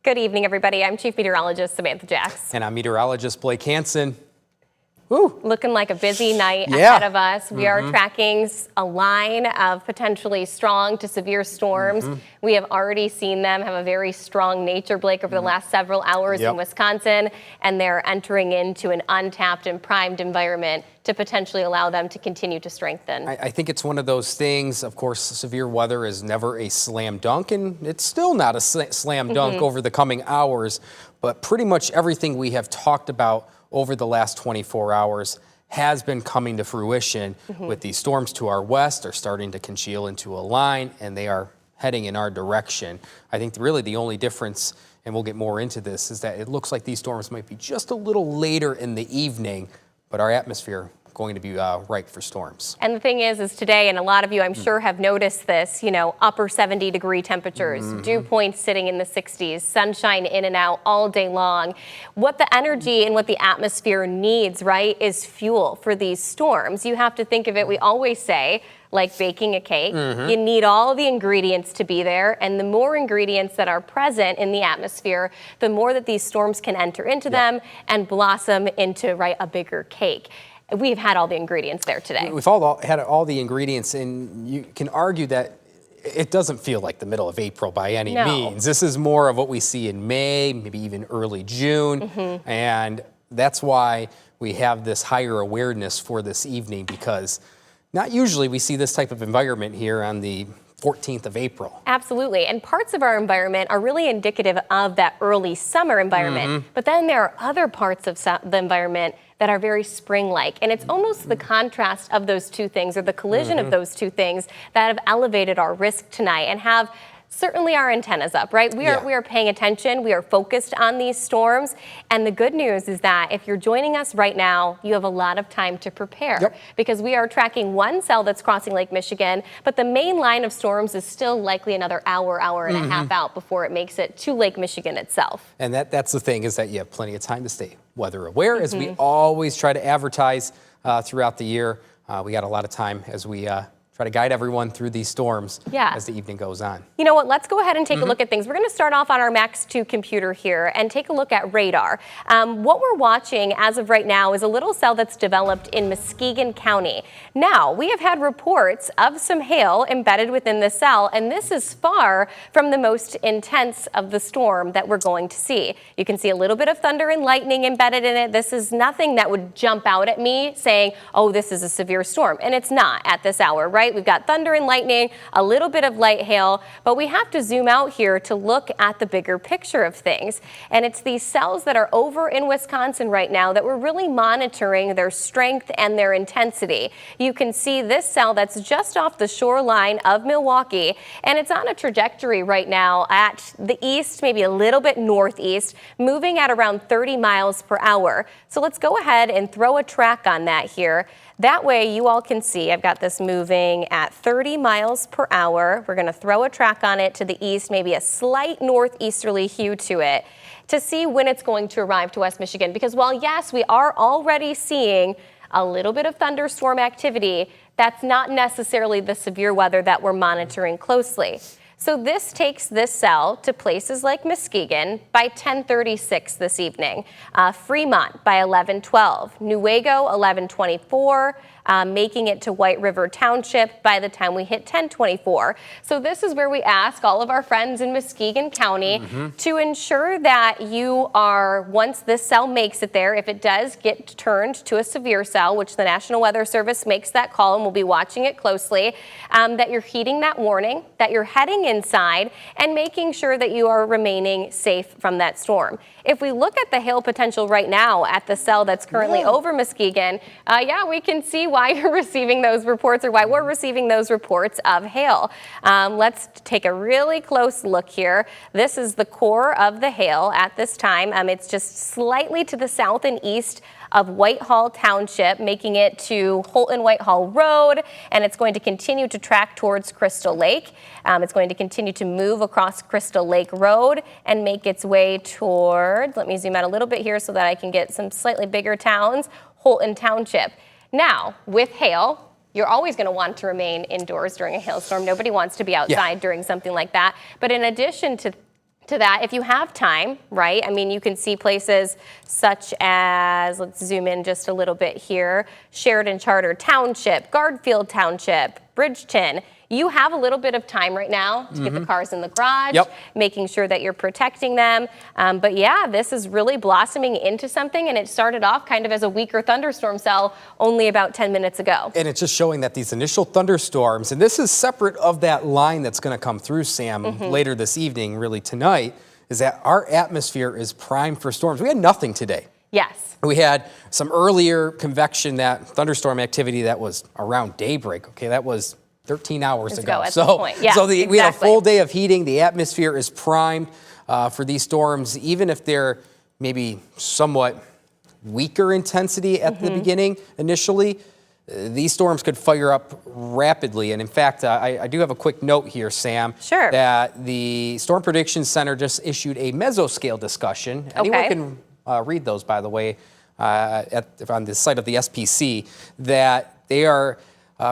Good evening, everybody. I'm Chief Meteorologist Samantha Jacks. And I'm meteorologist Blake Hansen. Woo. Looking like a busy night ahead of us. We are tracking a line of potentially strong to severe storms. We have already seen them have a very strong nature, Blake, over the last several hours in Wisconsin, and they're entering into an untapped and primed environment to potentially allow them to continue to strengthen. I think it's one of those things. Of course, severe weather is never a slam dunk, and it's still not a slam dunk over the coming hours, but pretty much everything we have talked about over the last 24 hours has been coming to fruition with these storms to our west are starting to congeal into a line, and they are heading in our direction. I think really the only difference, and we'll get more into this, is that it looks like these storms might be just a little later in the evening, but our atmosphere going to be ripe for storms. And the thing is today, and a lot of you I'm sure have noticed this, you know, upper 70-degree temperatures, dew points sitting in the 60s, sunshine in and out all day long. What the energy and what the atmosphere needs, right, is fuel for these storms. You have to think of it, we always say, like baking a cake. You need all the ingredients to be there, and the more ingredients that are present in the atmosphere, the more that these storms can enter into them and blossom into, right, a bigger cake. We've had all the ingredients there today. We've all had all the ingredients, and you can argue that it doesn't feel like the middle of April by any means. This is more of what we see in May, maybe even early June, and that's why we have this higher awareness for this evening, because not usually we see this type of environment here on the 14th of April. Absolutely, and parts of our environment are really indicative of that early summer environment, but then there are other parts of the environment that are very spring-like, and it's almost the contrast of those two things, or the collision of those two things, that have elevated our risk tonight and have certainly our antennas up, right? We are paying attention, we are focused on these storms, and the good news is that if you're joining us right now, you have a lot of time to prepare, because we are tracking one cell that's crossing Lake Michigan, but the main line of storms is still likely another hour and a half out before it makes it to Lake Michigan itself. And that's the thing, is that you have plenty of time to stay weather aware, as we always try to advertise throughout the year. We got a lot of time as we try to guide everyone through these storms as the evening goes on. You know what, let's go ahead and take a look at things. We're going to start off on our Max 2 computer here and take a look at radar. What we're watching as of right now is a little cell that's developed in Muskegon County. Now, we have had reports of some hail embedded within the cell, and this is far from the most intense of the storm that we're going to see. You can see a little bit of thunder and lightning embedded in it. This is nothing that would jump out at me saying, oh, this is a severe storm, and it's not at this hour, right? We've got thunder and lightning, a little bit of light hail, but we have to zoom out here to look at the bigger picture of things. And it's these cells that are over in Wisconsin right now that we're really monitoring their strength and their intensity. You can see this cell that's just off the shoreline of Milwaukee, and it's on a trajectory right now at the east, maybe a little bit northeast, moving at around 30 miles per hour. So let's go ahead and throw a track on that here. That way you all can see I've got this moving at 30 miles per hour. We're going to throw a track on it to the east, maybe a slight northeasterly hue to it, to see when it's going to arrive to West Michigan. Because while yes, we are already seeing a little bit of thunderstorm activity, that's not necessarily the severe weather that we're monitoring closely. So this takes this cell to places like Muskegon by 10:36 this evening, Fremont by 11:12, Newaygo 11:24, making it to White River Township by the time we hit 10:24. So this is where we ask all of our friends in Muskegon County to ensure that you are, once this cell makes it there, if it does get turned to a severe cell, which the National Weather Service makes that call and we'll be watching it closely, that you're heeding that warning, that you're heading inside and making sure that you are remaining safe from that storm. If we look at the hail potential right now at the cell that's currently over Muskegon, we can see why you're receiving those reports, or why we're receiving those reports of hail. Let's take a really close look here. This is the core of the hail at this time. It's just slightly to the south and east of Whitehall Township, making it to Holton Whitehall Road, and it's going to continue to track towards Crystal Lake. It's going to continue to move across Crystal Lake Road and make its way towards, let me zoom out a little bit here so that I can get some slightly bigger towns, Holton Township. Now, with hail, you're always going to want to remain indoors during a hailstorm. Nobody wants to be outside during something like that. But in addition to to that if you have time, right? I mean, you can see places such as, let's zoom in just a little bit here, Sheridan Charter Township, Garfield Township, Bridgeton. You have a little bit of time right now to get the cars in the garage, making sure that you're protecting them. But yeah, this is really blossoming into something, and it started off kind of as a weaker thunderstorm cell only about 10 minutes ago. And it's just showing that these initial thunderstorms, and this is separate of that line that's going to come through, Sam, later this evening, really tonight, is that our atmosphere is primed for storms. We had nothing today. Yes. We had some earlier convection, that thunderstorm activity that was around daybreak. Okay, that was 13 hours ago. At this point. Yeah, We had a full day of heating. The atmosphere is primed for these storms, even if they're maybe somewhat weaker intensity at the beginning initially. These storms could fire up rapidly. And in fact, I do have a quick note here, Sam, that the Storm Prediction Center just issued a mesoscale discussion. Anyone can read those, by the way, on the site of the SPC, that they are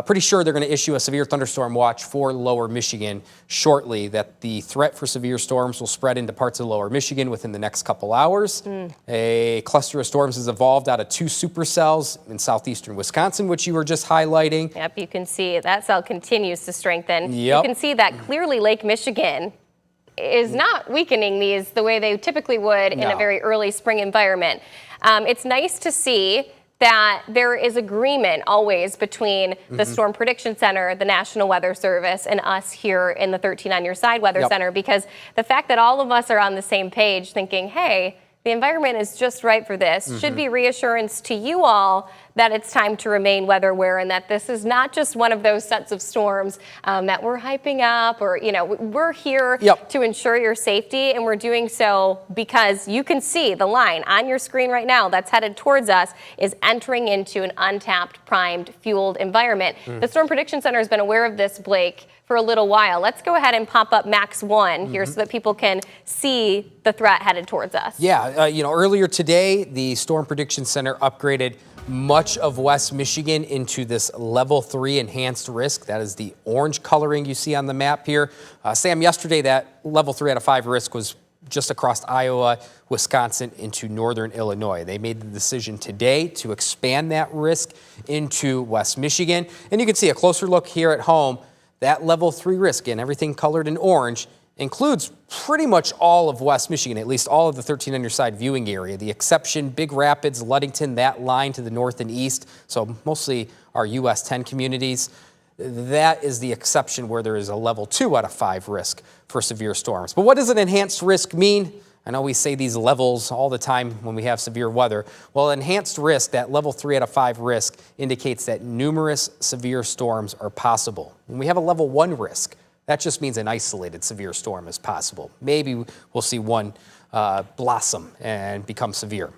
pretty sure they're going to issue a severe thunderstorm watch for lower Michigan shortly, that the threat for severe storms will spread into parts of lower Michigan within the next couple hours. A cluster of storms has evolved out of 2 supercells in southeastern Wisconsin, which you were just highlighting. Yep, you can see that cell continues to strengthen. You can see that clearly Lake Michigan is not weakening these the way they typically would in a very early spring environment. It's nice to see that there is agreement always between the Storm Prediction Center, the National Weather Service, and us here in the 13 on Your Side Weather Center, because the fact that all of us are on the same page thinking, hey, the environment is just right for this, should be reassurance to you all that it's time to remain weather aware, and that this is not just one of those sets of storms that we're hyping up, or, you know, we're here to ensure your safety, and we're doing so because you can see the line on your screen right now that's headed towards us is entering into an untapped, primed, fueled environment. The Storm Prediction Center has been aware of this, Blake, for a little while. Let's go ahead and pop up Max 1 here so that people can see the threat headed towards us. Yeah, you know, earlier today, the Storm Prediction Center upgraded much of West Michigan into this level 3 enhanced risk. That is the orange coloring you see on the map here. Sam, yesterday that level 3 out of 5 risk was just across Iowa, Wisconsin, into northern Illinois. They made the decision today to expand that risk into West Michigan. And you can see a closer look here at home. That level 3 risk, and everything colored in orange, includes pretty much all of West Michigan, at least all of the 13 on Your Side viewing area. The exception, Big Rapids, Ludington, that line to the north and east, so mostly our US 10 communities. That is the exception where there is a level 2 out of 5 risk for severe storms. But what does an enhanced risk mean? I know we say these levels all the time when we have severe weather. Well, enhanced risk, that level 3 out of 5 risk, indicates that numerous severe storms are possible. When we have a level 1 risk, that just means an isolated severe storm is possible. Maybe we'll see one blossom and become severe.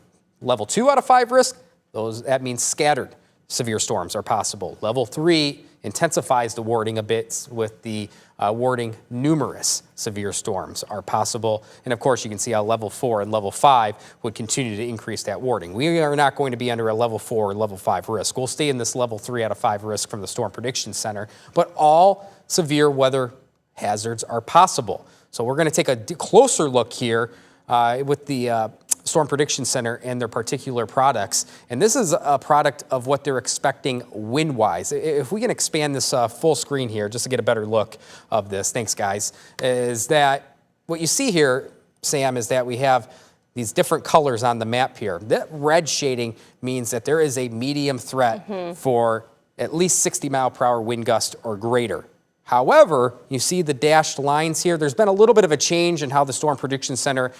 Level 2 out of 5 risk, that means scattered severe storms are possible. Level 3 intensifies the wording a bit with the wording numerous severe storms are possible. And of course, you can see how level 4 and level 5 would continue to increase that wording. We are not going to be under a level 4 or level 5 risk. We'll stay in this level 3 out of 5 risk from the Storm Prediction Center, but all severe weather hazards are possible. So we're going to take a closer look here with the Storm Prediction Center and their particular products. And this is a product of what they're expecting wind-wise. If we can expand this full screen here just to get a better look of this, thanks guys, is that what you see here, Sam, is that we have these different colors on the map here. That red shading means that there is a medium threat for at least 60 mile per hour wind gust or greater. However, you see the dashed lines here. There's been a little bit of a change in how the Storm Prediction Center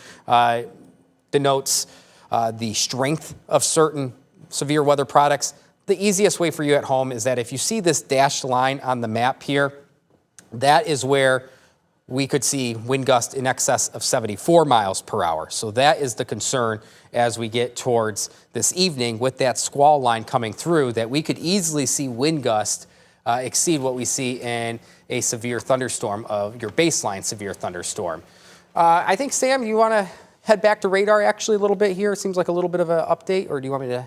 denotes the strength of certain severe weather products. The easiest way for you at home is that if you see this dashed line on the map here, that is where we could see wind gusts in excess of 74 miles per hour. So that is the concern as we get towards this evening with that squall line coming through, that we could easily see wind gusts exceed what we see in a severe thunderstorm of your baseline severe thunderstorm. I think, Sam, you want to head back to radar actually a little bit here? It seems like a little bit of an update, or do you want me to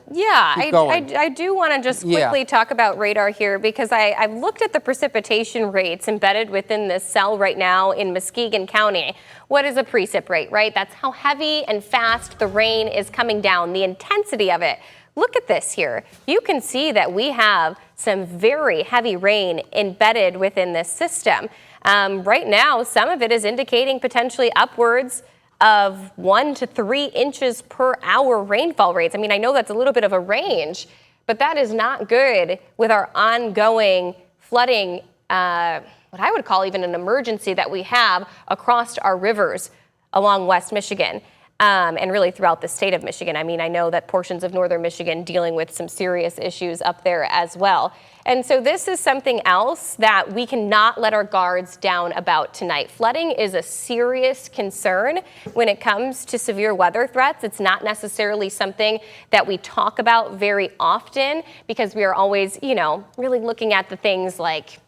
keep going? I do want to just quickly talk about radar here because I've looked at the precipitation rates embedded within this cell right now in Muskegon County. What is a precip rate, right? That's how heavy and fast the rain is coming down, the intensity of it. Look at this here. You can see that we have some very heavy rain embedded within this system. Right now, some of it is indicating potentially upwards of 1 to 3 inches per hour rainfall rates. I mean, I know that's a little bit of a range, but that is not good with our ongoing flooding, what I would call even an emergency that we have across our rivers along West Michigan. And really throughout the state of Michigan. I mean, I know that portions of northern Michigan dealing with some serious issues up there as well. And so this is something else that we cannot let our guards down about tonight. Flooding is a serious concern when it comes to severe weather threats. It's not necessarily something that we talk about very often because we are always, really looking at the things like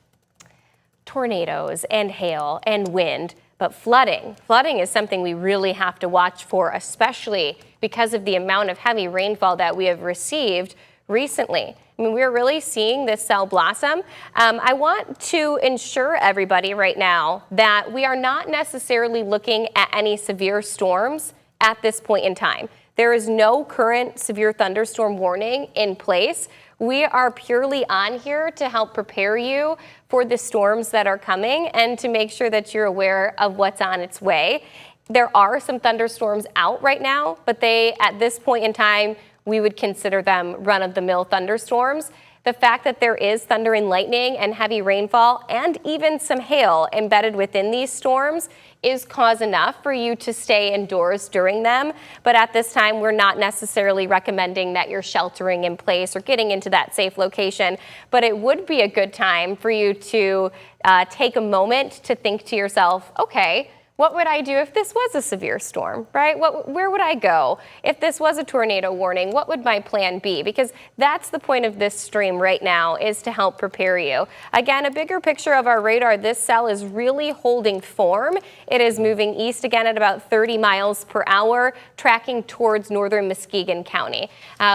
tornadoes and hail and wind. But flooding is something we really have to watch for, especially because of the amount of heavy rainfall that we have received recently. I mean, we're really seeing this cell blossom. I want to ensure everybody right now that we are not necessarily looking at any severe storms at this point in time. There is no current severe thunderstorm warning in place. We are purely on here to help prepare you for the storms that are coming and to make sure that you're aware of what's on its way. There are some thunderstorms out right now, but at this point in time, we would consider them run-of-the-mill thunderstorms. The fact that there is thunder and lightning and heavy rainfall and even some hail embedded within these storms is cause enough for you to stay indoors during them. But at this time, we're not necessarily recommending that you're sheltering in place or getting into that safe location. But it would be a good time for you to take a moment to think to yourself, okay, what would I do if this was a severe storm, right? Where would I go? If this was a tornado warning, what would my plan be? Because that's the point of this stream right now, is to help prepare you. Again, a bigger picture of our radar, this cell is really holding form. It is moving east again at about 30 miles per hour, tracking towards northern Muskegon County.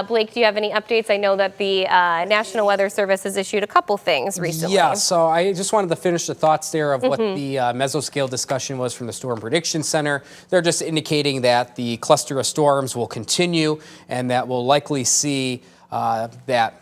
Blake, do you have any updates? I know that the National Weather Service has issued a couple things recently. Yeah, so I just wanted to finish the thoughts there of what the mesoscale discussion was from the Storm Prediction Center. They're just indicating that the cluster of storms will continue and that we'll likely see that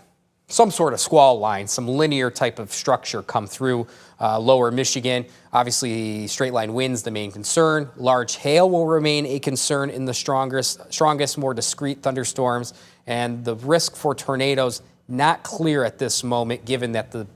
some sort of squall line, some linear type of structure come through lower Michigan. Obviously, straight line winds the main concern. Large hail will remain a concern in the strongest, more discrete thunderstorms. And the risk for tornadoes not clear at this moment, given that the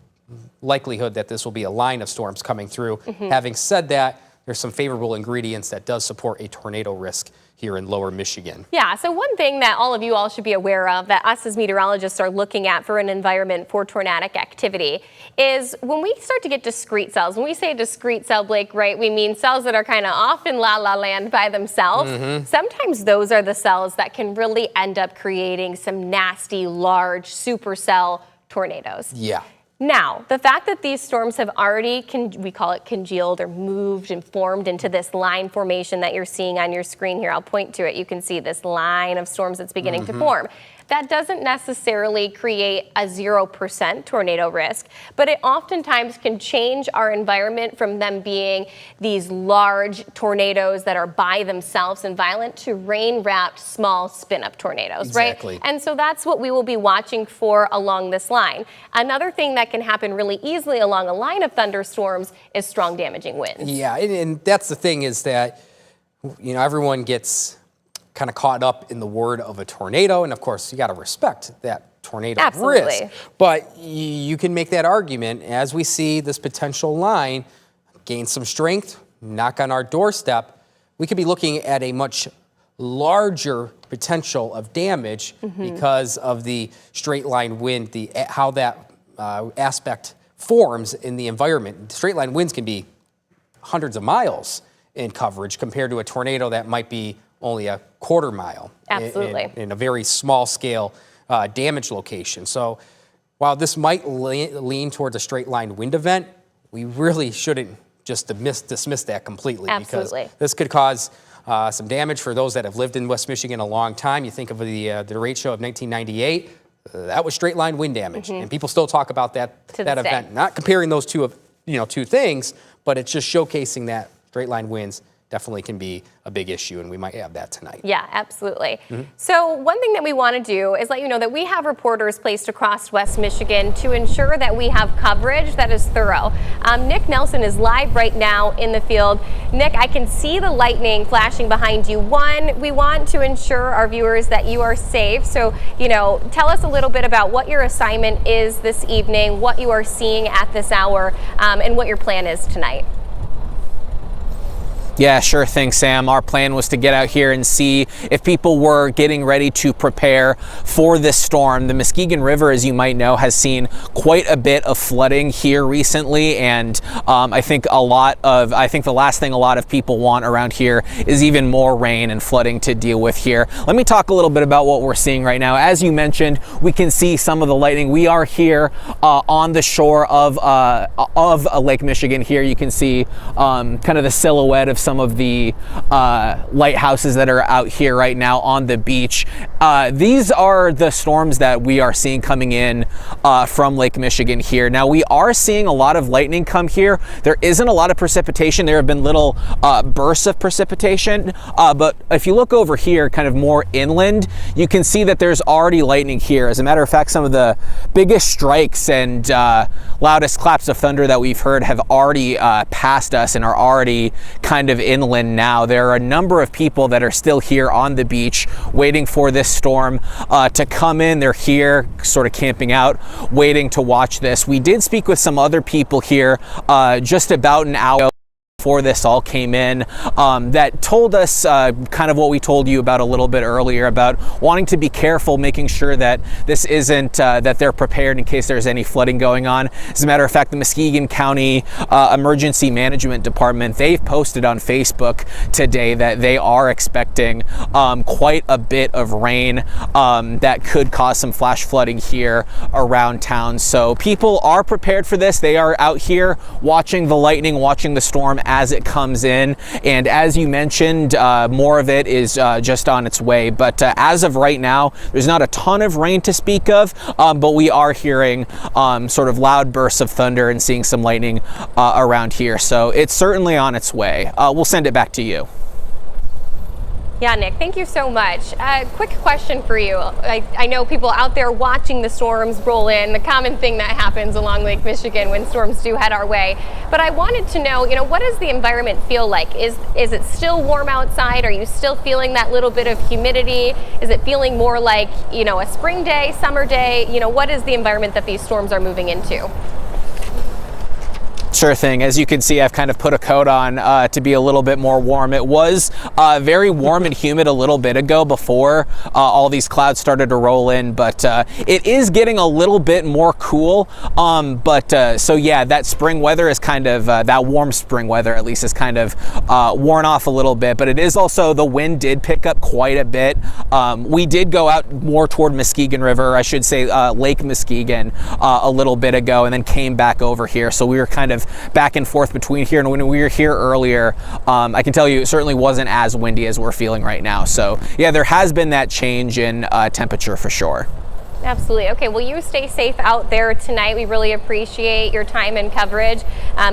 likelihood that this will be a line of storms coming through. Having said that, there's some favorable ingredients that does support a tornado risk here in lower Michigan. Yeah, so one thing that all of you all should be aware of that us as meteorologists are looking at for an environment for tornadic activity is when we start to get discrete cells. When we say discrete cell, Blake, right, we mean cells that are kind of off in la-la land by themselves. Sometimes those are the cells that can really end up creating some nasty, large supercell tornadoes. Yeah. Now, the fact that these storms have already, we call it congealed or moved and formed into this line formation that you're seeing on your screen here. I'll point to it. You can see this line of storms that's beginning to form. That doesn't necessarily create a 0% tornado risk, but it oftentimes can change our environment from them being these large tornadoes that are by themselves and violent to rain-wrapped small spin-up tornadoes, Exactly. right? And so that's what we will be watching for along this line. Another thing that can happen really easily along a line of thunderstorms is strong damaging winds. Yeah, and that's the thing is that, everyone gets kind of caught up in the word of a tornado. And of course, you got to respect that tornado risk. But you can make that argument as we see this potential line gain some strength, knock on our doorstep. We could be looking at a much larger potential of damage because of the straight line wind, how that aspect forms in the environment. Straight line winds can be hundreds of miles in coverage compared to a tornado that might be only a quarter mile. Absolutely. In a very small scale damage location. So while this might lean towards a straight line wind event, we really shouldn't just dismiss that completely. Absolutely. Because this could cause some damage for those that have lived in West Michigan a long time. You think of the rate show of 1998. That was straight line wind damage, and people still talk about that event. Not comparing those two things, but it's just showcasing that straight line winds definitely can be a big issue, and we might have that tonight. Yeah, absolutely. So one thing that we want to do is let you know that we have reporters placed across West Michigan to ensure that we have coverage that is thorough. Nick Nelson is live right now in the field. Nick, I can see the lightning flashing behind you. One, we want to ensure our viewers that you are safe. So, tell us a little bit about what your assignment is this evening, what you are seeing at this hour, and what your plan is tonight. Yeah, sure thing, Sam. Our plan was to get out here and see if people were getting ready to prepare for this storm. The Muskegon River, as you might know, has seen quite a bit of flooding here recently, and I think the last thing a lot of people want around here is even more rain and flooding to deal with here. Let me talk a little bit about what we're seeing right now. As you mentioned, we can see some of the lightning. We are here on the shore of Lake Michigan. Here you can see kind of the silhouette of some of the lighthouses that are out here right now on the beach. These are the storms that we are seeing coming in from Lake Michigan here. Now, we are seeing a lot of lightning come here. There isn't a lot of precipitation. There have been little bursts of precipitation, but if you look over here kind of more inland, you can see that there's already lightning here. As a matter of fact, some of the biggest strikes and loudest claps of thunder that we've heard have already passed us and are already kind of inland now. There are a number of people that are still here on the beach waiting for this storm to come in. They're here sort of camping out, waiting to watch this. We did speak with some other people here just about an hour before this all came in that told us kind of what we told you about a little bit earlier about wanting to be careful, making sure that this isn't that they're prepared in case there's any flooding going on. As a matter of fact, the Muskegon County Emergency Management Department, they've posted on Facebook today that they are expecting quite a bit of rain that could cause some flash flooding here around town. So people are prepared for this. They are out here watching the lightning, watching the storm as it comes in, and as you mentioned, more of it is just on its way. But as of right now, there's not a ton of rain to speak of, but we are hearing sort of loud bursts of thunder and seeing some lightning around here. So it's certainly on its way. We'll send it back to you. Yeah, Nick, thank you so much. Quick question for you. I know people out there watching the storms roll in, the common thing that happens along Lake Michigan when storms do head our way. But I wanted to know, what does the environment feel like? Is it still warm outside? Are you still feeling that little bit of humidity? Is it feeling more like, a spring day, summer day? What is the environment that these storms are moving into? Sure thing. As you can see, I've kind of put a coat on to be a little bit more warm. It was very warm and humid a little bit ago before all these clouds started to roll in, but it is getting a little bit more cool. So yeah, that spring weather is kind of, that warm spring weather at least is kind of worn off a little bit, but it is also, the wind did pick up quite a bit. We did go out more toward Muskegon River, I should say Lake Muskegon a little bit ago, and then came back over here. So we were kind of back and forth between here, and when we were here earlier, I can tell you it certainly wasn't as windy as we're feeling right now. So yeah, there has been that change in temperature for sure. Absolutely. Okay, well, you stay safe out there tonight. We really appreciate your time and coverage,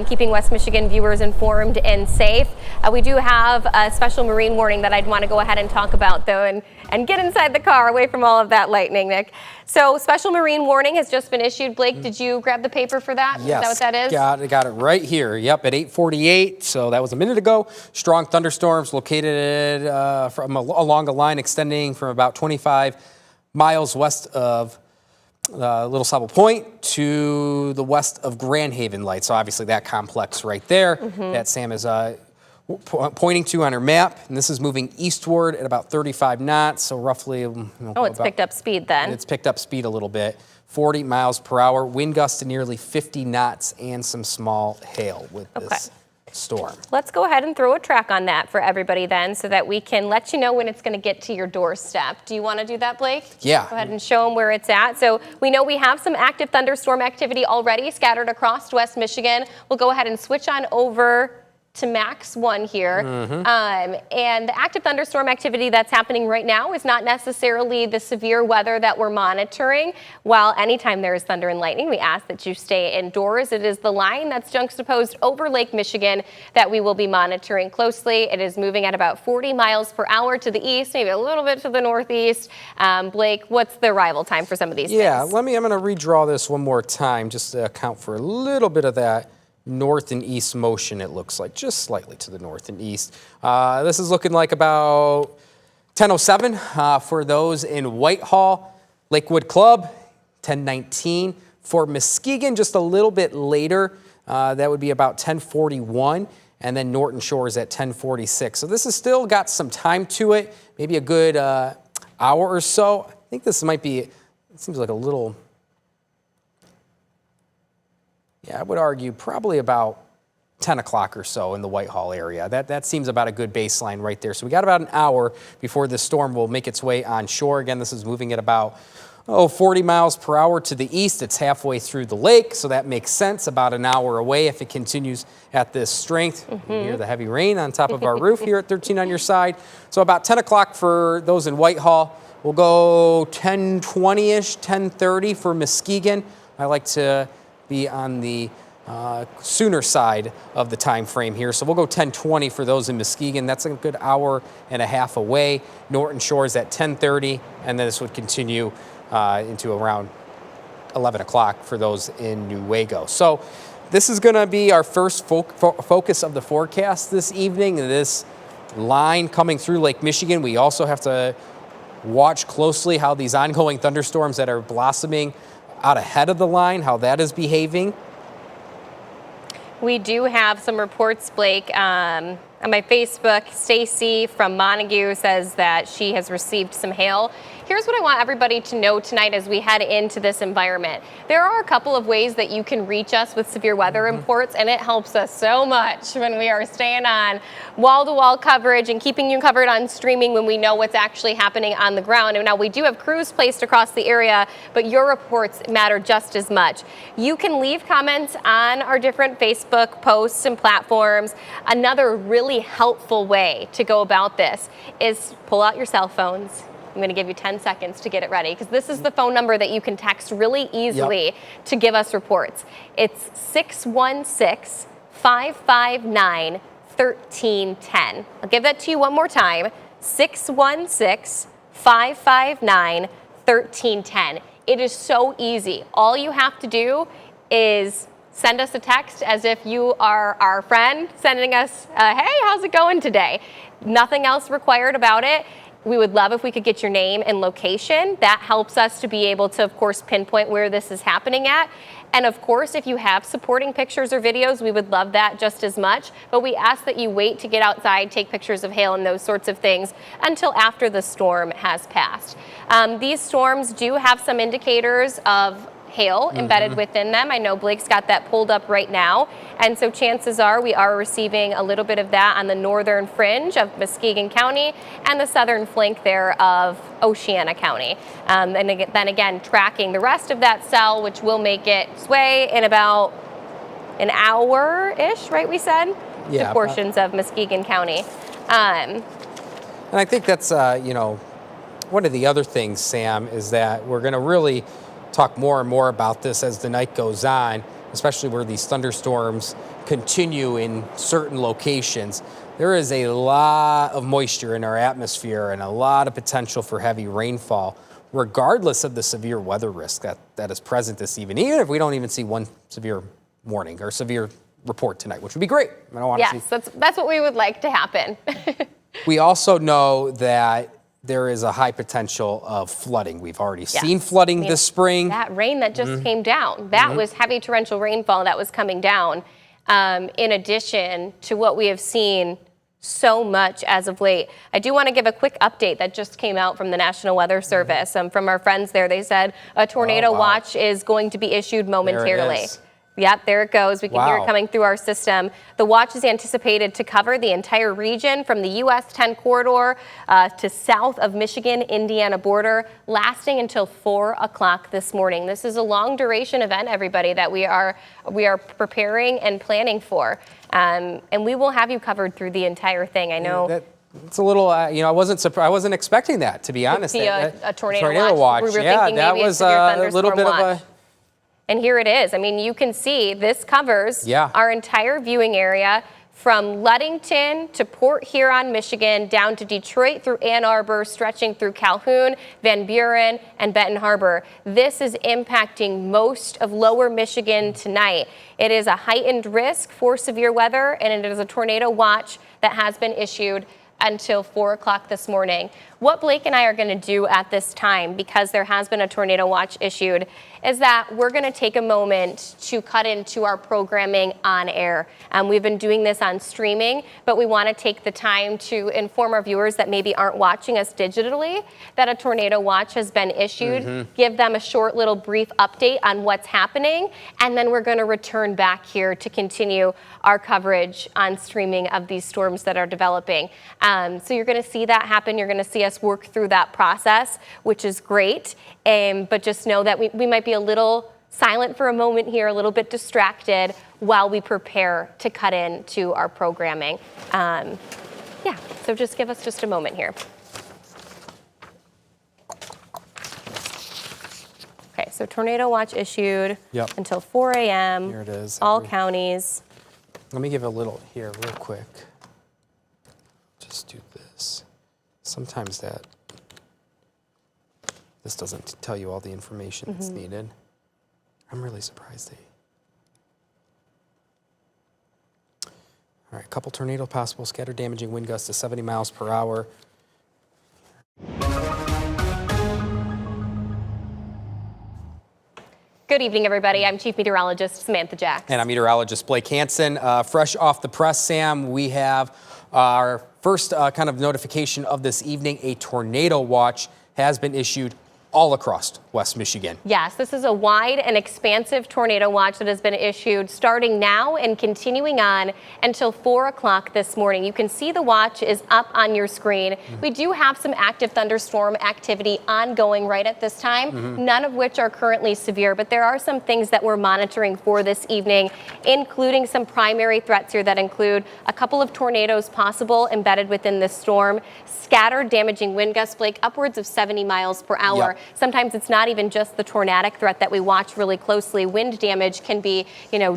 keeping West Michigan viewers informed and safe. We do have a special marine warning that I'd want to go ahead and talk about, though, and get inside the car away from all of that lightning, Nick. So special marine warning has just been issued. Blake, did you grab the paper for that? Yes. Is that what that is? Got it right here. Yep, at 8:48, so that was a minute ago. Strong thunderstorms located from along a line extending from about 25 miles west of Little Sable Point to the west of Grand Haven Lights. So obviously that complex right there that Sam is pointing to on her map. And this is moving eastward at about 35 knots, so roughly... it's picked up speed then. It's picked up speed a little bit. 40 miles per hour, wind gusts to nearly 50 knots, and some small hail with this storm. Let's go ahead and throw a track on that for everybody then, so that we can let you know when it's going to get to your doorstep. Do you want to do that, Blake? Yeah. Go ahead and show them where it's at. So we know we have some active thunderstorm activity already scattered across West Michigan. We'll go ahead and switch on over to max 1 here. And the active thunderstorm activity that's happening right now is not necessarily the severe weather that we're monitoring. While anytime there is thunder and lightning, we ask that you stay indoors. It is the line that's juxtaposed over Lake Michigan that we will be monitoring closely. It is moving at about 40 miles per hour to the east, maybe a little bit to the northeast. Blake, what's the arrival time for some of these things? I'm going to redraw this one more time just to account for a little bit of that north and east motion, it looks like, just slightly to the north and east. This is looking like about 10:07 for those in Whitehall. Lakewood Club, 10:19. For Muskegon, just a little bit later, that would be about 10:41. And then Norton Shores at 10:46. So this has still got some time to it, maybe a good hour or so. I think this might be, it seems like a little, I would argue probably about 10 o'clock or so in the Whitehall area. That seems about a good baseline right there. So we got about an hour before this storm will make its way on shore. Again, this is moving at about 40 miles per hour to the east. It's halfway through the lake, so that makes sense. About an hour away if it continues at this strength. You can hear the heavy rain on top of our roof here at 13 on your side. So about 10 o'clock for those in Whitehall. We'll go 10:20-ish, 10:30 for Muskegon. I like to be on the sooner side of the time frame here. So we'll go 10:20 for those in Muskegon. That's a good hour and a half away. Norton Shores at 10:30, and then this would continue into around 11 o'clock for those in Newaygo. So this is going to be our first focus of the forecast this evening. This line coming through Lake Michigan. We also have to watch closely how these ongoing thunderstorms that are blossoming out ahead of the line, how that is behaving. We do have some reports, Blake. On my Facebook, Stacy from Montague says that she has received some hail. Here's what I want everybody to know tonight as we head into this environment. There are a couple of ways that you can reach us with severe weather reports, and it helps us so much when we are staying on wall-to-wall coverage and keeping you covered on streaming when we know what's actually happening on the ground. And now we do have crews placed across the area, but your reports matter just as much. You can leave comments on our different Facebook posts and platforms. Another really helpful way to go about this is pull out your cell phones. I'm going to give you 10 seconds to get it ready because this is the phone number that you can text really easily to give us reports. It's 616-559-1310. I'll give that to you one more time. 616-559-1310. It is so easy. All you have to do is send us a text as if you are our friend, sending us, hey, how's it going today? Nothing else required about it. We would love if we could get your name and location. That helps us to be able to, of course, pinpoint where this is happening at. And of course, if you have supporting pictures or videos, we would love that just as much. But we ask that you wait to get outside, take pictures of hail and those sorts of things until after the storm has passed. These storms do have some indicators of hail embedded within them. I know Blake's got that pulled up right now. And so chances are we are receiving a little bit of that on the northern fringe of Muskegon County and the southern flank there of Oceana County. And then again, tracking the rest of that cell, which will make its way in about an hour-ish, right, we said? Yeah. To portions of Muskegon County. And I think that's, one of the other things, Sam, is that we're going to really talk more and more about this as the night goes on, especially where these thunderstorms continue in certain locations. There is a lot of moisture in our atmosphere and a lot of potential for heavy rainfall, regardless of the severe weather risk that is present this evening, even if we don't even see one severe warning or severe report tonight, which would be great. I don't want to see. That's what we would like to happen. We also know that there is a high potential of flooding. We've already seen flooding this spring. That rain that just came down, that was heavy torrential rainfall that was coming down, in addition to what we have seen so much as of late. I do want to give a quick update that just came out from the National Weather Service. From our friends there, they said a tornado watch is going to be issued momentarily. Yep, there it goes. We can hear it Wow. coming through our system. The watch is anticipated to cover the entire region from the US 10 corridor to south of Michigan-Indiana border, lasting until 4 o'clock this morning. This is a long duration event, everybody, that we are preparing and planning for. And we will have you covered through the entire thing. I know. It's a little, I wasn't expecting that, to be honest. See a tornado watch. We were yeah, thinking that maybe was a a little bit watch. of a. And here it is. I mean, you can see this covers our entire viewing area from Ludington to Port Huron, Michigan, down to Detroit through Ann Arbor, stretching through Calhoun, Van Buren, and Benton Harbor. This is impacting most of lower Michigan tonight. It is a heightened risk for severe weather, and it is a tornado watch that has been issued until 4 o'clock this morning. What Blake and I are going to do at this time, because there has been a tornado watch issued, is that we're going to take a moment to cut into our programming on air. We've been doing this on streaming, but we want to take the time to inform our viewers that maybe aren't watching us digitally that a tornado watch has been issued, give them a short little brief update on what's happening, and then we're going to return back here to continue our coverage on streaming of these storms that are developing. So you're going to see that happen. You're going to see us work through that process, which is great. But just know that we might be a little silent for a moment here, a little bit distracted while we prepare to cut into our programming. Yeah, so just give us just a moment here. Okay, so tornado watch issued until 4 a.m. Here it is. All counties. Let me give a little here real quick. Just do this. Sometimes this doesn't tell you all the information that's needed. I'm really surprised All right, couple tornado possible, scattered damaging wind gusts to 70 miles per hour. Good evening, everybody. I'm Chief Meteorologist Samantha Jacks. And I'm meteorologist Blake Hansen. Fresh off the press, Sam, we have our first kind of notification of this evening. A tornado watch has been issued all across West Michigan. Yes, this is a wide and expansive tornado watch that has been issued starting now and continuing on until 4 o'clock this morning. You can see the watch is up on your screen. We do have some active thunderstorm activity ongoing right at this time, none of which are currently severe, but there are some things that we're monitoring for this evening, including some primary threats here that include a couple of tornadoes possible embedded within this storm, scattered damaging wind gusts, Blake, upwards of 70 miles per hour. Sometimes it's not even just the tornadic threat that we watch really closely. Wind damage can be,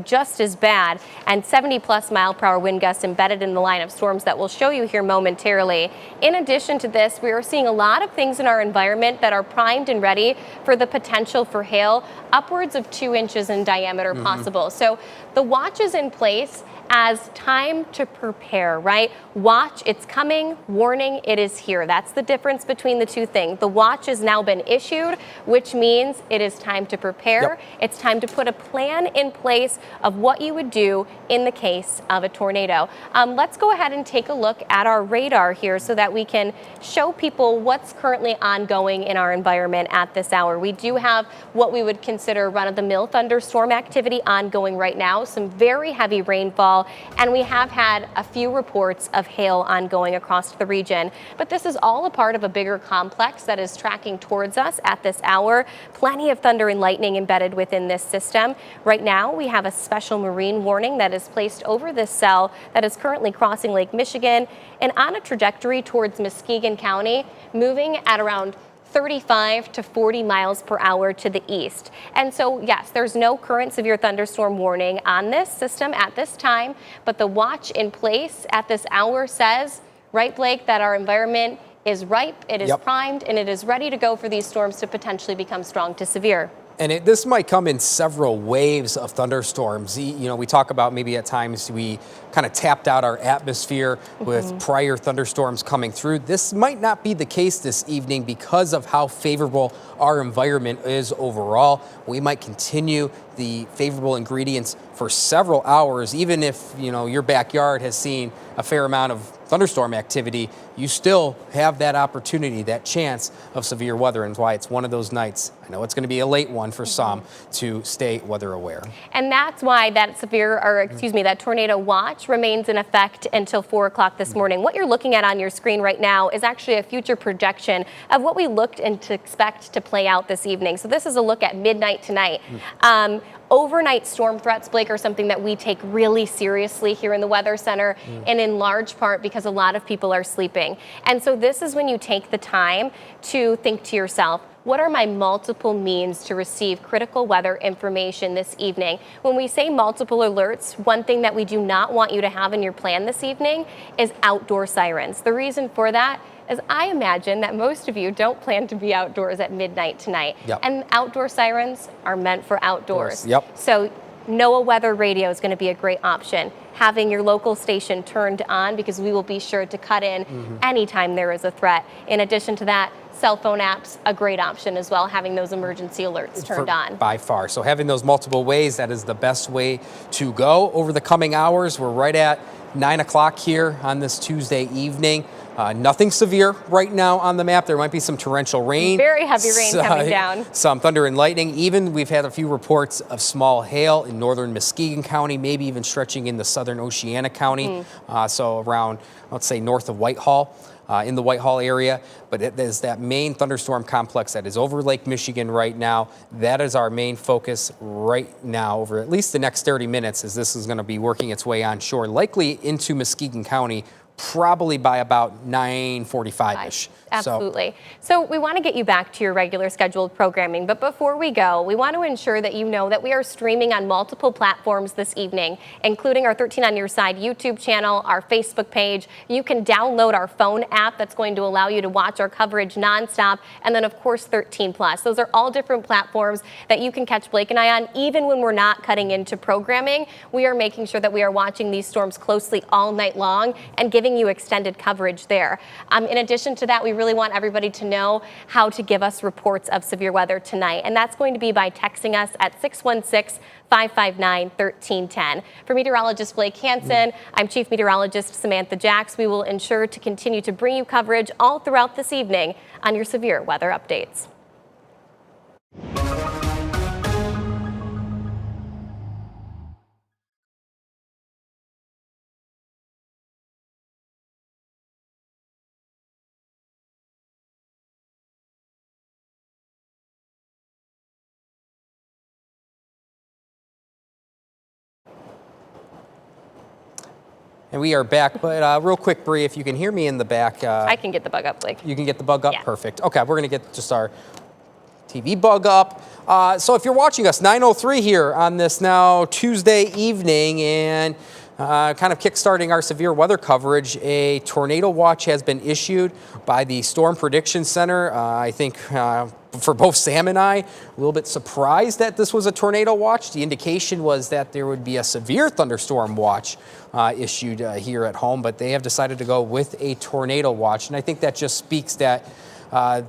just as bad. And 70+ mile per hour wind gusts embedded in the line of storms that we'll show you here momentarily. In addition to this, we are seeing a lot of things in our environment that are primed and ready for the potential for hail, upwards of 2 inches in diameter possible. So the watch is in place as time to prepare, right? Watch, it's coming, warning, it is here. That's the difference between the two things. The watch has now been issued, which means it is time to prepare. It's time to put a plan in place of what you would do in the case of a tornado. Let's go ahead and take a look at our radar here so that we can show people what's currently ongoing in our environment at this hour. We do have what we would consider run-of-the-mill thunderstorm activity ongoing right now, some very heavy rainfall, and we have had a few reports of hail ongoing across the region. But this is all a part of a bigger complex that is tracking towards us at this hour. Plenty of thunder and lightning embedded within this system. Right now, we have a special marine warning that is placed over this cell that is currently crossing Lake Michigan and on a trajectory towards Muskegon County, moving at around 35 to 40 miles per hour to the east. And so, yes, there's no current severe thunderstorm warning on this system at this time, but the watch in place at this hour says, right, Blake, that our environment is ripe, it is primed, and it is ready to go for these storms to potentially become strong to severe. And this might come in several waves of thunderstorms. We talk about maybe at times we kind of tapped out our atmosphere with prior thunderstorms coming through. This might not be the case this evening because of how favorable our environment is overall. We might continue the favorable ingredients for several hours, even if your backyard has seen a fair amount of thunderstorm activity, you still have that opportunity, that chance of severe weather, and why it's one of those nights, I know it's going to be a late one for some, to stay weather aware. And that's why that that tornado watch remains in effect until 4 o'clock this morning. What you're looking at on your screen right now is actually a future projection of what we looked and to expect to play out this evening. So this is a look at midnight tonight. Overnight storm threats, Blake, are something that we take really seriously here in the Weather Center, and in large part because a lot of people are sleeping. And so this is when you take the time to think to yourself, what are my multiple means to receive critical weather information this evening? When we say multiple alerts, one thing that we do not want you to have in your plan this evening is outdoor sirens. The reason for that is I imagine that most of you don't plan to be outdoors at midnight tonight. Yep. And outdoor sirens are meant for outdoors. Yep. So NOAA weather radio is going to be a great option. Having your local station turned on, because we will be sure to cut in anytime there is a threat. In addition to that, cell phone apps, a great option as well, having those emergency alerts turned on. By far. So having those multiple ways, that is the best way to go over the coming hours. We're right at 9 o'clock here on this Tuesday evening. Nothing severe right now on the map. There might be some torrential rain. Very heavy rain coming down. Some thunder and lightning. Even we've had a few reports of small hail in northern Muskegon County, maybe even stretching into southern Oceana County. So around, let's say, north of Whitehall. In the Whitehall area, but it is that main thunderstorm complex that is over Lake Michigan right now. That is our main focus right now over at least the next 30 minutes, as this is going to be working its way onshore, likely into Muskegon County, probably by about 9:45-ish. Absolutely. So we want to get you back to your regular scheduled programming, but before we go, we want to ensure that you know that we are streaming on multiple platforms this evening, including our 13 on Your Side YouTube channel, our Facebook page. You can download our phone app that's going to allow you to watch our coverage nonstop, and then of course 13 Plus. Those are all different platforms that you can catch Blake and I on, even when we're not cutting into programming. We are making sure that we are watching these storms closely all night long and giving you extended coverage there. In addition to that, we really want everybody to know how to give us reports of severe weather tonight, and that's going to be by texting us at 616-559-1310. For meteorologist Blake Hansen, I'm Chief Meteorologist Samantha Jacks. We will ensure to continue to bring you coverage all throughout this evening on your severe weather updates. And we are back, but real quick, Bree, if you can hear me in the back. I can get the bug up, Blake. You can get the bug up? Yeah. Perfect. Okay, we're going to get just our TV bug up. So if you're watching us, 9:03 here on this now Tuesday evening, and kind of kickstarting our severe weather coverage, a tornado watch has been issued by the Storm Prediction Center. I think for both Sam and I, a little bit surprised that this was a tornado watch. The indication was that there would be a severe thunderstorm watch issued here at home, but they have decided to go with a tornado watch. And I think that just speaks that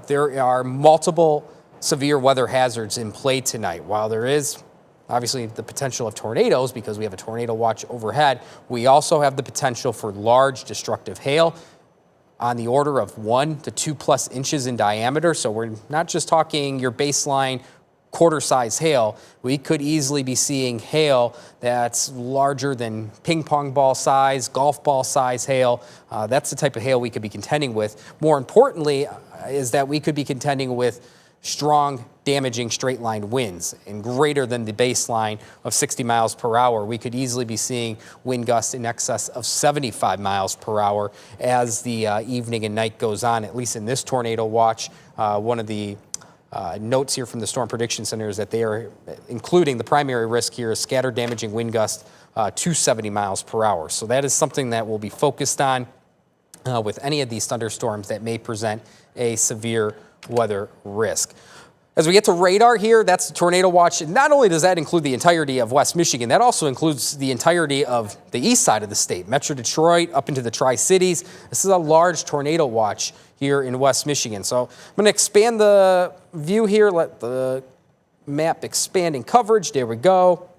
there are multiple severe weather hazards in play tonight. While there is obviously the potential of tornadoes because we have a tornado watch overhead, we also have the potential for large destructive hail on the order of 1 to 2+ inches in diameter. So we're not just talking your baseline quarter-size hail. We could easily be seeing hail that's larger than ping pong ball size, golf ball size hail. That's the type of hail we could be contending with. More importantly is that we could be contending with strong, damaging straight-line winds, and greater than the baseline of 60 miles per hour. We could easily be seeing wind gusts in excess of 75 miles per hour as the evening and night goes on, at least in this tornado watch. One of the notes here from the Storm Prediction Center is that they are including the primary risk here is scattered damaging wind gusts to 70 miles per hour. So that is something that we'll be focused on with any of these thunderstorms that may present a severe weather risk. As we get to radar here, that's the tornado watch. Not only does that include the entirety of West Michigan, that also includes the entirety of the east side of the state, Metro Detroit up into the Tri-Cities. This is a large tornado watch here in West Michigan. So I'm going to expand the view here, let the map expand in coverage. There we go.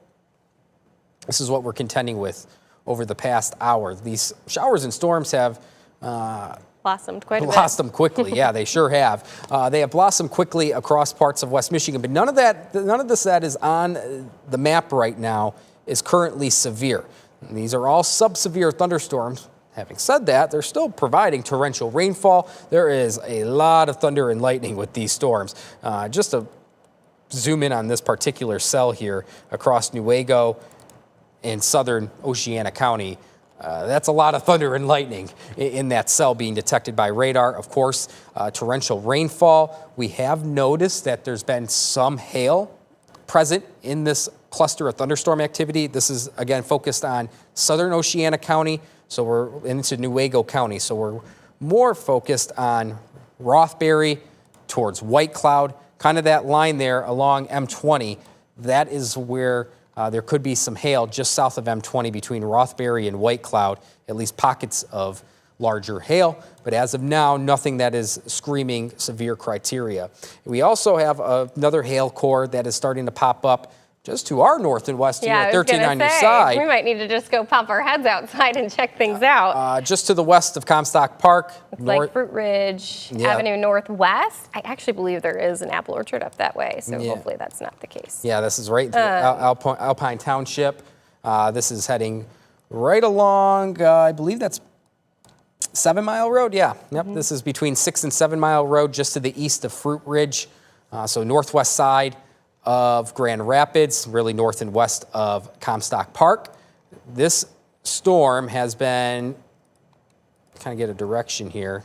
This is what we're contending with over the past hour. These showers and storms have Blossomed quite a bit. blossomed quickly. Yeah, they sure have. They have blossomed quickly across parts of West Michigan, but none of this that is on the map right now is currently severe. And these are all sub-severe thunderstorms. Having said that, they're still providing torrential rainfall. There is a lot of thunder and lightning with these storms. Just to zoom in on this particular cell here across Newaygo in southern Oceana County, that's a lot of thunder and lightning in that cell being detected by radar. Of course, torrential rainfall. We have noticed that there's been some hail present in this cluster of thunderstorm activity. This is, again, focused on southern Oceana County, so we're into Newaygo County. So we're more focused on Rothbury towards White Cloud, kind of that line there along M20. That is where there could be some hail just south of M20 between Rothbury and White Cloud, at least pockets of larger hail. But as of now, nothing that is screaming severe criteria. We also have another hail core that is starting to pop up just to our north and west here at 13 on your side. We might need to just go pop our heads outside and check things out. Just to the west of Comstock Park. It's like Fruit Ridge Avenue Northwest. I actually believe there is an apple orchard up that way, so hopefully that's not the case. Yeah, this is right through Alpine Township. This is heading right along, I believe that's 7 Mile Road. Yeah, yep. This is between 6 and 7 Mile Road, just to the east of Fruit Ridge. So northwest side of Grand Rapids, really north and west of Comstock Park. This storm has been, kind of get a direction here,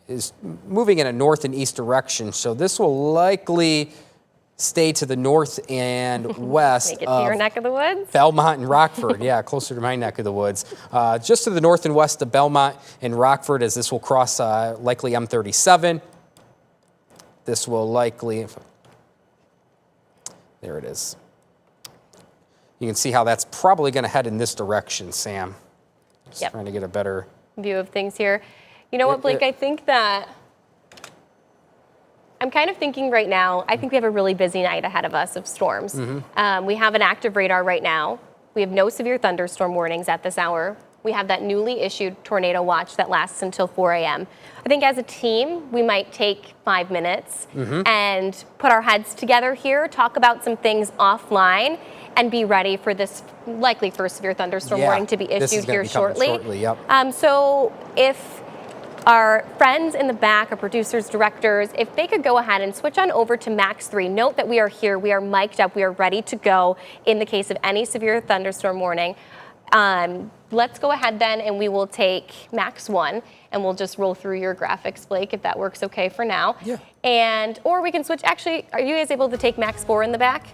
is moving in a north and east direction. So this will likely stay to the north and west Make it to your neck of the woods? Belmont and Rockford. Yeah, closer to my neck of the woods. Just to the north and west of Belmont and Rockford, as this will cross likely M37. This will likely, there it is. You can see how that's probably going to head in this direction, Sam. Just trying to get a better view of things here. You know what, Blake? I think that I'm kind of thinking right now, I think we have a really busy night ahead of us of storms. We have an active radar right now. We have no severe thunderstorm warnings at this hour. We have that newly issued tornado watch that lasts until 4 a.m. I think as a team, we might take 5 minutes and put our heads together here, talk about some things offline, and be ready for this likely first severe thunderstorm warning to be issued here shortly. So if our friends in the back, our producers, directors, if they could go ahead and switch on over to Max 3. Note that we are here, we are mic'd up, we are ready to go in the case of any severe thunderstorm warning. Let's go ahead then and we will take Max 1 and we'll just roll through your graphics, Blake, if that works okay for now. Yeah. Or we can switch, actually, are you guys able to take Max 4 in the back?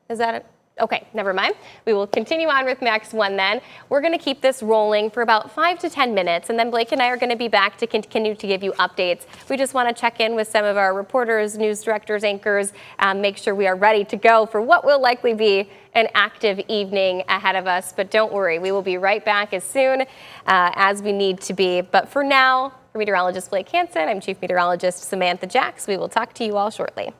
Is that it? Okay, never mind. We will continue on with Max 1 then. We're going to keep this rolling for about 5 to 10 minutes, and then Blake and I are going to be back to continue to give you updates. We just want to check in with some of our reporters, news directors, anchors, make sure we are ready to go for what will likely be an active evening ahead of us. But don't worry, we will be right back as soon as we need to be. But for now, for meteorologist Blake Hansen, I'm Chief Meteorologist Samantha Jacks. We will talk to you all shortly.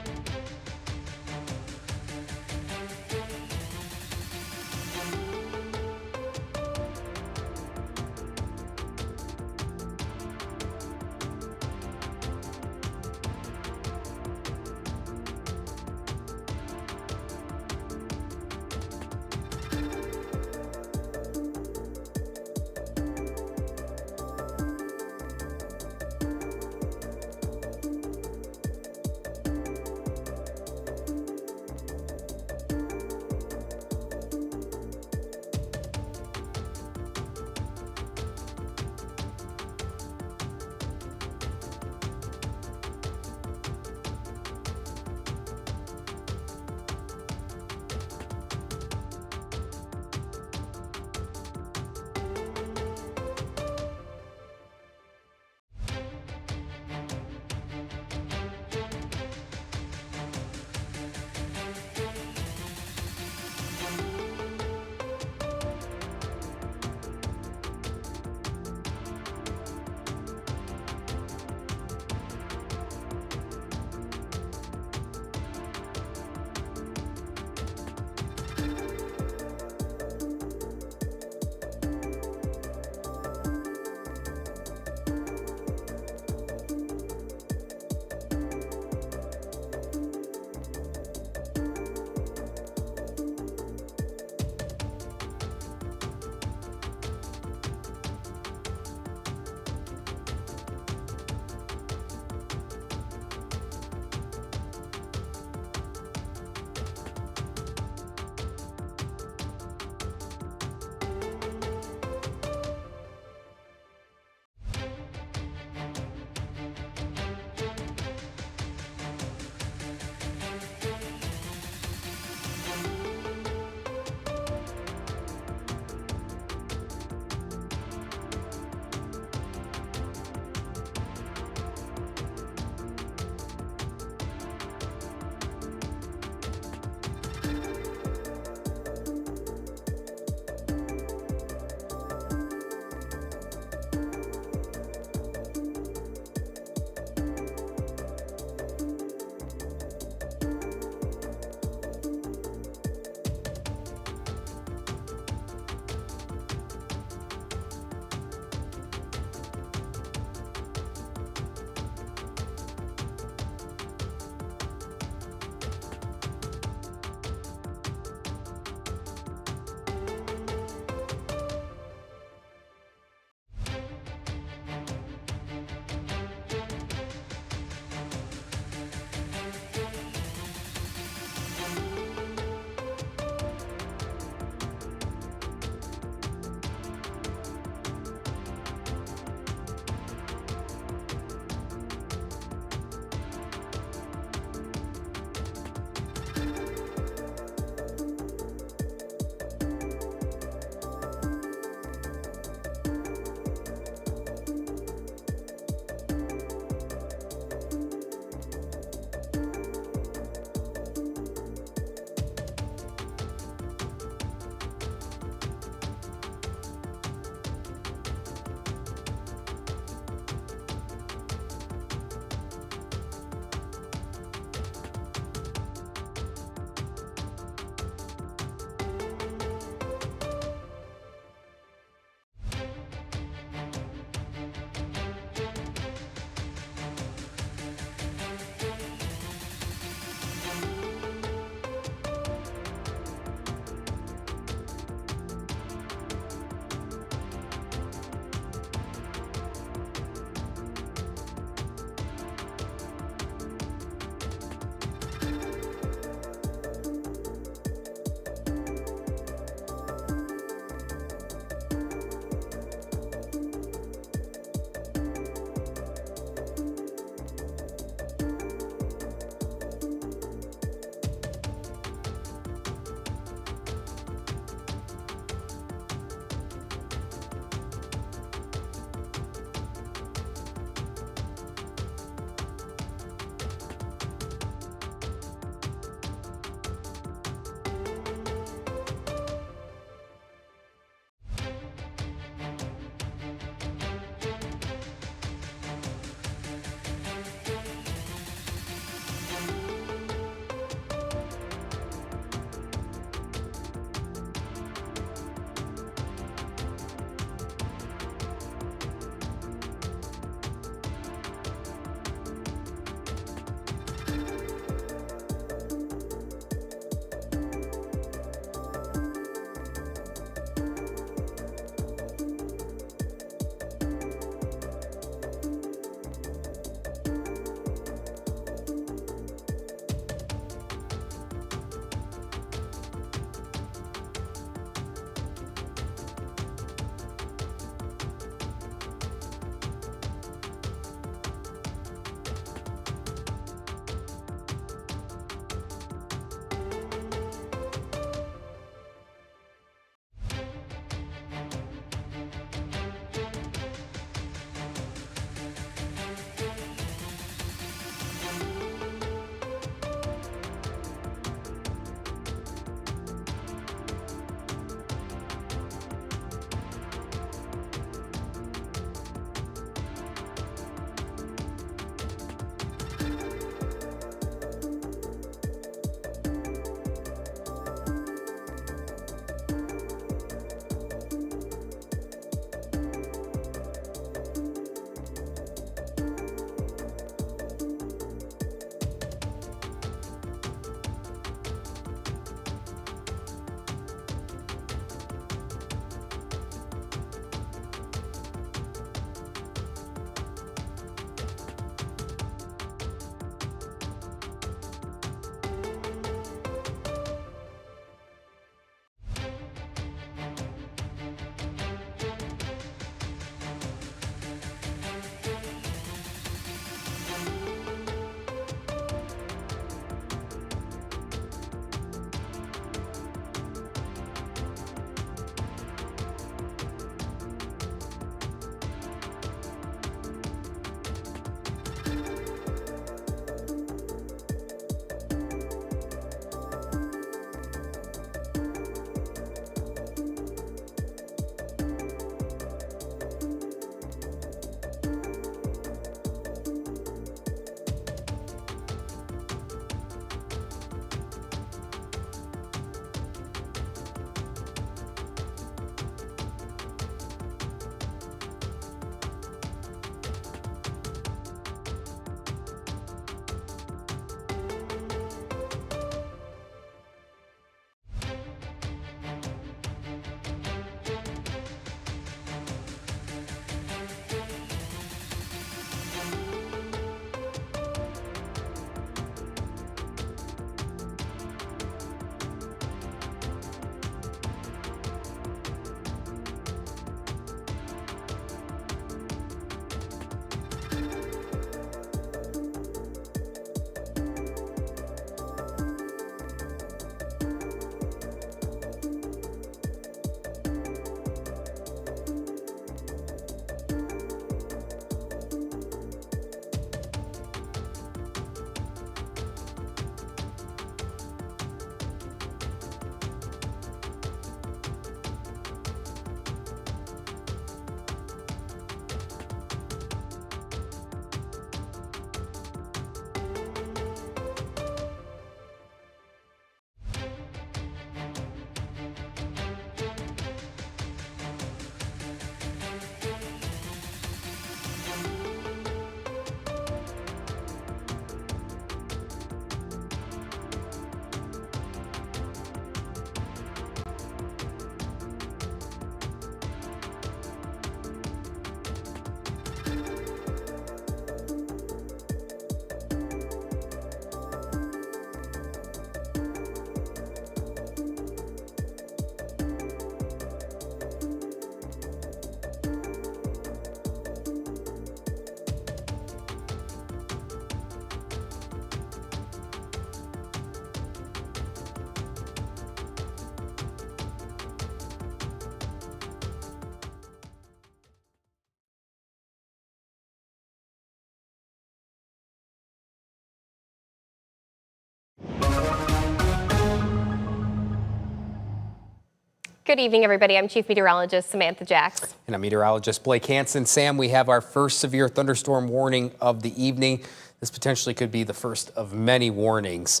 Good evening, everybody. I'm Chief Meteorologist Samantha Jacks. And I'm meteorologist Blake Hansen. Sam, we have our first severe thunderstorm warning of the evening. This potentially could be the first of many warnings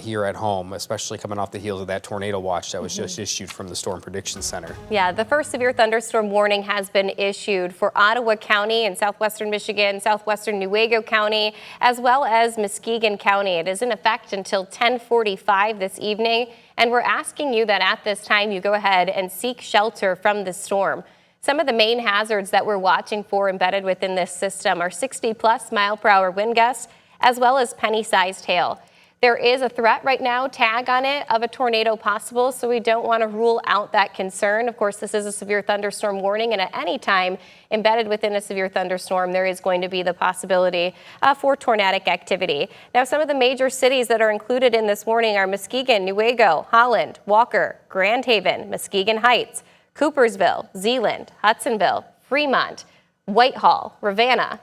here at home, especially coming off the heels of that tornado watch that was just issued from the Storm Prediction Center. Yeah, the first severe thunderstorm warning has been issued for Ottawa County in southwestern Michigan, southwestern Newaygo County, as well as Muskegon County. It is in effect until 10:45 this evening, and we're asking you that at this time you go ahead and seek shelter from the storm. Some of the main hazards that we're watching for embedded within this system are 60+ mile-per-hour wind gusts, as well as penny-sized hail. There is a threat right now, tag on it, of a tornado possible, so we don't want to rule out that concern. Of course, this is a severe thunderstorm warning, and at any time embedded within a severe thunderstorm, there is going to be the possibility for tornadic activity. Now, some of the major cities that are included in this warning are Muskegon, Newaygo, Holland, Walker, Grand Haven, Muskegon Heights, Coopersville, Zeeland, Hudsonville, Fremont, Whitehall, Ravenna,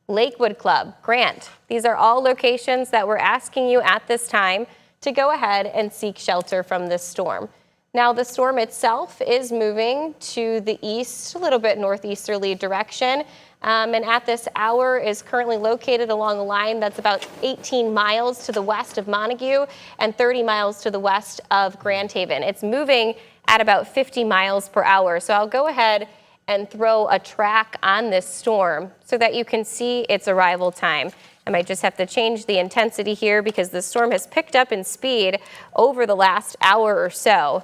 Lakewood Club, Grant. These are all locations that we're asking you at this time to go ahead and seek shelter from this storm. Now, the storm itself is moving to the east, a little bit northeasterly direction, and at this hour is currently located along a line that's about 18 miles to the west of Montague and 30 miles to the west of Grand Haven. It's moving at about 50 miles per hour. So I'll go ahead and throw a track on this storm so that you can see its arrival time. I might just have to change the intensity here because the storm has picked up in speed over the last hour or so.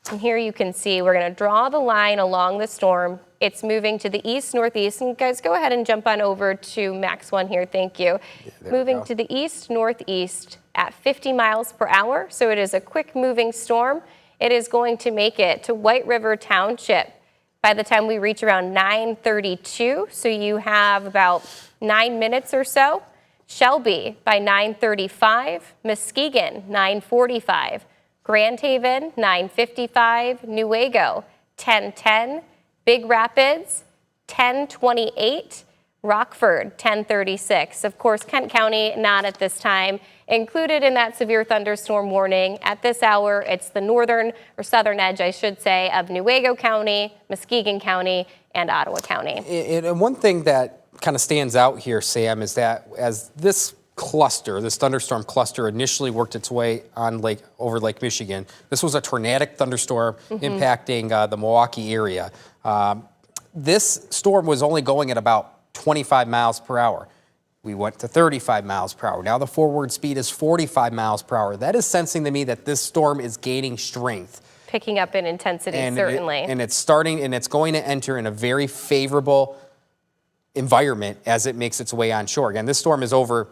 And here you can see we're going to draw the line along the storm. It's moving to the east-northeast. And guys, go ahead and jump on over to Max 1 here. Thank you. Moving to the east-northeast at 50 miles per hour. So it is a quick-moving storm. It is going to make it to White River Township by the time we reach around 9:32. So you have about 9 minutes or so. Shelby by 9:35. Muskegon, 9:45. Grand Haven, 9:55. Newaygo, 10:10. Big Rapids, 10:28. Rockford, 10:36. Of course, Kent County, not at this time. Included in that severe thunderstorm warning at this hour, it's the northern or southern edge, I should say, of Newaygo County, Muskegon County, and Ottawa County. And one thing that kind of stands out here, Sam, is that as this cluster, this thunderstorm cluster initially worked its way on over Lake Michigan, this was a tornadic thunderstorm impacting the Milwaukee area. This storm was only going at about 25 miles per hour. We went to 35 miles per hour. Now the forward speed is 45 miles per hour. That is sensing to me that this storm is gaining strength. Picking up in intensity, certainly. And it's starting, and it's going to enter in a very favorable environment as it makes its way onshore. Again, this storm is over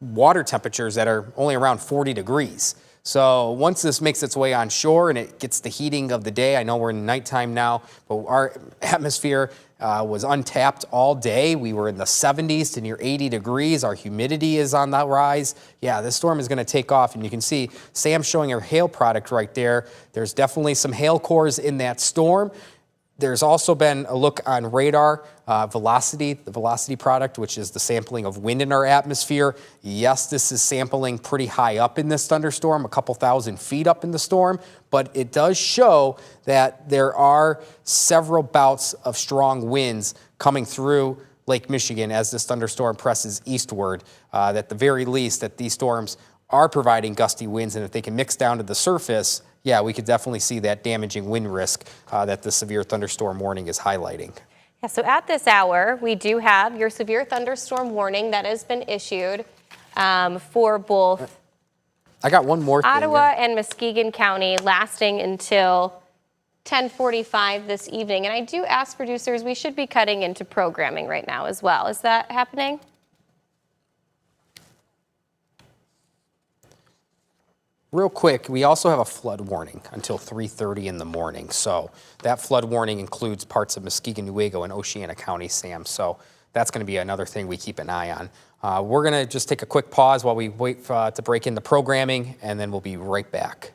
water temperatures that are only around 40 degrees. So once this makes its way onshore and it gets the heating of the day, I know we're in nighttime now, but our atmosphere was untapped all day. We were in the 70s to near 80 degrees. Our humidity is on the rise. Yeah, this storm is going to take off, and you can see Sam showing her hail product right there. There's definitely some hail cores in that storm. There's also been a look on radar, velocity, the velocity product, which is the sampling of wind in our atmosphere. Yes, this is sampling pretty high up in this thunderstorm, a couple thousand feet up in the storm, but it does show that there are several bouts of strong winds coming through Lake Michigan as this thunderstorm presses eastward. At the very least, that these storms are providing gusty winds, and if they can mix down to the surface, yeah, we could definitely see that damaging wind risk that the severe thunderstorm warning is highlighting. Yeah, so at this hour, we do have your severe thunderstorm warning that has been issued for both I got one more thing. Ottawa and Muskegon County, lasting until 10:45 this evening. And I do ask producers, we should be cutting into programming right now as well. Is that happening? Real quick, we also have a flood warning until 3:30 in the morning. So that flood warning includes parts of Muskegon, Newaygo, and Oceana County, Sam. So that's going to be another thing we keep an eye on. We're going to just take a quick pause while we wait to break in the programming, and then we'll be right back.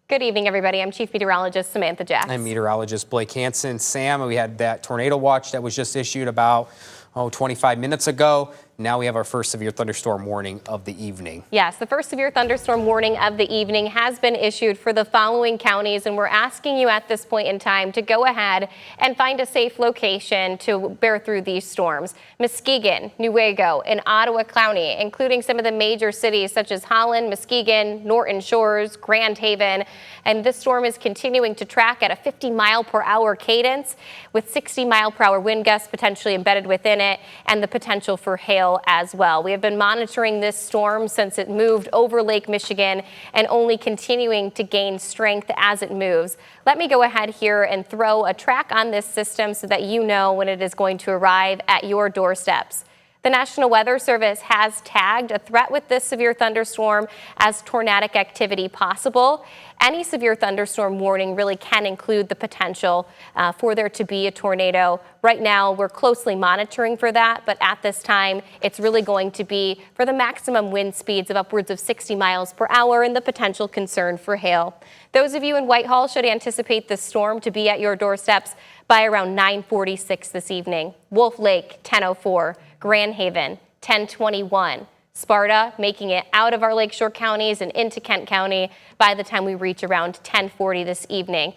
Good evening, everybody. I'm Chief Meteorologist Samantha Jacks. I'm meteorologist Blake Hansen. Sam, we had that tornado watch that was just issued about 25 minutes ago. Now we have our first severe thunderstorm warning of the evening. Yes, the first severe thunderstorm warning of the evening has been issued for the following counties, and we're asking you at this point in time to go ahead and find a safe location to bear through these storms. Muskegon, Newaygo, and Ottawa County, including some of the major cities such as Holland, Muskegon, Norton Shores, Grand Haven, and this storm is continuing to track at a 50-mile-per-hour cadence with 60-mile-per-hour wind gusts potentially embedded within it and the potential for hail as well. We have been monitoring this storm since it moved over Lake Michigan and only continuing to gain strength as it moves. Let me go ahead here and throw a track on this system so that you know when it is going to arrive at your doorsteps. The National Weather Service has tagged a threat with this severe thunderstorm as tornadic activity possible. Any severe thunderstorm warning really can include the potential for there to be a tornado. Right now, we're closely monitoring for that, but at this time, it's really going to be for the maximum wind speeds of upwards of 60 miles per hour and the potential concern for hail. Those of you in Whitehall should anticipate this storm to be at your doorsteps by around 9:46 this evening. Wolf Lake, 10:04. Grand Haven, 10:21. Sparta making it out of our lakeshore counties and into Kent County by the time we reach around 10:40 this evening.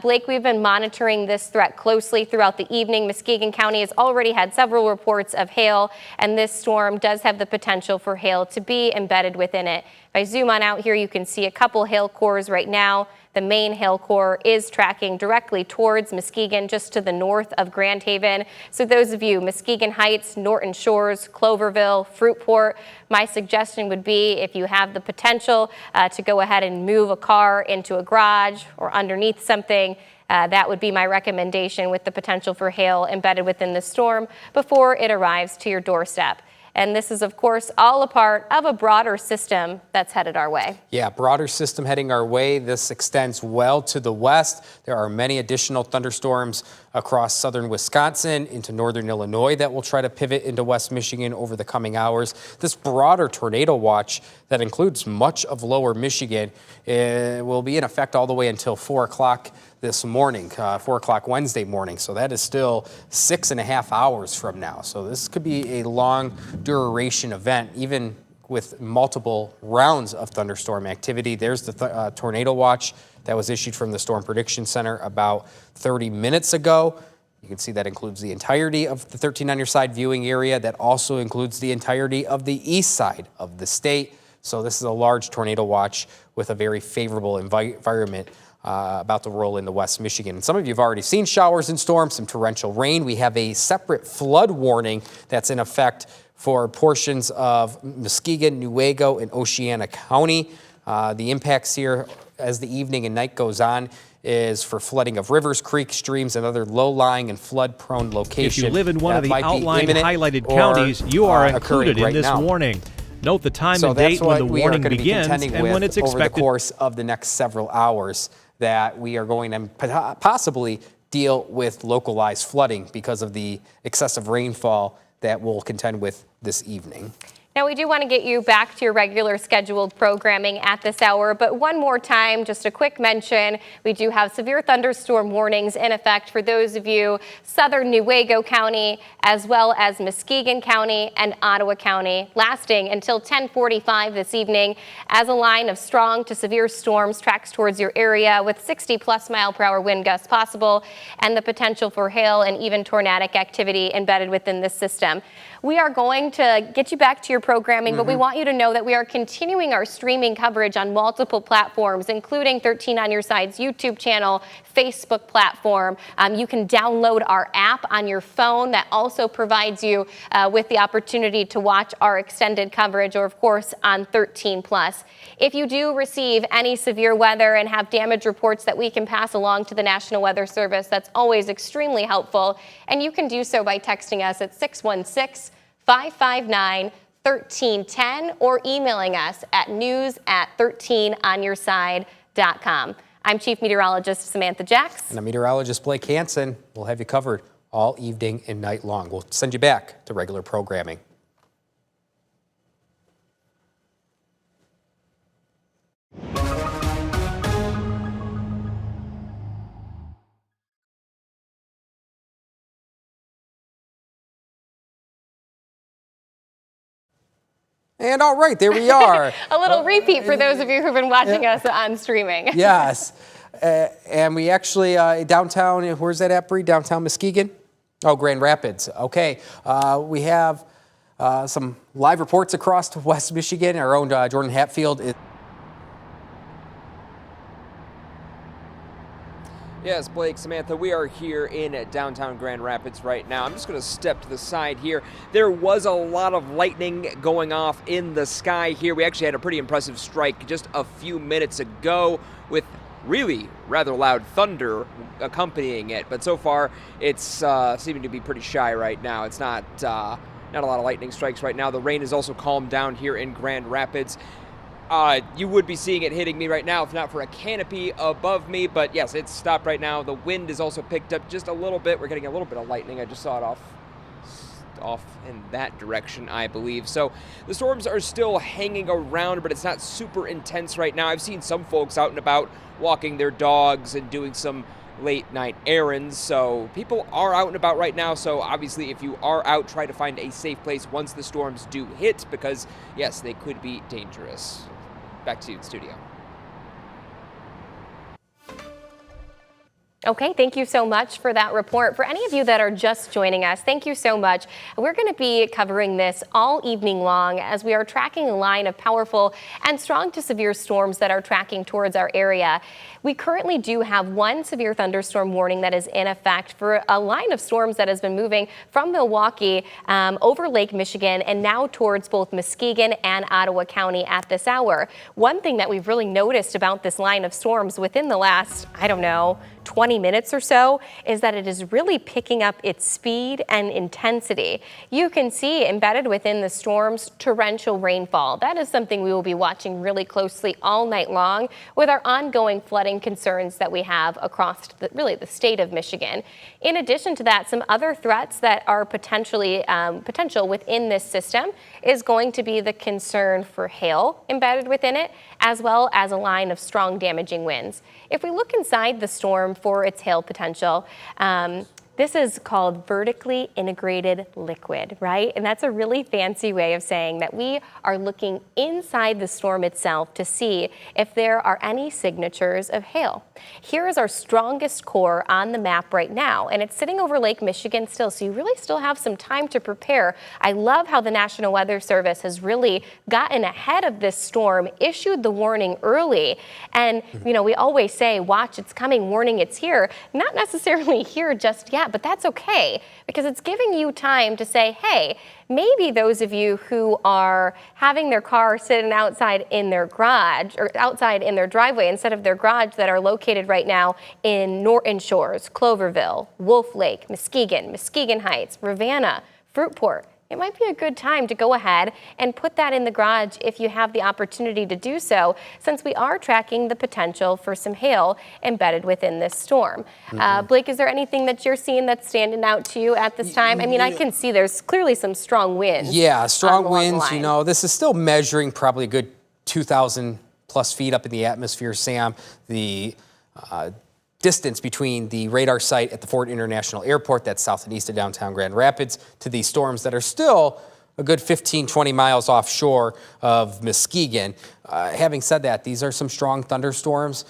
Blake, we've been monitoring this threat closely throughout the evening. Muskegon County has already had several reports of hail, and this storm does have the potential for hail to be embedded within it. If I zoom on out here, you can see a couple hail cores right now. The main hail core is tracking directly towards Muskegon, just to the north of Grand Haven. So those of you, Muskegon Heights, Norton Shores, Cloverville, Fruitport, my suggestion would be if you have the potential to go ahead and move a car into a garage or underneath something, that would be my recommendation with the potential for hail embedded within the storm before it arrives to your doorstep. And this is, of course, all a part of a broader system that's headed our way. Yeah, broader system heading our way. This extends well to the west. There are many additional thunderstorms across southern Wisconsin into northern Illinois that will try to pivot into West Michigan over the coming hours. This broader tornado watch that includes much of lower Michigan will be in effect all the way until 4 o'clock this morning, 4 o'clock Wednesday morning. So that is still 6.5 hours from now. So this could be a long duration event, even with multiple rounds of thunderstorm activity. There's the tornado watch that was issued from the Storm Prediction Center about 30 minutes ago. You can see that includes the entirety of the 13 on your side viewing area. That also includes the entirety of the east side of the state. So this is a large tornado watch with a very favorable environment about to roll into West Michigan. And some of you have already seen showers and storms, some torrential rain. We have a separate flood warning that's in effect for portions of Muskegon, Newaygo, and Oceana County. The impacts here as the evening and night goes on is for flooding of rivers, creeks, streams, and other low-lying and flood-prone locations. If you live in one of the outlined highlighted counties, you are included in this warning. Note the time and date when the warning begins and when it's expected. Over the course of the next several hours, that we are going to possibly deal with localized flooding because of the excessive rainfall that we'll contend with this evening. Now, we do want to get you back to your regular scheduled programming at this hour, but one more time, just a quick mention, we do have severe thunderstorm warnings in effect for those of you southern Newaygo County, as well as Muskegon County and Ottawa County, lasting until 10:45 this evening as a line of strong to severe storms tracks towards your area with 60+ mile-per-hour wind gusts possible and the potential for hail and even tornadic activity embedded within this system. We are going to get you back to your programming, but we want you to know that we are continuing our streaming coverage on multiple platforms, including 13 on Your Side's YouTube channel, Facebook platform. You can download our app on your phone that also provides you with the opportunity to watch our extended coverage, or of course on 13+. If you do receive any severe weather and have damage reports that we can pass along to the National Weather Service, that's always extremely helpful. And you can do so by texting us at 616-559-1310 or emailing us at news@13onyourside.com. I'm Chief Meteorologist Samantha Jacks. And I'm meteorologist Blake Hansen. We'll have you covered all evening and night long. We'll send you back to regular programming. And all right, there we are. A little repeat for those of you who've been watching us on streaming. Yes. And we actually, downtown, where's that at, Bree? Downtown Muskegon? Oh, Grand Rapids. Okay. We have some live reports across to West Michigan. Our own Jordan Hatfield is. Yes, Blake, Samantha, we are here in downtown Grand Rapids right now. I'm just going to step to the side here. There was a lot of lightning going off in the sky here. We actually had a pretty impressive strike just a few minutes ago with really rather loud thunder accompanying it. But so far, it's seeming to be pretty shy right now. It's not a lot of lightning strikes right now. The rain has also calmed down here in Grand Rapids. You would be seeing it hitting me right now if not for a canopy above me, but yes, it's stopped right now. The wind is also picked up just a little bit. We're getting a little bit of lightning. I just saw it off in that direction, I believe. So the storms are still hanging around, but it's not super intense right now. I've seen some folks out and about walking their dogs and doing some late night errands, so people are out and about right now. So obviously if you are out, try to find a safe place once the storms do hit, because yes, they could be dangerous. Back to you in studio. Okay, thank you so much for that report. For any of you that are just joining us, thank you so much. We're going to be covering this all evening long as we are tracking a line of powerful and strong to severe storms that are tracking towards our area. We currently do have one severe thunderstorm warning that is in effect for a line of storms that has been moving from Milwaukee over Lake Michigan and now towards both Muskegon and Ottawa County at this hour. One thing that we've really noticed about this line of storms within the last, 20 minutes or so is that it is really picking up its speed and intensity. You can see embedded within the storms torrential rainfall. That is something we will be watching really closely all night long with our ongoing flooding concerns that we have across the state of Michigan. In addition to that, some other threats that are potential within this system is going to be the concern for hail embedded within it, as well as a line of strong damaging winds. If we look inside the storm for its hail potential, this is called vertically integrated liquid, right? And that's a really fancy way of saying that we are looking inside the storm itself to see if there are any signatures of hail. Here is our strongest core on the map right now, and it's sitting over Lake Michigan still, so you really still have some time to prepare. I love how the National Weather Service has really gotten ahead of this storm, issued the warning early, and we always say, watch, it's coming, warning, it's here. Not necessarily here just yet, but that's okay, because it's giving you time to say, hey, maybe those of you who are having their car sitting outside in their garage or outside in their driveway instead of their garage that are located right now in Norton Shores, Cloverville, Wolf Lake, Muskegon Heights, Ravenna, Fruitport, it might be a good time to go ahead and put that in the garage if you have the opportunity to do so, since we are tracking the potential for some hail embedded within this storm. Blake, is there anything that you're seeing that's standing out to you at this time? I mean, I can see there's clearly some strong winds. Yeah, strong winds. This is still measuring probably a good 2,000 plus feet up in the atmosphere, Sam. The distance between the radar site at the Ford International Airport, that's south and east of downtown Grand Rapids, to these storms that are still a good 15, 20 miles offshore of Muskegon. Having said that, these are some strong thunderstorms.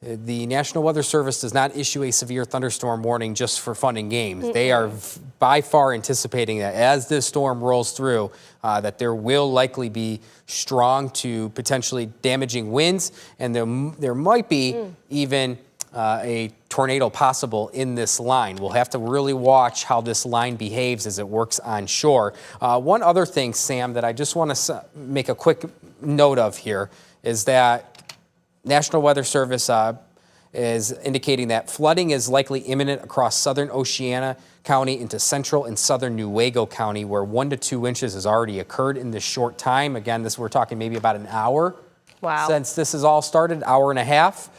The National Weather Service does not issue a severe thunderstorm warning just for fun and games. They are by far anticipating that as this storm rolls through, that there will likely be strong to potentially damaging winds, and there might be even a tornado possible in this line. We'll have to really watch how this line behaves as it works on shore. One other thing, Sam, that I just want to make a quick note of here is that National Weather Service is indicating that flooding is likely imminent across southern Oceana County into central and southern Newaygo County, where 1 to 2 inches has already occurred in this short time. Again, we're talking maybe about an hour. Wow. Since this has all started, hour and a half.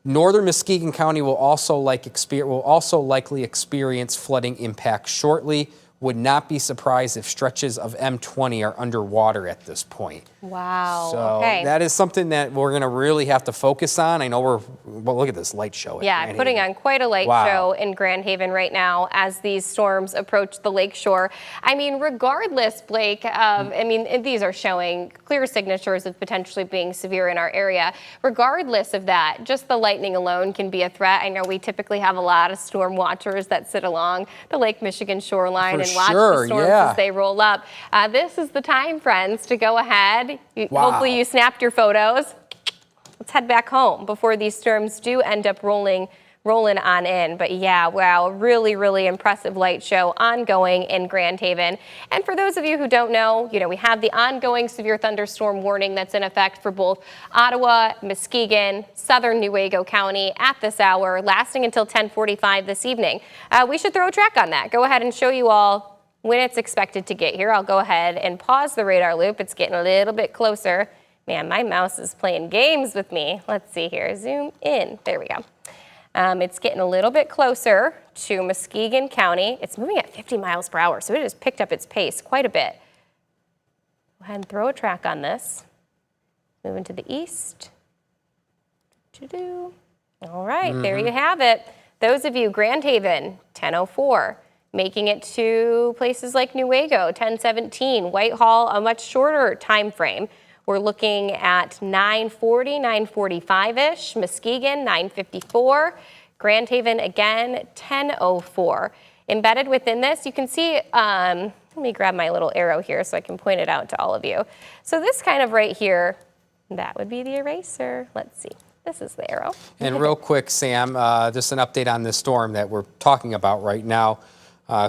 Northern Muskegon County will also likely experience flooding impacts shortly, Would not be surprised if stretches of M20 are underwater at this point. Wow. So okay. that is something that we're going to really have to focus on. I know well, look at this light show. Yeah, putting on quite a light show in Grand Haven right now as these storms approach the lakeshore. I mean, regardless, Blake, I mean, these are showing clear signatures of potentially being severe in our area. Regardless of that, just the lightning alone can be a threat. I know we typically have a lot of storm watchers that sit along the Lake Michigan shoreline and watch the storms as they roll up. This is the time, friends, to go ahead. Hopefully you snapped your photos. Let's head back home before these storms do end up rolling on in. But yeah, wow, really, really impressive light show ongoing in Grand Haven. And for those of you who don't know, we have the ongoing severe thunderstorm warning that's in effect for both Ottawa, Muskegon, southern Newaygo County at this hour, lasting until 10:45 this evening. We should throw a track on that. Go ahead and show you all when it's expected to get here. I'll go ahead and pause the radar loop. It's getting a little bit closer. Man, my mouse is playing games with me. Let's see here. Zoom in. There we go. It's getting a little bit closer to Muskegon County. It's moving at 50 miles per hour, so it has picked up its pace quite a bit. Go ahead and throw a track on this. Moving to the east. All right, there you have it. Those of you, Grand Haven, 10:04. Making it to places like Newaygo, 10:17. Whitehall, a much shorter time frame. We're looking at 9:40, 9:45-ish. Muskegon, 9:54. Grand Haven, again, 10:04. Embedded within this, you can see, let me grab my little arrow here so I can point it out to all of you. So this kind of right here, that would be the eraser. Let's see. This is the arrow. And real quick, Sam, just an update on this storm that we're talking about right now.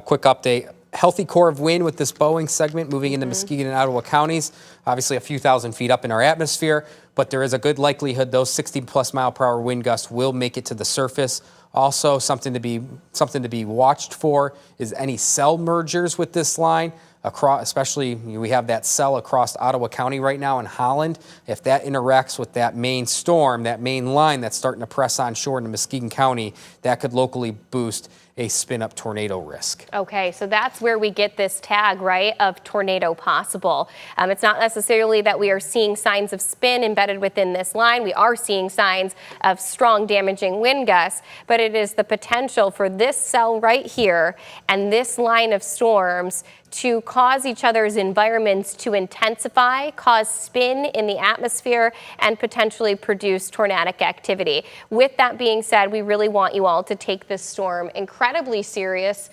Quick update. Healthy core of wind with this Boeing segment moving into Muskegon and Ottawa counties. Obviously a few thousand feet up in our atmosphere, but there is a good likelihood those 60+ mile per hour wind gusts will make it to the surface. Also, something to be watched for is any cell mergers with this line. Especially we have that cell across Ottawa County right now in Holland. If that interacts with that main storm, that main line that's starting to press on shore into Muskegon County, that could locally boost a spin-up tornado risk. Okay, so that's where we get this tag, right, of tornado possible. It's not necessarily that we are seeing signs of spin embedded within this line. We are seeing signs of strong damaging wind gusts, but it is the potential for this cell right here and this line of storms to cause each other's environments to intensify, cause spin in the atmosphere, and potentially produce tornadic activity. With that being said, we really want you all to take this storm incredibly serious,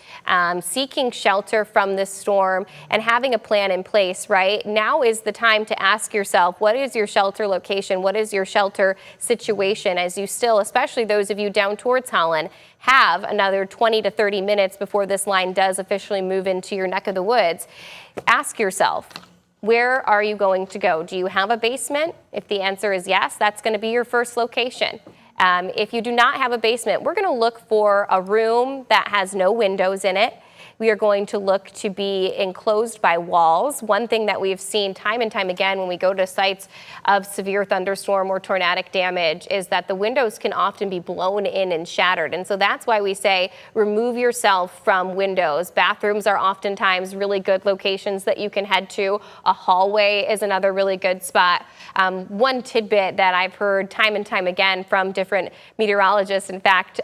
seeking shelter from this storm and having a plan in place, right? Now is the time to ask yourself, what is your shelter location? What is your shelter situation as you still, especially those of you down towards Holland, have another 20 to 30 minutes before this line does officially move into your neck of the woods. Ask yourself, where are you going to go? Do you have a basement? If the answer is yes, that's going to be your first location. If you do not have a basement, we're going to look for a room that has no windows in it. We are going to look to be enclosed by walls. One thing that we've seen time and time again when we go to sites of severe thunderstorm or tornadic damage is that the windows can often be blown in and shattered. And so that's why we say remove yourself from windows. Bathrooms are oftentimes really good locations that you can head to. A hallway is another really good spot. One tidbit that I've heard time and time again from different meteorologists, in fact,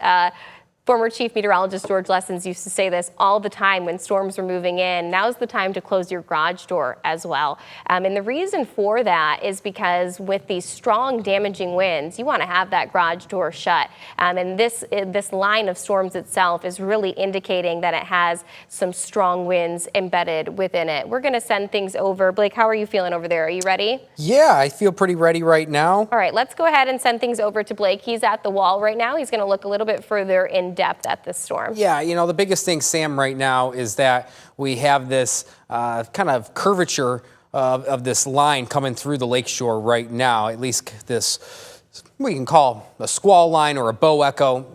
former Chief Meteorologist George Lessons used to say this all the time when storms were moving in. Now's the time to close your garage door as well. And the reason for that is because with these strong damaging winds, you want to have that garage door shut. And this line of storms itself is really indicating that it has some strong winds embedded within it. We're going to send things over. Blake, how are you feeling over there? Are you ready? Yeah, I feel pretty ready right now. All right, let's go ahead and send things over to Blake. He's at the wall right now. He's going to look a little bit further in depth at this storm. Yeah, the biggest thing, Sam, right now is that we have this kind of curvature of this line coming through the lakeshore right now, at least this, we can call a squall line or a bow echo.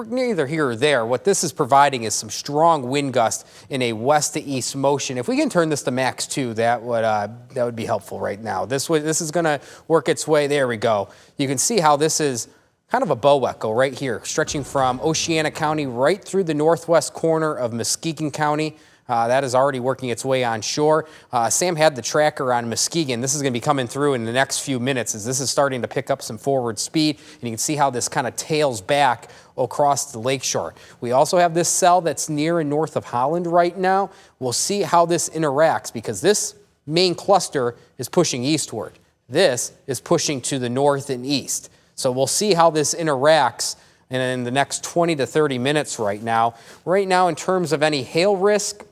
Neither here or there. What this is providing is some strong wind gusts in a west to east motion. If we can turn this to max 2, that would be helpful right now. This is going to work its way. There we go. You can see how this is kind of a bow echo right here, stretching from Oceana County right through the northwest corner of Muskegon County. That is already working its way on shore. Sam had the tracker on Muskegon. This is going to be coming through in the next few minutes as this is starting to pick up some forward speed. And you can see how this kind of tails back across the lakeshore. We also have this cell that's near and north of Holland right now. We'll see how this interacts because this main cluster is pushing eastward. This is pushing to the north and east. So we'll see how this interacts in the next 20 to 30 minutes right now. Right now, in terms of any hail risk,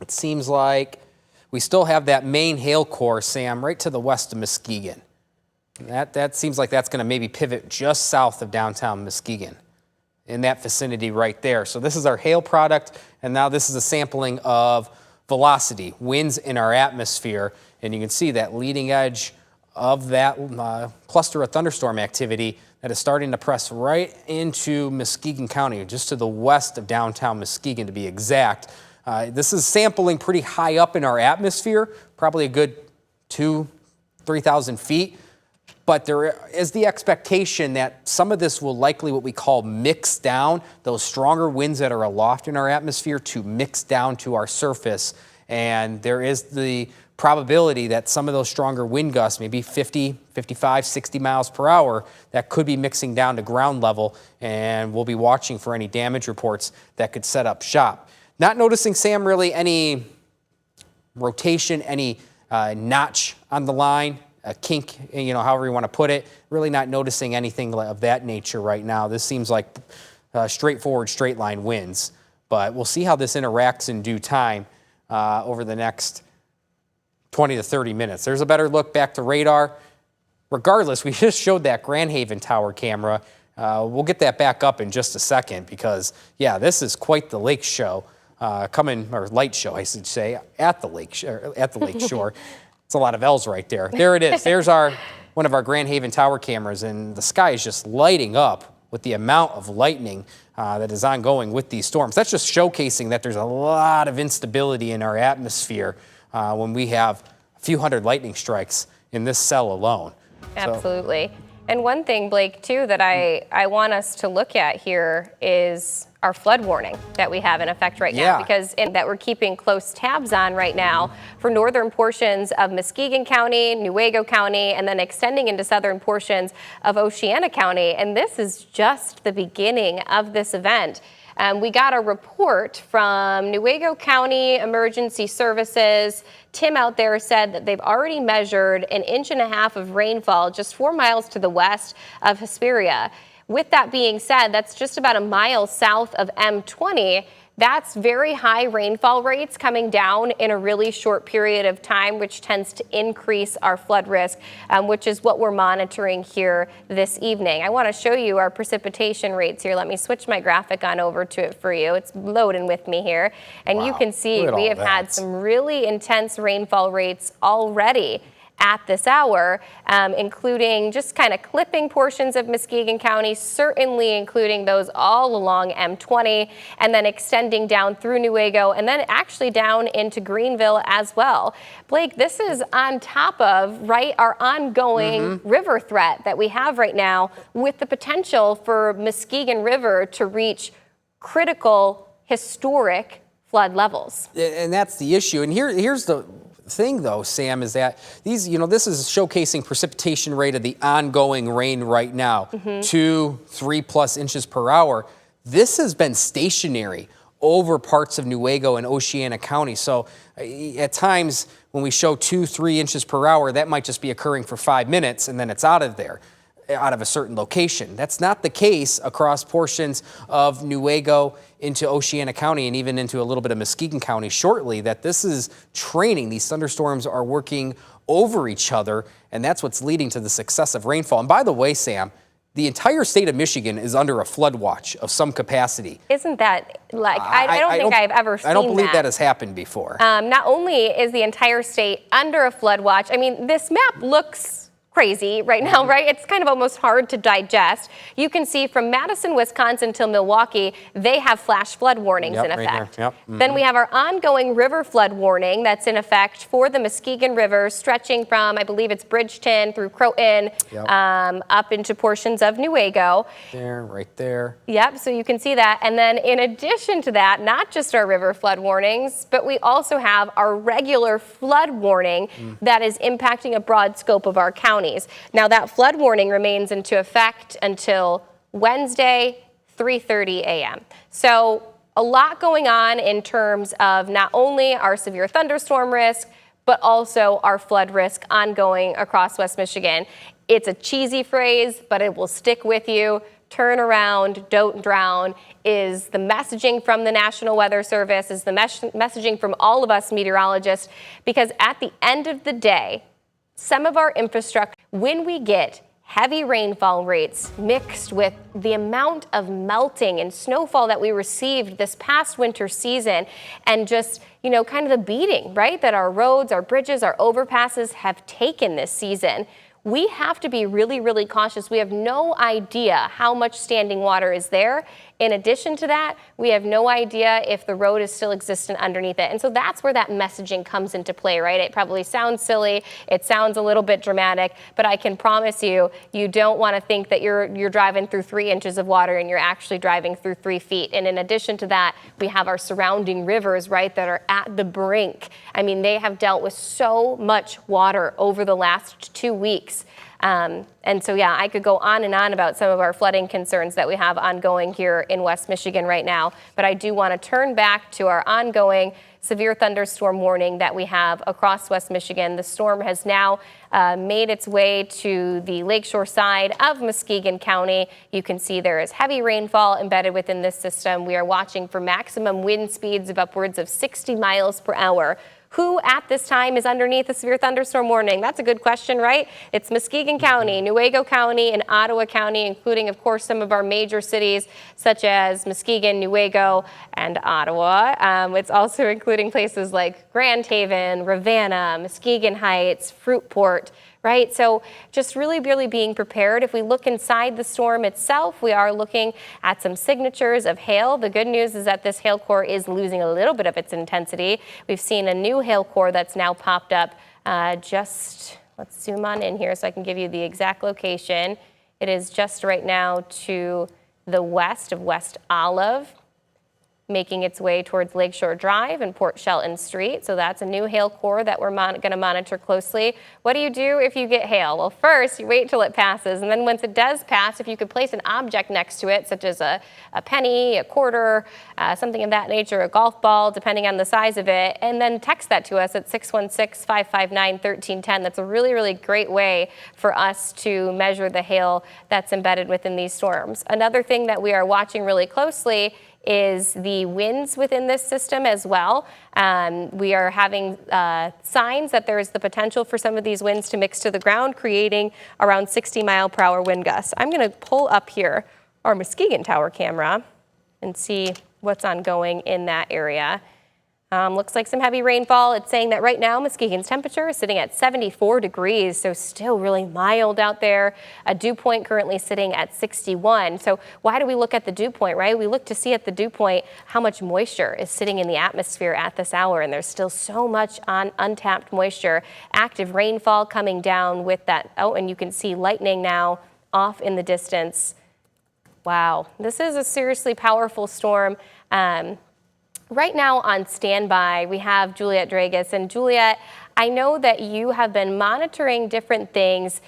it seems like we still have that main hail core, Sam, right to the west of Muskegon. That seems like that's going to maybe pivot just south of downtown Muskegon in that vicinity right there. So this is our hail product, and now this is a sampling of velocity, winds in our atmosphere, and you can see that leading edge of that cluster of thunderstorm activity that is starting to press right into Muskegon County, just to the west of downtown Muskegon to be exact. This is sampling pretty high up in our atmosphere, probably a good 2,000-3,000 feet. But there is the expectation that some of this will likely what we call mix down, those stronger winds that are aloft in our atmosphere to mix down to our surface. And there is the probability that some of those stronger wind gusts, maybe 50, 55, 60 miles per hour, that could be mixing down to ground level. And we'll be watching for any damage reports that could set up shop. Not noticing, Sam, really any rotation, any notch on the line, a kink, however you want to put it. Really not noticing anything of that nature right now. This seems like straightforward straight line winds. But we'll see how this interacts in due time over the next 20 to 30 minutes. There's a better look back to radar. Regardless, we just showed that Grand Haven tower camera. We'll get that back up in just a second because, yeah, this is quite the lake show. Or light show, I should say, at the lake shore. It's a lot of L's right there. There it is. There's one of our Grand Haven tower cameras, and the sky is just lighting up with the amount of lightning that is ongoing with these storms. That's just showcasing that there's a lot of instability in our atmosphere when we have a few hundred lightning strikes in this cell alone. Absolutely. And one thing, Blake, too, that I want us to look at here is our flood warning that we have in effect right now, because that we're keeping close tabs on right now for northern portions of Muskegon County, Newaygo County, and then extending into southern portions of Oceana County. And this is just the beginning of this event. We got a report from Newaygo County Emergency Services. Tim out there said that they've already measured 1.5 inches of rainfall just 4 miles to the west of Hesperia. With that being said, that's just about a mile south of M20. That's very high rainfall rates coming down in a really short period of time, which tends to increase our flood risk, which is what we're monitoring here this evening. I want to show you our precipitation rates here. Let me switch my graphic on over to it for you. It's loading with me here. And you can see we have had some really intense rainfall rates already at this hour, including just kind of clipping portions of Muskegon County, certainly including those all along M20, and then extending down through Newaygo, and then actually down into Greenville as well. Blake, this is on top of, our ongoing river threat that we have right now, with the potential for Muskegon River to reach critical, historic flood levels. And that's the issue. And here's the thing, though, Sam, is that this is showcasing precipitation rate of the ongoing rain right now, 2-3+ inches per hour. This has been stationary over parts of Newaygo and Oceana County. So at times when we show 2-3 inches per hour, that might just be occurring for 5 minutes and then it's out of there, out of a certain location. That's not the case across portions of Newaygo into Oceana County and even into a little bit of Muskegon County shortly, that this is training. These thunderstorms are working over each other, and that's what's leading to this excessive rainfall. And by the way, Sam, the entire state of Michigan is under a flood watch of some capacity. Isn't that I don't think I've ever seen that. I don't believe that has happened before. Not only is the entire state under a flood watch, I mean, this map looks crazy right now, right? It's kind of almost hard to digest. You can see from Madison, Wisconsin till Milwaukee, they have flash flood warnings in effect. Right here. Then we have our ongoing river flood warning that's in effect for the Muskegon River, stretching from, I believe it's Bridgeton through Croton, up into portions of Newaygo. There, right there. Yep, so you can see that. And then in addition to that, not just our river flood warnings, but we also have our regular flood warning that is impacting a broad scope of our counties. Now that flood warning remains into effect until Wednesday, 3:30 a.m. So a lot going on in terms of not only our severe thunderstorm risk, but also our flood risk ongoing across West Michigan. It's a cheesy phrase, but it will stick with you. Turn around, don't drown is the messaging from the National Weather Service, is the messaging from all of us meteorologists, because at the end of the day, some of our infrastructure, when we get heavy rainfall rates mixed with the amount of melting and snowfall that we received this past winter season, and just, you know, kind of the beating, right, that our roads, our bridges, our overpasses have taken this season, we have to be really, really cautious. We have no idea how much standing water is there. In addition to that, we have no idea if the road is still existent underneath it. And so that's where that messaging comes into play, right? It probably sounds silly. It sounds a little bit dramatic, but I can promise you, you don't want to think that you're driving through 3 inches of water and you're actually driving through 3 feet. And in addition to that, we have our surrounding rivers, right, that are at the brink. I mean, they have dealt with so much water over the last 2 weeks. And so, yeah, I could go on and on about some of our flooding concerns that we have ongoing here in West Michigan right now. But I do want to turn back to our ongoing severe thunderstorm warning that we have across West Michigan. The storm has now made its way to the lakeshore side of Muskegon County. You can see there is heavy rainfall embedded within this system. We are watching for maximum wind speeds of upwards of 60 miles per hour. Who at this time is underneath a severe thunderstorm warning? That's a good question, right? It's Muskegon County, Newaygo County, and Ottawa County, including, of course, some of our major cities such as Muskegon, Newaygo, and Ottawa. It's also including places like Grand Haven, Ravenna, Muskegon Heights, Fruitport, right? So just really, really being prepared. If we look inside the storm itself, we are looking at some signatures of hail. The good news is that this hail core is losing a little bit of its intensity. We've seen a new hail core that's now popped up let's zoom on in here so I can give you the exact location. It is just right now to the west of West Olive, making its way towards Lakeshore Drive and Port Shelton Street. So that's a new hail core that we're going to monitor closely. What do you do if you get hail? Well, first, you wait till it passes. And then once it does pass, if you could place an object next to it, such as a penny, a quarter, something of that nature, a golf ball, depending on the size of it, and then text that to us at 616-559-1310. That's a really, really great way for us to measure the hail that's embedded within these storms. Another thing that we are watching really closely is the winds within this system as well. We are having signs that there is the potential for some of these winds to mix to the ground, creating around 60-mile-per-hour wind gusts. I'm going to pull up here our Muskegon Tower camera and see what's ongoing in that area. Looks like some heavy rainfall. It's saying that right now Muskegon's temperature is sitting at 74 degrees, so still really mild out there. A dew point currently sitting at 61. So why do we look at the dew point, right? We look to see at the dew point how much moisture is sitting in the atmosphere at this hour, and there's still so much untapped moisture. Active rainfall coming down with that. Oh, and you can see lightning now off in the distance. Wow, this is a seriously powerful storm. Right now on standby, we have Juliet Dragus. And Juliet, I know that you have been monitoring different things,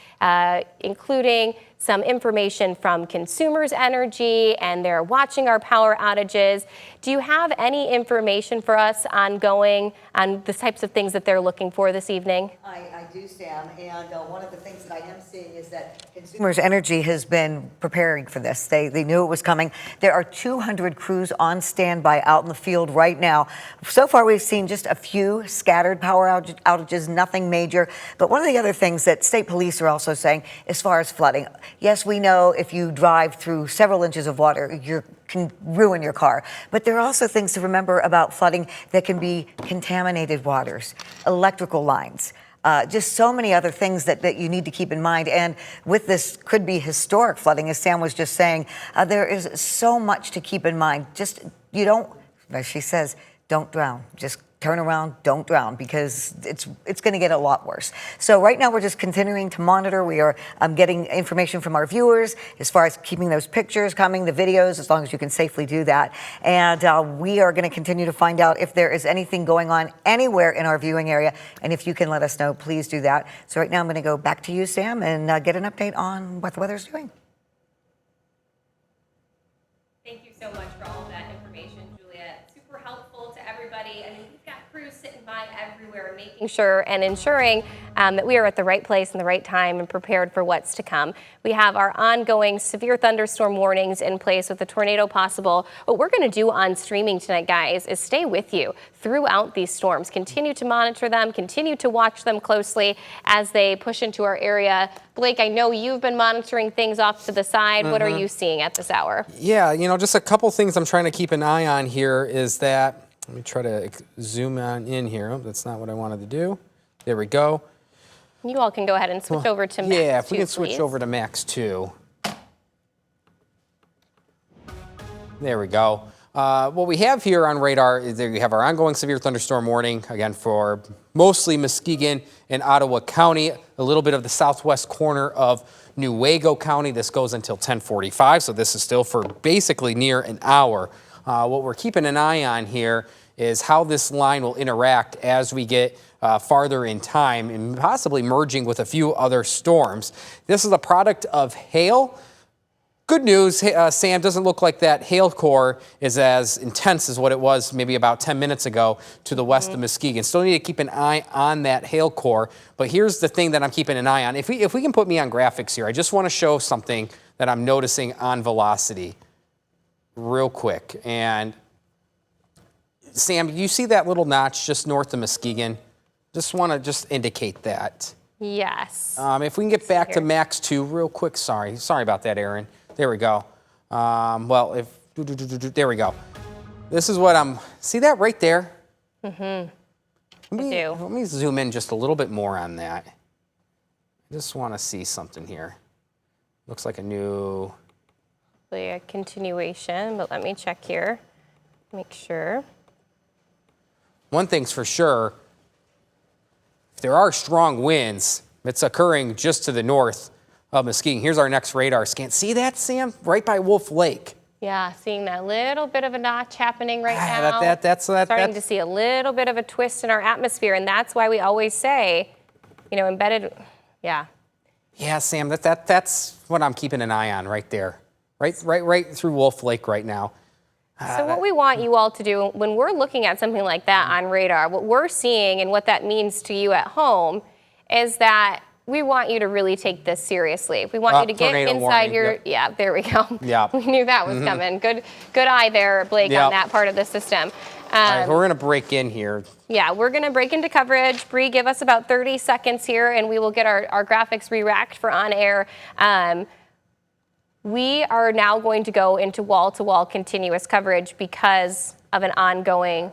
including some information from Consumers Energy, and they're watching our power outages. Do you have any information for us ongoing on the types of things that they're looking for this evening? I do, Sam, and one of the things that I am seeing is that Consumers Energy has been preparing for this. They knew it was coming. There are 200 crews on standby out in the field right now. So far, we've seen just a few scattered power outages, nothing major. But one of the other things that state police are also saying, as far as flooding, yes, we know if you drive through several inches of water, you can ruin your car. But there are also things to remember about flooding that can be contaminated waters, electrical lines, just so many other things that you need to keep in mind. And with this could be historic flooding, as Sam was just saying, there is so much to keep in mind. Just, you don't, as she says, don't drown. Just turn around, don't drown, because it's going to get a lot worse. So right now we're just continuing to monitor. We are getting information from our viewers as far as keeping those pictures coming, the videos, as long as you can safely do that. And we are going to continue to find out if there is anything going on anywhere in our viewing area. And if you can let us know, please do that. So right now I'm going to go back to you, Sam, and get an update on what the weather's doing. Thank you so much for all of that information, Juliet. Super helpful to everybody. I mean, we've got crews sitting by everywhere, making sure and ensuring that we are at the right place in the right time and prepared for what's to come. We have our ongoing severe thunderstorm warnings in place with a tornado possible. What we're going to do on streaming tonight, guys, is stay with you throughout these storms. Continue to monitor them, continue to watch them closely as they push into our area. Blake, I know you've been monitoring things off to the side. What are you seeing at this hour? Yeah, you know, just a couple things I'm trying to keep an eye on here is that, let me try to zoom on in here. Oh, that's not what I wanted to do. There we go. You all can go ahead and switch over to Max 2, yeah, if we can switch please. over to Max 2. There we go. What we have here on radar is that we have our ongoing severe thunderstorm warning, again, for mostly Muskegon and Ottawa County, a little bit of the southwest corner of Newaygo County. This goes until 10:45, so this is still for basically near an hour. What we're keeping an eye on here is how this line will interact as we get farther in time and possibly merging with a few other storms. This is a product of hail. Good news, Sam, doesn't look like that hail core is as intense as what it was maybe about 10 minutes ago to the west of Muskegon. Still need to keep an eye on that hail core, but here's the thing that I'm keeping an eye on. If we can put me on graphics here, I just want to show something that I'm noticing on velocity real quick. And Sam, you see that little notch just north of Muskegon? Just want to indicate that. Yes. If we can get back to Max 2 real quick. Sorry about that, Aaron. There we go. Well, there we go. This is what see that right there? Mm-hmm. Let me zoom in just a little bit more on that. I just want to see something here. Looks like a continuation, but let me check here. Make sure. One thing's for sure, if there are strong winds, it's occurring just to the north of Muskegon. Here's our next radar scan. See that, Sam? Right by Wolf Lake. Yeah, seeing that little bit of a notch happening right now. Starting to see a little bit of a twist in our atmosphere, and that's why we always say, you know, embedded, yeah. Yeah, Sam, that's what I'm keeping an eye on right there. Right through Wolf Lake right now. So what we want you all to do when we're looking at something like that on radar, what we're seeing and what that means to you at home is that we want you to really take this seriously. We want you to get inside your, yeah, there we go. Yeah. We knew that was coming. Good eye there, Blake, on that part of the system. All right, we're going to break in here. Yeah, we're going to break into coverage. Bree, give us about 30 seconds here, and we will get our graphics re-racked for on air. We are now going to go into wall-to-wall continuous coverage because of an ongoing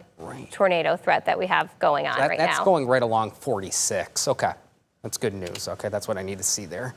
tornado threat that we have going on right now. That's going right along 46. Okay, that's good news. Okay, that's what I need to see there.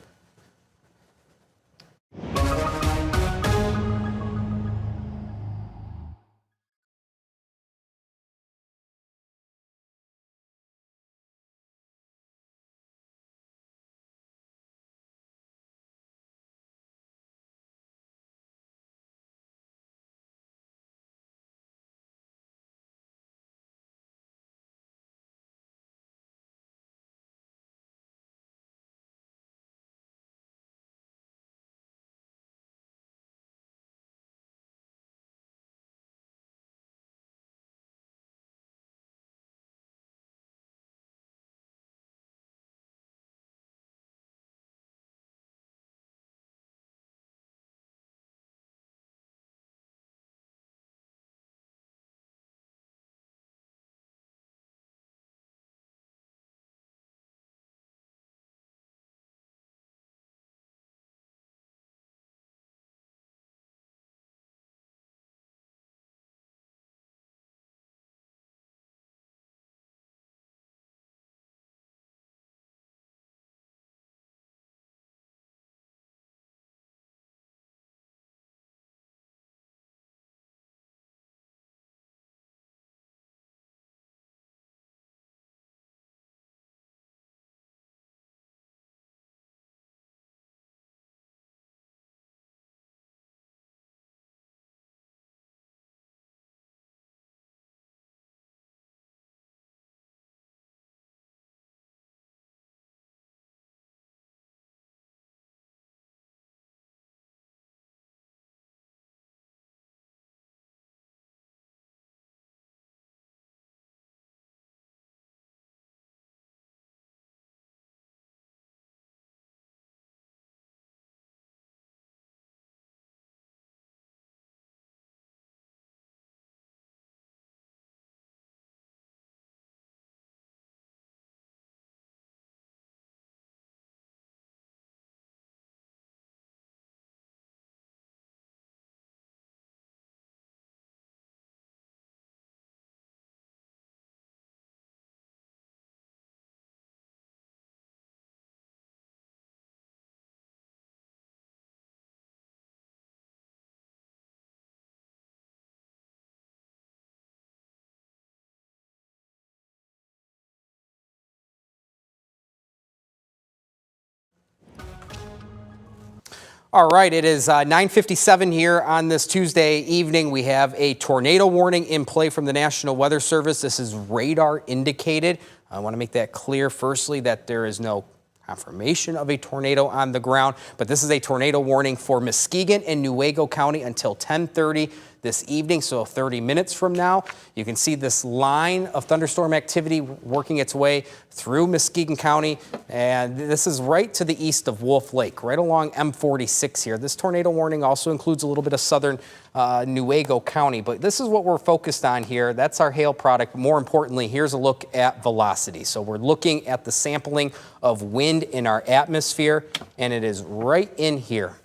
All right, it is 9:57 here on this Tuesday evening. We have a tornado warning in play from the National Weather Service. This is radar indicated. I want to make that clear, firstly, that there is no confirmation of a tornado on the ground, but this is a tornado warning for Muskegon and Newaygo County until 10:30 this evening, so 30 minutes from now. You can see this line of thunderstorm activity working its way through Muskegon County, and this is right to the east of Wolf Lake, right along M46 here. This tornado warning also includes a little bit of southern Newaygo County, but this is what we're focused on here. That's our hail product. More importantly, here's a look at velocity. So we're looking at the sampling of wind in our atmosphere, and it is right in here.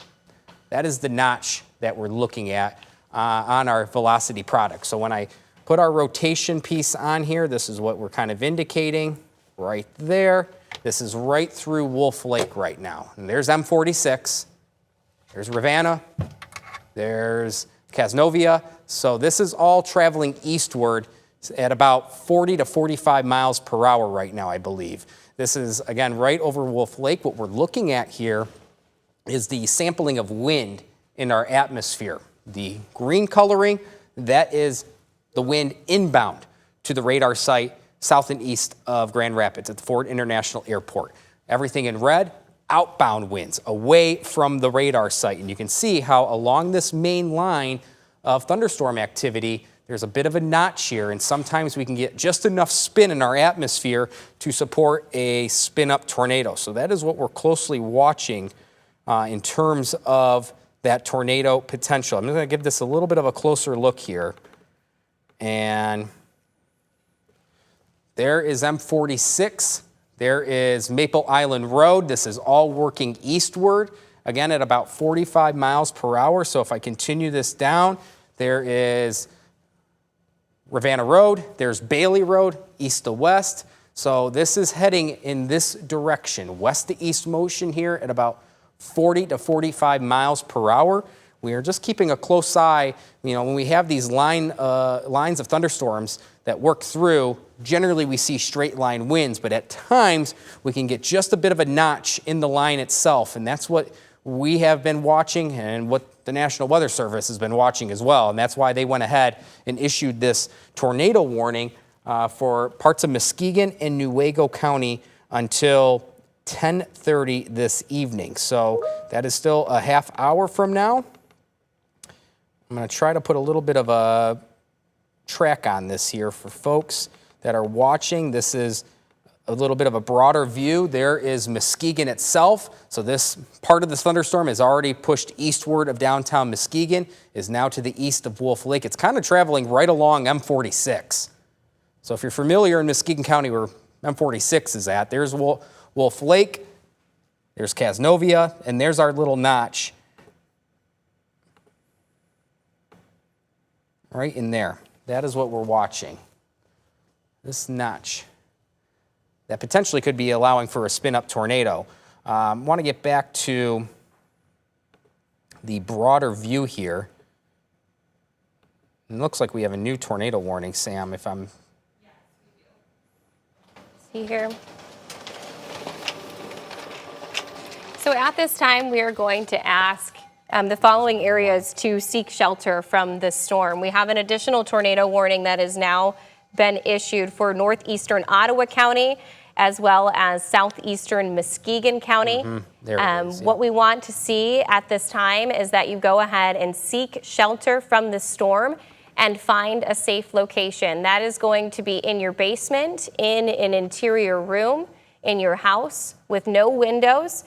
That is the notch that we're looking at on our velocity product. So when I put our rotation piece on here, this is what we're kind of indicating right there. This is right through Wolf Lake right now. And there's M46, there's Ravenna, there's Casnovia. So this is all traveling eastward at about 40 to 45 miles per hour right now, I believe. This is, again, right over Wolf Lake. What we're looking at here is the sampling of wind in our atmosphere. The green coloring, that is the wind inbound to the radar site south and east of Grand Rapids at the Ford International Airport. Everything in red, outbound winds away from the radar site. And you can see how along this main line of thunderstorm activity, there's a bit of a notch here, and sometimes we can get just enough spin in our atmosphere to support a spin-up tornado. So that is what we're closely watching in terms of that tornado potential. I'm going to give this a little bit of a closer look here. And there is M46. There is Maple Island Road. This is all working eastward, again at about 45 miles per hour. So if I continue this down, there is Ravenna Road. There's Bailey Road, east to west. So this is heading in this direction, west to east motion here at about 40 to 45 miles per hour. We are just keeping a close eye. You know, when we have these lines of thunderstorms that work through, generally we see straight line winds, but at times we can get just a bit of a notch in the line itself, and that's what we have been watching and what the National Weather Service has been watching as well, and that's why they went ahead and issued this tornado warning for parts of Muskegon and Newaygo County until 10:30 this evening. So that is still a half hour from now. I'm going to try to put a little bit of a track on this here for folks that are watching. This is a little bit of a broader view. There is Muskegon itself. So this part of this thunderstorm is already pushed eastward of downtown Muskegon, is now to the east of Wolf Lake. It's kind of traveling right along M46. So if you're familiar in Muskegon County where M46 is at, there's Wolf Lake, there's Casnovia, and there's our little notch right in there. That is what we're watching. This notch that potentially could be allowing for a spin-up tornado. I want to get back to the broader view here. It looks like we have a new tornado warning, Sam, if I'm... See here. So at this time, we are going to ask the following areas to seek shelter from this storm. We have an additional tornado warning that has now been issued for northeastern Ottawa County, as well as southeastern Muskegon County. There it is, yeah. What we want to see at this time is that you go ahead and seek shelter from the storm and find a safe location. That is going to be in your basement, in an interior room, in your house with no windows,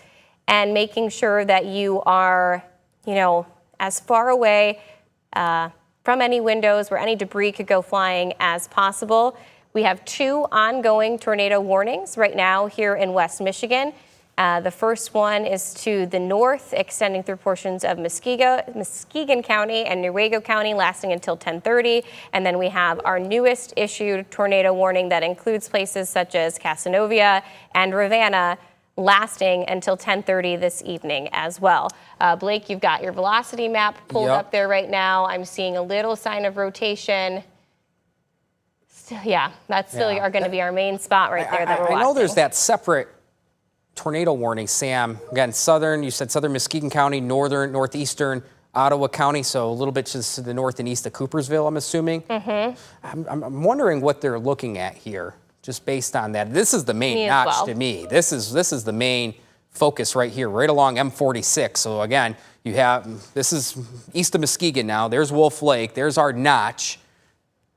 and making sure that you are, you know, as far away from any windows where any debris could go flying as possible. We have 2 ongoing tornado warnings right now here in West Michigan. The first one is to the north, extending through portions of Muskegon County and Newaygo County, lasting until 10:30. And then we have our newest issued tornado warning that includes places such as Casnovia and Ravenna, lasting until 10:30 this evening as well. Blake, you've got your velocity map pulled up there right now. I'm seeing a little sign of rotation. Still, yeah, that's still are going to be our main spot right there that we're watching. I know there's that separate tornado warning, Sam. Again, you said southern Muskegon County, northern, northeastern Ottawa County, so a little bit just to the north and east of Coopersville, I'm assuming. I'm wondering what they're looking at here, just based on that. This is the main notch to me. This is the main focus right here, right along M46. So again, this is east of Muskegon now. There's Wolf Lake. There's our notch.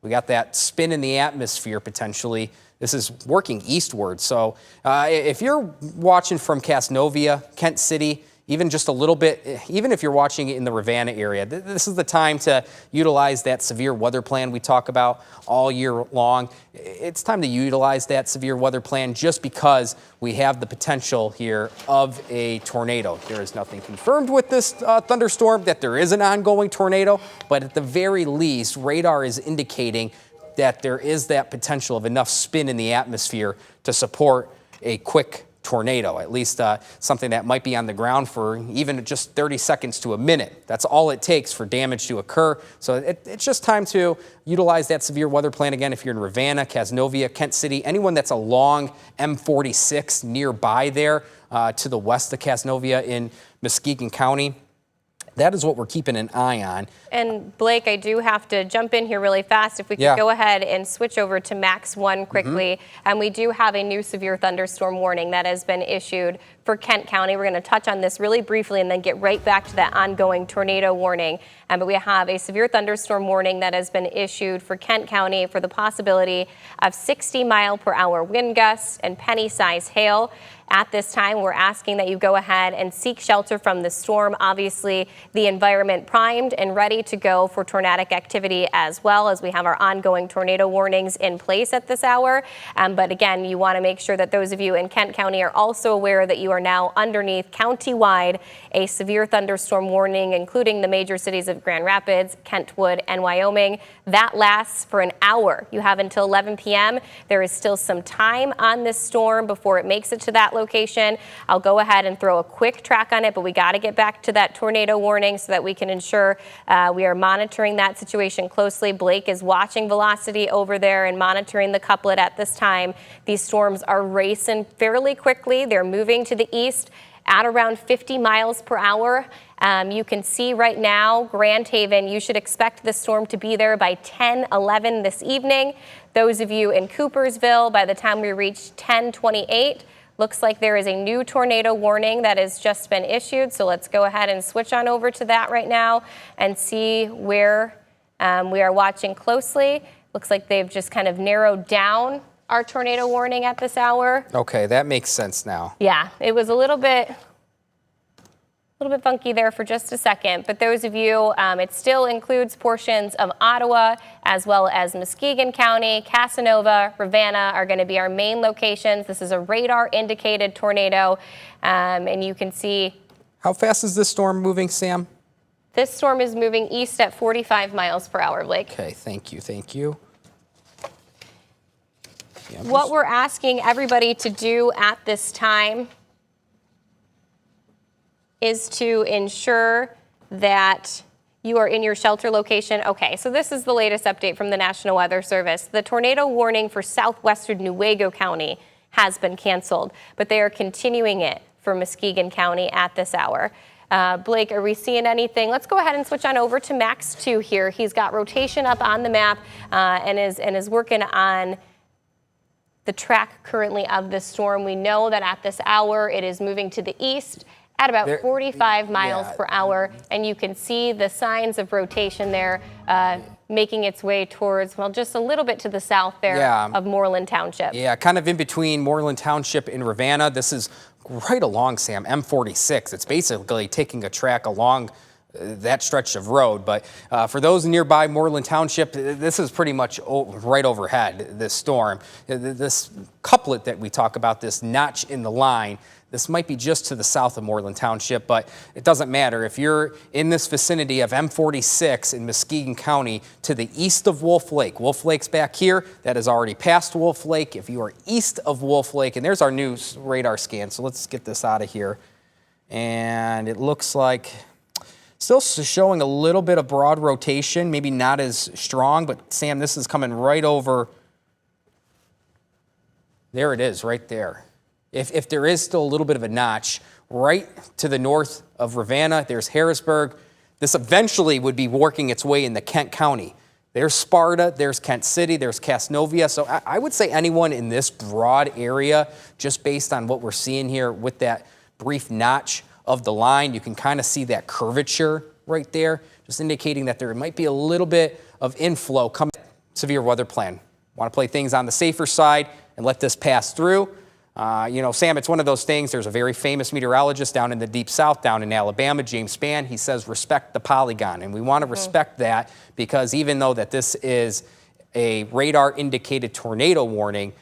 We got that spin in the atmosphere potentially. This is working eastward. So if you're watching from Casnovia, Kent City, even just a little bit, even if you're watching it in the Ravenna area, this is the time to utilize that severe weather plan we talk about all year long. It's time to utilize that severe weather plan just because we have the potential here of a tornado. There is nothing confirmed with this thunderstorm that there is an ongoing tornado, but at the very least, radar is indicating that there is that potential of enough spin in the atmosphere to support a quick tornado, at least something that might be on the ground for even just 30 seconds to a minute. That's all it takes for damage to occur. So it's just time to utilize that severe weather plan again if you're in Ravenna, Casnovia, Kent City, anyone that's along M46 nearby there to the west of Casnovia in Muskegon County. That is what we're keeping an eye on. And Blake, I do have to jump in here really fast. If we could go ahead and switch over to Max 1 quickly. And we do have a new severe thunderstorm warning that has been issued for Kent County. We're going to touch on this really briefly and then get right back to that ongoing tornado warning. But we have a severe thunderstorm warning that has been issued for Kent County for the possibility of 60-mile-per-hour wind gusts and penny-sized hail. At this time, we're asking that you go ahead and seek shelter from the storm. Obviously, the environment primed and ready to go for tornadic activity as well, as we have our ongoing tornado warnings in place at this hour. But again, you want to make sure that those of you in Kent County are also aware that you are now underneath countywide a severe thunderstorm warning, including the major cities of Grand Rapids, Kentwood, and Wyoming. That lasts for an hour. You have until 11 p.m. There is still some time on this storm before it makes it to that location. I'll go ahead and throw a quick track on it, but we got to get back to that tornado warning so that we can ensure we are monitoring that situation closely. Blake is watching velocity over there and monitoring the couplet at this time. These storms are racing fairly quickly. They're moving to the east at around 50 miles per hour. You can see right now, Grand Haven, you should expect the storm to be there by 10:11 this evening. Those of you in Coopersville, by the time we reach 10:28, looks like there is a new tornado warning that has just been issued. So let's go ahead and switch on over to that right now and see where we are watching closely. Looks like they've just kind of narrowed down our tornado warning at this hour. Okay, that makes sense now. Yeah, it was a little bit funky there for just a second, but those of you, it still includes portions of Ottawa as well as Muskegon County, Casanova, Ravenna are going to be our main locations. This is a radar indicated tornado, and you can see. How fast is this storm moving, Sam? This storm is moving east at 45 miles per hour, Blake. Okay, thank you, thank you. Yeah, what we're asking everybody to do at this time is to ensure that you are in your shelter location. Okay, so this is the latest update from the National Weather Service. The tornado warning for southwestern Newaygo County has been canceled, but they are continuing it for Muskegon County at this hour. Blake, are we seeing anything? Let's go ahead and switch on over to Max 2 here. He's got rotation up on the map and is working on the track currently of this storm. We know that at this hour it is moving to the east at about 45 miles per hour, and you can see the signs of rotation there making its way towards, well, just a little bit to the south there of Moreland Township. Yeah, kind of in between Moreland Township and Ravenna. This is right along, Sam, M46. It's basically taking a track along that stretch of road. But for those nearby Moreland Township, this is pretty much right overhead, this storm. This couplet that we talk about, this notch in the line, this might be just to the south of Moreland Township, but it doesn't matter. If you're in this vicinity of M46 in Muskegon County to the east of Wolf Lake's back here, that is already past Wolf Lake. If you are east of Wolf Lake, and there's our new radar scan, so let's get this out of here. And it looks like still showing a little bit of broad rotation, maybe not as strong, but Sam, this is coming right over. There it is, right there. if there is still a little bit of a notch, right to the north of Ravenna, there's Harrisburg. This eventually would be working its way into Kent County. There's Sparta, there's Kent City, there's Casnovia. So I would say anyone in this broad area, just based on what we're seeing here with that brief notch of the line, you can kind of see that curvature right there, just indicating that there might be a little bit of inflow coming. Severe weather plan. Want to play things on the safer side and let this pass through. You know, Sam, it's one of those things. There's a very famous meteorologist down in the deep south, down in Alabama, James Spann. He says, respect the polygon. And we want to respect that because even though that this is a radar indicated tornado warning,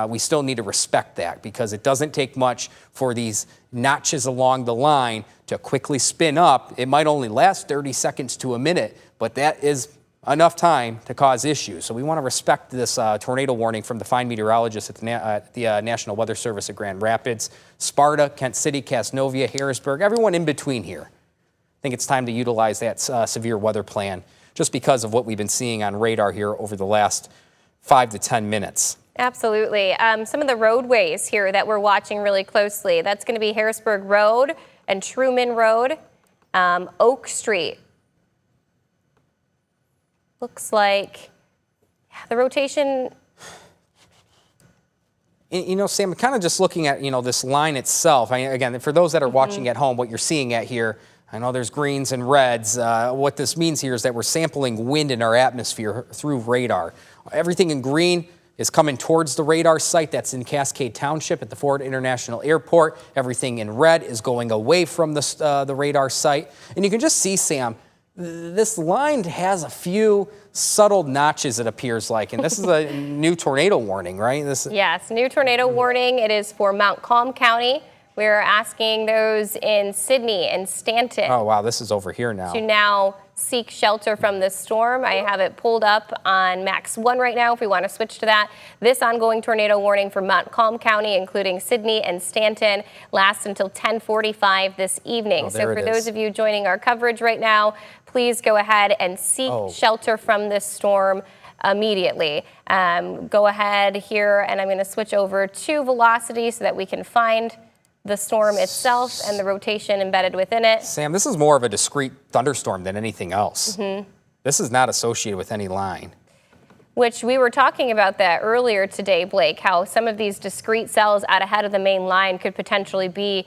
we still need to respect that because it doesn't take much for these notches along the line to quickly spin up. It might only last 30 seconds to a minute, but that is enough time to cause issues. So we want to respect this tornado warning from the fine meteorologists at the National Weather Service at Grand Rapids, Sparta, Kent City, Casnovia, Harrisburg, everyone in between here. I think it's time to utilize that severe weather plan just because of what we've been seeing on radar here over the last 5 to 10 minutes. Absolutely. Some of the roadways here that we're watching really closely, that's going to be Harrisburg Road and Truman Road, Oak Street. Looks like the rotation. You know, Sam, kind of just looking at, you know, this line itself. Again, for those that are watching at home, what you're seeing at here, I know there's greens and reds. What this means here is that we're sampling wind in our atmosphere through radar. Everything in green is coming towards the radar site that's in Cascade Township at the Ford International Airport. Everything in red is going away from the radar site. And you can just see, Sam, this line has a few subtle notches, it appears like, and this is a new tornado warning, right? Yes, new tornado warning. It is for Montcalm County. We're asking those in Sidney and Stanton. Oh, wow, this is over here now. To now seek shelter from this storm. I have it pulled up on Max 1 right now if we want to switch to that. This ongoing tornado warning for Montcalm County, including Sidney and Stanton, lasts until 10:45 this evening. So for those of you joining our coverage right now, please go ahead and seek shelter from this storm immediately. Go ahead here, and I'm going to switch over to velocity so that we can find the storm itself and the rotation embedded within it. Sam, this is more of a discrete thunderstorm than anything else. This is not associated with any line. Which we were talking about that earlier today, Blake, how some of these discrete cells out ahead of the main line could potentially be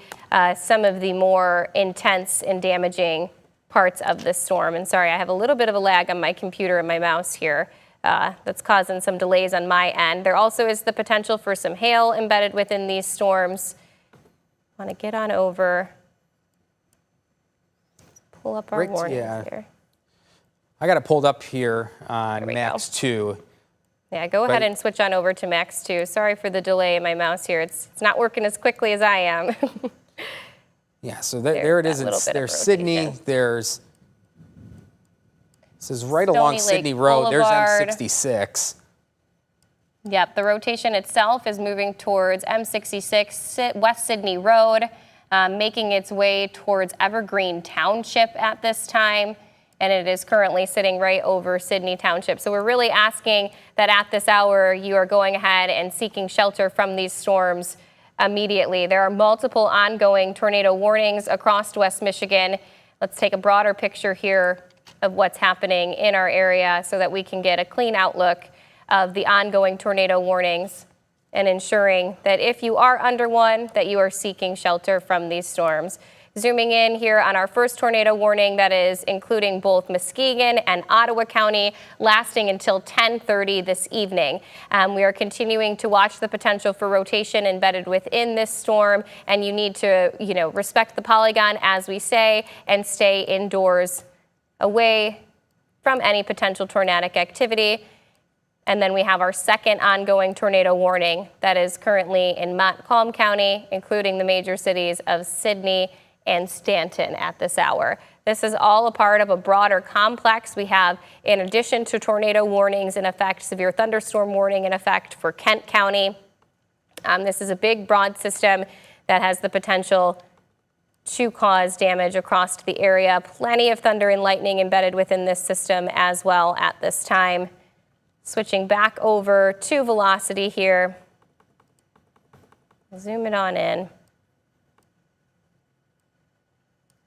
some of the more intense and damaging parts of this storm. And sorry, I have a little bit of a lag on my computer and my mouse here. That's causing some delays on my end. There also is the potential for some hail embedded within these storms. I want to get on over, pull up our warnings here. I got it pulled up here on Max 2. Yeah, go ahead and switch on over to Max 2. Sorry for the delay in my mouse here. It's not working as quickly as I am. Yeah, so there it is. There's Sidney. This is right along Sidney Road. There's M66. Yep, the rotation itself is moving towards M66, West Sidney Road, making its way towards Evergreen Township at this time, and it is currently sitting right over Sidney Township. So we're really asking that at this hour you are going ahead and seeking shelter from these storms immediately. There are multiple ongoing tornado warnings across West Michigan. Let's take a broader picture here of what's happening in our area so that we can get a clean outlook of the ongoing tornado warnings and ensuring that if you are under one, that you are seeking shelter from these storms. Zooming in here on our first tornado warning that is including both Muskegon and Ottawa County, lasting until 10:30 this evening. We are continuing to watch the potential for rotation embedded within this storm, and you need to, respect the polygon as we say and stay indoors away from any potential tornadic activity. And then we have our second ongoing tornado warning that is currently in Montcalm County, including the major cities of Sidney and Stanton at this hour. This is all a part of a broader complex. We have, in addition to tornado warnings in effect, severe thunderstorm warning in effect for Kent County. This is a big, broad system that has the potential to cause damage across the area. Plenty of thunder and lightning embedded within this system as well at this time. Switching back over to velocity here. Zoom it on in.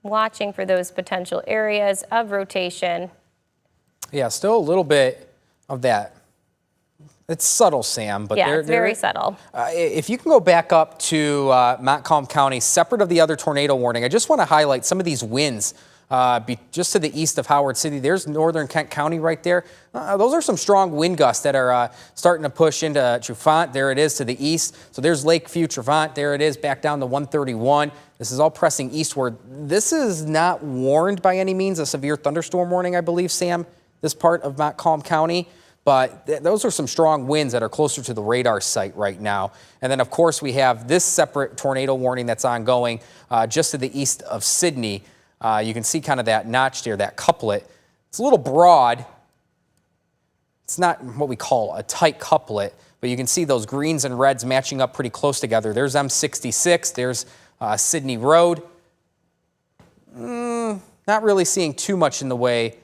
Watching for those potential areas of rotation. Yeah, still a little bit of that. It's subtle, Sam, but yeah, it's very subtle. If you can go back up to Montcalm County, separate of the other tornado warning, I just want to highlight some of these winds just to the east of Howard City. There's northern Kent County right there. Those are some strong wind gusts that are starting to push into Trufant. There it is to the east. So there's Lakeview, Trufant. There it is back down to 131. This is all pressing eastward. This is not warned by any means a severe thunderstorm warning, I believe, Sam, this part of Montcalm County. But those are some strong winds that are closer to the radar site right now. And then, of course, we have this separate tornado warning that's ongoing just to the east of Sydney. You can see kind of that notch there, that couplet. It's a little broad. It's not what we call a tight couplet, but you can see those greens and reds matching up pretty close together. There's M66. There's Sydney Road. Not really seeing too much in the way.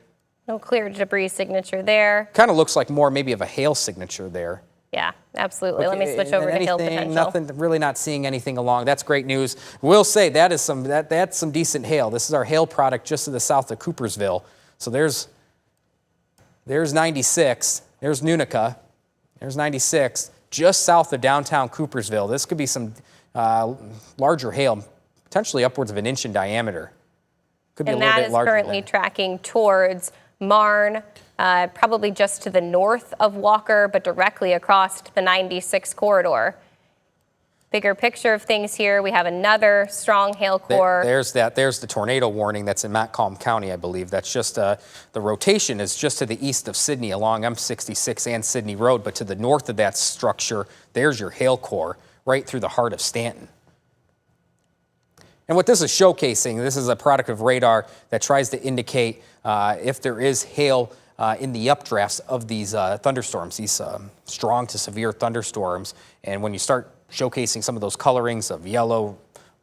No clear debris signature there. Kind of looks like more maybe of a hail signature there. Yeah, absolutely. Let me switch over to hail potential. Nothing, really not seeing anything along. That's great news. We'll say that's some decent hail. This is our hail product just to the south of Coopersville. So there's 96. There's Nunica. There's 96. Just south of downtown Coopersville. This could be some larger hail, potentially upwards of an inch in diameter. Could be a little bit larger. And that is currently tracking towards Marne, probably just to the north of Walker, but directly across the 96 corridor. Bigger picture of things here, we have another strong hail core. There's the tornado warning that's in Montcalm County, I believe. That's just, the rotation is just to the east of Sydney along M66 and Sydney Road, but to the north of that structure, there's your hail core right through the heart of Stanton. And what this is showcasing, this is a product of radar that tries to indicate if there is hail in the updrafts of these thunderstorms, these strong to severe thunderstorms. And when you start showcasing some of those colorings of yellow,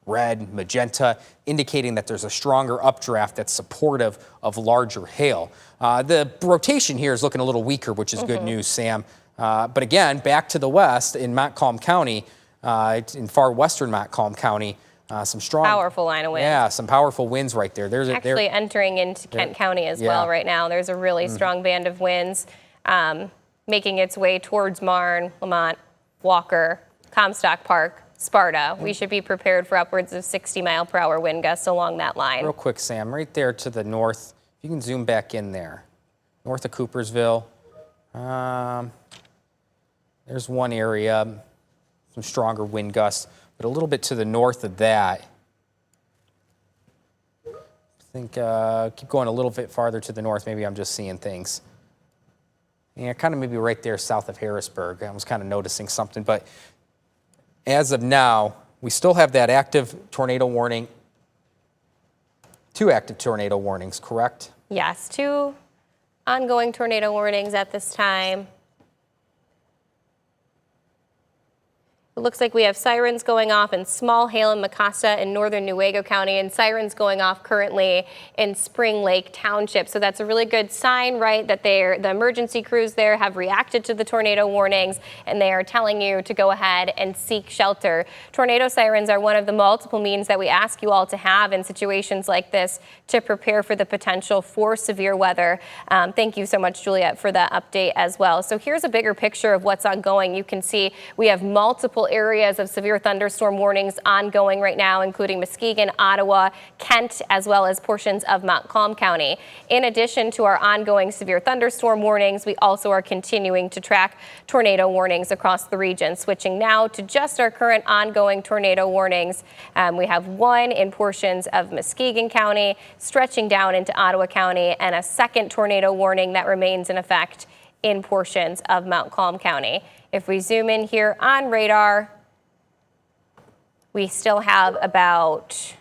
red, magenta, indicating that there's a stronger updraft that's supportive of larger hail. The rotation here is looking a little weaker, which is good news, Sam. But again, back to the west in Montcalm County, in far western Montcalm County, some strong, powerful line of wind. Yeah, some powerful winds right there. There's actually entering into Kent County as well right now. There's a really strong band of winds making its way towards Marne, Lamont, Walker, Comstock Park, Sparta. We should be prepared for upwards of 60-mile-per-hour wind gusts along that line. Real quick, Sam, right there to the north. You can zoom back in there, north of Coopersville. There's one area, some stronger wind gusts. But a little bit to the north of that, I think, keep going a little bit farther to the north. Maybe I'm just seeing things. Yeah, kind of maybe right there south of Harrisburg. I was kind of noticing something. But as of now, we still have that active tornado warning. 2 active tornado warnings, correct? Yes, 2 ongoing tornado warnings at this time. It looks like we have sirens going off in Small, Hale, and Mecosta in northern Newaygo County, and sirens going off currently in Spring Lake Township. So that's a really good sign, right, that the emergency crews there have reacted to the tornado warnings, and they are telling you to go ahead and seek shelter. Tornado sirens are one of the multiple means that we ask you all to have in situations like this to prepare for the potential for severe weather. Thank you so much, Juliet, for that update as well. So here's a bigger picture of what's ongoing. You can see we have multiple areas of severe thunderstorm warnings ongoing right now, including Muskegon, Ottawa, Kent, as well as portions of Montcalm County. In addition to our ongoing severe thunderstorm warnings, we also are continuing to track tornado warnings across the region. Switching now to just our current ongoing tornado warnings. We have one in portions of Muskegon County, stretching down into Ottawa County, and a second tornado warning that remains in effect in portions of Montcalm County. If we zoom in here on radar, we still have about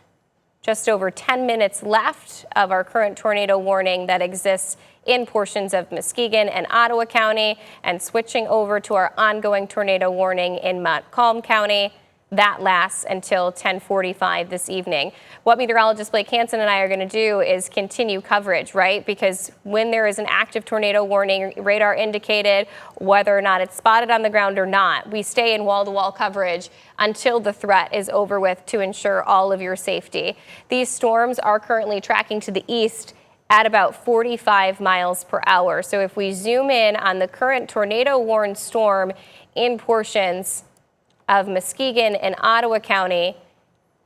just over 10 minutes left of our current tornado warning that exists in portions of Muskegon and Ottawa County. And switching over to our ongoing tornado warning in Montcalm County, That lasts until 10:45 this evening. What meteorologist Blake Hansen and I are going to do is continue coverage, right? Because when there is an active tornado warning, radar indicated, whether or not it's spotted on the ground or not, we stay in wall-to-wall coverage until the threat is over with to ensure all of your safety. These storms are currently tracking to the east at about 45 miles per hour. So if we zoom in on the current tornado-warned storm in portions of Muskegon and Ottawa County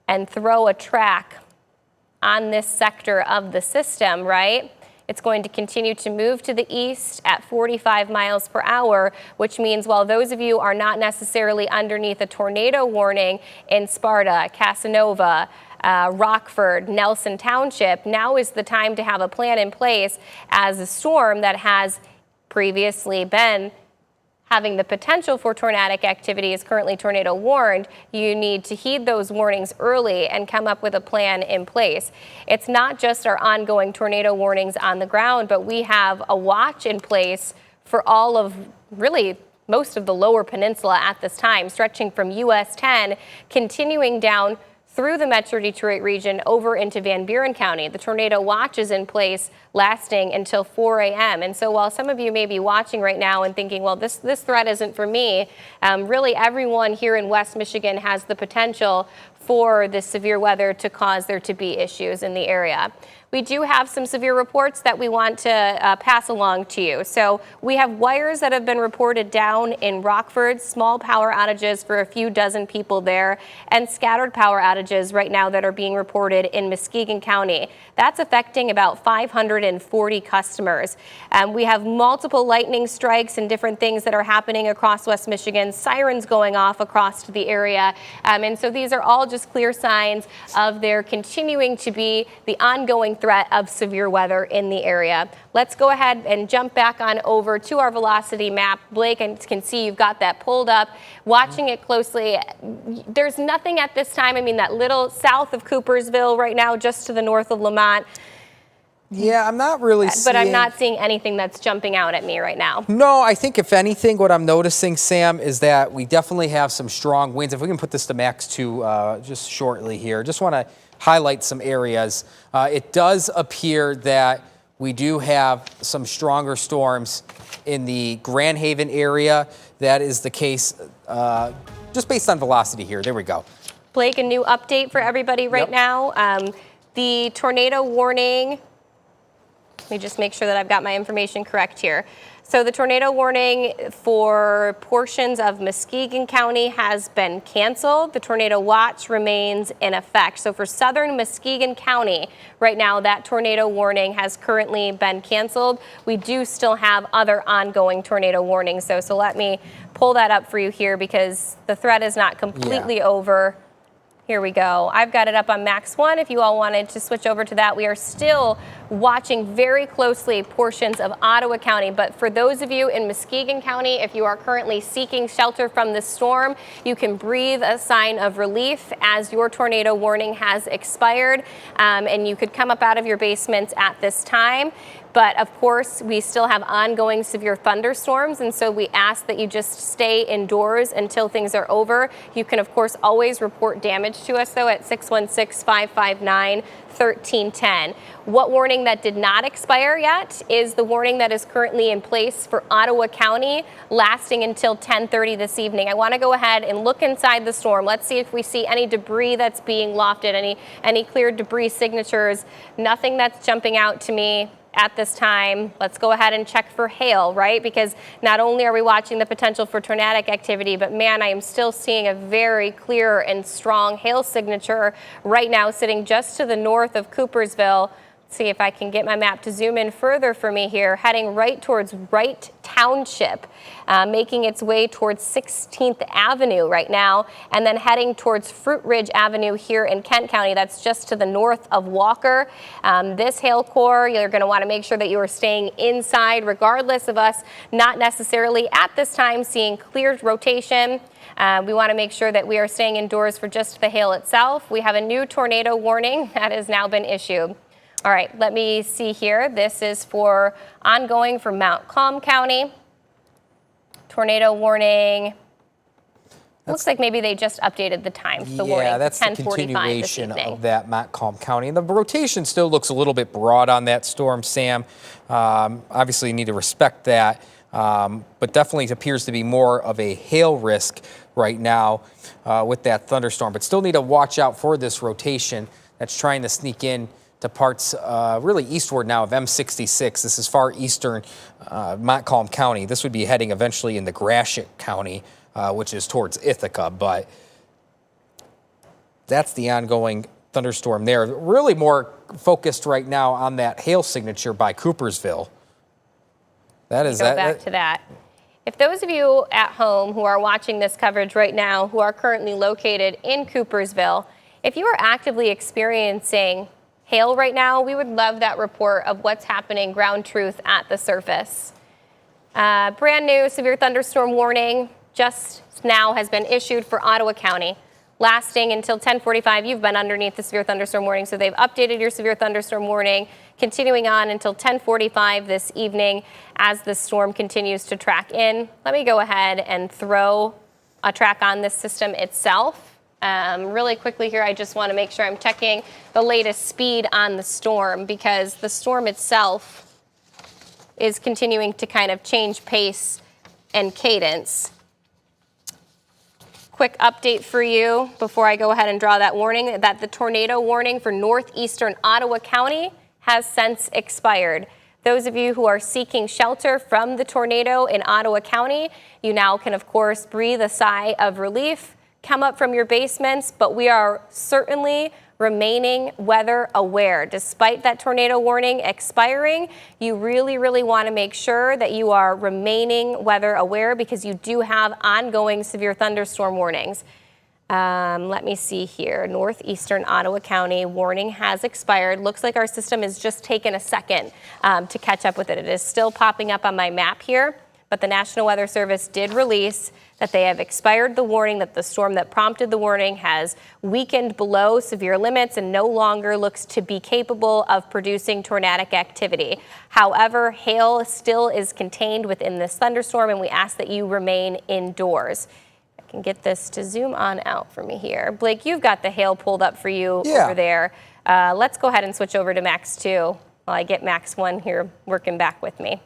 and throw a track on this sector of the system, right? It's going to continue to move to the east at 45 miles per hour, which means while those of you are not necessarily underneath a tornado warning in Sparta, Casanova, Rockford, Nelson Township, now is the time to have a plan in place as a storm that has previously been having the potential for tornadic activity is currently tornado warned. You need to heed those warnings early and come up with a plan in place. It's not just our ongoing tornado warnings on the ground, but we have a watch in place for all of really most of the lower peninsula at this time, stretching from US 10, continuing down through the Metro Detroit region over into Van Buren County. The tornado watch is in place lasting until 4 a.m. And so while some of you may be watching right now and thinking, well, this threat isn't for me, really everyone here in West Michigan has the potential for this severe weather to cause there to be issues in the area. We do have some severe reports that we want to pass along to you. So we have wires that have been reported down in Rockford, small power outages for a few dozen people there, and scattered power outages right now that are being reported in Muskegon County. That's affecting about 540 customers. We have multiple lightning strikes and different things that are happening across West Michigan, sirens going off across the area. And so these are all just clear signs of there continuing to be the ongoing threat of severe weather in the area. Let's go ahead and jump back on over to our velocity map. Blake, I can see you've got that pulled up. Watching it closely, there's nothing at this time. I mean, that little south of Coopersville right now, just to the north of Lamont. Yeah, I'm not really But I'm not seeing anything that's jumping out at me right now. No, I think if anything, what I'm noticing, Sam, is that we definitely have some strong winds. If we can put this to max 2 just shortly here, just want to highlight some areas. It does appear that we do have some stronger storms in the Grand Haven area. That is the case just based on velocity here. There we go. Blake, a new update for everybody right now. The tornado warning, let me just make sure that I've got my information correct here. So the tornado warning for portions of Muskegon County has been canceled. The tornado watch remains in effect. So for southern Muskegon County, right now, that tornado warning has currently been canceled. We do still have other ongoing tornado warnings, though. So let me pull that up for you here because the threat is not completely over. Here we go. I've got it up on max 1. If you all wanted to switch over to that, we are still watching very closely portions of Ottawa County. But for those of you in Muskegon County, if you are currently seeking shelter from this storm, you can breathe a sign of relief as your tornado warning has expired. And you could come up out of your basements at this time. But of course, we still have ongoing severe thunderstorms, and so we ask that you just stay indoors until things are over. You can, of course, always report damage to us, though, at 616-559-1310. What warning that did not expire yet is the warning that is currently in place for Ottawa County, lasting until 10:30 this evening. I want to go ahead and look inside the storm. Let's see if we see any debris that's being lofted, any clear debris signatures. Nothing that's jumping out to me at this time. Let's go ahead and check for hail, right? Because not only are we watching the potential for tornadic activity, but man, I am still seeing a very clear and strong hail signature right now sitting just to the north of Coopersville. Let's see if I can get my map to zoom in further for me here, heading right towards Wright Township, making its way towards 16th Avenue right now, and then heading towards Fruit Ridge Avenue here in Kent County. That's just to the north of Walker. This hail core, you're going to want to make sure that you are staying inside, regardless of us not necessarily at this time seeing clear rotation. We want to make sure that we are staying indoors for just the hail itself. We have a new tornado warning that has now been issued. All right, let me see here. This is for ongoing for Montcalm County. Tornado warning. Looks like maybe they just updated the time for the warning. Yeah, that's the continuation of that Montcalm County. And the rotation still looks a little bit broad on that storm, Sam. Obviously, you need to respect that. But definitely appears to be more of a hail risk right now with that thunderstorm. But still need to watch out for this rotation that's trying to sneak in to parts really eastward now of M66. This is far eastern Montcalm County. This would be heading eventually into Gratiot County, which is towards Ithaca. But that's the ongoing thunderstorm there. Really more focused right now on that hail signature by Coopersville. That is go back to that. If those of you at home who are watching this coverage right now, who are currently located in Coopersville, if you are actively experiencing hail right now, we would love that report of what's happening, ground truth at the surface. Brand new severe thunderstorm warning just now has been issued for Ottawa County, lasting until 10:45. You've been underneath the severe thunderstorm warning, so they've updated your severe thunderstorm warning, continuing on until 10:45 this evening as the storm continues to track in. Let me go ahead and throw a track on this system itself. Really quickly here, I just want to make sure I'm checking the latest speed on the storm, because the storm itself is continuing to kind of change pace and cadence. Quick update for you before I go ahead and draw that warning, that the tornado warning for northeastern Ottawa County has since expired. Those of you who are seeking shelter from the tornado in Ottawa County, you now can, of course, breathe a sigh of relief, come up from your basements, but we are certainly remaining weather aware. Despite that tornado warning expiring, you really, really want to make sure that you are remaining weather aware, because you do have ongoing severe thunderstorm warnings. Let me see here. Northeastern Ottawa County warning has expired. Looks like our system has just taken a second to catch up with it. It is still popping up on my map here, but the National Weather Service did release that they have expired the warning, that the storm that prompted the warning has weakened below severe limits and no longer looks to be capable of producing tornadic activity. However, hail still is contained within this thunderstorm, and we ask that you remain indoors. I can get this to zoom on out for me here. Blake, you've got the hail pulled up for you over there. Let's go ahead and switch over to Max 2 while I get Max 1 here working back with me.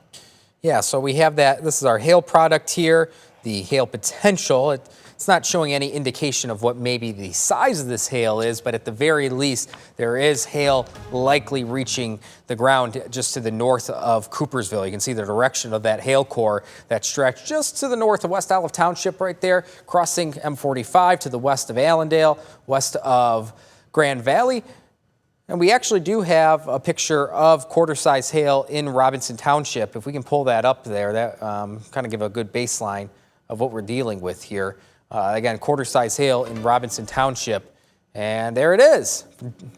Yeah, so we have that. This is our hail product here, the hail potential. It's not showing any indication of what maybe the size of this hail is, but at the very least, there is hail likely reaching the ground just to the north of Coopersville. You can see the direction of that hail core that stretched just to the north of West Olive Township right there, crossing M45 to the west of Allendale, west of Grand Valley. And we actually do have a picture of quarter-size hail in Robinson Township. If we can pull that up there, that kind of give a good baseline of what we're dealing with here. Again, quarter-size hail in Robinson Township. And there it is,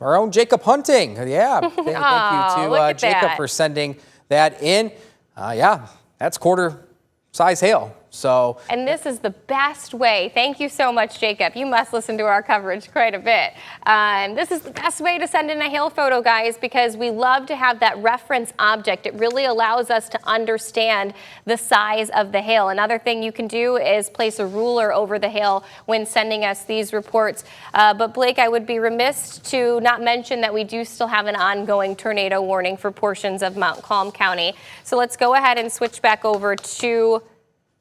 our own Jacob Hunting. Yeah, thank you to Jacob for sending that in. Yeah, that's quarter-size hail. And this is the best way. Thank you so much, Jacob. You must listen to our coverage quite a bit. This is the best way to send in a hail photo, guys, because we love to have that reference object. It really allows us to understand the size of the hail. Another thing you can do is place a ruler over the hail when sending us these reports. But Blake, I would be remiss to not mention that we do still have an ongoing tornado warning for portions of Montcalm County. So let's go ahead and switch back over to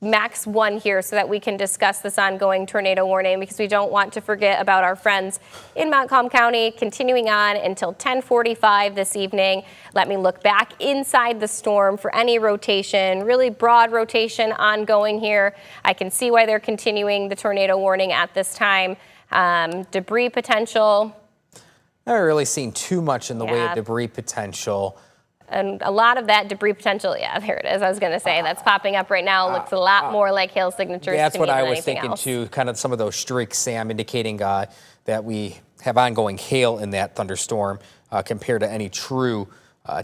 Max 1 here so that we can discuss this ongoing tornado warning, because we don't want to forget about our friends in Montcalm County. Continuing on until 10:45 this evening. Let me look back inside the storm for any rotation, really broad rotation ongoing here. I can see why they're continuing the tornado warning at this time. Debris potential. I haven't really seen too much in the way of debris potential. And a lot of that debris potential, yeah, there it is. I was going to say that's popping up right now. Looks a lot more like hail signatures. That's to me what I than was thinking else. too. Kind of some of those streaks, Sam, indicating that we have ongoing hail in that thunderstorm compared to any true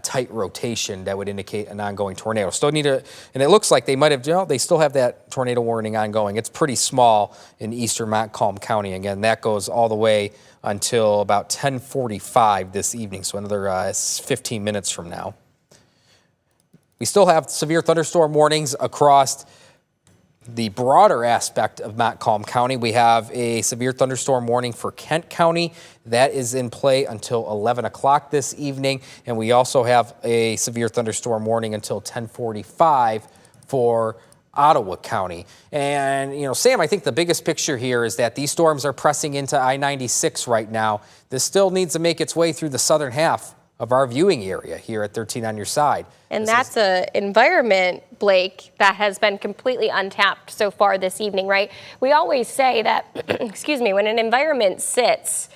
tight rotation that would indicate an ongoing tornado. Still need to, and it looks like they might have, they still have that tornado warning ongoing. It's pretty small in eastern Montcalm County. Again, that goes all the way until about 10:45 this evening, so another 15 minutes from now. We still have severe thunderstorm warnings across the broader aspect of Montcalm County, we have a severe thunderstorm warning for Kent County. That is in play until 11 o'clock this evening. And we also have a severe thunderstorm warning until 10:45 for Ottawa County. And, Sam, I think the biggest picture here is that these storms are pressing into I-96 right now. This still needs to make its way through the southern half of our viewing area here at 13 on your side. And that's an environment, Blake, that has been completely untapped so far this evening, right? We always say that, excuse me, when an environment sits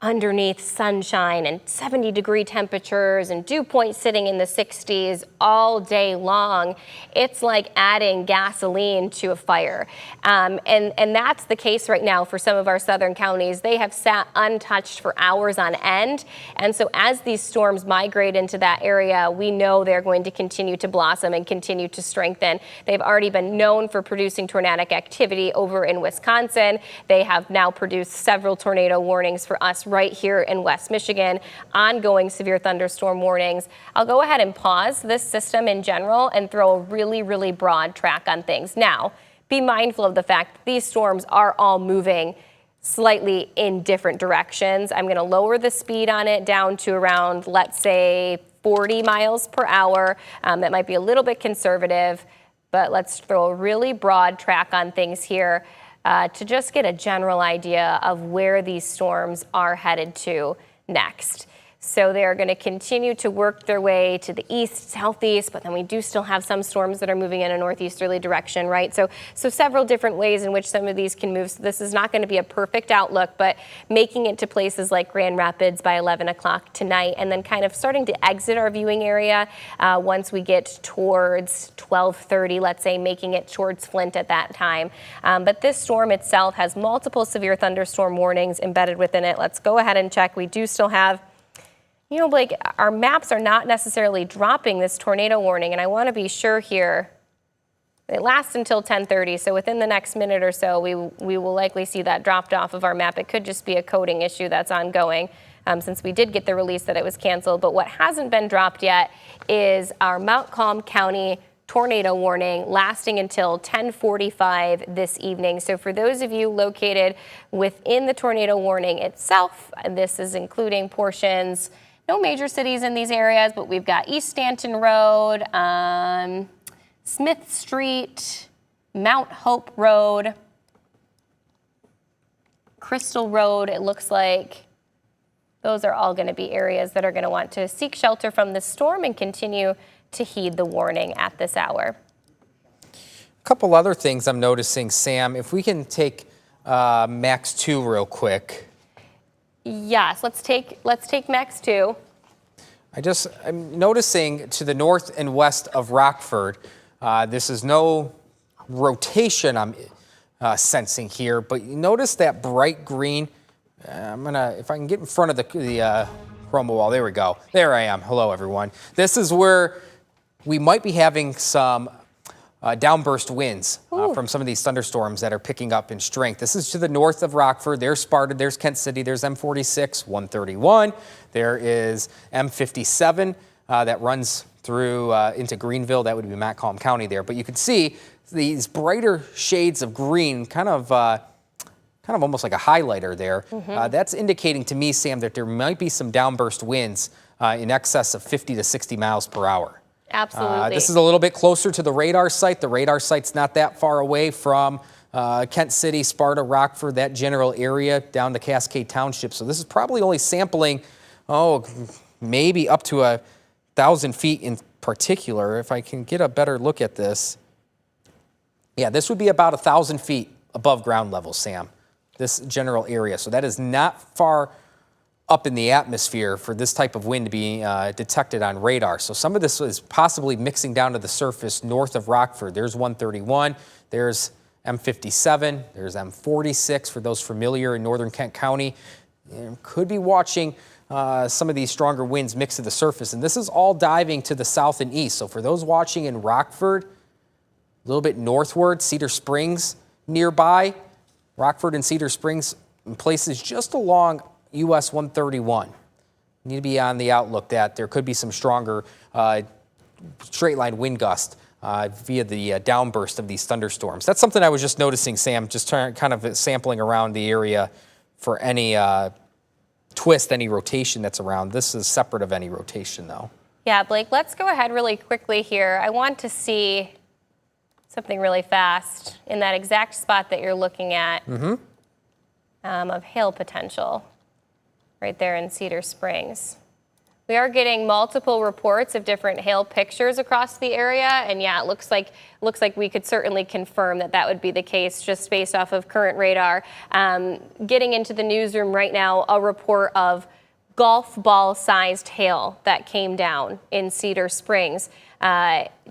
underneath sunshine and 70-degree temperatures and dew points sitting in the 60s all day long, it's like adding gasoline to a fire. And that's the case right now for some of our southern counties. They have sat untouched for hours on end. And so as these storms migrate into that area, we know they're going to continue to blossom and continue to strengthen. They've already been known for producing tornadic activity over in Wisconsin. They have now produced several tornado warnings for us right here in West Michigan, ongoing severe thunderstorm warnings. I'll go ahead and pause this system in general and throw a really, really broad track on things. Now, be mindful of the fact that these storms are all moving slightly in different directions. I'm going to lower the speed on it down to around, let's say, 40 miles per hour. That might be a little bit conservative, but let's throw a really broad track on things here. To just get a general idea of where these storms are headed to next. So they're going to continue to work their way to the east, southeast, but then we do still have some storms that are moving in a northeasterly direction, right? So several different ways in which some of these can move. So this is not going to be a perfect outlook, but making it to places like Grand Rapids by 11 o'clock tonight, and then kind of starting to exit our viewing area once we get towards 12:30, let's say, making it towards Flint at that time. But this storm itself has multiple severe thunderstorm warnings embedded within it. Let's go ahead and check. We do still have, Blake, our maps are not necessarily dropping this tornado warning, and I want to be sure here. It lasts until 10:30, so within the next minute or so, we will likely see that dropped off of our map. It could just be a coding issue that's ongoing, since we did get the release that it was canceled. But what hasn't been dropped yet is our Montcalm County tornado warning lasting until 10:45 this evening. So for those of you located within the tornado warning itself, this is including portions, no major cities in these areas, but we've got East Stanton Road, Smith Street, Mount Hope Road, Crystal Road. It looks like those are all going to be areas that are going to want to seek shelter from the storm and continue to heed the warning at this hour. A couple other things I'm noticing, Sam. If we can take Max 2 real quick. Yes, let's take Max 2. I'm noticing to the north and west of Rockford, this is no rotation I'm sensing here, but you notice that bright green. If I can get in front of the chroma wall, there we go. There I am. Hello, everyone. This is where we might be having some downburst winds from some of these thunderstorms that are picking up in strength. This is to the north of Rockford. There's Sparta, there's Kent City, there's M46, 131. There is M57 that runs through into Greenville. That would be Montcalm County there. But you can see these brighter shades of green, kind of almost like a highlighter there. That's indicating to me, Sam, that there might be some downburst winds in excess of 50 to 60 miles per hour. Absolutely. This is a little bit closer to the radar site. The radar site's not that far away from Kent City, Sparta, Rockford, that general area down to Cascade Township. So this is probably only sampling, maybe up to 1,000 feet in particular. If I can get a better look at this. Yeah, this would be about 1,000 feet above ground level, Sam, this general area. So that is not far up in the atmosphere for this type of wind to be detected on radar. So some of this is possibly mixing down to the surface north of Rockford. There's 131, there's M57, there's M46 for those familiar in northern Kent County. You could be watching some of these stronger winds mix to the surface. And this is all diving to the south and east. So for those watching in Rockford, a little bit northward, Cedar Springs nearby, Rockford and Cedar Springs in places just along US 131. You need to be on the outlook that there could be some stronger straight line wind gust via the downburst of these thunderstorms. That's something I was just noticing, Sam, just kind of sampling around the area for any twist, any rotation that's around. This is separate of any rotation, though. Yeah, Blake, let's go ahead really quickly here. I want to see something really fast in that exact spot that you're looking at of hail potential right there in Cedar Springs. We are getting multiple reports of different hail pictures across the area, and yeah, it looks like we could certainly confirm that that would be the case just based off of current radar. Getting into the newsroom right now, a report of golf ball sized hail that came down in Cedar Springs.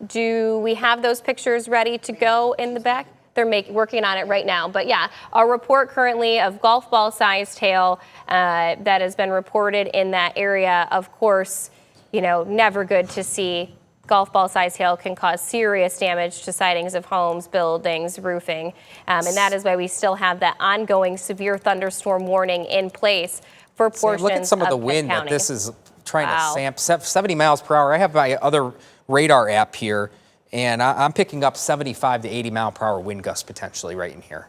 Do we have those pictures ready to go in the back? They're working on it right now. But yeah, a report currently of golf ball sized hail that has been reported in that area. Of course, you know, never good to see. Golf ball sized hail can cause serious damage to sidings of homes, buildings, roofing. And that is why we still have that ongoing severe thunderstorm warning in place for portions look at some of the wind that this is trying to sample. 70 miles per hour. I have my other radar app here, and I'm picking up 75 to 80 mile per hour wind gusts potentially right in here.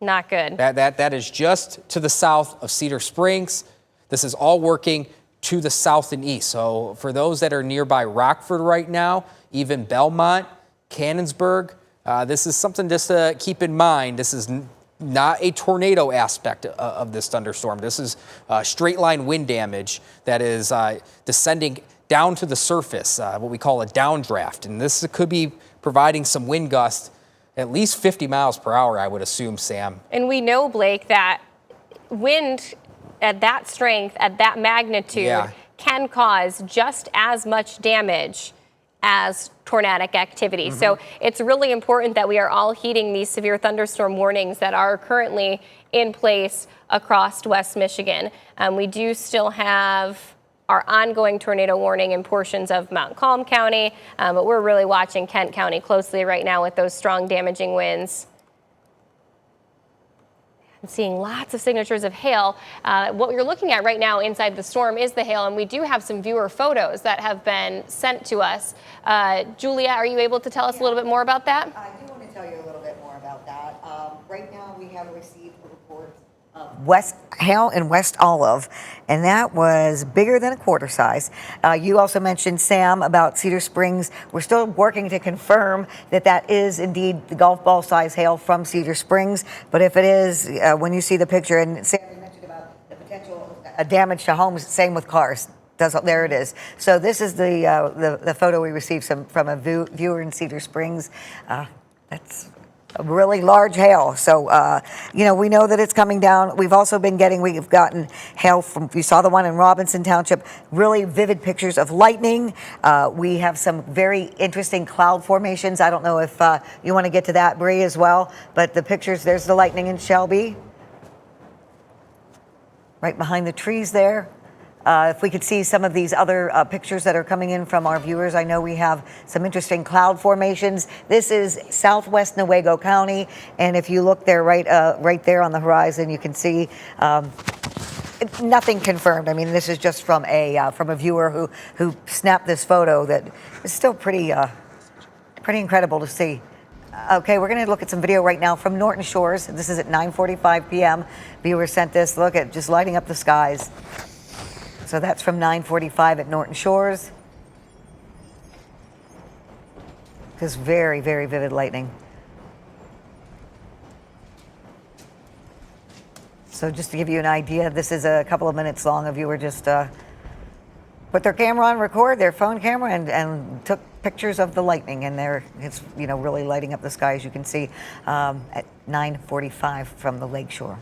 Not good. That is just to the south of Cedar Springs. This is all working to the south and east. So for those that are nearby Rockford right now, even Belmont, Cannonsburg, this is something just to keep in mind. This is not a tornado aspect of this thunderstorm. This is straight line wind damage that is descending down to the surface, what we call a downdraft. And this could be providing some wind gusts, at least 50 miles per hour, I would assume, Sam. And we know, Blake, that wind at that strength, at that magnitude, can cause just as much damage as tornadic activity. So it's really important that we are all heeding these severe thunderstorm warnings that are currently in place across West Michigan. We do still have our ongoing tornado warning in portions of Montcalm County, but we're really watching Kent County closely right now with those strong damaging winds. I'm seeing lots of signatures of hail. What you're looking at right now inside the storm is the hail, and we do have some viewer photos that have been sent to us. Julia, are you able to tell us a little bit more about that? I do want to tell you a little bit more about that. Right now we have received a report of West hail in West Olive, and that was bigger than a quarter size. You also mentioned, Sam, about Cedar Springs. We're still working to confirm that that is indeed the golf ball size hail from Cedar Springs, but if it is, when you see the picture, and Sam mentioned about the potential damage to homes, same with cars. There it is. So this is the photo we received from a viewer in Cedar Springs. That's a really large hail. So, you know, we know that it's coming down. We've gotten hail from, you saw the one in Robinson Township, really vivid pictures of lightning. We have some very interesting cloud formations. I don't know if you want to get to that, Bree, as well, but the pictures, there's the lightning in Shelby, right behind the trees there. If we could see some of these other pictures that are coming in from our viewers. I know we have some interesting cloud formations. This is southwest Newaygo County, and if you look there, right there on the horizon, you can see nothing confirmed. I mean, this is just from a viewer who snapped this photo that is still pretty incredible to see. Okay, we're going to look at some video right now from Norton Shores. This is at 9:45 p.m. Viewer sent this. Look at just lighting up the skies. So that's from 9:45 at Norton Shores. Just very, very vivid lightning. So just to give you an idea, this is a couple of minutes long. A viewer just put their camera on record, their phone camera, and took pictures of the lightning. And it's really lighting up the sky, as you can see, at 9:45 from the lakeshore.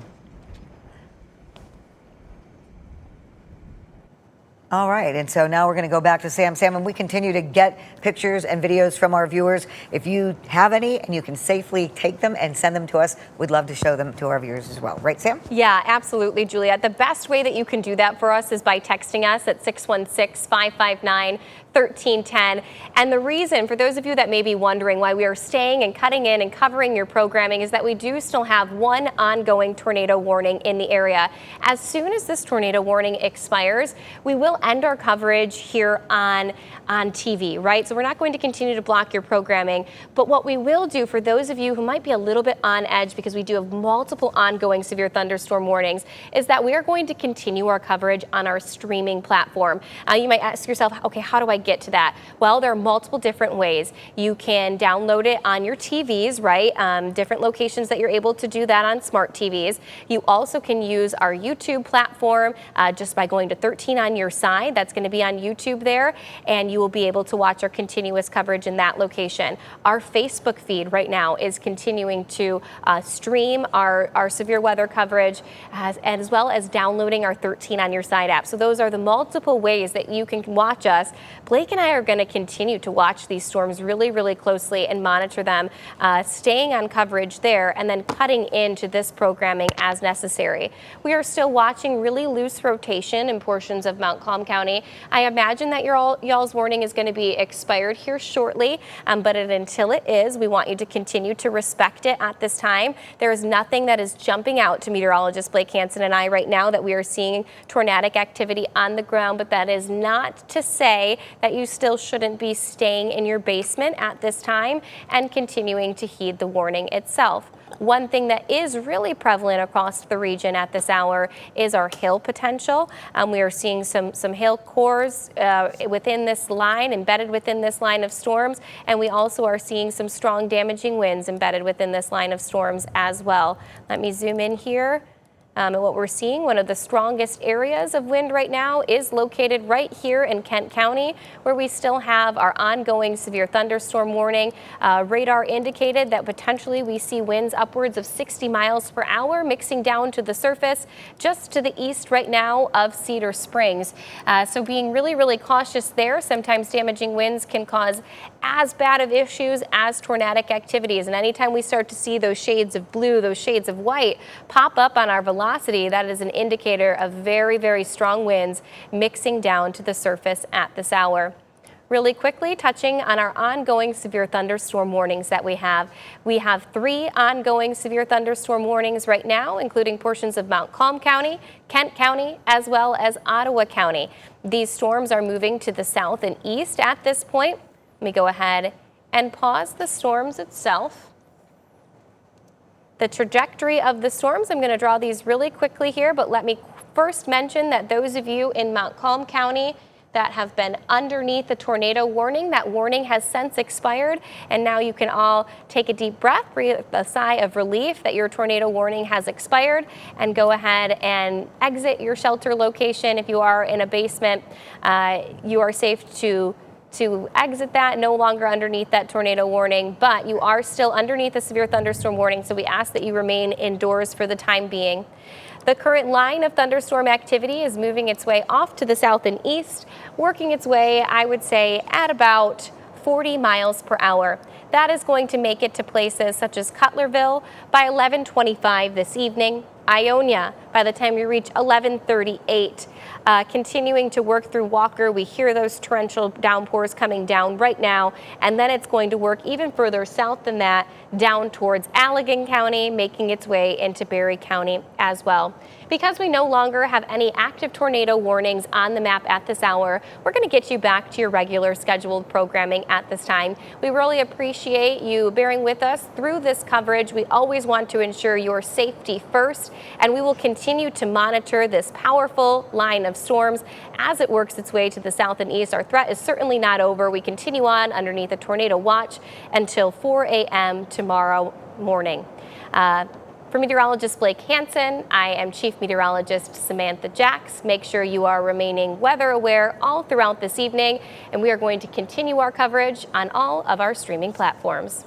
All right, and so now we're going to go back to Sam. Sam, and we continue to get pictures and videos from our viewers. If you have any and you can safely take them and send them to us, we'd love to show them to our viewers as well. Right, Sam? Yeah, absolutely, Juliet. The best way that you can do that for us is by texting us at 616-559 1310. And the reason, for those of you that may be wondering why we are staying and cutting in and covering your programming, is that we do still have one ongoing tornado warning in the area. As soon as this tornado warning expires, we will end our coverage here on TV, right? So we're not going to continue to block your programming, but what we will do for those of you who might be a little bit on edge because we do have multiple ongoing severe thunderstorm warnings, is that we are going to continue our coverage on our streaming platform. You might ask yourself, okay, how do I get to that? Well, there are multiple different ways. You can download it on your TVs, right? Different locations that you're able to do that on smart TVs. You also can use our YouTube platform just by going to 13 on your side. That's going to be on YouTube there, and you will be able to watch our continuous coverage in that location. Our Facebook feed right now is continuing to stream our severe weather coverage as well as downloading our 13 on your side app. So those are the multiple ways that you can watch us. Blake and I are going to continue to watch these storms really, really closely and monitor them, staying on coverage there and then cutting into this programming as necessary. We are still watching really loose rotation in portions of Montcalm County. I imagine that y'all's warning is going to be expired here shortly, but until it is, we want you to continue to respect it at this time. There is nothing that is jumping out to meteorologist Blake Hansen and I right now that we are seeing tornadic activity on the ground, but that is not to say that you still shouldn't be staying in your basement at this time and continuing to heed the warning itself. One thing that is really prevalent across the region at this hour is our hail potential. We are seeing some hail cores within this line, embedded within this line of storms, and we also are seeing some strong damaging winds embedded within this line of storms as well. Let me zoom in here. And what we're seeing, one of the strongest areas of wind right now is located right here in Kent County, where we still have our ongoing severe thunderstorm warning. Radar indicated that potentially we see winds upwards of 60 miles per hour mixing down to the surface just to the east right now of Cedar Springs. So being really, really cautious there. Sometimes damaging winds can cause as bad of issues as tornadic activities. And anytime we start to see those shades of blue, those shades of white pop up on our velocity, that is an indicator of very, very strong winds mixing down to the surface at this hour. Really quickly, touching on our ongoing severe thunderstorm warnings that we have. We have 3 ongoing severe thunderstorm warnings right now, including portions of Montcalm County, Kent County, as well as Ottawa County. These storms are moving to the south and east at this point. Let me go ahead and pause the storms itself. The trajectory of the storms, I'm going to draw these really quickly here, but let me first mention that those of you in Montcalm County that have been underneath the tornado warning, that warning has since expired, and now you can all take a deep breath, breathe a sigh of relief that your tornado warning has expired, and go ahead and exit your shelter location. If you are in a basement, you are safe to exit that, no longer underneath that tornado warning, but you are still underneath the severe thunderstorm warning, so we ask that you remain indoors for the time being. The current line of thunderstorm activity is moving its way off to the south and east, working its way, I would say, at about 40 miles per hour. That is going to make it to places such as Cutlerville by 11:25 this evening, Ionia by the time we reach 11:38. Continuing to work through Walker, we hear those torrential downpours coming down right now, and then it's going to work even further south than that, down towards Allegan County, making its way into Barry County as well. Because we no longer have any active tornado warnings on the map at this hour, we're going to get you back to your regular scheduled programming at this time. We really appreciate you bearing with us through this coverage. We always want to ensure your safety first, and we will continue to monitor this powerful line of storms as it works its way to the south and east. Our threat is certainly not over. We continue on underneath a tornado watch until 4 a.m. tomorrow morning. For meteorologist Blake Hansen, I am Chief Meteorologist Samantha Jacks. Make sure you are remaining weather aware all throughout this evening, and we are going to continue our coverage on all of our streaming platforms.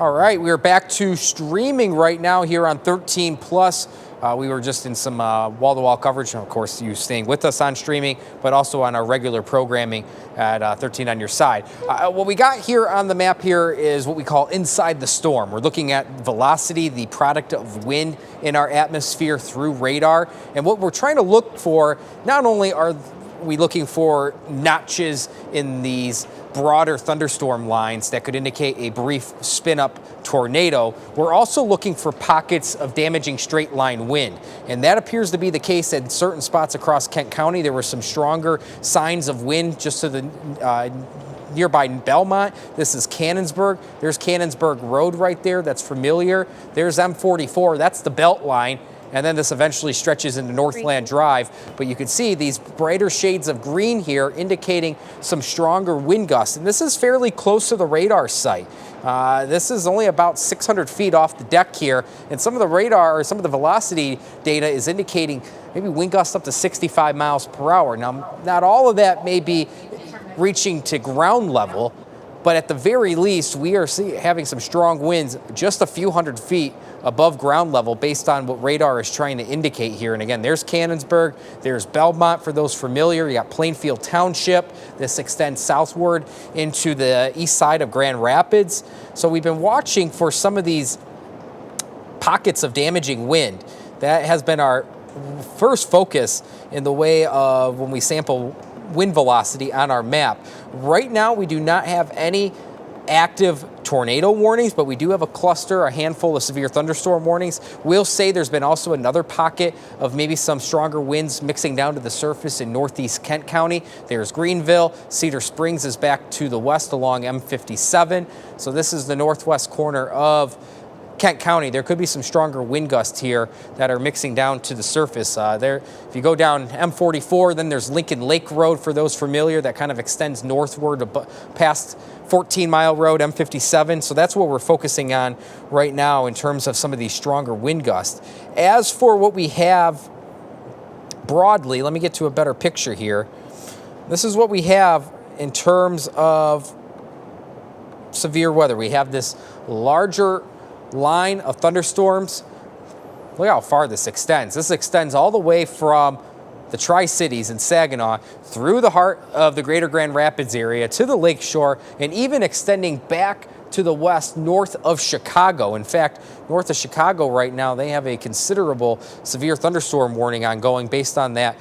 All right, we are back to streaming right now here on 13 Plus. We were just in some wall-to-wall coverage, and of course, you staying with us on streaming, but also on our regular programming at 13 on your side. What we got here on the map here is what we call inside the storm. We're looking at velocity, the product of wind in our atmosphere through radar. And what we're trying to look for, not only are we looking for notches in these broader thunderstorm lines that could indicate a brief spin-up tornado, we're also looking for pockets of damaging straight line wind. And that appears to be the case at certain spots across Kent County. There were some stronger signs of wind just to the nearby Belmont. This is Cannonsburg. There's Cannonsburg Road right there. That's familiar. There's M44. That's the belt line. And then this eventually stretches into Northland Drive. But you can see these brighter shades of green here indicating some stronger wind gusts. And this is fairly close to the radar site. This is only about 600 feet off the deck here. And some of the radar, or some of the velocity data is indicating maybe wind gusts up to 65 miles per hour. Now, not all of that may be reaching to ground level, but at the very least, we are having some strong winds just a few hundred feet above ground level based on what radar is trying to indicate here. And again, there's Cannonsburg, there's Belmont for those familiar. You got Plainfield Township. This extends southward into the east side of Grand Rapids. So we've been watching for some of these pockets of damaging wind. That has been our first focus in the way of when we sample wind velocity on our map. Right now, we do not have any active tornado warnings, but we do have a cluster, a handful of severe thunderstorm warnings. We'll say there's been also another pocket of maybe some stronger winds mixing down to the surface in northeast Kent County. There's Greenville. Cedar Springs is back to the west along M57. So this is the northwest corner of Kent County. There could be some stronger wind gusts here that are mixing down to the surface. If you go down M44, then there's Lincoln Lake Road for those familiar. That kind of extends northward past 14 Mile Road, M57. So that's what we're focusing on right now in terms of some of these stronger wind gusts. As for what we have broadly, let me get to a better picture here. This is what we have in terms of severe weather. We have this larger line of thunderstorms. Look how far this extends. This extends all the way from the Tri-Cities in Saginaw through the heart of the greater Grand Rapids area to the lake shore, and even extending back to the west north of Chicago. In fact, north of Chicago right now, they have a considerable severe thunderstorm warning ongoing based on that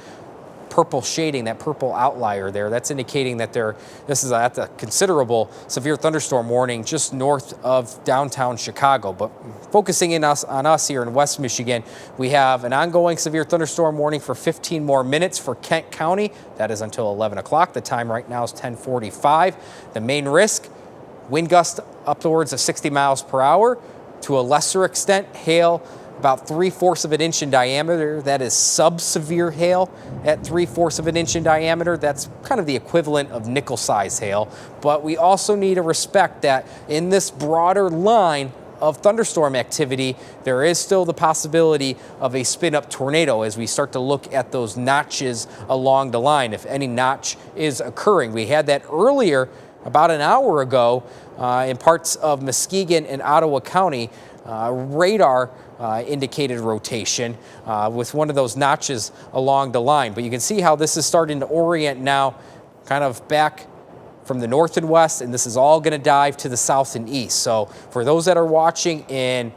purple shading, that purple outlier there. That's indicating that this is at the considerable severe thunderstorm warning just north of downtown Chicago. But focusing on us here in West Michigan, we have an ongoing severe thunderstorm warning for 15 more minutes for Kent County. That is until 11 o'clock. The time right now is 10:45. The main risk, wind gusts upwards of 60 miles per hour. To a lesser extent, hail about 3/4 of an inch in diameter. That is sub-severe hail at 3/4 of an inch in diameter. That's kind of the equivalent of nickel-size hail. But we also need to respect that in this broader line of thunderstorm activity, there is still the possibility of a spin-up tornado as we start to look at those notches along the line, if any notch is occurring. We had that earlier, about an hour ago, in parts of Muskegon and Ottawa County. Radar indicated rotation with one of those notches along the line. But you can see how this is starting to orient now kind of back from the north and west, and this is all going to dive to the south and east. So for those that are watching in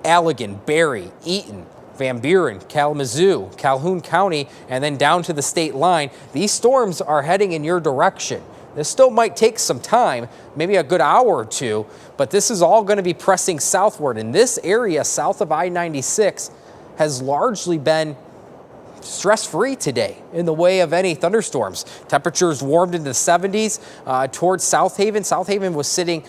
Allegan, Barrie, Eaton, Van Buren, Kalamazoo, Calhoun County, and then down to the state line, these storms are heading in your direction. This still might take some time, maybe a good hour or two, but this is all going to be pressing southward. And this area south of I-96 has largely been stress-free today in the way of any thunderstorms. Temperatures warmed into the 70s towards South Haven. South Haven was sitting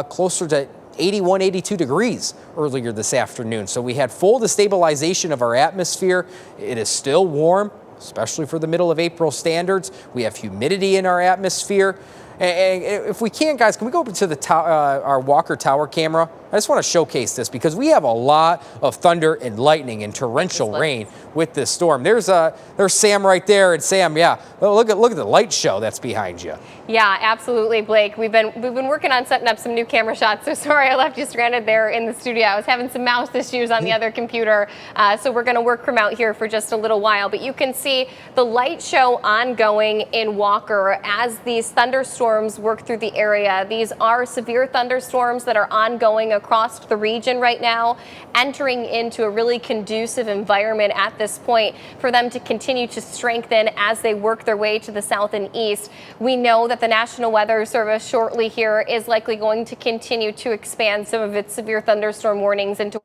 closer to 81, 82 degrees earlier this afternoon. So we had full destabilization of our atmosphere. It is still warm, especially for the middle of April standards. We have humidity in our atmosphere. And if we can, guys, can we go over to the our Walker Tower camera I just want to showcase this because we have a lot of thunder and lightning and torrential rain with this storm. There's Sam right there, and Sam, yeah, well, look at the light show that's behind you. Yeah, absolutely, Blake. We've been working on setting up some new camera shots. So sorry I left you stranded there in the studio. I was having some mouse issues on the other computer, so we're going to work from out here for just a little while. But you can see the light show ongoing in Walker as these thunderstorms work through the area. These are severe thunderstorms that are ongoing across the region right now, entering into a really conducive environment at this point for them to continue to strengthen as they work their way to the south and east. We know that the National Weather Service shortly here is likely going to continue to expand some of its severe thunderstorm warnings into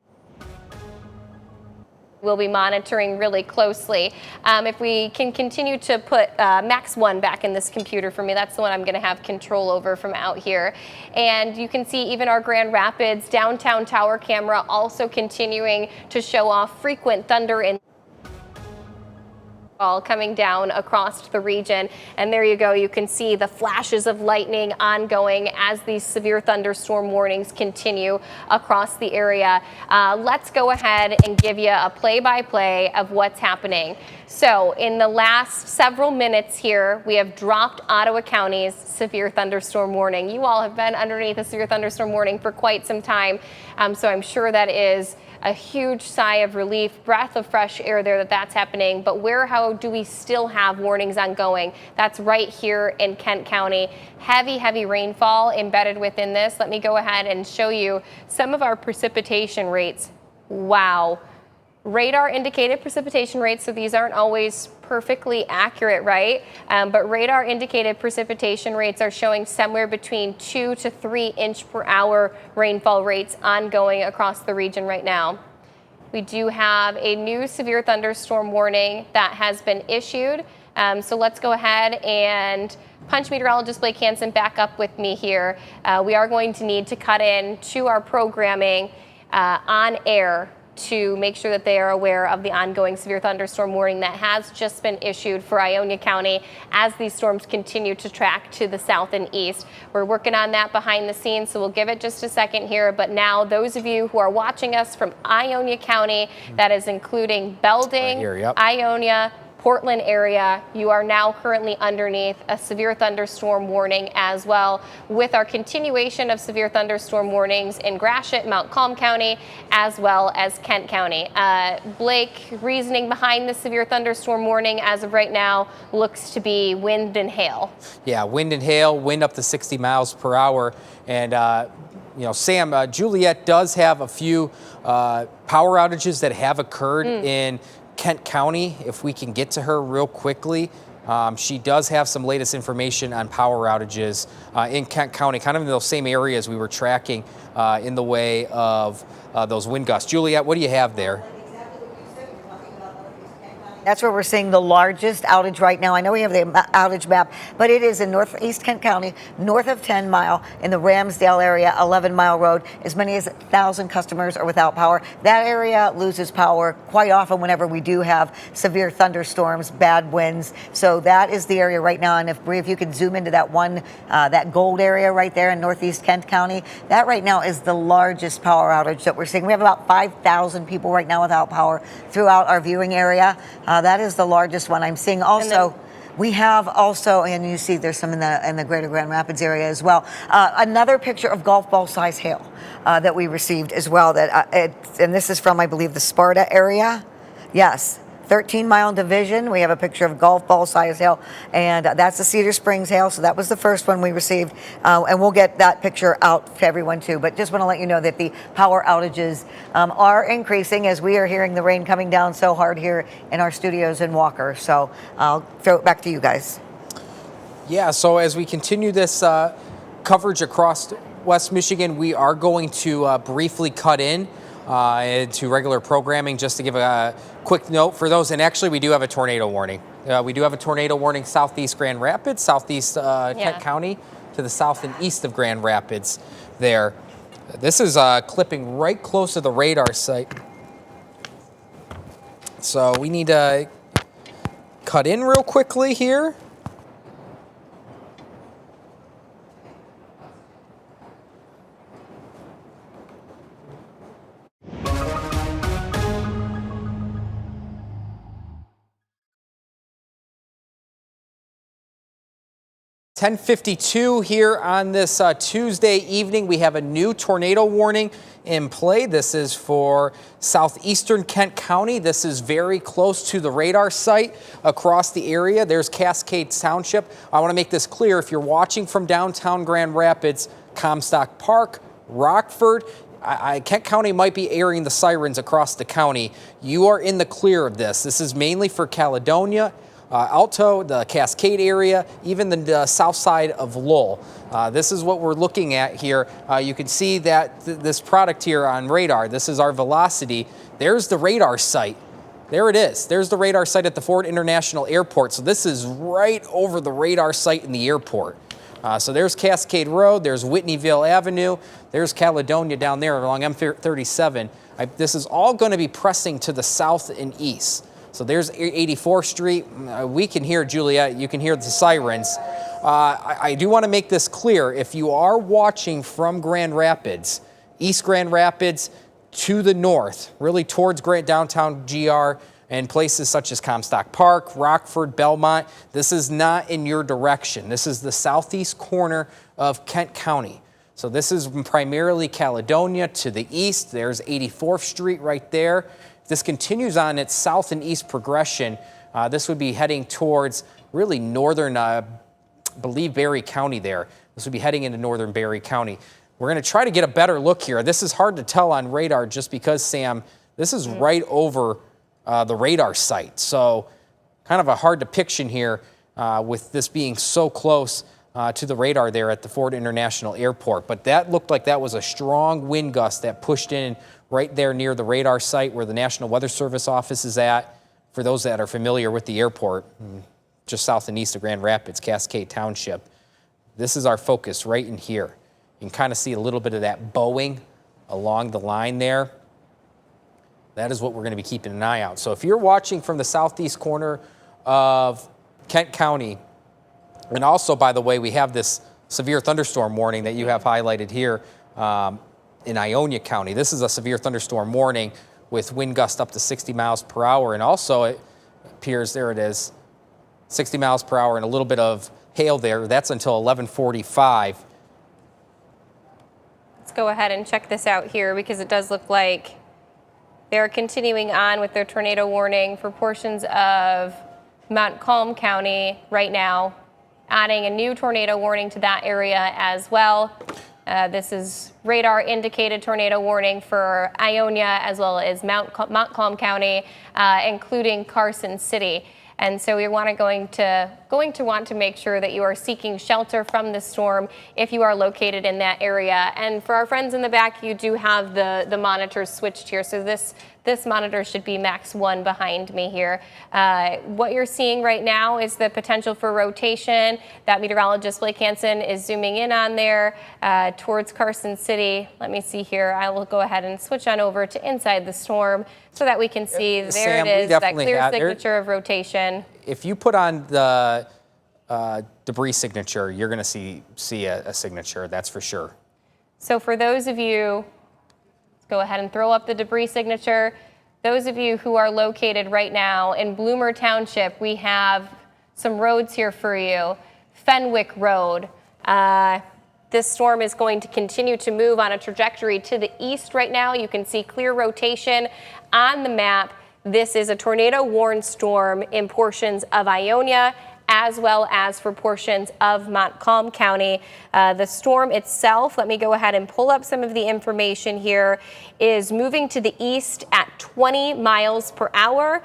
we'll be monitoring really closely. If we can continue to put Max 1 back in this computer for me, that's the one I'm going to have control over from out here. And you can see even our Grand Rapids downtown tower camera also continuing to show off frequent thunder and coming down across the region. And there you go. You can see the flashes of lightning ongoing as these severe thunderstorm warnings continue across the area. Let's go ahead and give you a play-by-play of what's happening. So in the last several minutes here, we have dropped Ottawa County's severe thunderstorm warning. You all have been underneath a severe thunderstorm warning for quite some time. So I'm sure that is a huge sigh of relief, breath of fresh air there that's happening. But how do we still have warnings ongoing? That's right here in Kent County. Heavy rainfall embedded within this. Let me go ahead and show you some of our precipitation rates. Wow. Radar indicated precipitation rates, so these aren't always perfectly accurate, right? But radar indicated precipitation rates are showing somewhere between 2 to 3 inch per hour rainfall rates ongoing across the region right now. We do have a new severe thunderstorm warning that has been issued. So let's go ahead and punch meteorologist Blake Hansen back up with me here. We are going to need to cut in to our programming on air to make sure that they are aware of the ongoing severe thunderstorm warning that has just been issued for Ionia County as these storms continue to track to the south and east. We're working on that behind the scenes, so we'll give it just a second here. But now those of you who are watching us from Ionia County, that is including Belding, right here, yep. Ionia, Portland area, you are now currently underneath a severe thunderstorm warning as well, with our continuation of severe thunderstorm warnings in Gratiot, Mount Calm County, as well as Kent County. Blake, reasoning behind the severe thunderstorm warning as of right now looks to be wind and hail. Yeah, wind and hail, wind up to 60 miles per hour. And you know, Sam, Juliet does have a few power outages that have occurred in Kent County. If we can get to her real quickly, she does have some latest information on power outages in Kent County, kind of in those same areas we were tracking in the way of those wind gusts. Juliet, what do you have there? That's where we're seeing the largest outage right now. I know we have the outage map, but it is in northeast Kent County, north of 10 Mile, in the Ramsdale area, 11 Mile Road. As many as 1,000 customers are without power. That area loses power quite often whenever we do have severe thunderstorms, bad winds. So that is the area right now. And if you can zoom into that one, that gold area right there in northeast Kent County, that right now is the largest power outage that we're seeing. We have about 5,000 people right now without power throughout our viewing area. That is the largest one I'm seeing. Also, we have also, and you see there's some in the greater Grand Rapids area as well, another picture of golf ball size hail that we received as well. And this is from, I believe, the Sparta area. Yes. 13 Mile Division, we have a picture of golf ball size hail, and that's the Cedar Springs hail. So that was the first one we received, and we'll get that picture out to everyone too. But just want to let you know that the power outages are increasing as we are hearing the rain coming down so hard here in our studios in Walker. So I'll throw it back to you guys. Yeah, so as we continue this coverage across West Michigan, we are going to briefly cut in to regular programming, just to give a quick note for those. And actually, we do have a tornado warning. We do have a tornado warning southeast Grand Rapids, southeast Kent County, to the south and east of Grand Rapids there. This is clipping right close to the radar site. So we need to cut in real quickly here. 10:52 here on this Tuesday evening. We have a new tornado warning in play. This is for southeastern Kent County. This is very close to the radar site across the area. There's Cascade Township. I want to make this clear. If you're watching from downtown Grand Rapids, Comstock Park, Rockford, Kent County might be airing the sirens across the county. You are in the clear of this. This is mainly for Caledonia, Alto, the Cascade area, even the south side of Lowell. This is what we're looking at here. You can see that this product here on radar, this is our velocity. There's the radar site. There it is. There's the radar site at the Ford International Airport. So this is right over the radar site in the airport. So there's Cascade Road, there's Whitneyville Avenue, there's Caledonia down there along M37. This is all going to be pressing to the south and east. So there's 84th Street. We can hear, Juliet, you can hear the sirens. I do want to make this clear. If you are watching from Grand Rapids, East Grand Rapids to the north, really towards downtown GR, and places such as Comstock Park, Rockford, Belmont, this is not in your direction. This is the southeast corner of Kent County. So this is primarily Caledonia to the east. There's 84th Street right there. If this continues on its south and east progression, this would be heading towards really northern, I believe, Berry County there. This would be heading into northern Berry County. We're going to try to get a better look here. This is hard to tell on radar just because, Sam, this is right over the radar site. So kind of a hard depiction here with this being so close to the radar there at the Ford International Airport. But that looked like that was a strong wind gust that pushed in right there near the radar site where the National Weather Service office is at. For those that are familiar with the airport, just south and east of Grand Rapids, Cascade Township. This is our focus right in here. You can kind of see a little bit of that bowing along the line there. That is what we're going to be keeping an eye out. So if you're watching from the southeast corner of Kent County, and also, by the way, we have this severe thunderstorm warning that you have highlighted here in Ionia County. This is a severe thunderstorm warning with wind gusts up to 60 miles per hour. And also it appears, there it is, 60 miles per hour and a little bit of hail there. That's until 11:45. Let's go ahead and check this out here because it does look like they're continuing on with their tornado warning for portions of Montcalm County right now, adding a new tornado warning to that area as well. This is radar indicated tornado warning for Ionia as well as Montcalm County, including Carson City. And so we want going to want to make sure that you are seeking shelter from the storm if you are located in that area. And for our friends in the back, you do have the monitors switched here. So this monitor should be max 1 behind me here. What you're seeing right now is the potential for rotation. That meteorologist Blake Hansen is zooming in on there towards Carson City. Let me see here. I will go ahead and switch on over to inside the storm so that we can see. There Sam, it is, that clear signature of rotation. If you put on the debris signature, you're going to see a signature, that's for sure. So for those of you, let's go ahead and throw up the debris signature. Those of you who are located right now in Bloomer Township, we have some roads here for you. Fenwick Road. This storm is going to continue to move on a trajectory to the east right now. You can see clear rotation on the map. This is a tornado-warned storm in portions of Ionia as well as for portions of Montcalm County. The storm itself, let me go ahead and pull up some of the information here, is moving to the east at 20 miles per hour.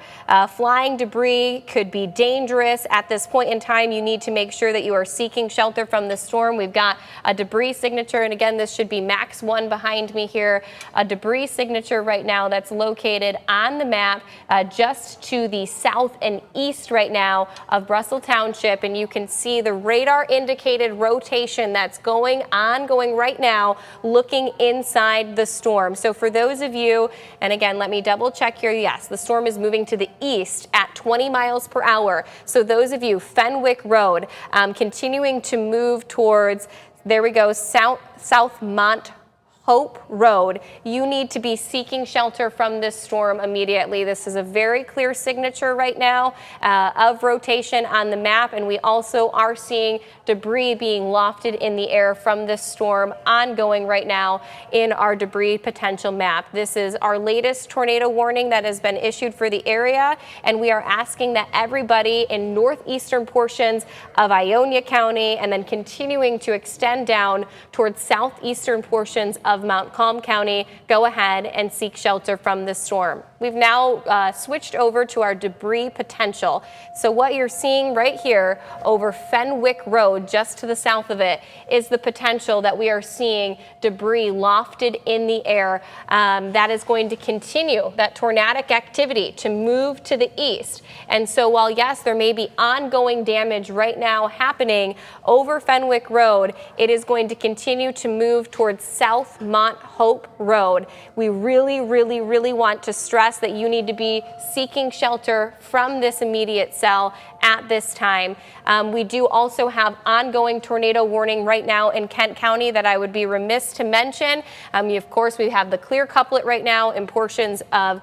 Flying debris could be dangerous. At this point in time, you need to make sure that you are seeking shelter from the storm. We've got a debris signature, and again, this should be max 1 behind me here. A debris signature right now that's located on the map just to the south and east right now of Russell Township, and you can see the radar indicated rotation that's going right now, looking inside the storm. So for those of you, and again, let me double check here. Yes, the storm is moving to the east at 20 miles per hour. So those of you, Fenwick Road, continuing to move towards, there we go, South Hope Road. You need to be seeking shelter from this storm immediately. This is a very clear signature right now of rotation on the map, and we also are seeing debris being lofted in the air from this storm ongoing right now in our debris potential map. This is our latest tornado warning that has been issued for the area, and we are asking that everybody in northeastern portions of Ionia County and then continuing to extend down towards southeastern portions of Mount Calm County go ahead and seek shelter from this storm. We've now switched over to our debris potential. So what you're seeing right here over Fenwick Road, just to the south of it, is the potential that we are seeing debris lofted in the air. That is going to continue that tornadic activity to move to the east. And so while yes, there may be ongoing damage right now happening over Fenwick Road, it is going to continue to move towards South Mont Hope Road. We really, really, really want to stress that you need to be seeking shelter from this immediate cell at this time. We do also have ongoing tornado warning right now in Kent County that I would be remiss to mention. Of course, we have the clear couplet right now in portions of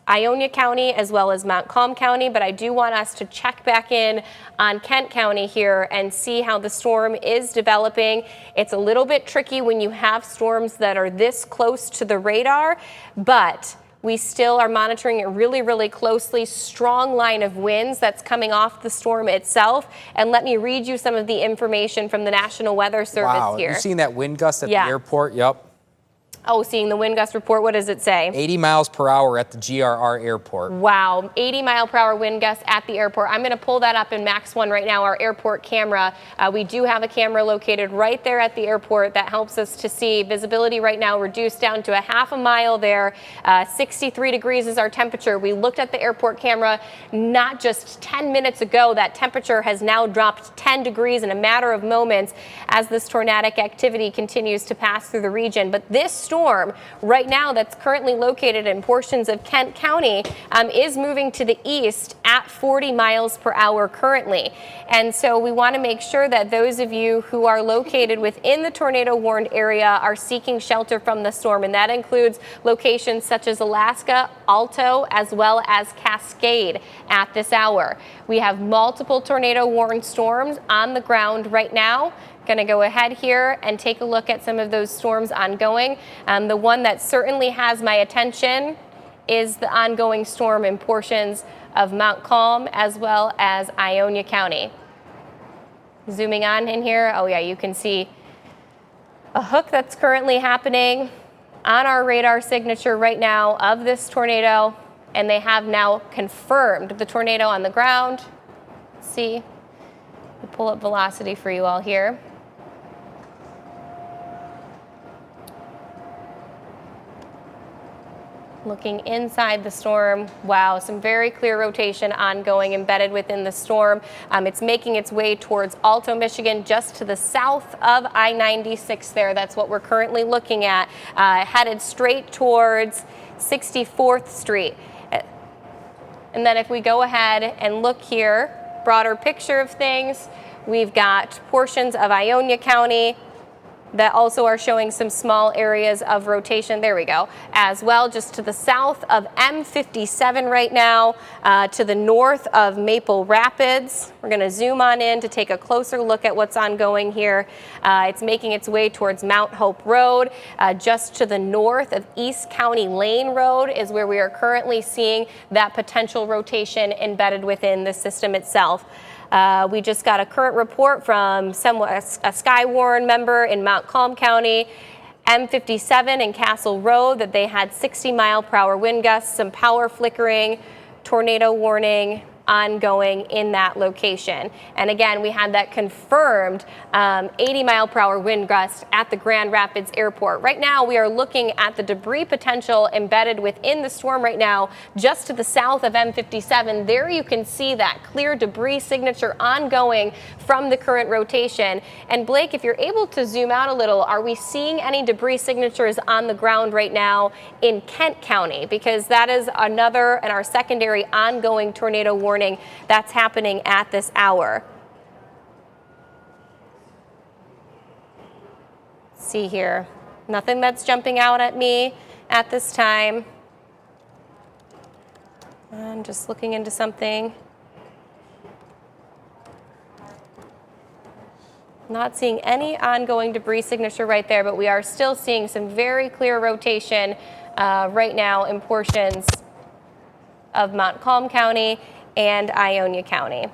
Ionia County as well as Mount Calm County, but I do want us to check back in on Kent County here and see how the storm is developing. It's a little bit tricky when you have storms that are this close to the radar, but we still are monitoring it really, really closely. Strong line of winds that's coming off the storm itself. And let me read you some of the information from the National Weather Service here. You've seen that wind gust at the airport? Yep. Oh, seeing the wind gust report, what does it say? 80 miles per hour at the GRR airport. Wow, 80 mile per hour wind gusts at the airport. I'm going to pull that up in Max 1 right now, our airport camera. We do have a camera located right there at the airport that helps us to see visibility right now reduced down to a half a mile there. 63 degrees is our temperature. We looked at the airport camera not just 10 minutes ago. That temperature has now dropped 10 degrees in a matter of moments as this tornadic activity continues to pass through the region. But this storm right now that's currently located in portions of Kent County is moving to the east at 40 miles per hour currently. And so we want to make sure that those of you who are located within the tornado warned area are seeking shelter from the storm. And that includes locations such as Alaska, Alto, as well as Cascade at this hour. We have multiple tornado warned storms on the ground right now. Going to go ahead here and take a look at some of those storms ongoing. The one that certainly has my attention is the ongoing storm in portions of Mount Calm as well as Ionia County. Zooming on in here, oh yeah, you can see a hook that's currently happening on our radar signature right now of this tornado, and they have now confirmed the tornado on the ground. Let's see, we'll pull up velocity for you all here. Looking inside the storm, wow, some very clear rotation ongoing embedded within the storm. It's making its way towards Alto, Michigan, just to the south of I-96 there. That's what we're currently looking at, headed straight towards 64th Street. And then if we go ahead and look here, broader picture of things, we've got portions of Ionia County that also are showing some small areas of rotation. There we go. As well, just to the south of M57 right now, to the north of Maple Rapids. We're going to zoom on in to take a closer look at what's ongoing here. It's making its way towards Mount Hope Road. Just to the north of East County Lane Road is where we are currently seeing that potential rotation embedded within the system itself. We just got a current report from a Skywarn member in Mount Calm County, M57 and Castle Road, that they had 60 mile per hour wind gusts, some power flickering, tornado warning ongoing in that location. And again, we had that confirmed 80 mile per hour wind gust at the Grand Rapids Airport. Right now, we are looking at the debris potential embedded within the storm right now, just to the south of M57. There you can see that clear debris signature ongoing from the current rotation. And Blake, if you're able to zoom out a little, are we seeing any debris signatures on the ground right now in Kent County? Because that is another and our secondary ongoing tornado warning that's happening at this hour. See here. Nothing that's jumping out at me at this time. I'm just looking into something. Not seeing any ongoing debris signature right there, but we are still seeing some very clear rotation right now in portions of Montcalm County and Ionia County.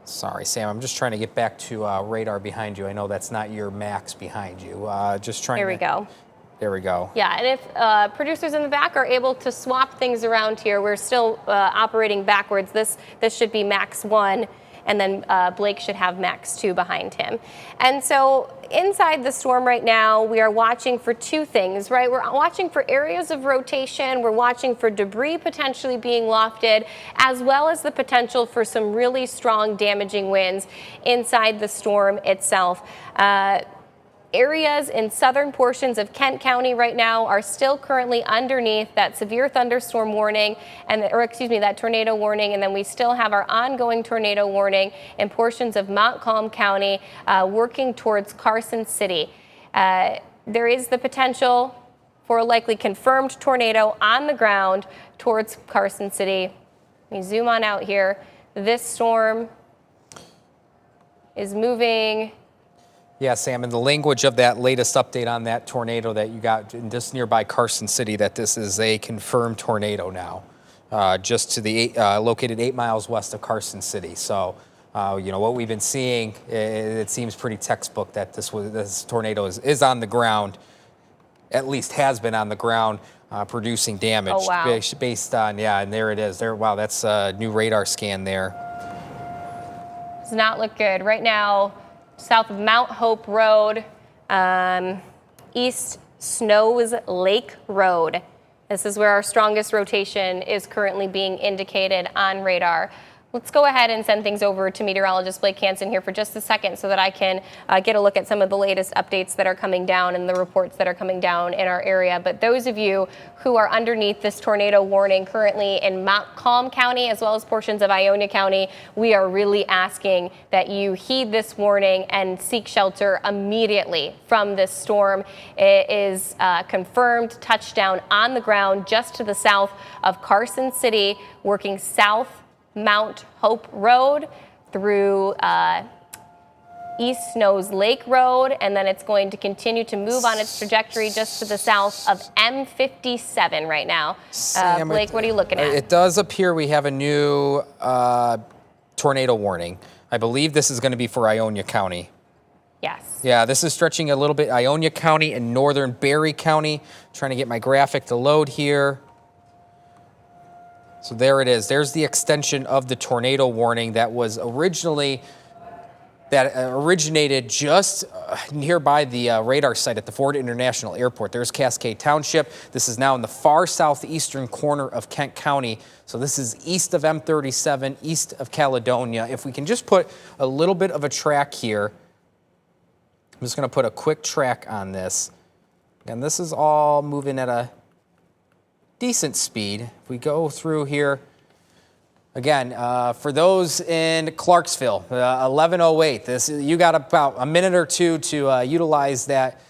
Sorry, Sam, I'm just trying to get back to radar behind you. I know that's not your max behind you. Just trying Here we go. There we go. Yeah, and if producers in the back are able to swap things around here, we're still operating backwards. This should be max 1. And then Blake should have max 2 behind him. And so inside the storm right now, we are watching for 2 things, right? We're watching for areas of rotation. We're watching for debris potentially being lofted, as well as the potential for some really strong damaging winds inside the storm itself. Areas in southern portions of Kent County right now are still currently underneath that severe thunderstorm warning, that tornado warning, and then we still have our ongoing tornado warning in portions of Montcalm County working towards Carson City. There is the potential for a likely confirmed tornado on the ground towards Carson City. Let me zoom on out here. This storm is moving. Yeah, Sam, in the language of that latest update on that tornado that you got in just nearby Carson City, that this is a confirmed tornado now, just to the located 8 miles west of Carson City. So, what we've been seeing, it seems pretty textbook that this tornado is on the ground, at least has been on the ground, producing damage. Oh, wow. Based on, and there it is. Wow, that's a new radar scan there. Does not look good right now. South of Mount Hope Road, East Snows Lake Road. This is where our strongest rotation is currently being indicated on radar. Let's go ahead and send things over to meteorologist Blake Hansen here for just a second so that I can get a look at some of the latest updates that are coming down and the reports that are coming down in our area. But those of you who are underneath this tornado warning currently in Montcalm County as well as portions of Ionia County, we are really asking that you heed this warning and seek shelter immediately from this storm. It is confirmed touchdown on the ground just to the south of Carson City, working south Mount Hope Road through East Snows Lake Road, and then it's going to continue to move on its trajectory just to the south of M57 right now. Sam, Blake, what are you looking at? It does appear we have a new tornado warning. I believe this is going to be for Ionia County. Yes. Yeah, this is stretching a little bit. Ionia County and northern Barry County. Trying to get my graphic to load here. So there it is. There's the extension of the tornado warning that was originated just nearby the radar site at the Ford International Airport. There's Cascade Township. This is now in the far southeastern corner of Kent County. So this is east of M37, east of Caledonia. If we can just put a little bit of a track here. I'm just going to put a quick track on this. And this is all moving at a decent speed. If we go through here, again, for those in Clarksville, 1108, you got about a minute or two to utilize that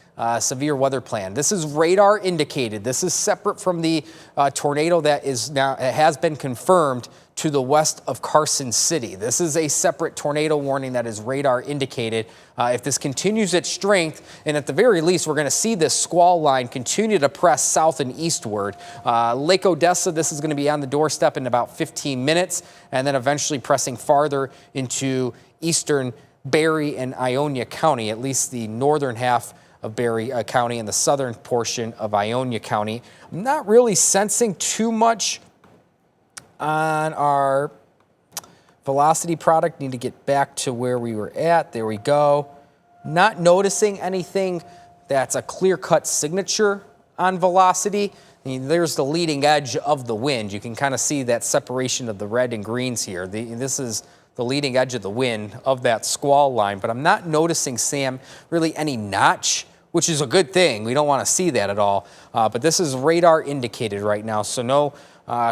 severe weather plan. This is radar indicated. This is separate from the tornado that has been confirmed to the west of Carson City. This is a separate tornado warning that is radar indicated. If this continues its strength, and at the very least, we're going to see this squall line continue to press south and eastward. Lake Odessa, this is going to be on the doorstep in about 15 minutes, and then eventually pressing farther into eastern Barry and Ionia County, at least the northern half of Barry County and the southern portion of Ionia County. I'm not really sensing too much on our velocity product. Need to get back to where we were at. There we go. Not noticing anything that's a clear-cut signature on velocity. I mean, there's the leading edge of the wind. You can kind of see that separation of the red and greens here. This is the leading edge of the wind of that squall line, but I'm not noticing, Sam, really any notch, which is a good thing. We don't want to see that at all. But this is radar indicated right now, so no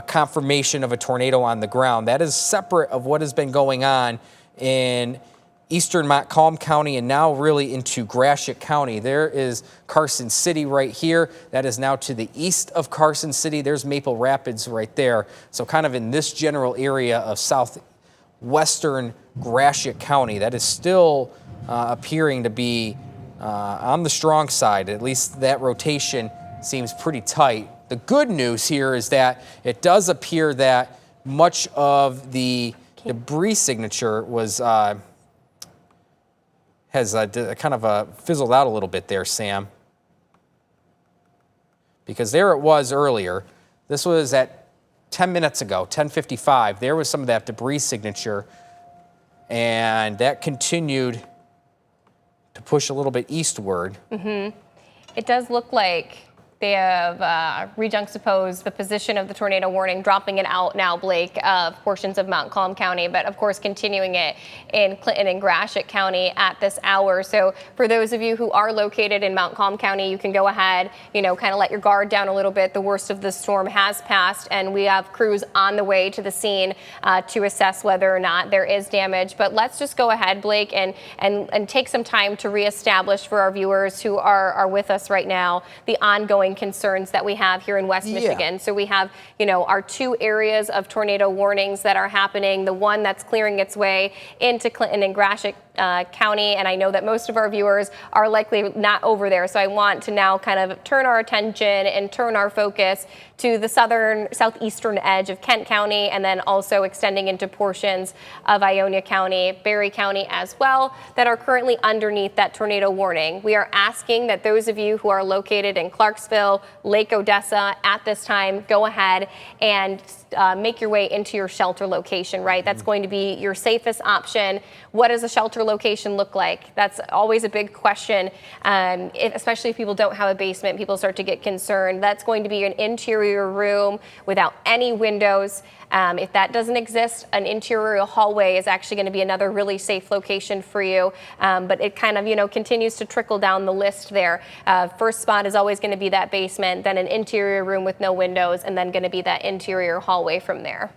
confirmation of a tornado on the ground. That is separate of what has been going on in eastern Montcalm County and now really into Gratiot County. There is Carson City right here. That is now to the east of Carson City. There's Maple Rapids right there. So kind of in this general area of southwestern Gratiot County, that is still appearing to be on the strong side. At least that rotation seems pretty tight. The good news here is that it does appear that much of the debris signature was has kind of fizzled out a little bit there, Sam. Because there it was earlier. This was at 10 minutes ago, 10:55. There was some of that debris signature, and that continued to push a little bit eastward. It does look like they have rejuxtaposed the position of the tornado warning, dropping it out now, Blake, of portions of Montcalm County, but of course continuing it in Clinton and Gratiot County at this hour. So for those of you who are located in Montcalm County, you can go ahead, kind of let your guard down a little bit. The worst of the storm has passed, and we have crews on the way to the scene to assess whether or not there is damage. But let's just go ahead, Blake, and take some time to reestablish for our viewers who are with us right now the ongoing concerns that we have here in West Michigan. So we have, our two areas of tornado warnings that are happening. The one that's clearing its way into Clinton and Gratiot County, and I know that most of our viewers are likely not over there. So I want to now kind of turn our attention and turn our focus to the southeastern edge of Kent County, and then also extending into portions of Ionia County, Berry County as well, that are currently underneath that tornado warning. We are asking that those of you who are located in Clarksville, Lake Odessa at this time, go ahead and make your way into your shelter location, right? That's going to be your safest option. What does a shelter location look like? That's always a big question, especially if people don't have a basement. People start to get concerned. That's going to be an interior room without any windows. If that doesn't exist, an interior hallway is actually going to be another really safe location for you. But it kind of, continues to trickle down the list there. First spot is always going to be that basement, then an interior room with no windows, and then going to be that interior hallway from there.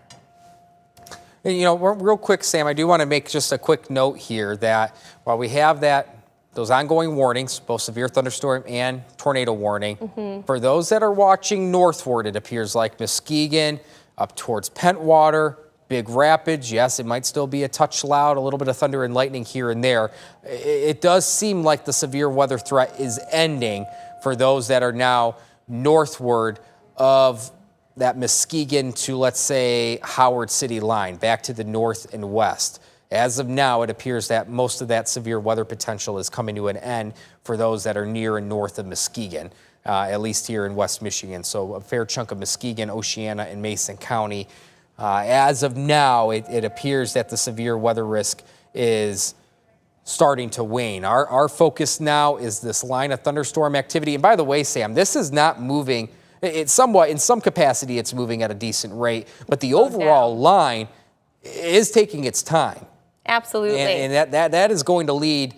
Real quick, Sam, I do want to make just a quick note here that while we have those ongoing warnings, both severe thunderstorm and tornado warning, for those that are watching northward, it appears like Muskegon, up towards Pentwater, Big Rapids, yes, it might still be a touch loud, a little bit of thunder and lightning here and there. It does seem like the severe weather threat is ending for those that are now northward of that Muskegon to, let's say, Howard City line, back to the north and west. As of now, it appears that most of that severe weather potential is coming to an end for those that are near and north of Muskegon, at least here in West Michigan. So a fair chunk of Muskegon, Oceana, and Mason County. As of now, it appears that the severe weather risk is starting to wane. Our focus now is this line of thunderstorm activity. And by the way, Sam, this is not moving. It's somewhat, in some capacity, it's moving at a decent rate, but the overall line is taking its time. Absolutely. And that is going to lead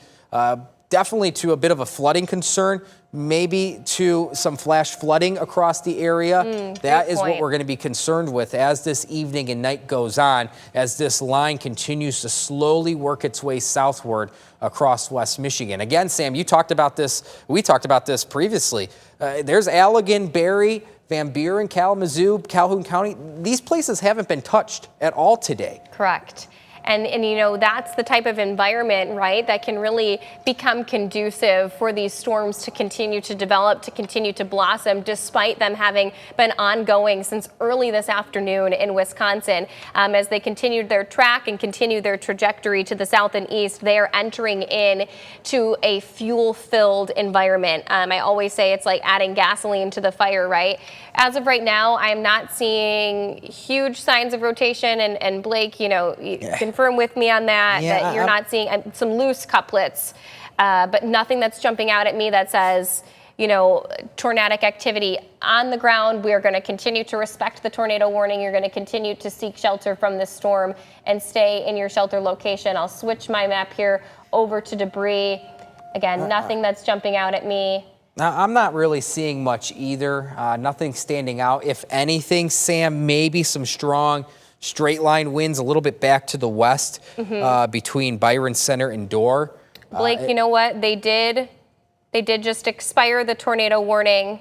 definitely to a bit of a flooding concern, maybe to some flash flooding across the area. That is what we're going to be concerned with as this evening and night goes on, as this line continues to slowly work its way southward across West Michigan. Again, Sam, we talked about this previously. There's Allegan, Berry, Van Buren, Kalamazoo, Calhoun County. These places haven't been touched at all today. Correct. And that's the type of environment, right, that can really become conducive for these storms to continue to develop, to continue to blossom, despite them having been ongoing since early this afternoon in Wisconsin. As they continued their track and continue their trajectory to the south and east, they are entering in to a fuel-filled environment. I always say it's like adding gasoline to the fire, right? As of right now, I am not seeing huge signs of rotation, and Blake, confirm with me on that, that you're not seeing some loose couplets, but nothing that's jumping out at me that says, tornadic activity on the ground. We are going to continue to respect the tornado warning. You're going to continue to seek shelter from this storm and stay in your shelter location. I'll switch my map here over to debris. Again, nothing that's jumping out at me. Now, I'm not really seeing much either. Nothing standing out. If anything, Sam, maybe some strong straight line winds a little bit back to the west between Byron Center and Dorr. Blake, you know what? They did just expire the tornado warning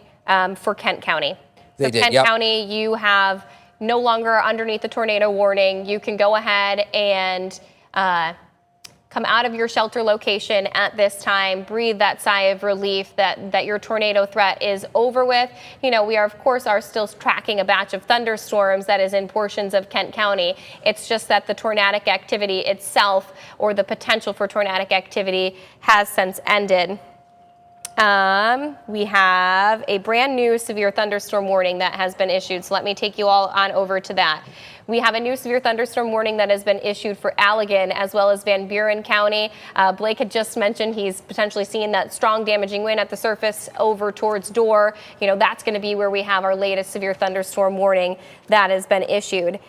for Kent County. So Kent County, you have no longer underneath the tornado warning. You can go ahead and come out of your shelter location at this time, breathe that sigh of relief that your tornado threat is over with. You know, we are, of course, still tracking a batch of thunderstorms that is in portions of Kent County. It's just that the tornadic activity itself, or the potential for tornadic activity, has since ended. We have a brand new severe thunderstorm warning that has been issued. So let me take you all on over to that. We have a new severe thunderstorm warning that has been issued for Allegan as well as Van Buren County. Blake had just mentioned he's potentially seeing that strong damaging wind at the surface over towards Dorr. You know, that's going to be where we have our latest severe thunderstorm warning that has been issued.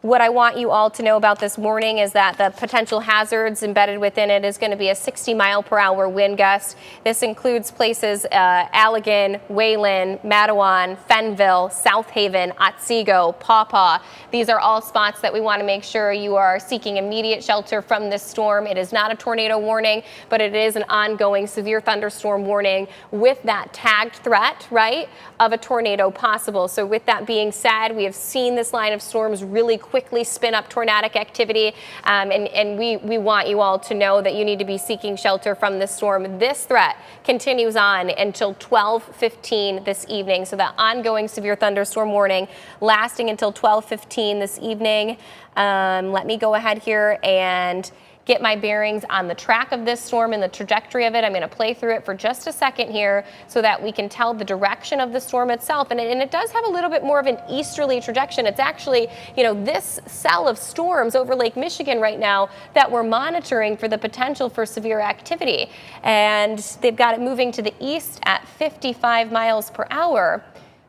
What I want you all to know about this warning is that the potential hazards embedded within it is going to be a 60-mile-per-hour wind gust. This includes places Allegan, Wayland, Matawan, Fenville, South Haven, Otsego, Pawpaw. These are all spots that we want to make sure you are seeking immediate shelter from this storm. It is not a tornado warning, but it is an ongoing severe thunderstorm warning with that tagged threat, right, of a tornado possible. So with that being said, we have seen this line of storms really quickly spin up tornadic activity, and we want you all to know that you need to be seeking shelter from this storm. This threat continues on until 12:15 this evening, so that ongoing severe thunderstorm warning lasting until 12:15 this evening. Let me go ahead here and get my bearings on the track of this storm and the trajectory of it. I'm going to play through it for just a second here so that we can tell the direction of the storm itself. And it does have a little bit more of an easterly trajectory. It's actually, you know, this cell of storms over Lake Michigan right now that we're monitoring for the potential for severe activity. And they've got it moving to the east at 55 miles per hour.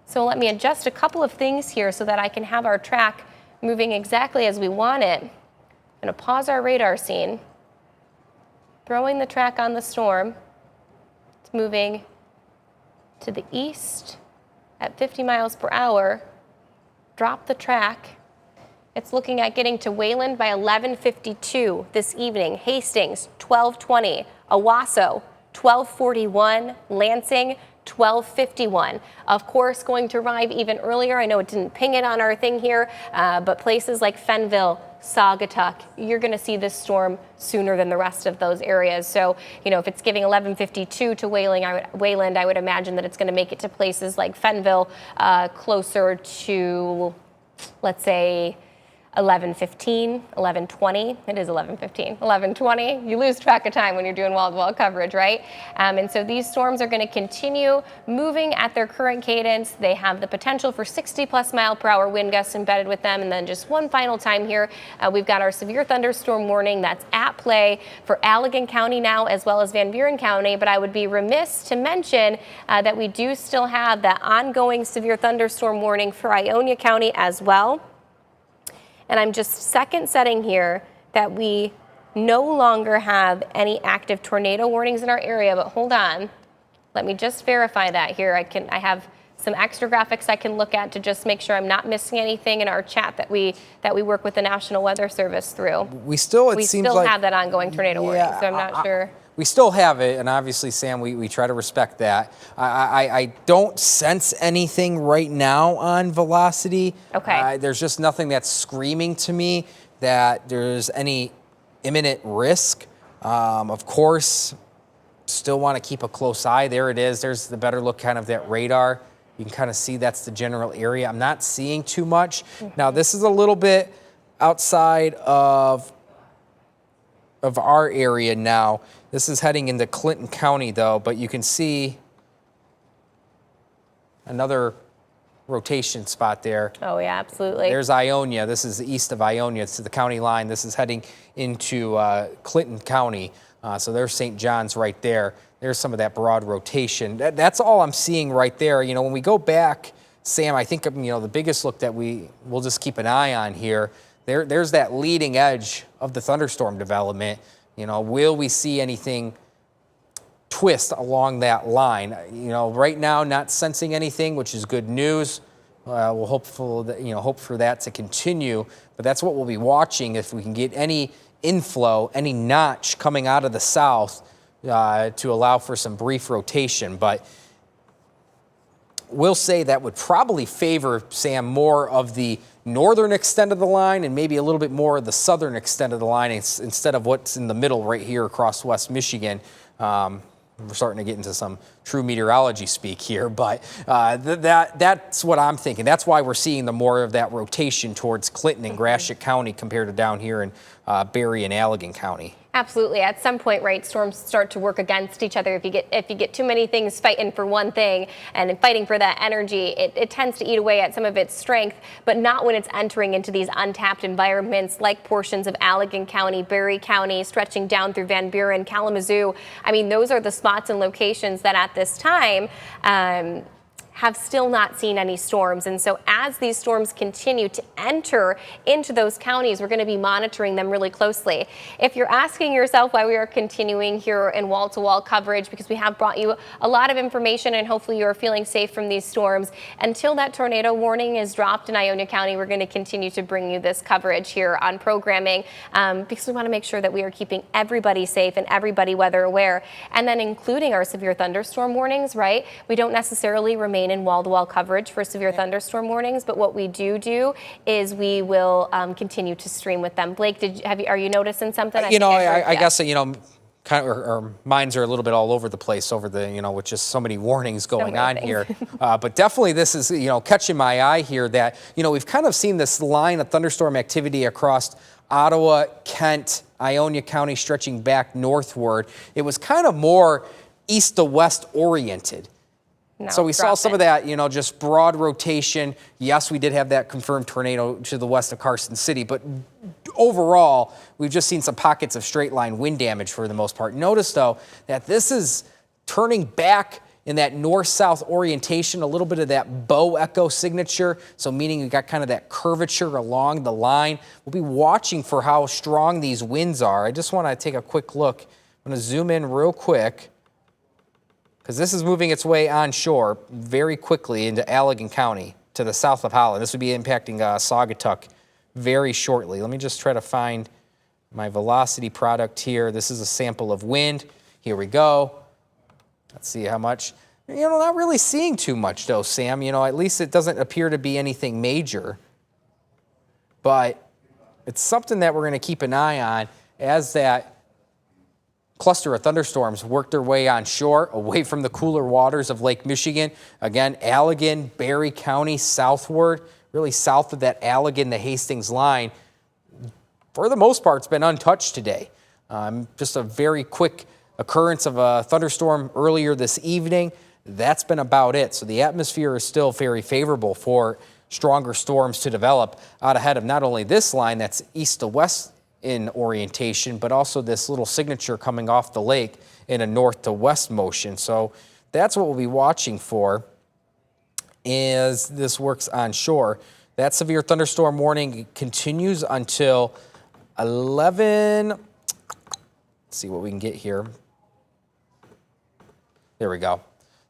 So let me adjust a couple of things here so that I can have our track moving exactly as we want it. I'm going to pause our radar scene, throwing the track on the storm. It's moving to the east at 50 miles per hour. Drop the track. It's looking at getting to Wayland by 11:52 this evening. Hastings, 12:20. Owasso, 12:41. Lansing, 12:51. Of course, going to arrive even earlier. I know it didn't ping it on our thing here, but places like Fenville, Saugatuck, you're going to see this storm sooner than the rest of those areas. So, you know, if it's giving 11:52 to Wayland, I would imagine that it's going to make it to places like Fenville closer to, let's say, 11:15, 11:20. It is 11:15, 11:20. You lose track of time when you're doing wall-to-wall coverage, right? And so these storms are going to continue moving at their current cadence. They have the potential for 60-plus mile-per-hour wind gusts embedded with them. And then just one final time here, we've got our severe thunderstorm warning that's at play for Allegan County now, as well as Van Buren County. But I would be remiss to mention that we do still have that ongoing severe thunderstorm warning for Ionia County as well. And I'm just second setting here that we no longer have any active tornado warnings in our area, but hold on. Let me just verify that here. I have some extra graphics I can look at to just make sure I'm not missing anything in our chat that we work with the National Weather Service through. We still have that ongoing tornado warning, so I'm not sure. We still have it, and obviously, Sam, we try to respect that. I don't sense anything right now on velocity. Okay. There's just nothing that's screaming to me that there's any imminent risk. Of course, still want to keep a close eye. There it is. There's the better look, kind of that radar. You can kind of see that's the general area. I'm not seeing too much. Now, this is a little bit outside of our area now. This is heading into Clinton County, though, but you can see another rotation spot there. Oh, yeah, absolutely. There's Ionia. This is east of Ionia. It's the county line. This is heading into Clinton County. So there's St. John's right there. There's some of that broad rotation. That's all I'm seeing right there. You know, when we go back, Sam, I think, you know, the biggest look that we'll just keep an eye on here, there's that leading edge of the thunderstorm development. You know, will we see anything twist along that line? You know, right now, not sensing anything, which is good news. we'll hope for that to continue. But that's what we'll be watching if we can get any inflow, any notch coming out of the south to allow for some brief rotation. But we'll say that would probably favor, Sam, more of the northern extent of the line and maybe a little bit more of the southern extent of the line instead of what's in the middle right here across West Michigan. We're starting to get into some true meteorology speak here, but that's what I'm thinking. That's why we're seeing the more of that rotation towards Clinton and Gratiot County compared to down here in Berry and Allegan County. Absolutely. At some point, right, storms start to work against each other. If you get too many things fighting for one thing and fighting for that energy, it tends to eat away at some of its strength, but not when it's entering into these untapped environments like portions of Allegan County, Berry County, stretching down through Van Buren, Kalamazoo. I mean, those are the spots and locations that at this time have still not seen any storms. And so as these storms continue to enter into those counties, we're going to be monitoring them really closely. If you're asking yourself why we are continuing here in wall-to-wall coverage, because we have brought you a lot of information and hopefully you're feeling safe from these storms, until that tornado warning is dropped in Ionia County, we're going to continue to bring you this coverage here on programming because we want to make sure that we are keeping everybody safe and everybody weather aware, and then including our severe thunderstorm warnings, right? We don't necessarily remain in wall-to-wall coverage for severe thunderstorm warnings, but what we do is we will continue to stream with them. Blake, are you noticing something? I guess kind of our minds are a little bit all over the place over the with just so many warnings going on here. But definitely this is catching my eye here that we've kind of seen this line of thunderstorm activity across Ottawa, Kent, Ionia County, stretching back northward. It was kind of more east to west oriented. So we saw some of that, just broad rotation. Yes, we did have that confirmed tornado to the west of Carson City, but overall, we've just seen some pockets of straight line wind damage for the most part. Notice, though, that this is turning back in that north-south orientation, a little bit of that bow echo signature, so meaning you got kind of that curvature along the line. We'll be watching for how strong these winds are. I just want to take a quick look. I'm going to zoom in real quick, because this is moving its way onshore very quickly into Allegan County to the south of Holland. This would be impacting Saugatuck very shortly. Let me just try to find my velocity product here. This is a sample of wind. Here we go. Let's see how much. Not really seeing too much though, Sam. At least it doesn't appear to be anything major. But it's something that we're going to keep an eye on as that cluster of thunderstorms work their way onshore, away from the cooler waters of Lake Michigan. Again, Allegan, Berry County, southward, really south of that Allegan to Hastings line. For the most part, it's been untouched today. Just a very quick occurrence of a thunderstorm earlier this evening. That's been about it. So the atmosphere is still very favorable for stronger storms to develop out ahead of not only this line that's east to west in orientation, but also this little signature coming off the lake in a north to west motion. So that's what we'll be watching for as this works onshore. That severe thunderstorm warning continues until 11. Let's see what we can get here. There we go.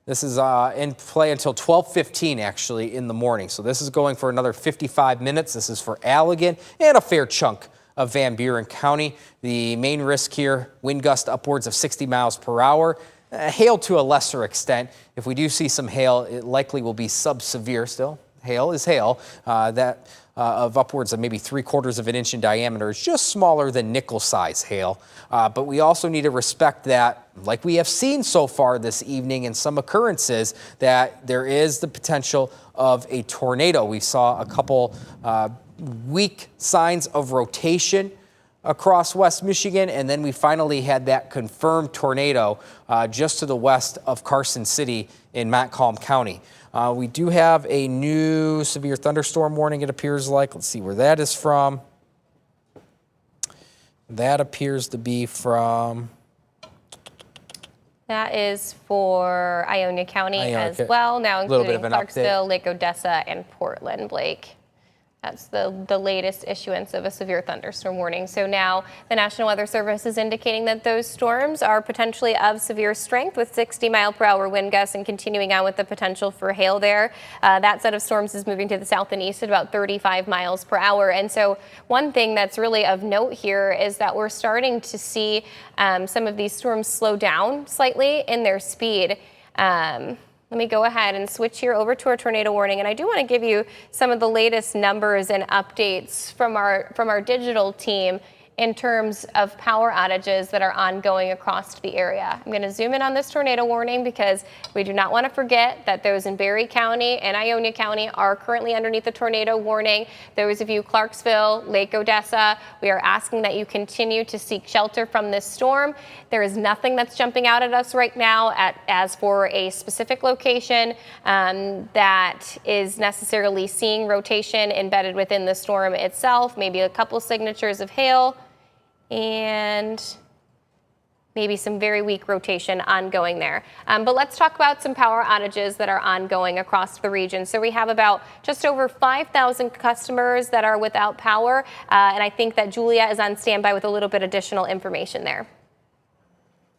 This is in play until 12:15 actually in the morning. So this is going for another 55 minutes. This is for Allegan and a fair chunk of Van Buren County. The main risk here, wind gust upwards of 60 miles per hour. Hail to a lesser extent. If we do see some hail, it likely will be sub-severe still. Hail is hail. That of upwards of maybe 3/4 of an inch in diameter is just smaller than nickel-size hail. But we also need to respect that, like we have seen so far this evening in some occurrences, that there is the potential of a tornado. We saw a couple weak signs of rotation across West Michigan, and then we finally had that confirmed tornado just to the west of Carson City in Montcalm County. We do have a new severe thunderstorm warning, it appears like. Let's see where that is from. That appears to be from... That is for Ionia County as well, now including Clarksville, Lake Odessa, and Portland, Blake. That's the latest issuance of a severe thunderstorm warning. So now the National Weather Service is indicating that those storms are potentially of severe strength with 60-mile-per-hour wind gusts and continuing on with the potential for hail there. That set of storms is moving to the south and east at about 35 miles per hour. And so one thing that's really of note here is that we're starting to see some of these storms slow down slightly in their speed. Let me go ahead and switch here over to our tornado warning, and I do want to give you some of the latest numbers and updates from our digital team in terms of power outages that are ongoing across the area. I'm going to zoom in on this tornado warning because we do not want to forget that those in Berry County and Ionia County are currently underneath the tornado warning. Those of you Clarksville, Lake Odessa, we are asking that you continue to seek shelter from this storm. There is nothing that's jumping out at us right now as for a specific location that is necessarily seeing rotation embedded within the storm itself, maybe a couple signatures of hail, and maybe some very weak rotation ongoing there. But let's talk about some power outages that are ongoing across the region. So we have about just over 5,000 customers that are without power, and I think that Julia is on standby with a little bit additional information there.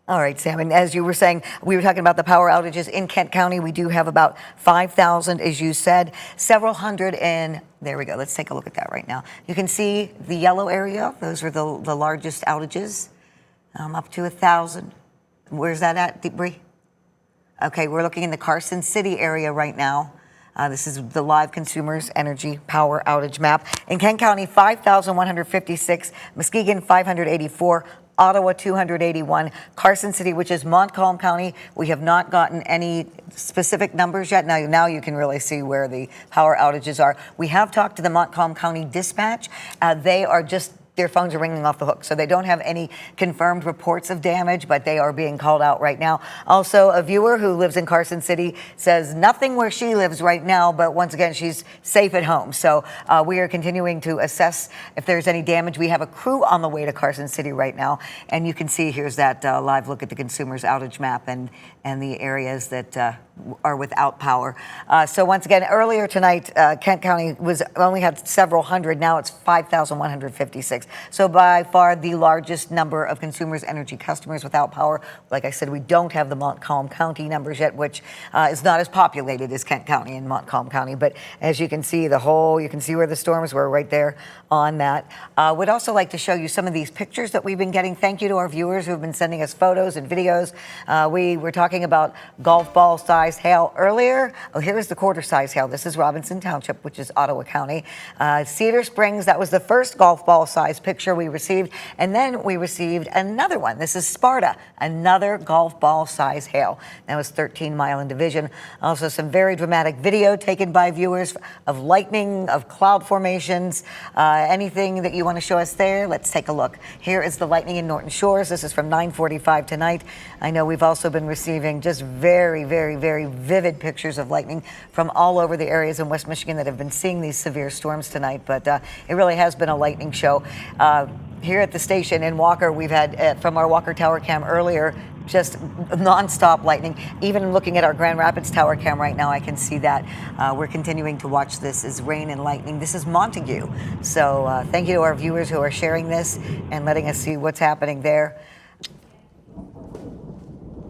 All right, Sam, and as you were saying, we were talking about the power outages in Kent County. We do have about 5,000, as you said, several hundred in, there we go, let's take a look at that right now. You can see the yellow area, those are the largest outages, up to 1,000. Where's that at, Bree? Okay, we're looking in the Carson City area right now. This is the live consumers energy power outage map. In Kent County, 5,156, Muskegon, 584, Ottawa 281, Carson City, which is Montcalm County. We have not gotten any specific numbers yet. Now you can really see where the power outages are. We have talked to the Montcalm County Dispatch. They are just, their phones are ringing off the hook, so they don't have any confirmed reports of damage, but they are being called out right now. Also, a viewer who lives in Carson City says nothing where she lives right now, but once again, she's safe at home. So we are continuing to assess if there's any damage. We have a crew on the way to Carson City right now, and you can see here's that live look at the consumer's outage map and the areas that are without power. So once again, earlier tonight, Kent County only had several hundred. Now it's 5,156. So by far the largest number of consumers energy customers without power. Like I said, we don't have the Montcalm County numbers yet, which is not as populated as Kent County and Montcalm County. But as you can see, you can see where the storms were right there on that. Would also like to show you some of these pictures that we've been getting. Thank you to our viewers who have been sending us photos and videos. We were talking about golf ball size hail earlier. Oh, here is the quarter size hail. This is Robinson Township, which is Ottawa County. Cedar Springs, that was the first golf ball size picture we received. And then we received another one. This is Sparta, another golf ball size hail. That was 13 Mile and Division. Also some very dramatic video taken by viewers of lightning, of cloud formations. Anything that you want to show us there? Let's take a look. Here is the lightning in Norton Shores. This is from 9:45 tonight. I know we've also been receiving just very, very, very vivid pictures of lightning from all over the areas in West Michigan that have been seeing these severe storms tonight. But it really has been a lightning show. Here at the station in Walker, we've had from our Walker Tower Cam earlier, just nonstop lightning. Even looking at our Grand Rapids Tower Cam right now, I can see that. We're continuing to watch this as rain and lightning. This is Montague. So thank you to our viewers who are sharing this and letting us see what's happening there.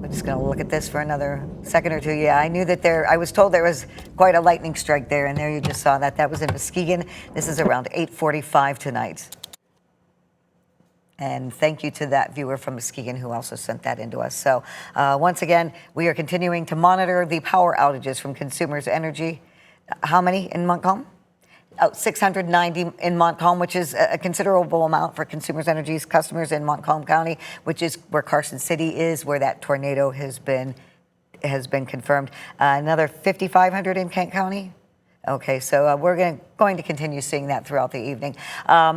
I'm just going to look at this for another second or two. Yeah, I knew that I was told there was quite a lightning strike there, and there you just saw that. That was in Muskegon. This is around 8:45 tonight. And thank you to that viewer from Muskegon who also sent that into us. So once again, we are continuing to monitor the power outages from Consumers Energy. How many in Montcalm? 690 in Montcalm, which is a considerable amount for Consumers Energy's customers in Montcalm County, which is where Carson City is, where that tornado has been confirmed. Another 5,500 in Kent County. Okay, so we're going to continue seeing that throughout the evening.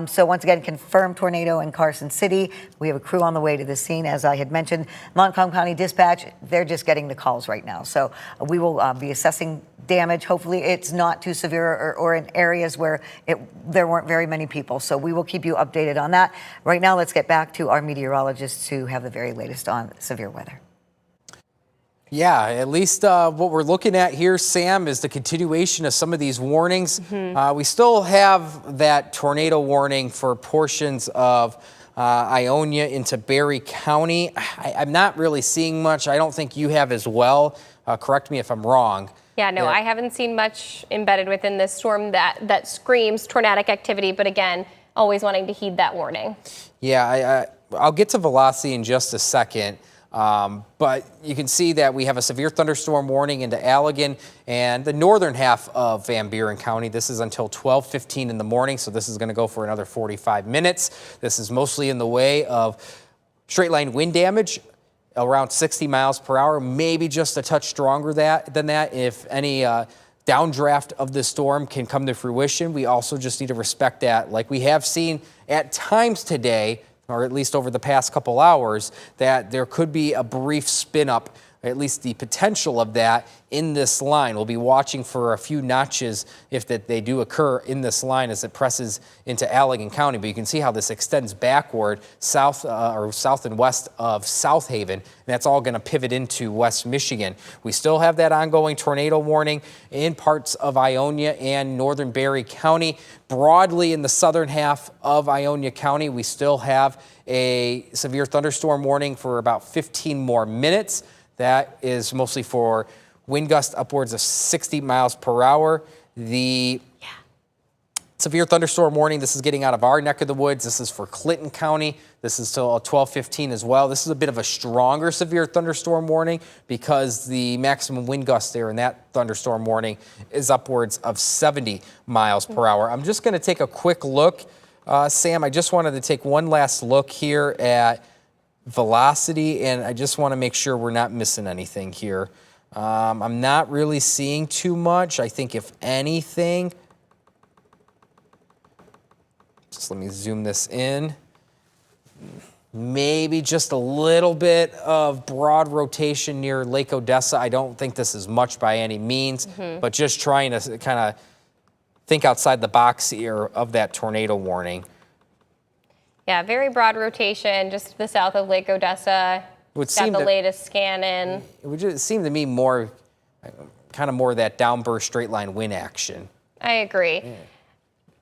So once again, confirmed tornado in Carson City. We have a crew on the way to the scene, as I had mentioned. Montcalm County Dispatch, they're just getting the calls right now. So we will be assessing damage. Hopefully it's not too severe or in areas where there weren't very many people. So we will keep you updated on that. Right now, let's get back to our meteorologists who have the very latest on severe weather. Yeah, at least what we're looking at here, Sam, is the continuation of some of these warnings. We still have that tornado warning for portions of Ionia into Berry County. I'm not really seeing much. I don't think you have as well. Correct me if I'm wrong. Yeah, no, I haven't seen much embedded within this storm that screams tornadic activity, but again, always wanting to heed that warning. Yeah, I'll get to velocity in just a second. But you can see that we have a severe thunderstorm warning into Allegan and the northern half of Van Buren County. This is until 12:15 in the morning, so this is going to go for another 45 minutes. This is mostly in the way of straight line wind damage, around 60 miles per hour, maybe just a touch stronger than that if any downdraft of the storm can come to fruition. We also just need to respect that, like we have seen at times today, or at least over the past couple hours, that there could be a brief spin up, at least the potential of that in this line. We'll be watching for a few notches if they do occur in this line as it presses into Allegan County. But you can see how this extends backward south and west of South Haven. And that's all going to pivot into West Michigan. We still have that ongoing tornado warning in parts of Ionia and northern Berry County. Broadly in the southern half of Ionia County, we still have a severe thunderstorm warning for about 15 more minutes. That is mostly for wind gusts upwards of 60 miles per hour. The severe thunderstorm warning, this is getting out of our neck of the woods. This is for Clinton County. This is till 12:15 as well. This is a bit of a stronger severe thunderstorm warning because the maximum wind gust there in that thunderstorm warning is upwards of 70 miles per hour. I'm just going to take a quick look, Sam. I just wanted to take one last look here at velocity, and I just want to make sure we're not missing anything here. I'm not really seeing too much. I think if anything, just let me zoom this in. Maybe just a little bit of broad rotation near Lake Odessa. I don't think this is much by any means, but just trying to kind of think outside the box here of that tornado warning. Yeah, very broad rotation just to the south of Lake Odessa. Got the latest scan in. It would just seem to me more, kind of more that downburst straight line wind action. I agree. Yeah.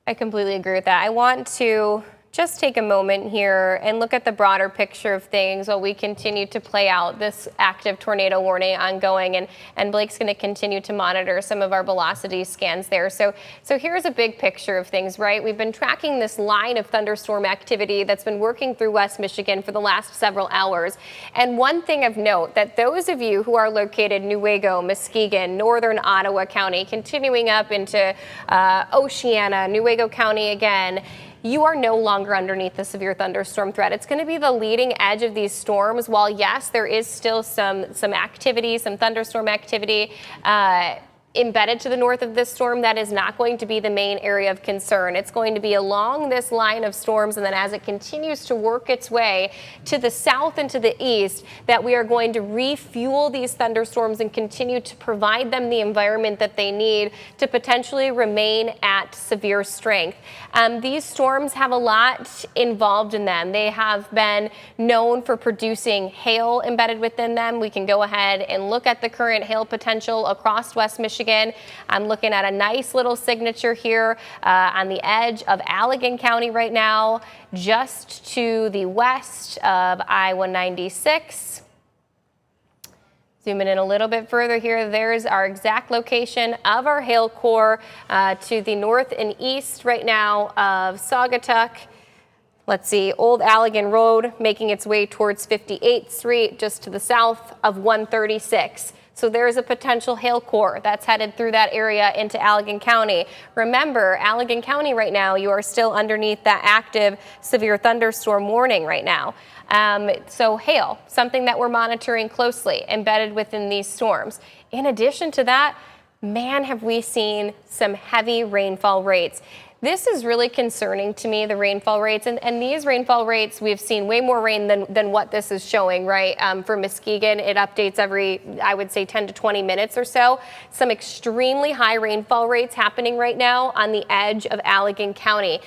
I completely agree with that. I want to just take a moment here and look at the broader picture of things while we continue to play out this active tornado warning ongoing, and Blake's going to continue to monitor some of our velocity scans there. So here's a big picture of things, right? We've been tracking this line of thunderstorm activity that's been working through West Michigan for the last several hours. And one thing of note, that those of you who are located Newaygo, Muskegon, northern Ottawa County, continuing up into Oceana, Newaygo County again, you are no longer underneath the severe thunderstorm threat. It's going to be the leading edge of these storms. While yes, there is still some activity, some thunderstorm activity embedded to the north of this storm, that is not going to be the main area of concern. It's going to be along this line of storms, and then as it continues to work its way to the south and to the east, that we are going to refuel these thunderstorms and continue to provide them the environment that they need to potentially remain at severe strength. These storms have a lot involved in them. They have been known for producing hail embedded within them. We can go ahead and look at the current hail potential across West Michigan. I'm looking at a nice little signature here on the edge of Allegan County right now, just to the west of I-196. Zooming in a little bit further here, there's our exact location of our hail core to the north and east right now of Saugatuck. Let's see, Old Allegan Road making its way towards 58th Street, just to the south of 136. So there's a potential hail core that's headed through that area into Allegan County. Remember, Allegan County right now, you are still underneath that active severe thunderstorm warning right now. So hail, something that we're monitoring closely, embedded within these storms. In addition to that, man, have we seen some heavy rainfall rates. This is really concerning to me, the rainfall rates. And these rainfall rates, we've seen way more rain than what this is showing, right? For Muskegon, it updates every, I would say, 10 to 20 minutes or so. Some extremely high rainfall rates happening right now on the edge of Allegan County.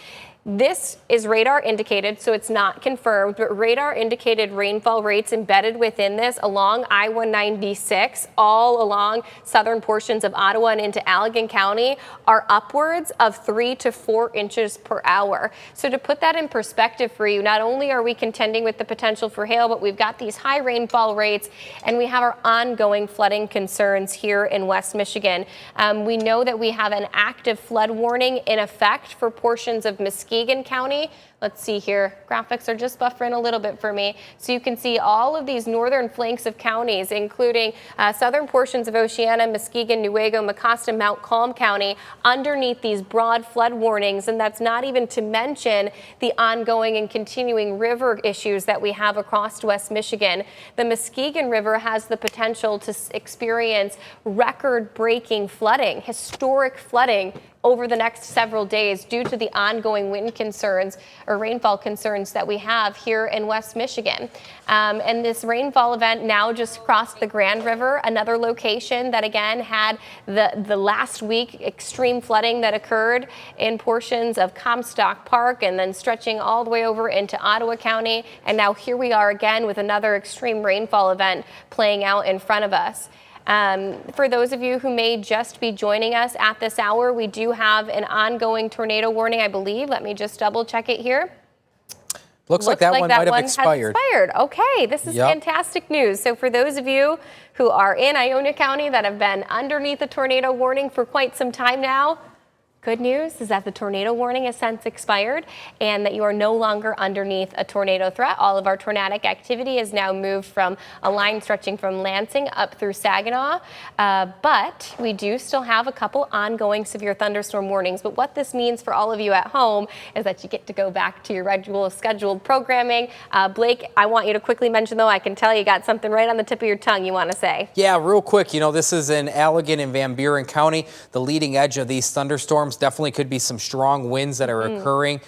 This is radar indicated, so it's not confirmed, but radar indicated rainfall rates embedded within this along I-196, all along southern portions of Ottawa and into Allegan County, are upwards of 3 to 4 inches per hour. So to put that in perspective for you, not only are we contending with the potential for hail, but we've got these high rainfall rates, and we have our ongoing flooding concerns here in West Michigan. We know that we have an active flood warning in effect for portions of Muskegon County. Let's see here. Graphics are just buffering a little bit for me. So you can see all of these northern flanks of counties, including southern portions of Oceana, Muskegon, Newaygo, Mecosta, Mount Calm County, underneath these broad flood warnings. And that's not even to mention the ongoing and continuing river issues that we have across West Michigan. The Muskegon River has the potential to experience record-breaking flooding, historic flooding over the next several days due to the ongoing wind concerns or rainfall concerns that we have here in West Michigan. And this rainfall event now just crossed the Grand River, another location that again had the last week extreme flooding that occurred in portions of Comstock Park and then stretching all the way over into Ottawa County. And now here we are again with another extreme rainfall event playing out in front of us. For those of you who may just be joining us at this hour, we do have an ongoing tornado warning, I believe. Let me just double check it here. Looks like that one might have expired. Okay, this is fantastic news. So for those of you who are in Ionia County that have been underneath a tornado warning for quite some time now, good news is that the tornado warning has since expired and that you are no longer underneath a tornado threat. All of our tornadic activity has now moved from a line stretching from Lansing up through Saginaw. But we do still have a couple ongoing severe thunderstorm warnings. But what this means for all of you at home is that you get to go back to your regular scheduled programming. Blake, I want you to quickly mention, though, I can tell you got something right on the tip of your tongue you want to say. Yeah, real quick. You know, this is in Allegan and Van Buren County. The leading edge of these thunderstorms definitely could be some strong winds that are occurring.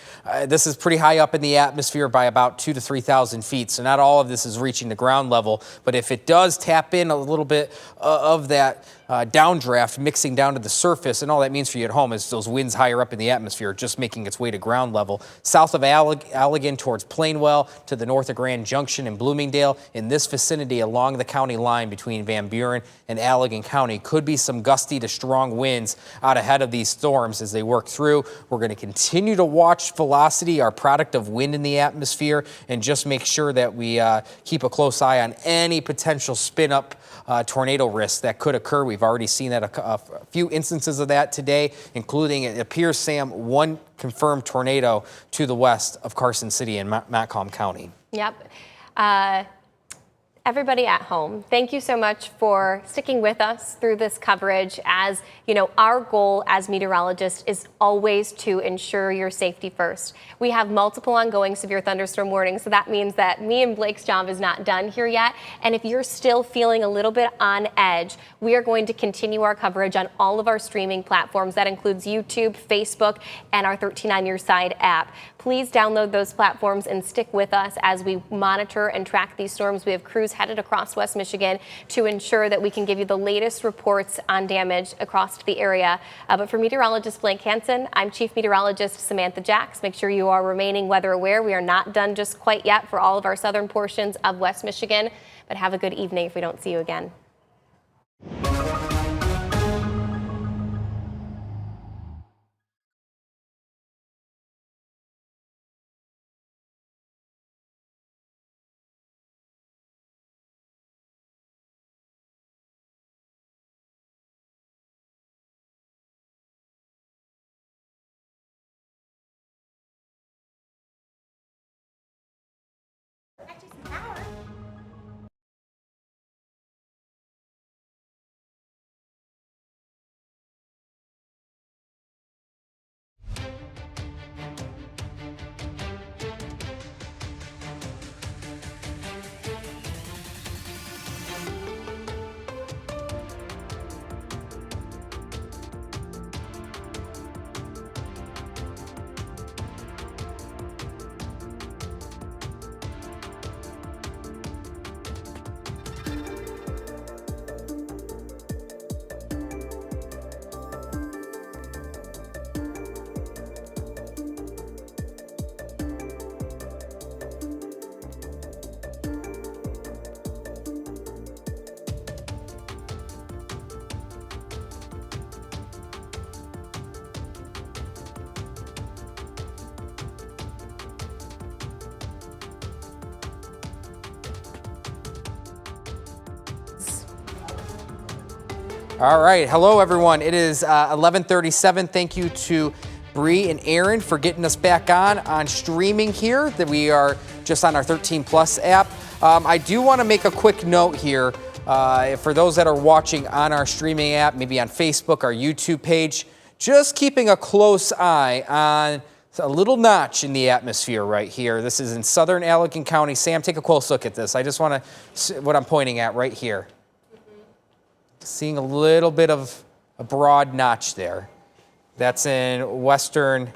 This is pretty high up in the atmosphere by about 2,000 to 3,000 feet. So not all of this is reaching the ground level. But if it does tap in a little bit of that downdraft mixing down to the surface, and all that means for you at home is those winds higher up in the atmosphere just making its way to ground level. South of Allegan towards Plainwell, to the north of Grand Junction and Bloomingdale, in this vicinity along the county line between Van Buren and Allegan County, could be some gusty to strong winds out ahead of these storms as they work through. We're going to continue to watch velocity, our product of wind in the atmosphere, and just make sure that we keep a close eye on any potential spin-up tornado risks that could occur. We've already seen that a few instances of that today, including, it appears, Sam, one confirmed tornado to the west of Carson City in Montcalm County. Yep. Everybody at home, thank you so much for sticking with us through this coverage. As you know, our goal as meteorologists is always to ensure your safety first. We have multiple ongoing severe thunderstorm warnings, so that means that me and Blake's job is not done here yet. And if you're still feeling a little bit on edge, we are going to continue our coverage on all of our streaming platforms. That includes YouTube, Facebook, and our 13 on Your Side app. Please download those platforms and stick with us as we monitor and track these storms. We have crews headed across West Michigan to ensure that we can give you the latest reports on damage across the area. But for meteorologist Blake Hansen, I'm Chief Meteorologist Samantha Jacks. Make sure you are remaining weather aware. We are not done just quite yet for all of our southern portions of West Michigan, but have a good evening if we don't see you again. All right. Hello, everyone. It is 11:37. Thank you to Bree and Aaron for getting us back on streaming here. That we are just on our 13 Plus app. I do want to make a quick note here for those that are watching on our streaming app, maybe on Facebook, our YouTube page, just keeping a close eye on a little notch in the atmosphere right here. This is in southern Allegan County. Sam, take a close look at this. I just want to see what I'm pointing at right here. Seeing a little bit of a broad notch there. That's in western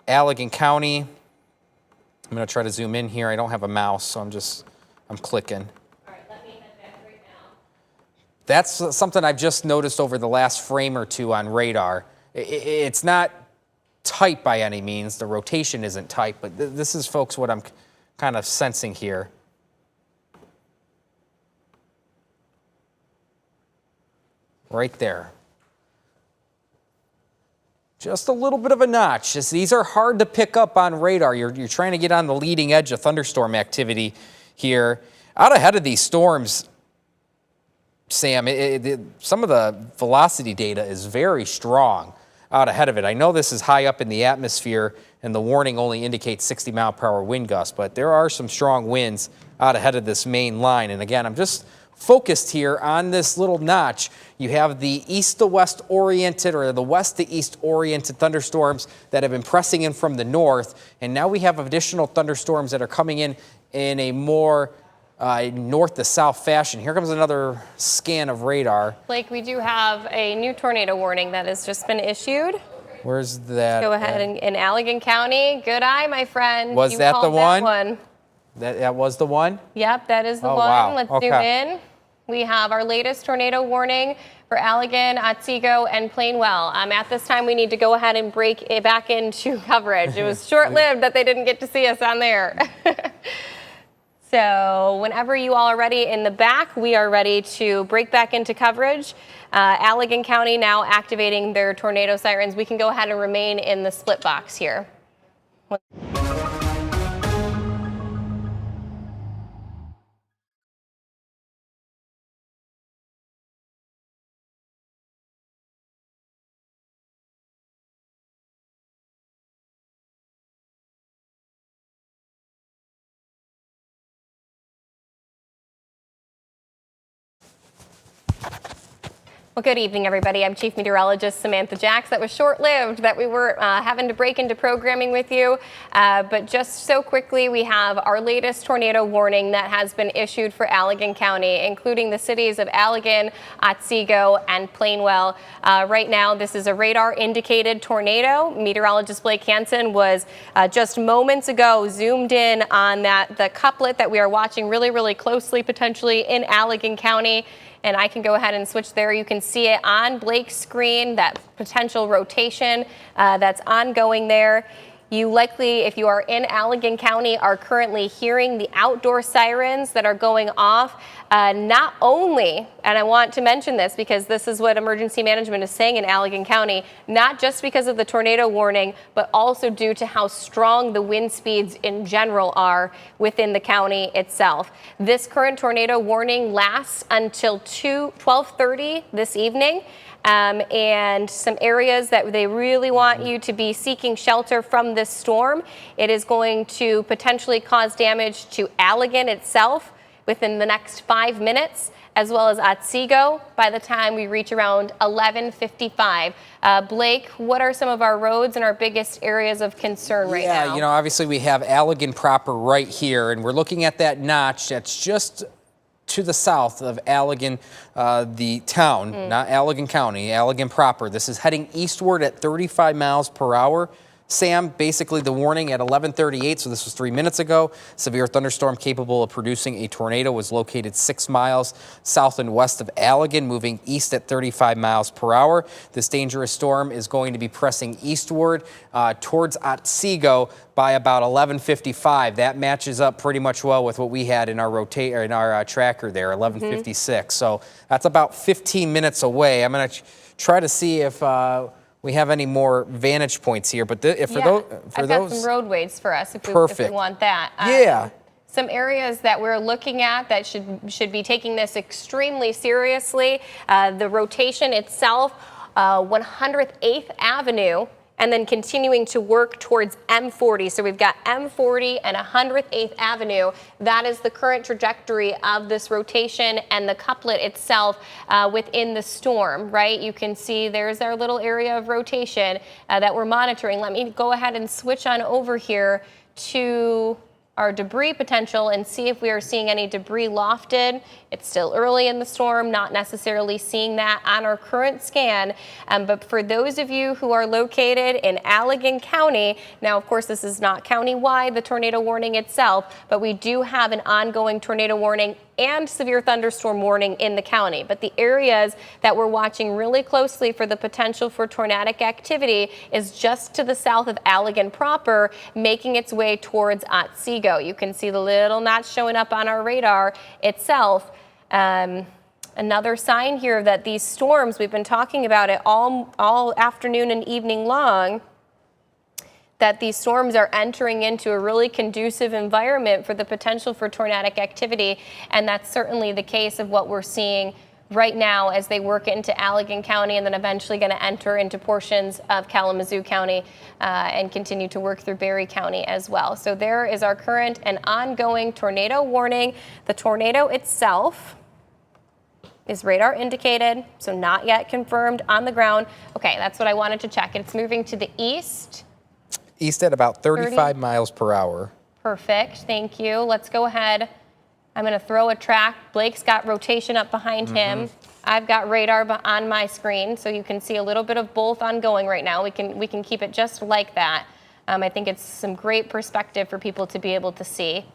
Allegan County. I'm going to try to zoom in here. I don't have a mouse, so I'm clicking. All right, let me head back right now. That's something I've just noticed over the last frame or two on radar. It's not tight by any means. The rotation isn't tight, but this is, folks, what I'm kind of sensing here. Right there. Just a little bit of a notch. These are hard to pick up on radar. You're trying to get on the leading edge of thunderstorm activity here. Out ahead of these storms, Sam, some of the velocity data is very strong out ahead of it. I know this is high up in the atmosphere and the warning only indicates 60-mile-per-hour wind gusts, but there are some strong winds out ahead of this main line. And again, I'm just focused here on this little notch. You have the east to west oriented or the west to east oriented thunderstorms that have been pressing in from the north. And now we have additional thunderstorms that are coming in a more north to south fashion. Here comes another scan of radar. Blake, we do have a new tornado warning that has just been issued. Where's that? Go ahead in Allegan County. Good eye, my friend. Was you that the one? That one? That was the one? Yep, that is the one. Wow. Let's Okay. zoom in. We have our latest tornado warning for Allegan, Otsego, and Plainwell. At this time, we need to go ahead and break it back into coverage. It was short-lived that they didn't get to see us on there. So whenever you all are ready in the back, we are ready to break back into coverage. Allegan County now activating their tornado sirens. We can go ahead and remain in the split box here. Well, good evening, everybody. I'm Chief Meteorologist Samantha Jacks. That was short-lived that we were having to break into programming with you. But just so quickly, we have our latest tornado warning that has been issued for Allegan County, including the cities of Allegan, Otsego, and Plainwell. Right now, this is a radar-indicated tornado. Meteorologist Blake Hansen was just moments ago zoomed in on the couplet that we are watching really, really closely, potentially in Allegan County. And I can go ahead and switch there. You can see it on Blake's screen, that potential rotation that's ongoing there. You likely, if you are in Allegan County, are currently hearing the outdoor sirens that are going off. Not only, and I want to mention this because this is what emergency management is saying in Allegan County, not just because of the tornado warning, but also due to how strong the wind speeds in general are within the county itself. This current tornado warning lasts until 12:30 this evening. And some areas that they really want you to be seeking shelter from this storm. It is going to potentially cause damage to Allegan itself within the next 5 minutes, as well as Otsego by the time we reach around 11:55. Blake, what are some of our roads and our biggest areas of concern right now? Yeah, you know, obviously we have Allegan proper right here, and we're looking at that notch that's just to the south of Allegan, the town, not Allegan County, Allegan proper. This is heading eastward at 35 miles per hour. Sam, basically the warning at 11:38, so this was 3 minutes ago. Severe thunderstorm capable of producing a tornado was located 6 miles south and west of Allegan, moving east at 35 miles per hour. This dangerous storm is going to be pressing eastward towards Otsego by about 11:55. That matches up pretty much well with what we had in our tracker there, 11:56. So that's about 15 minutes away. I'm going to try to see if we have any more vantage points here, but I've got some roadways for us if we want that. Yeah. Some areas that we're looking at that should be taking this extremely seriously. The rotation itself, 108th Avenue, and then continuing to work towards M40. So we've got M40 and 108th Avenue. That is the current trajectory of this rotation and the couplet itself within the storm, right? You can see there's our little area of rotation that we're monitoring. Let me go ahead and switch on over here to our debris potential and see if we are seeing any debris lofted. It's still early in the storm, not necessarily seeing that on our current scan. But for those of you who are located in Allegan County, now of course this is not county-wide, the tornado warning itself, but we do have an ongoing tornado warning and severe thunderstorm warning in the county. But the areas that we're watching really closely for the potential for tornadic activity is just to the south of Allegan proper, making its way towards Otsego. You can see the little notch showing up on our radar itself. Another sign here that these storms, we've been talking about it all afternoon and evening long, that these storms are entering into a really conducive environment for the potential for tornadic activity. And that's certainly the case of what we're seeing right now as they work into Allegan County and then eventually going to enter into portions of Kalamazoo County and continue to work through Berry County as well. So there is our current and ongoing tornado warning. The tornado itself is radar indicated, so not yet confirmed on the ground. Okay, that's what I wanted to check. It's moving to the east. East at about 35 miles per hour. Perfect, thank you. Let's go ahead. I'm going to throw a track. Blake's got rotation up behind him. I've got radar on my screen, so you can see a little bit of both ongoing right now. We can keep it just like that. I think it's some great perspective for people to be able to see.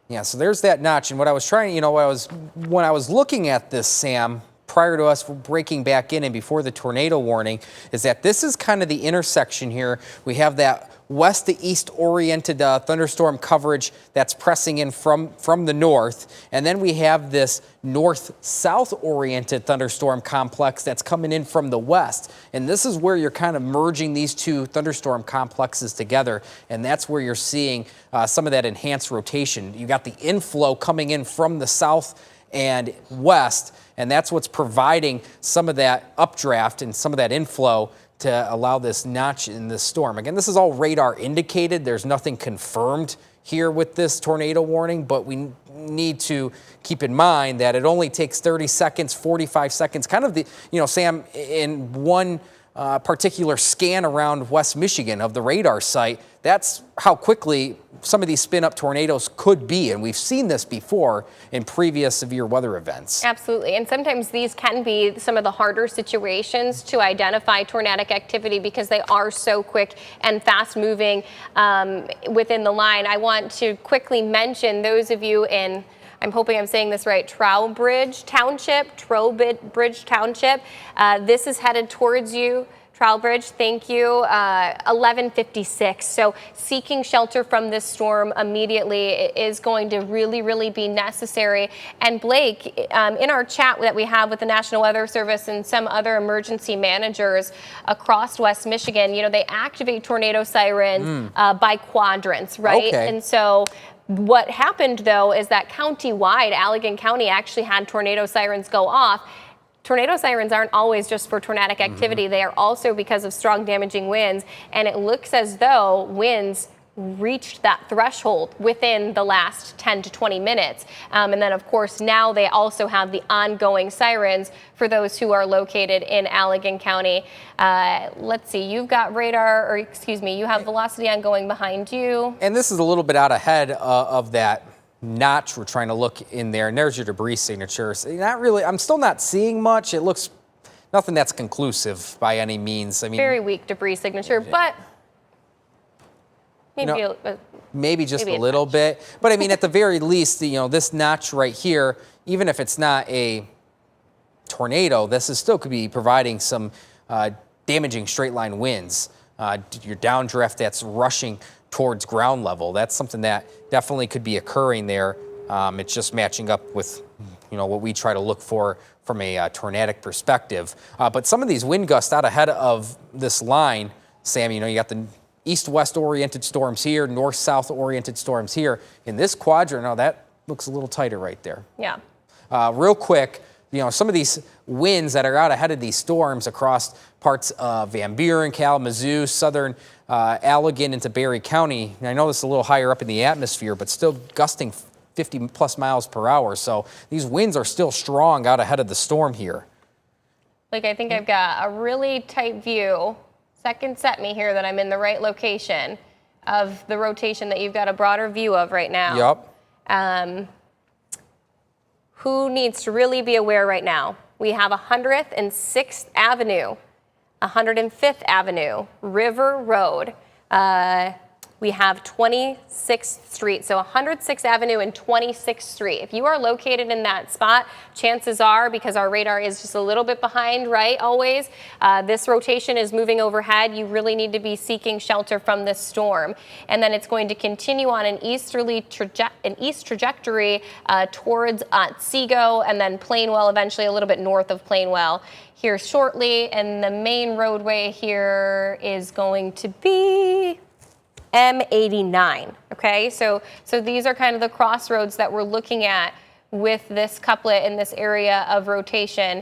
Yeah, so there's that notch. And what I was trying, when I was looking at this, Sam, prior to us breaking back in and before the tornado warning, is that this is kind of the intersection here. We have that west to east oriented thunderstorm coverage that's pressing in from the north. And then we have this north-south oriented thunderstorm complex that's coming in from the west. And this is where you're kind of merging these two thunderstorm complexes together. And that's where you're seeing some of that enhanced rotation. You got the inflow coming in from the south and west, and that's what's providing some of that updraft and some of that inflow to allow this notch in this storm. Again, this is all radar indicated. There's nothing confirmed here with this tornado warning, but we need to keep in mind that it only takes 30 seconds, 45 seconds, kind of the, Sam, in one particular scan around West Michigan of the radar site, that's how quickly some of these spin-up tornadoes could be. And we've seen this before in previous severe weather events. Absolutely. And sometimes these can be some of the harder situations to identify tornadic activity because they are so quick and fast moving within the line. I want to quickly mention those of you in, I'm hoping I'm saying this right, Trowbridge Township. This is headed towards you. Trowbridge, thank you, 1156. So seeking shelter from this storm immediately is going to really be necessary. And Blake, in our chat that we have with the National Weather Service and some other emergency managers across West Michigan, they activate tornado sirens by quadrants, right? Okay. And so what happened, though, is that countywide, Allegan County actually had tornado sirens go off. Tornado sirens aren't always just for tornadic activity. They are also because of strong damaging winds. And it looks as though winds reached that threshold within the last 10 to 20 minutes. And then, of course, now they also have the ongoing sirens for those who are located in Allegan County. Let's see, you've got radar, or excuse me, you have velocity ongoing behind you. And this is a little bit out ahead of that notch. We're trying to look in there, and there's your debris signatures. Not really, I'm still not seeing much. It looks nothing that's conclusive by any means. I mean, very weak debris signature, but maybe just a little bit. But I mean, at the very least, this notch right here, even if it's not a tornado, this is still could be providing some damaging straight line winds. Your downdraft that's rushing towards ground level. That's something that definitely could be occurring there. It's just matching up with, what we try to look for from a tornadic perspective. But some of these wind gusts out ahead of this line, Sam, you got the east-west oriented storms here, north-south oriented storms here. In this quadrant, now that looks a little tighter right there. Yeah. Real quick, some of these winds that are out ahead of these storms across parts of Van Buren, Kalamazoo, southern Allegan into Berry County. And I know this is a little higher up in the atmosphere, but still gusting 50 plus miles per hour. So these winds are still strong out ahead of the storm here. Like, I think I've got a really tight view. Second set me here that I'm in the right location of the rotation that you've got a broader view of right now. Yep. Who needs to really be aware right now? We have 106th Avenue, 105th Avenue, River Road. We have 26th Street, so 106th Avenue and 26th Street. If you are located in that spot, chances are, because our radar is just a little bit behind, right, always, this rotation is moving overhead. You really need to be seeking shelter from this storm. And then it's going to continue on an east trajectory towards Otsego and then Plainwell, eventually a little bit north of Plainwell here shortly. And the main roadway here is going to be M89, okay? So these are kind of the crossroads that we're looking at with this couplet in this area of rotation.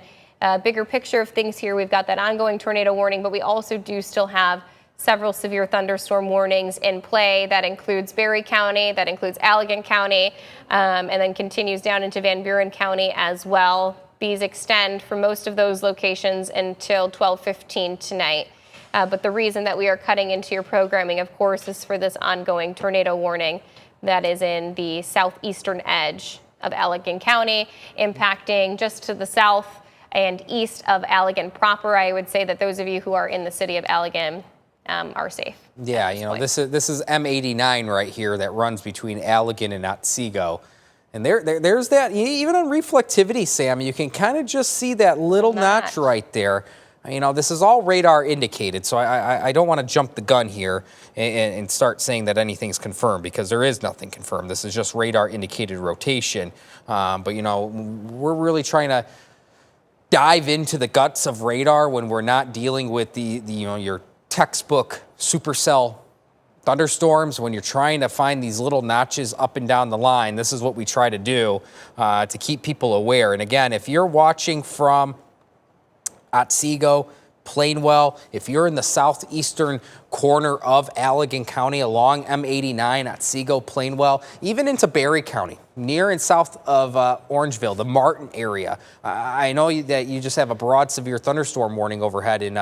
Bigger picture of things here, we've got that ongoing tornado warning, but we also do still have several severe thunderstorm warnings in play. That includes Berry County, that includes Allegan County, and then continues down into Van Buren County as well. These extend for most of those locations until 12:15 tonight. But the reason that we are cutting into your programming, of course, is for this ongoing tornado warning that is in the southeastern edge of Allegan County, impacting just to the south and east of Allegan proper. I would say that those of you who are in the city of Allegan are safe. Yeah, this is M89 right here that runs between Allegan and Otsego. And there's that, even on reflectivity, Sam, you can kind of just see that little notch right there. This is all radar indicated, so I don't want to jump the gun here and start saying that anything's confirmed, because there is nothing confirmed. This is just radar indicated rotation. But we're really trying to dive into the guts of radar when we're not dealing with your textbook supercell thunderstorms. When you're trying to find these little notches up and down the line, this is what we try to do to keep people aware. And again, if you're watching from Otsego, Plainwell, if you're in the southeastern corner of Allegan County along M89, Otsego, Plainwell, even into Berry County, near and south of Orangeville, the Martin area. I know that you just have a broad severe thunderstorm warning overhead in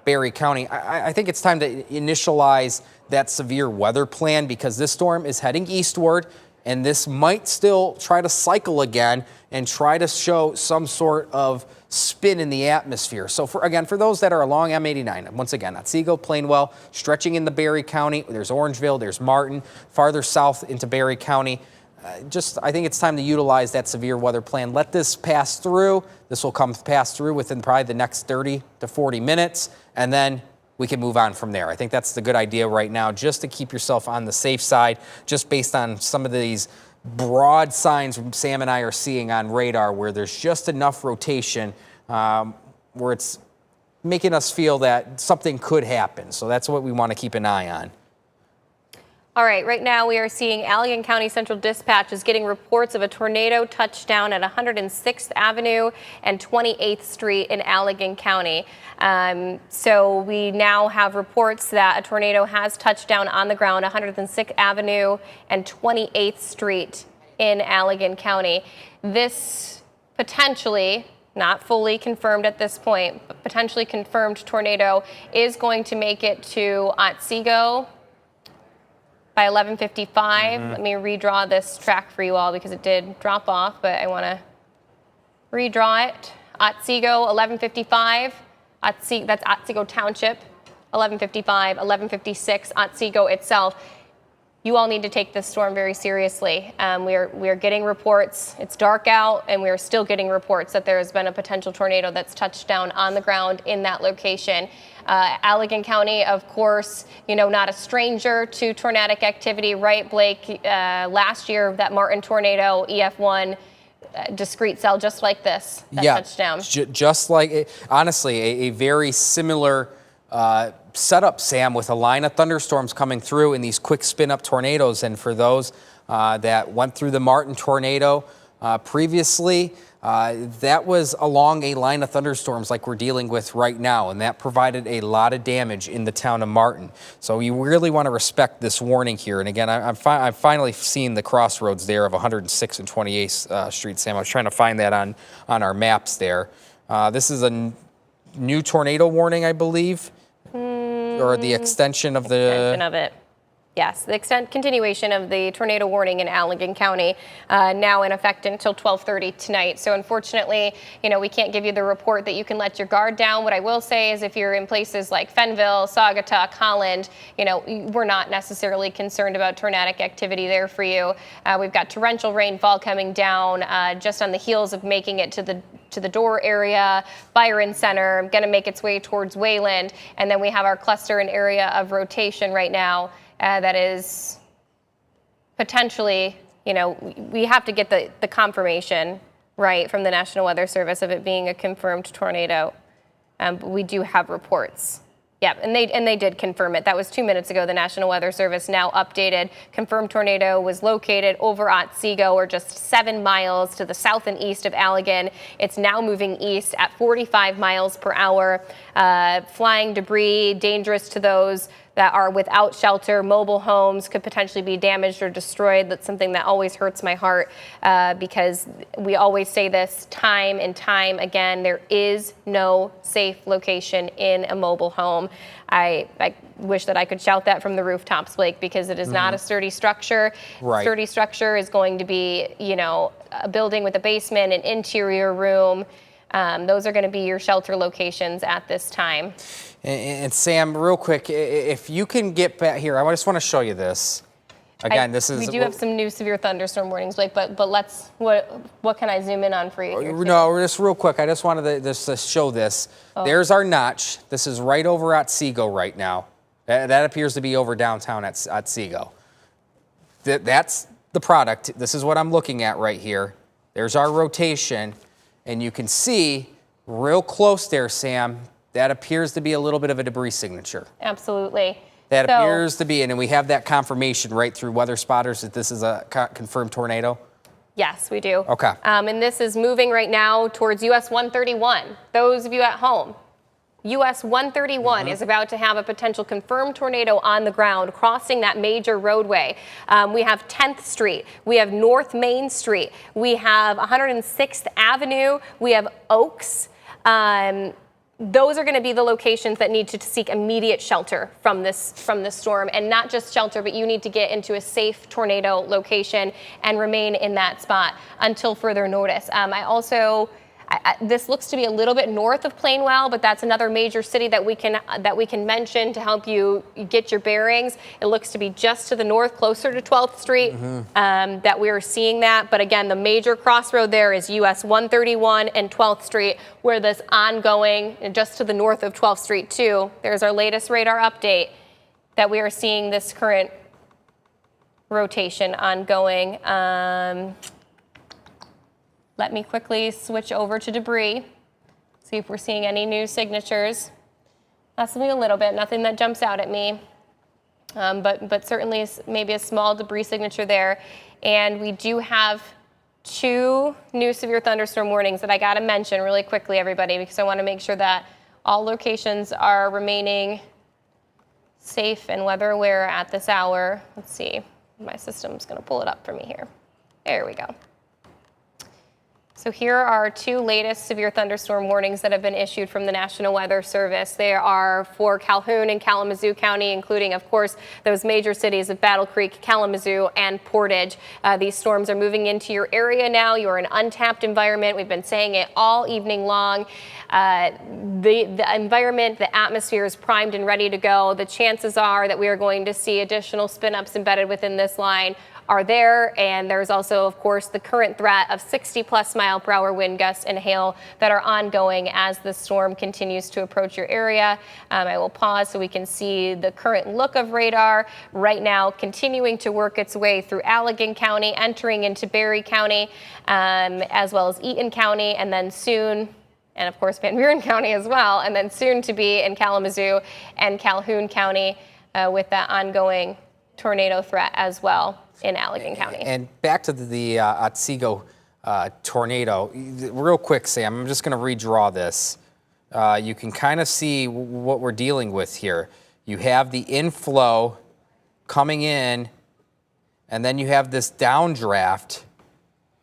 Berry County. I think it's time to initialize that severe weather plan, because this storm is heading eastward, and this might still try to cycle again and try to show some sort of spin in the atmosphere. So for those that are along M89, once again, Otsego, Plainwell, stretching into Berry County, there's Orangeville, there's Martin, farther south into Berry County. I think it's time to utilize that severe weather plan. Let this pass through. This will pass through within probably the next 30 to 40 minutes, and then we can move on from there. I think that's the good idea right now, just to keep yourself on the safe side, just based on some of these broad signs Sam and I are seeing on radar, where there's just enough rotation where it's making us feel that something could happen. So that's what we want to keep an eye on. All right now we are seeing Allegan County Central Dispatch is getting reports of a tornado touchdown at 106th Avenue and 28th Street in Allegan County. So we now have reports that a tornado has touched down on the ground, 106th Avenue and 28th Street in Allegan County. This potentially, not fully confirmed at this point, but potentially confirmed tornado is going to make it to Otsego by 11:55. Let me redraw this track for you all, because it did drop off, but I want to redraw it. Otsego, 11:55. That's Otsego Township, 11:55, 11:56, Otsego itself. You all need to take this storm very seriously. We are getting reports. It's dark out, and we are still getting reports that there has been a potential tornado that's touched down on the ground in that location. Allegan County, of course, not a stranger to tornadic activity, right, Blake? Last year, that Martin tornado, EF1, discrete cell just like this that touched down. Just like, honestly, a very similar setup, Sam, with a line of thunderstorms coming through in these quick spin-up tornadoes. And for those that went through the Martin tornado previously, that was along a line of thunderstorms like we're dealing with right now, and that provided a lot of damage in the town of Martin. So you really want to respect this warning here. And again, I've finally seen the crossroads there of 106 and 28th Street, Sam. I was trying to find that on our maps there. This is a new tornado warning, I believe, or the extension of it. Yes, the continuation of the tornado warning in Allegan County now in effect until 12:30 tonight. So unfortunately, we can't give you the report that you can let your guard down. What I will say is if you're in places like Fenville, Saugatuck, Holland, we're not necessarily concerned about tornadic activity there for you. We've got torrential rainfall coming down just on the heels of making it to the Door area, Byron Center, going to make its way towards Wayland. And then we have our cluster and area of rotation right now. That is potentially, we have to get the confirmation, right, from the National Weather Service of it being a confirmed tornado. But we do have reports. Yep, and they did confirm it. That was 2 minutes ago. The National Weather Service now updated. Confirmed tornado was located over Otsego, or just 7 miles to the south and east of Allegan. It's now moving east at 45 miles per hour. Flying debris, dangerous to those that are without shelter. Mobile homes could potentially be damaged or destroyed. That's something that always hurts my heart because we always say this time and time again. There is no safe location in a mobile home. I wish that I could shout that from the rooftops, Blake, because it is not a sturdy structure. Right. Sturdy structure is going to be, a building with a basement, an interior room. Those are going to be your shelter locations at this time. And Sam, real quick, if you can get back here, I just want to show you this. Again, we do have some new severe thunderstorm warnings, Blake, but let's, what can I zoom in on for you here? No, just real quick, I just wanted to show this. There's our notch. This is right over Otsego right now. That appears to be over downtown at Otsego. That's the product. This is what I'm looking at right here. There's our rotation, and you can see real close there, Sam, that appears to be a little bit of a debris signature. Absolutely. That appears to be, and we have that confirmation right through weather spotters that this is a confirmed tornado. Yes, we do. Okay. And this is moving right now towards US 131. Those of you at home, US 131 is about to have a potential confirmed tornado on the ground crossing that major roadway. We have 10th Street. We have North Main Street. We have 106th Avenue. We have Oaks. Those are going to be the locations that need to seek immediate shelter from this storm, and not just shelter, but you need to get into a safe tornado location and remain in that spot until further notice. This looks to be a little bit north of Plainwell, but that's another major city that we can mention to help you get your bearings. It looks to be just to the north, closer to 12th Street, that we are seeing that. But again, the major crossroad there is US 131 and 12th Street, where this ongoing, and just to the north of 12th Street too. There's our latest radar update that we are seeing this current rotation ongoing. Let me quickly switch over to debris, see if we're seeing any new signatures. Possibly a little bit, nothing that jumps out at me, but certainly maybe a small debris signature there. And we do have 2 new severe thunderstorm warnings that I got to mention really quickly, everybody, because I want to make sure that all locations are remaining safe and weather aware at this hour. Let's see, my system's going to pull it up for me here. There we go. So here are our 2 latest severe thunderstorm warnings that have been issued from the National Weather Service. They are for Calhoun and Kalamazoo County, including, of course, those major cities of Battle Creek, Kalamazoo, and Portage. These storms are moving into your area now. You're in an untapped environment. We've been saying it all evening long. The environment, the atmosphere is primed and ready to go. The chances are that we are going to see additional spin-ups embedded within this line are there, and there's also, of course, the current threat of 60-plus mile-per-hour wind gusts and hail that are ongoing as the storm continues to approach your area. I will pause so we can see the current look of radar right now, continuing to work its way through Allegan County, entering into Berry County, as well as Eaton County, and then soon and of course Van Buren County as well, and then soon to be in Kalamazoo and Calhoun County with that ongoing tornado threat as well in Allegan County. And back to the Otsego tornado, real quick, Sam, I'm just going to redraw this. You can kind of see what we're dealing with here. You have the inflow coming in, and then you have this downdraft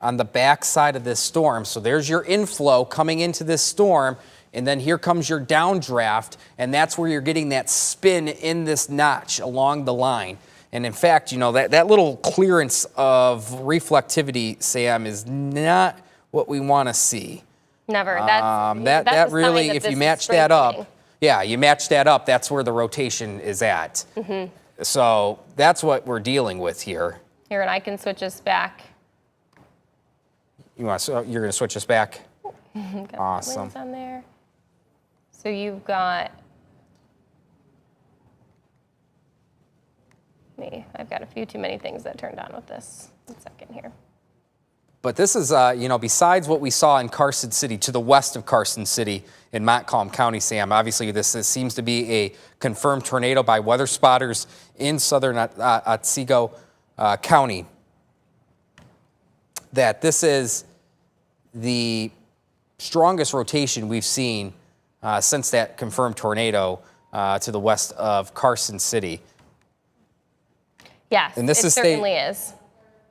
on the back side of this storm. So there's your inflow coming into this storm, and then here comes your downdraft, and that's where you're getting that spin in this notch along the line. And in fact, you know, that little clearance of reflectivity, Sam, is not what we want to see. Never. That's that really, if you match that up, you match that up, that's where the rotation is at. So that's what we're dealing with here. Here, and I can switch us back. You're going to switch us back? Awesome. On there. So you've got me. I've got a few too many things that turned on with this. 1 second here. But this is, you know, besides what we saw in Carson City, to the west of Carson City in Montcalm County, Sam, obviously this seems to be a confirmed tornado by weather spotters in southern Otsego County. That this is the strongest rotation we've seen since that confirmed tornado to the west of Carson City. Yes, and this certainly is.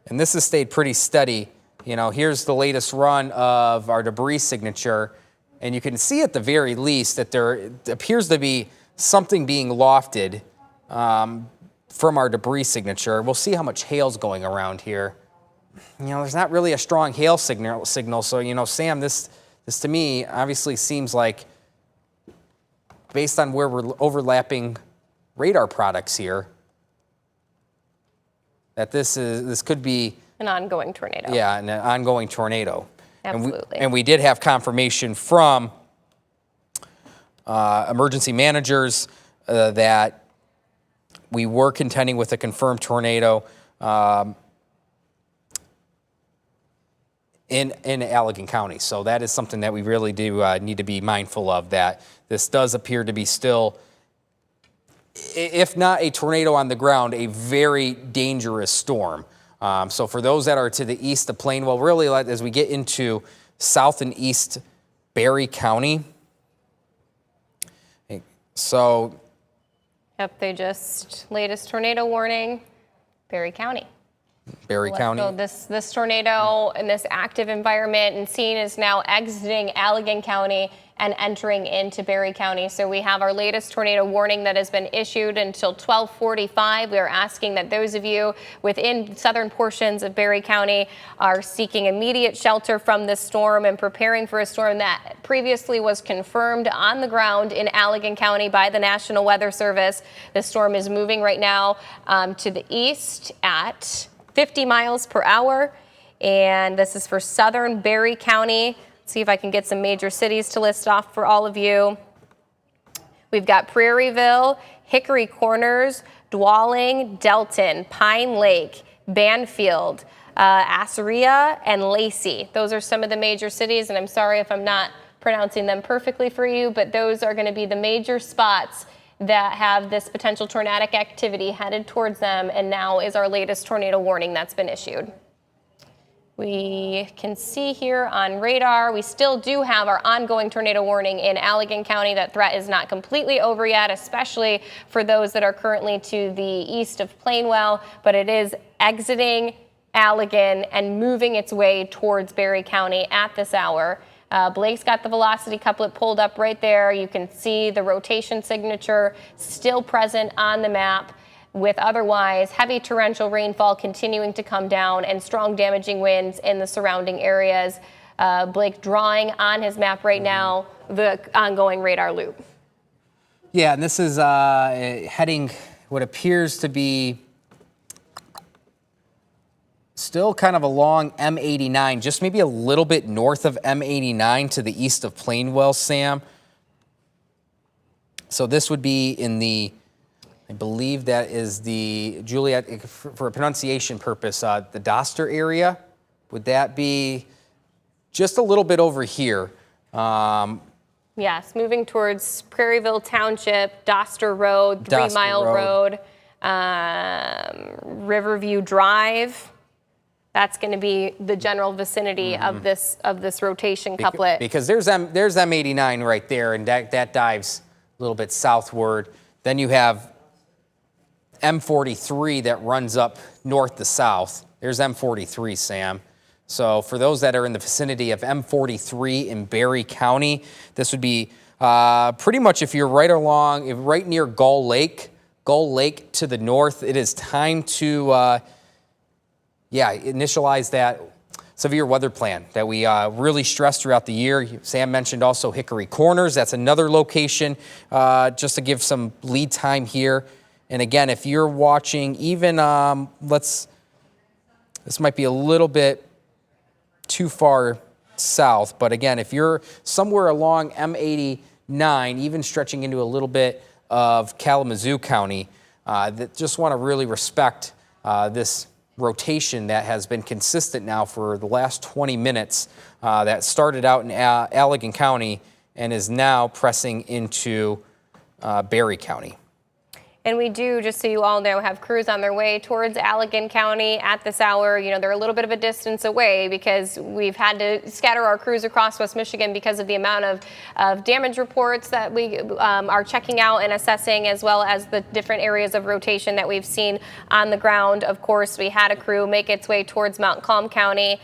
And this has stayed pretty steady. You know, here's the latest run of our debris signature, and you can see at the very least that there appears to be something being lofted from our debris signature. We'll see how much hail's going around here. You know, there's not really a strong hail signal, so, you know, Sam, this to me obviously seems like, based on where we're overlapping radar products here, that this could be an ongoing tornado. Yeah, an ongoing tornado. Absolutely. And we did have confirmation from emergency managers that we were contending with a confirmed tornado in Allegan County. So that is something that we really do need to be mindful of, that this does appear to be still, if not a tornado on the ground, a very dangerous storm. So for those that are to the east of Plainwell, really as we get into south and east Barry County. So. Yep, they just, latest tornado warning, Barry County. Barry County. So this tornado in this active environment and scene is now exiting Allegan County and entering into Barry County. So we have our latest tornado warning that has been issued until 12:45. We are asking that those of you within southern portions of Barry County are seeking immediate shelter from this storm and preparing for a storm that previously was confirmed on the ground in Allegan County by the National Weather Service. The storm is moving right now to the east at 50 miles per hour, and this is for southern Barry County. See if I can get some major cities to list off for all of you. We've got Prairieville, Hickory Corners, Dwalling, Delton, Pine Lake, Banfield, Assyria, and Lacey. Those are some of the major cities, and I'm sorry if I'm not pronouncing them perfectly for you, but those are going to be the major spots that have this potential tornadic activity headed towards them, and now is our latest tornado warning that's been issued. We can see here on radar, we still do have our ongoing tornado warning in Allegan County. That threat is not completely over yet, especially for those that are currently to the east of Plainwell, but it is exiting Allegan and moving its way towards Barry County at this hour. Blake's got the velocity couplet pulled up right there. You can see the rotation signature still present on the map, with otherwise heavy torrential rainfall continuing to come down and strong damaging winds in the surrounding areas. Blake drawing on his map right now the ongoing radar loop. Yeah, and this is heading what appears to be still kind of along M89, just maybe a little bit north of M89 to the east of Plainwell, Sam. So this would be in the, I believe that is the, Juliet, for a pronunciation purpose, the Doster area. Would that be just a little bit over here? Yes, moving towards Prairieville Township, Doster Road, 3 Mile Road, Riverview Drive. That's going to be the general vicinity of this rotation couplet. Because there's M89 right there, and that dives a little bit southward. Then you have M43 that runs up north to south. There's M43, Sam. So for those that are in the vicinity of M43 in Barry County, this would be pretty much if you're right near Gull Lake to the north, it is time to initialize that severe weather plan that we really stress throughout the year. Sam mentioned also Hickory Corners. That's another location, just to give some lead time here. And again, if you're watching even, this might be a little bit too far south, but again, if you're somewhere along M89, even stretching into a little bit of Kalamazoo County, that just want to really respect this rotation that has been consistent now for the last 20 minutes, that started out in Allegan County and is now pressing into Barry County. And we do, just so you all know, have crews on their way towards Allegan County at this hour. You know, they're a little bit of a distance away because we've had to scatter our crews across West Michigan because of the amount of damage reports that we are checking out and assessing, as well as the different areas of rotation that we've seen on the ground. Of course, we had a crew make its way towards Mount Calm County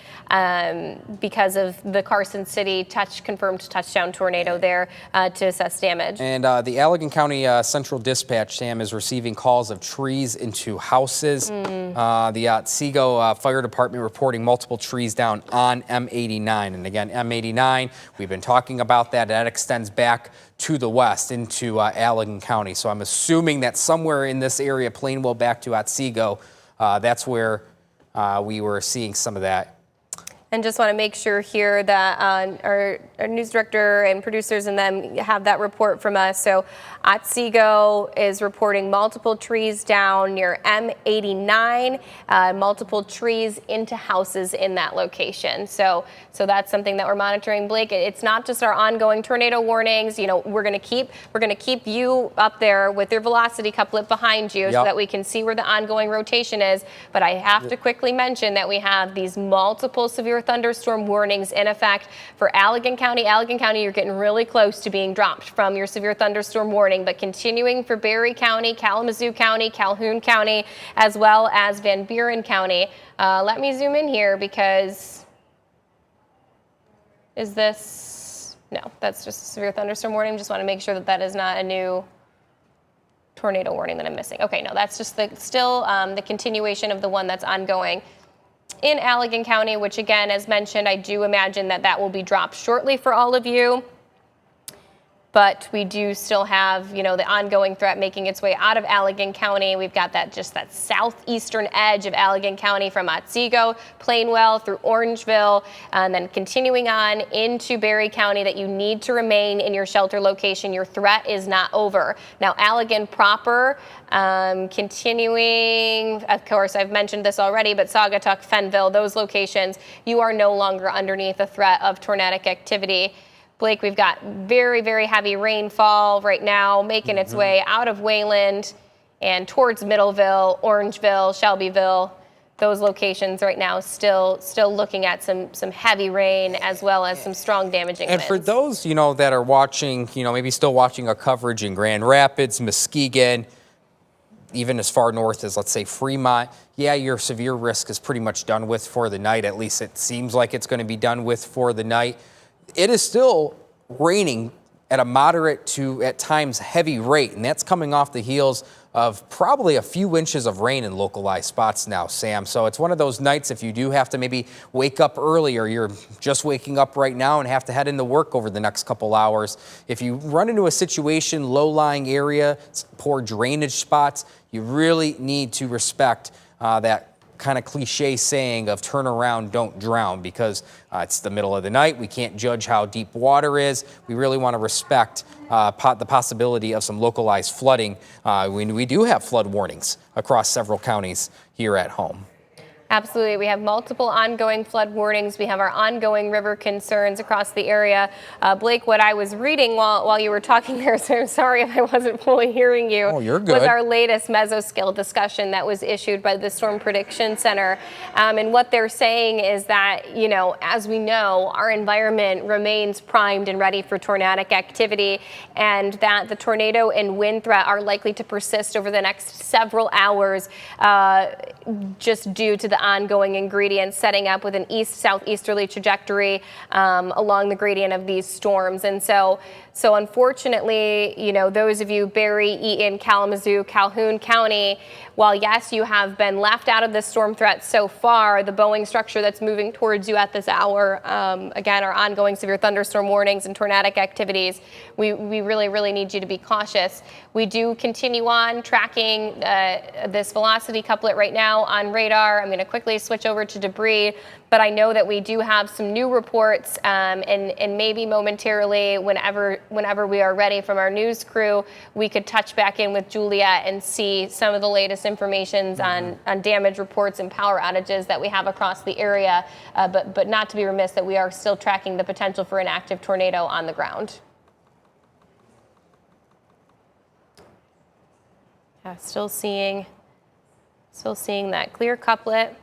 because of the Carson City confirmed touchdown tornado there to assess damage. And the Allegan County Central Dispatch, Sam, is receiving calls of trees into houses. The Otsego Fire Department reporting multiple trees down on M89. And again, M89, we've been talking about that. That extends back to the west into Allegan County. So I'm assuming that somewhere in this area, Plainwell back to Otsego, that's where we were seeing some of that. And just want to make sure here that our news director and producers and them have that report from us. So Otsego is reporting multiple trees down near M89, multiple trees into houses in that location. So that's something that we're monitoring, Blake. It's not just our ongoing tornado warnings. You know, we're going to keep you up there with your velocity couplet behind you so that we can see where the ongoing rotation is. But I have to quickly mention that we have these multiple severe thunderstorm warnings in effect for Allegan County. Allegan County, you're getting really close to being dropped from your severe thunderstorm warning, but continuing for Barry County, Kalamazoo County, Calhoun County, as well as Van Buren County. Let me zoom in here because is this, no, that's just a severe thunderstorm warning. Just want to make sure that that is not a new tornado warning that I'm missing. Okay, no, that's just still the continuation of the one that's ongoing in Allegan County, which again, as mentioned, I do imagine that will be dropped shortly for all of you. But we do still have, you know, the ongoing threat making its way out of Allegan County. We've got that southeastern edge of Allegan County from Otsego, Plainwell through Orangeville, and then continuing on into Barry County, that you need to remain in your shelter location. Your threat is not over. Now, Allegan proper, continuing, of course, I've mentioned this already, but Saugatuck, Fenville, those locations, you are no longer underneath the threat of tornadic activity. Blake, we've got very, very heavy rainfall right now making its way out of Wayland and towards Middleville, Orangeville, Shelbyville. Those locations right now still looking at some heavy rain as well as some strong damaging winds. And for those, you know, that are watching, you know, maybe still watching our coverage in Grand Rapids, Muskegon, even as far north as, let's say, Fremont, yeah, your severe risk is pretty much done with for the night. At least it seems like it's going to be done with for the night. It is still raining at a moderate to, at times, heavy rate, and that's coming off the heels of probably a few inches of rain in localized spots now, Sam. So it's one of those nights, if you do have to maybe wake up early, or you're just waking up right now and have to head into work over the next couple hours, if you run into a situation, low-lying area, poor drainage spots, you really need to respect that kind of cliche saying of turn around, don't drown, because it's the middle of the night. We can't judge how deep water is. We really want to respect the possibility of some localized flooding when we do have flood warnings across several counties here at home. Absolutely. We have multiple ongoing flood warnings. We have our ongoing river concerns across the area. Blake, what I was reading while you were talking there, so I'm sorry if I wasn't fully hearing you, oh, you're good. Was our latest mesoscale discussion that was issued by the Storm Prediction Center. And what they're saying is that, you know, as we know, our environment remains primed and ready for tornadic activity, and that the tornado and wind threat are likely to persist over the next several hours, just due to the ongoing ingredients setting up with an east-southeasterly trajectory along the gradient of these storms. And so unfortunately, you know, those of you, Barry, Eaton, Kalamazoo, Calhoun County, while yes, you have been left out of the storm threat so far, the Boeing structure that's moving towards you at this hour, again, our ongoing severe thunderstorm warnings and tornadic activities, we really, really need you to be cautious. We do continue on tracking this velocity couplet right now on radar. I'm going to quickly switch over to debris, but I know that we do have some new reports, and maybe momentarily, whenever we are ready from our news crew, we could touch back in with Juliet and see some of the latest information on damage reports and power outages that we have across the area, but not to be remiss that we are still tracking the potential for an active tornado on the ground. Yeah, still seeing that clear couplet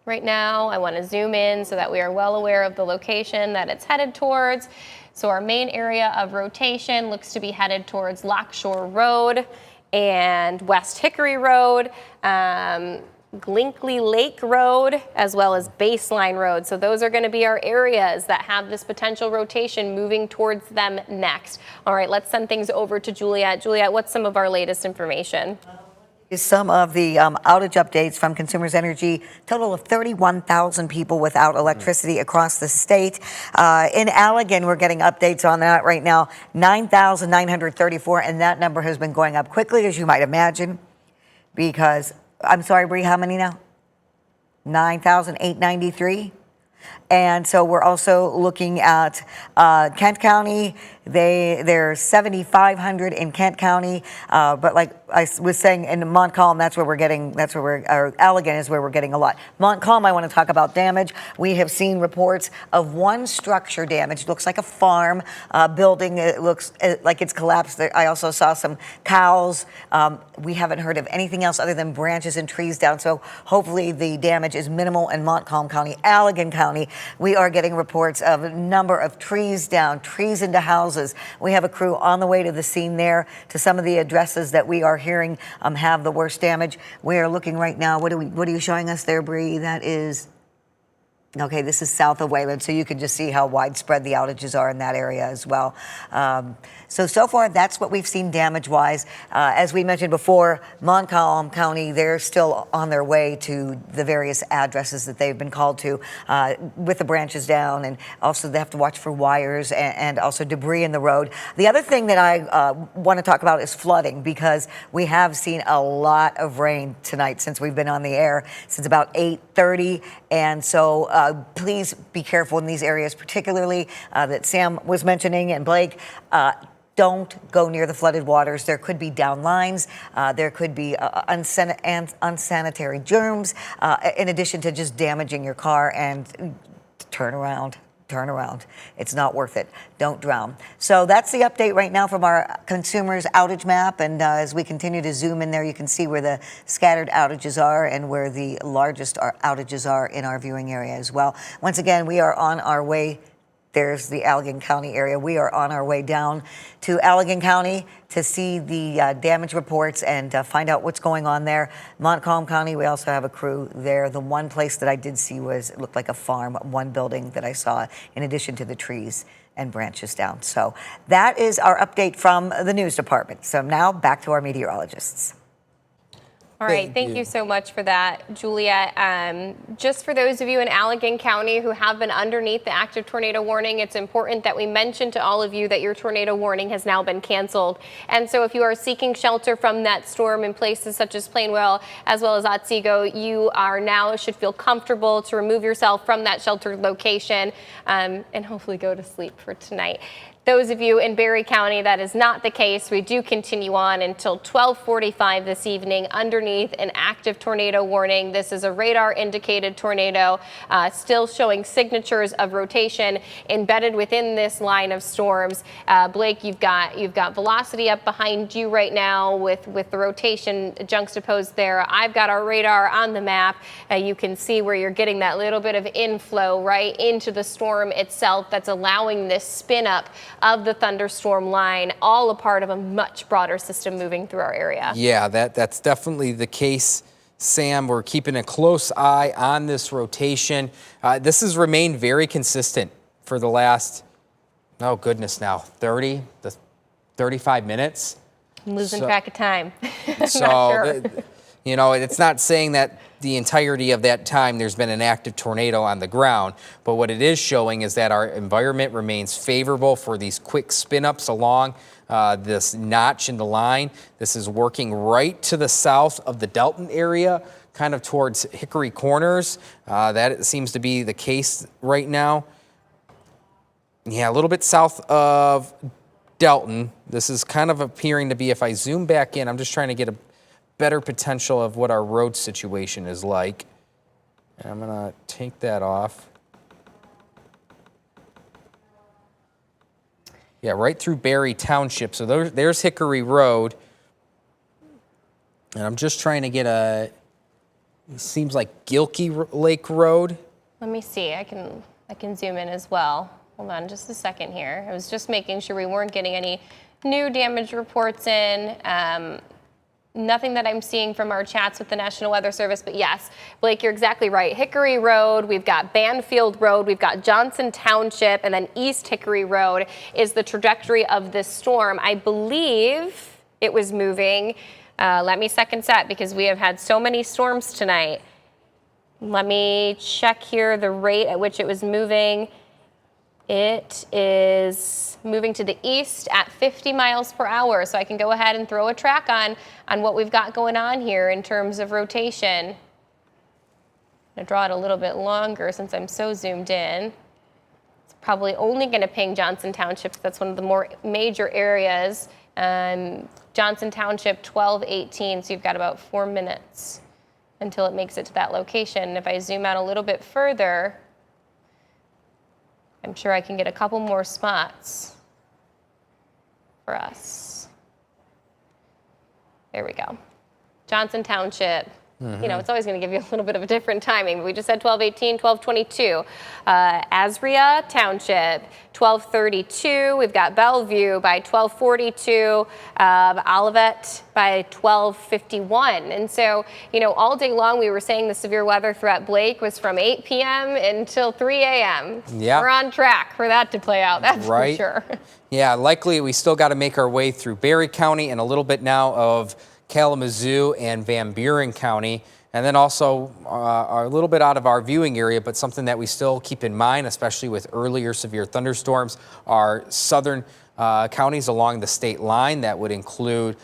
right now. I want to zoom in so that we are well aware of the location that it's headed towards. So our main area of rotation looks to be headed towards Lockshore Road and West Hickory Road, Glinkley Lake Road, as well as Baseline Road. So those are going to be our areas that have this potential rotation moving towards them next. All right, let's send things over to Juliet. Juliet, what's some of our latest information? Some of the outage updates from Consumers Energy. Total of 31,000 people without electricity across the state. In Allegan, we're getting updates on that right now. 9,934, and that number has been going up quickly, as you might imagine, because, I'm sorry, Bree, how many now? 9,893. And so we're also looking at Kent County. There's 7,500 in Kent County, but like I was saying, in Montcalm, Allegan is where we're getting a lot. Montcalm, I want to talk about damage. We have seen reports of one structure damaged. It looks like a farm building. It looks like it's collapsed. I also saw some cows. We haven't heard of anything else other than branches and trees down, so hopefully the damage is minimal in Montcalm County. Allegan County, we are getting reports of a number of trees down, trees into houses. We have a crew on the way to the scene there to some of the addresses that we are hearing have the worst damage. We are looking right now. What are you showing us there, Bree? That is, okay, this is south of Wayland, so you can just see how widespread the outages are in that area as well. So far, that's what we've seen damage-wise. As we mentioned before, Montcalm County, they're still on their way to the various addresses that they've been called to with the branches down, and also they have to watch for wires and also debris in the road. The other thing that I want to talk about is flooding, because we have seen a lot of rain tonight since we've been on the air, since about 8:30, and so please be careful in these areas, particularly that Sam was mentioning and Blake. Don't go near the flooded waters. There could be down lines. There could be unsanitary germs, in addition to just damaging your car. And turn around. Turn around. It's not worth it. Don't drown. So that's the update right now from our consumers outage map. And as we continue to zoom in there, you can see where the scattered outages are and where the largest outages are in our viewing area as well. Once again, we are on our way. There's the Allegan County area. We are on our way down to Allegan County to see the damage reports and find out what's going on there. Montcalm County, we also have a crew there. The one place that I did see it looked like a farm, one building that I saw, in addition to the trees and branches down. So that is our update from the news department. So now back to our meteorologists. All right, thank you so much for that, Juliet. Just for those of you in Allegan County who have been underneath the active tornado warning, it's important that we mention to all of you that your tornado warning has now been canceled. And so if you are seeking shelter from that storm in places such as Plainwell as well as Otsego, you are now should feel comfortable to remove yourself from that sheltered location and hopefully go to sleep for tonight. Those of you in Berry County, that is not the case. We do continue on until 12:45 this evening underneath an active tornado warning. This is a radar indicated tornado, still showing signatures of rotation embedded within this line of storms. Blake, you've got velocity up behind you right now with the rotation juxtaposed there. I've got our radar on the map. You can see where you're getting that little bit of inflow right into the storm itself that's allowing this spin up of the thunderstorm line, all a part of a much broader system moving through our area. Yeah, that's definitely the case, Sam. We're keeping a close eye on this rotation. This has remained very consistent for the last, oh goodness, now 30 to 35 minutes. I'm losing track of time. So, sure. You know, it's not saying that the entirety of that time there's been an active tornado on the ground, but what it is showing is that our environment remains favorable for these quick spin-ups along this notch in the line. This is working right to the south of the Delton area, kind of towards Hickory Corners. That seems to be the case right now. Yeah, a little bit south of Delton. This is kind of appearing to be, if I zoom back in, I'm just trying to get a better potential of what our road situation is like. And I'm gonna take that off. Yeah, right through Berry Township. So there's Hickory Road. And I'm just trying to get it seems like Gilkey Lake Road. Let me see, I can zoom in as well. Hold on just a second here. I was just making sure we weren't getting any new damage reports in. Nothing that I'm seeing from our chats with the National Weather Service, but yes, Blake, you're exactly right. Hickory Road, we've got Banfield Road, we've got Johnson Township, and then East Hickory Road is the trajectory of this storm. I believe it was moving. Let me second set because we have had so many storms tonight. Let me check here the rate at which it was moving. It is moving to the east at 50 miles per hour. So I can go ahead and throw a track on what we've got going on here in terms of rotation. I'm gonna draw it a little bit longer since I'm so zoomed in. It's probably only gonna ping Johnson Township. That's one of the more major areas. Johnson Township 1218, so you've got about 4 minutes until it makes it to that location. If I zoom out a little bit further, I'm sure I can get a couple more spots for us. There we go. Johnson Township. You know, it's always going to give you a little bit of a different timing. We just said 1218, 1222. Azria Township, 1232. We've got Bellevue by 1242. Olivet by 1251. And so, you know, all day long we were saying the severe weather threat, Blake, was from 8 p.m. until 3 a.m. Yeah. We're on track for that to play out, that's right. for sure. Yeah, likely we still got to make our way through Berry County and a little bit now of Kalamazoo and Van Buren County, and then also a little bit out of our viewing area, but something that we still keep in mind, especially with earlier severe thunderstorms, are southern counties along the state line. That would include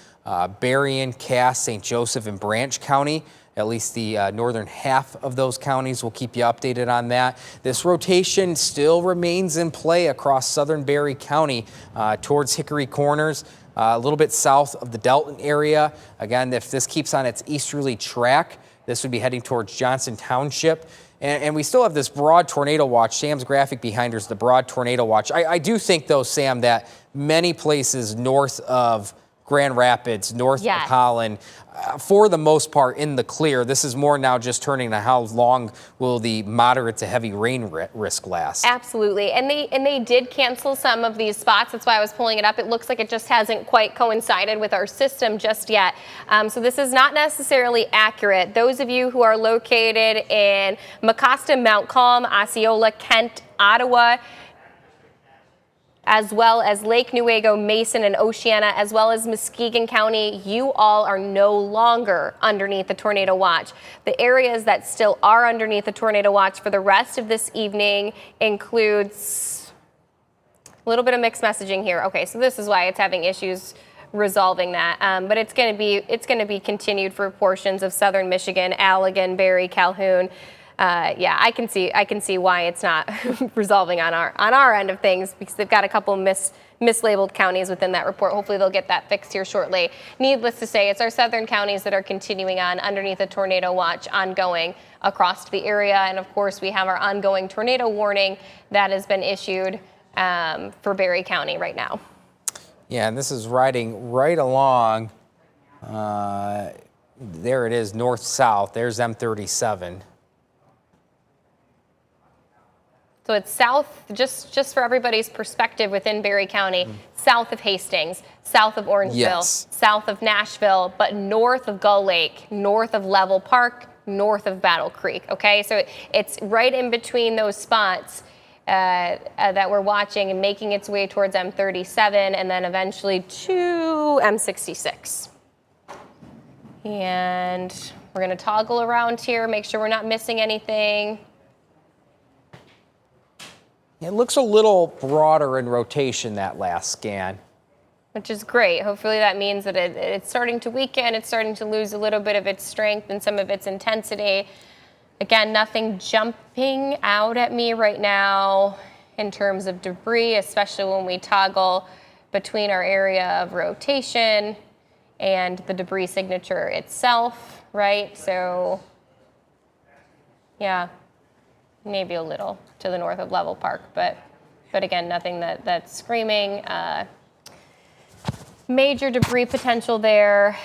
Berrien, Cass, St. Joseph, and Branch County. At least the northern half of those counties. We'll keep you updated on that. This rotation still remains in play across southern Berry County towards Hickory Corners. A little bit south of the Delton area. Again, if this keeps on its easterly track, this would be heading towards Johnson Township. And we still have this broad tornado watch. Sam's graphic behind her is the broad tornado watch. I do think, though, Sam, that many places north of Grand Rapids, north of Holland, for the most part in the clear. This is more now just turning to how long will the moderate to heavy rain risk last. Absolutely, and they did cancel some of these spots. That's why I was pulling it up. It looks like it just hasn't quite coincided with our system just yet. So this is not necessarily accurate. Those of you who are located in Mecosta, Mount Calm, Osceola, Kent, Ottawa, as well as Lake Newaygo, Mason, and Oceana, as well as Muskegon County, you all are no longer underneath the tornado watch. The areas that still are underneath the tornado watch for the rest of this evening includes a little bit of mixed messaging here. Okay, so this is why it's having issues resolving that, but it's going to be continued for portions of southern Michigan, Allegan, Berry, Calhoun, yeah, I can see why it's not resolving on our end of things, because they've got a couple mislabeled counties within that report. Hopefully they'll get that fixed here shortly. Needless to say, it's our southern counties that are continuing on underneath a tornado watch ongoing across the area. And of course, we have our ongoing tornado warning that has been issued for Berry County right now. Yeah, and this is riding right along. There it is, north-south. There's M37. So it's south, just for everybody's perspective within Berry County, south of Hastings, south of Orangeville, yes, south of Nashville, but north of Gull Lake, north of Level Park, north of Battle Creek, okay? So it's right in between those spots that we're watching and making its way towards M37 and then eventually to M66. And we're gonna toggle around here, make sure we're not missing anything. It looks a little broader in rotation, that last scan. Which is great. Hopefully that means that it's starting to weaken, it's starting to lose a little bit of its strength and some of its intensity. Again, nothing jumping out at me right now in terms of debris, especially when we toggle between our area of rotation and the debris signature itself, right? So, yeah, maybe a little to the north of Level Park, but again, nothing that's screaming. Major debris potential there.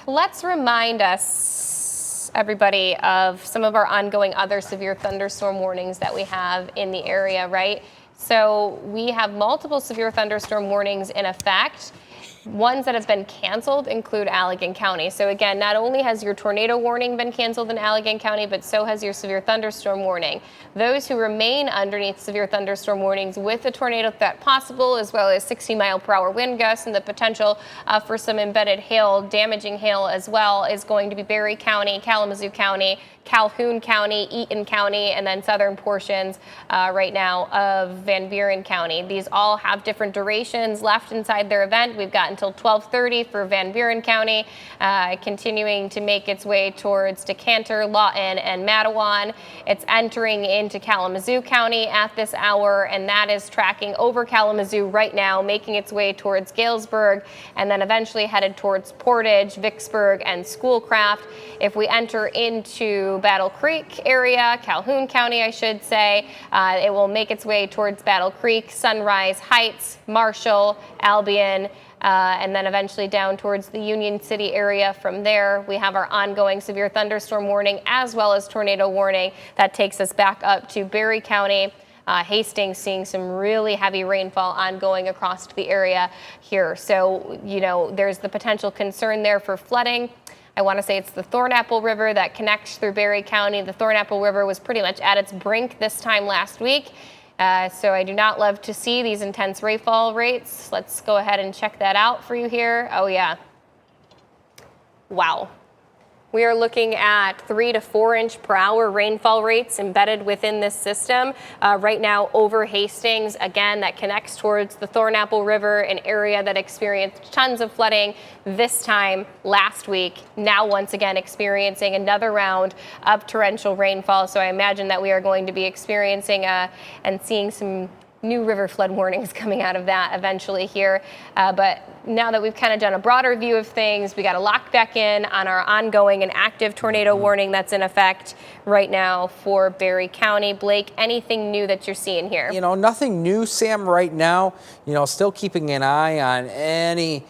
Let's remind us, everybody, of some of our ongoing other severe thunderstorm warnings that we have in the area, right? So we have multiple severe thunderstorm warnings in effect. Ones that have been canceled include Allegan County. So again, not only has your tornado warning been canceled in Allegan County, but so has your severe thunderstorm warning. Those who remain underneath severe thunderstorm warnings with a tornado threat possible, as well as 60-mile-per-hour wind gusts and the potential for some embedded hail, damaging hail as well, is going to be Berry County, Kalamazoo County, Calhoun County, Eaton County, and then southern portions right now of Van Buren County. These all have different durations left inside their event. We've got until 12:30 for Van Buren County, continuing to make its way towards Decanter, Lawton, and Matawan. It's entering into Kalamazoo County at this hour, and that is tracking over Kalamazoo right now, making its way towards Galesburg, and then eventually headed towards Portage, Vicksburg, and Schoolcraft. If we enter into Battle Creek area, Calhoun County, I should say, it will make its way towards Battle Creek, Sunrise Heights, Marshall, Albion, and then eventually down towards the Union City area. From there, we have our ongoing severe thunderstorm warning as well as tornado warning. That takes us back up to Berry County. Hastings seeing some really heavy rainfall ongoing across the area here. So, you know, there's the potential concern there for flooding. I want to say it's the Thornapple River that connects through Berry County. The Thornapple River was pretty much at its brink this time last week. So I do not love to see these intense rainfall rates. Let's go ahead and check that out for you here. Oh yeah. Wow. We are looking at 3 to 4 inch per hour rainfall rates embedded within this system. Right now over Hastings, again, that connects towards the Thornapple River, an area that experienced tons of flooding this time last week. Now once again experiencing another round of torrential rainfall. So I imagine that we are going to be experiencing and seeing some new river flood warnings coming out of that eventually here. But now that we've kind of done a broader view of things, we got to lock back in on our ongoing and active tornado warning that's in effect right now for Berry County. Blake, anything new that you're seeing here? You know, nothing new, Sam, right now. You know, still keeping an eye on any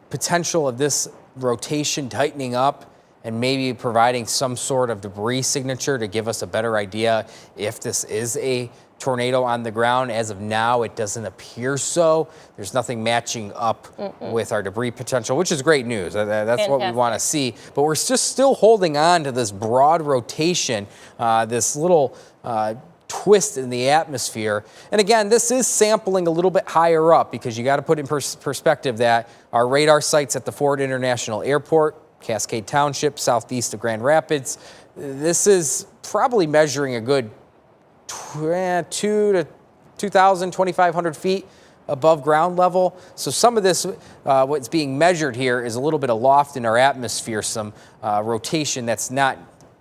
potential of this rotation tightening up and maybe providing some sort of debris signature to give us a better idea if this is a tornado on the ground. As of now, it doesn't appear so. There's nothing matching up with our debris potential, which is great news. That's Fantastic. What we want to see. But we're just still holding on to this broad rotation, this little twist in the atmosphere. And again, this is sampling a little bit higher up because you got to put in perspective that our radar sites at the Ford International Airport, Cascade Township, southeast of Grand Rapids, this is probably measuring a good 2,000 to 2,500 feet above ground level. So some of this, what's being measured here is a little bit of loft in our atmosphere, some rotation that's not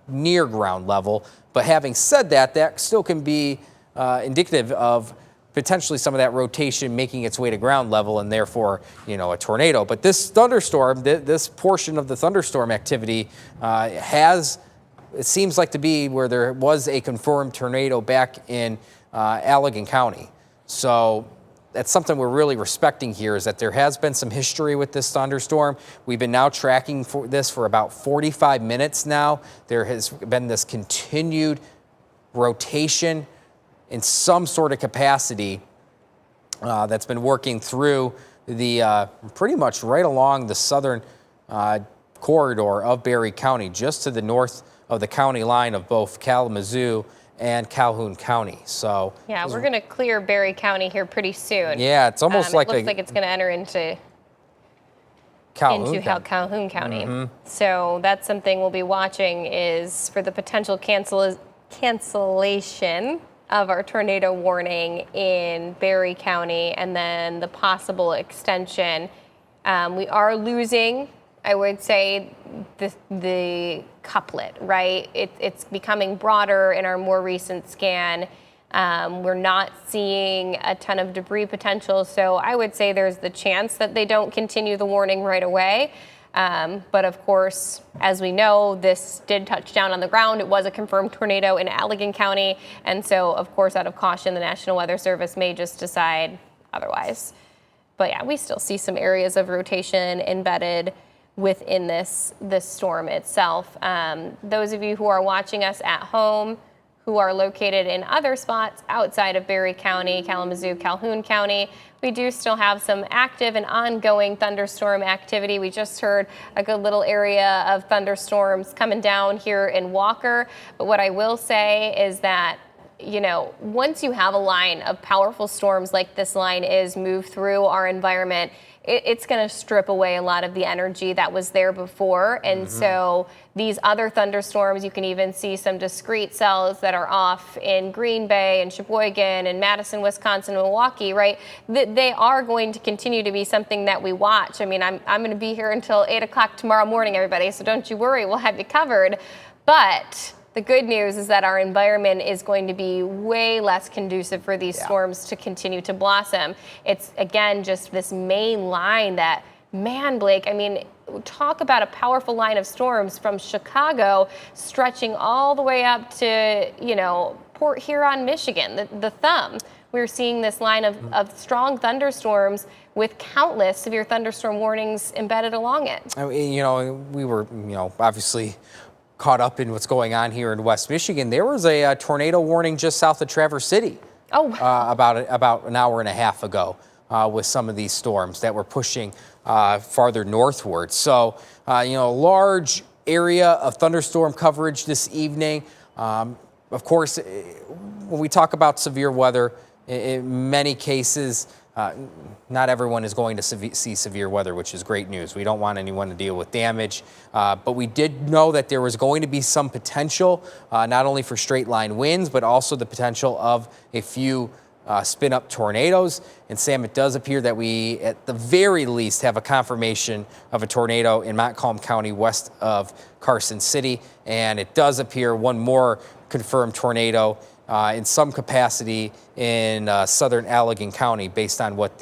near ground level. But having said that, that still can be indicative of potentially some of that rotation making its way to ground level and therefore, a tornado. But this thunderstorm, this portion of the thunderstorm activity it seems like to be where there was a confirmed tornado back in Allegan County. So that's something we're really respecting here, is that there has been some history with this thunderstorm. We've been now tracking for this for about 45 minutes now. There has been this continued rotation in some sort of capacity that's been working through the pretty much right along the southern corridor of Berry County, just to the north of the county line of both Kalamazoo and Calhoun County. So yeah, we're going to clear Berry County here pretty soon. Yeah, it's almost it looks like it's going to enter into Calhoun County. Mm-hmm. So that's something we'll be watching, is for the potential cancellation of our tornado warning in Berry County, and then the possible extension. We are losing, I would say, the couplet, right? It's becoming broader in our more recent scan. We're not seeing a ton of debris potential, so I would say there's the chance that they don't continue the warning right away. But of course, as we know, this did touch down on the ground. It was a confirmed tornado in Allegan County. And so, of course, out of caution, the National Weather Service may just decide otherwise. But yeah, we still see some areas of rotation embedded within this storm itself. Those of you who are watching us at home, who are located in other spots outside of Berry County, Kalamazoo, Calhoun County, we do still have some active and ongoing thunderstorm activity. We just heard a good little area of thunderstorms coming down here in Walker. But what I will say is that, once you have a line of powerful storms like this line is move through our environment, it's going to strip away a lot of the energy that was there before. And so these other thunderstorms, you can even see some discrete cells that are off in Green Bay and Sheboygan and Madison, Wisconsin, Milwaukee, right? They are going to continue to be something that we watch. I mean, I'm going to be here until 8 o'clock tomorrow morning, everybody, so don't you worry, we'll have you covered. But the good news is that our environment is going to be way less conducive for these storms to continue to blossom. It's, again, just this main line that, man, Blake, I mean, talk about a powerful line of storms from Chicago stretching all the way up to, Port Huron, Michigan, the thumb. We're seeing this line of strong thunderstorms with countless severe thunderstorm warnings embedded along it. I mean, we were, obviously caught up in what's going on here in West Michigan. There was a tornado warning just south of Traverse City about an hour and a half ago with some of these storms that were pushing farther northward. So, large area of thunderstorm coverage this evening. Of course, when we talk about severe weather, in many cases, not everyone is going to see severe weather, which is great news. We don't want anyone to deal with damage. But we did know that there was going to be some potential, not only for straight line winds, but also the potential of a few spin-up tornadoes. And Sam, it does appear that we, at the very least, have a confirmation of a tornado in Montcalm County west of Carson City. And it does appear one more confirmed tornado in some capacity in southern Allegan County, based on what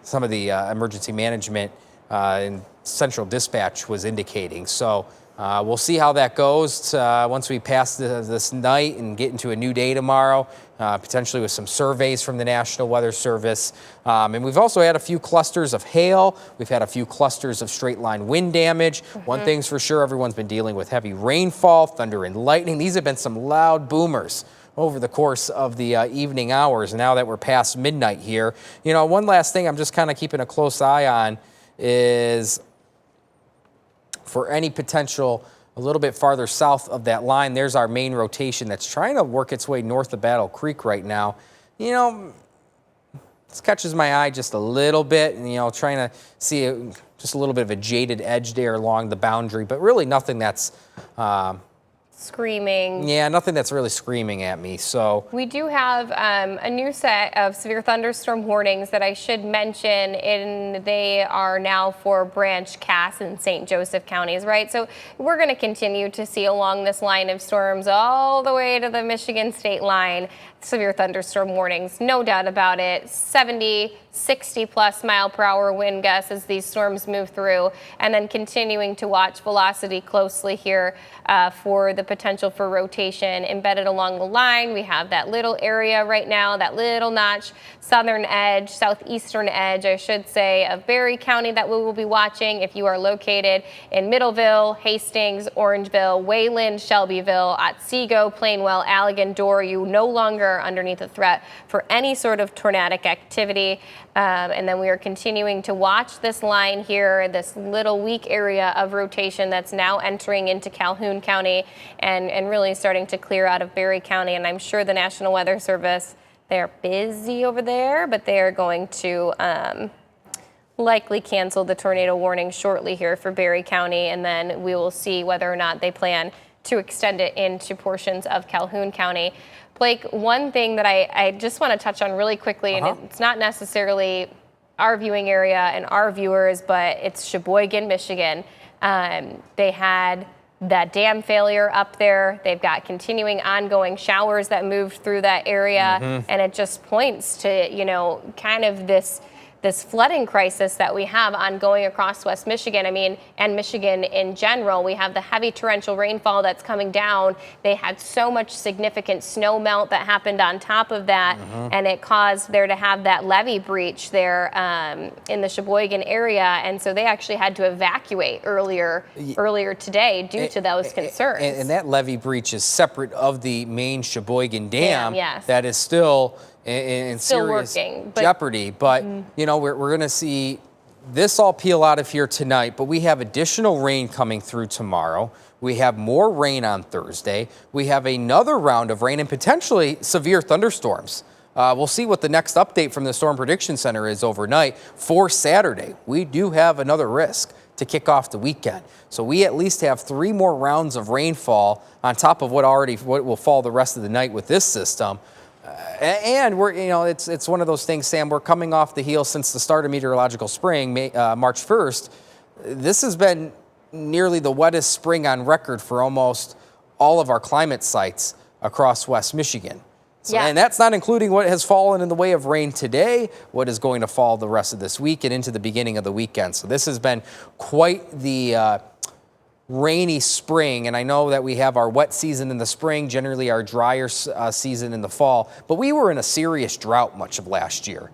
some of the emergency management and central dispatch was indicating. So we'll see how that goes once we pass this night and get into a new day tomorrow, potentially with some surveys from the National Weather Service. And we've also had a few clusters of hail. We've had a few clusters of straight line wind damage. One thing's for sure, everyone's been dealing with heavy rainfall, thunder and lightning. These have been some loud boomers over the course of the evening hours. Now that we're past midnight here, one last thing I'm just kind of keeping a close eye on is for any potential a little bit farther south of that line. There's our main rotation that's trying to work its way north of Battle Creek right now. This catches my eye just a little bit, and trying to see just a little bit of a jaded edge there along the boundary, but really nothing that's screaming. Yeah, nothing that's really screaming at me. So we do have a new set of severe thunderstorm warnings that I should mention, and they are now for Branch, Cass, and St. Joseph counties, right? So we're going to continue to see along this line of storms all the way to the Michigan state line severe thunderstorm warnings, no doubt about it. 70, 60 plus mile per hour wind gusts as these storms move through, and then continuing to watch velocity closely here for the potential for rotation embedded along the line. We have that little area right now, that little notch, southern edge, southeastern edge, I should say, of Berry County that we will be watching. If you are located in Middleville, Hastings, Orangeville, Wayland, Shelbyville, Otsego, Plainwell, Allegan, Door, you no longer are underneath a threat for any sort of tornadic activity. And then we are continuing to watch this line here, this little weak area of rotation that's now entering into Calhoun County and really starting to clear out of Berry County. And I'm sure the National Weather Service, they're busy over there, but they are going to likely cancel the tornado warning shortly here for Berry County. And then we will see whether or not they plan to extend it into portions of Calhoun County. Blake, one thing that I just want to touch on really quickly, and it's not necessarily our viewing area and our viewers, but it's Sheboygan, Michigan. They had that dam failure up there. They've got continuing ongoing showers that moved through that area, and it just points to, you know, kind of this flooding crisis that we have ongoing across West Michigan. I mean, and Michigan in general. We have the heavy torrential rainfall that's coming down. They had so much significant snow melt that happened on top of that, and it caused there to have that levee breach there in the Sheboygan area. And so they actually had to evacuate earlier today due to those concerns. And that levee breach is separate of the main Sheboygan Dam yes. that is still in still serious working, jeopardy. But, you know, we're going to see this all peel out of here tonight, but we have additional rain coming through tomorrow. We have more rain on Thursday. We have another round of rain and potentially severe thunderstorms. We'll see what the next update from the Storm Prediction Center is overnight. For Saturday, we do have another risk to kick off the weekend. So we at least have 3 more rounds of rainfall on top of what will fall the rest of the night with this system. And we're, you know, it's one of those things, Sam, we're coming off the heels since the start of meteorological spring, March 1st. This has been nearly the wettest spring on record for almost all of our climate sites across West Michigan. So, and that's not including what has fallen in the way of rain today, what is going to fall the rest of this week and into the beginning of the weekend. So this has been quite the rainy spring, and I know that we have our wet season in the spring, generally our drier season in the fall, but we were in a serious drought much of last year,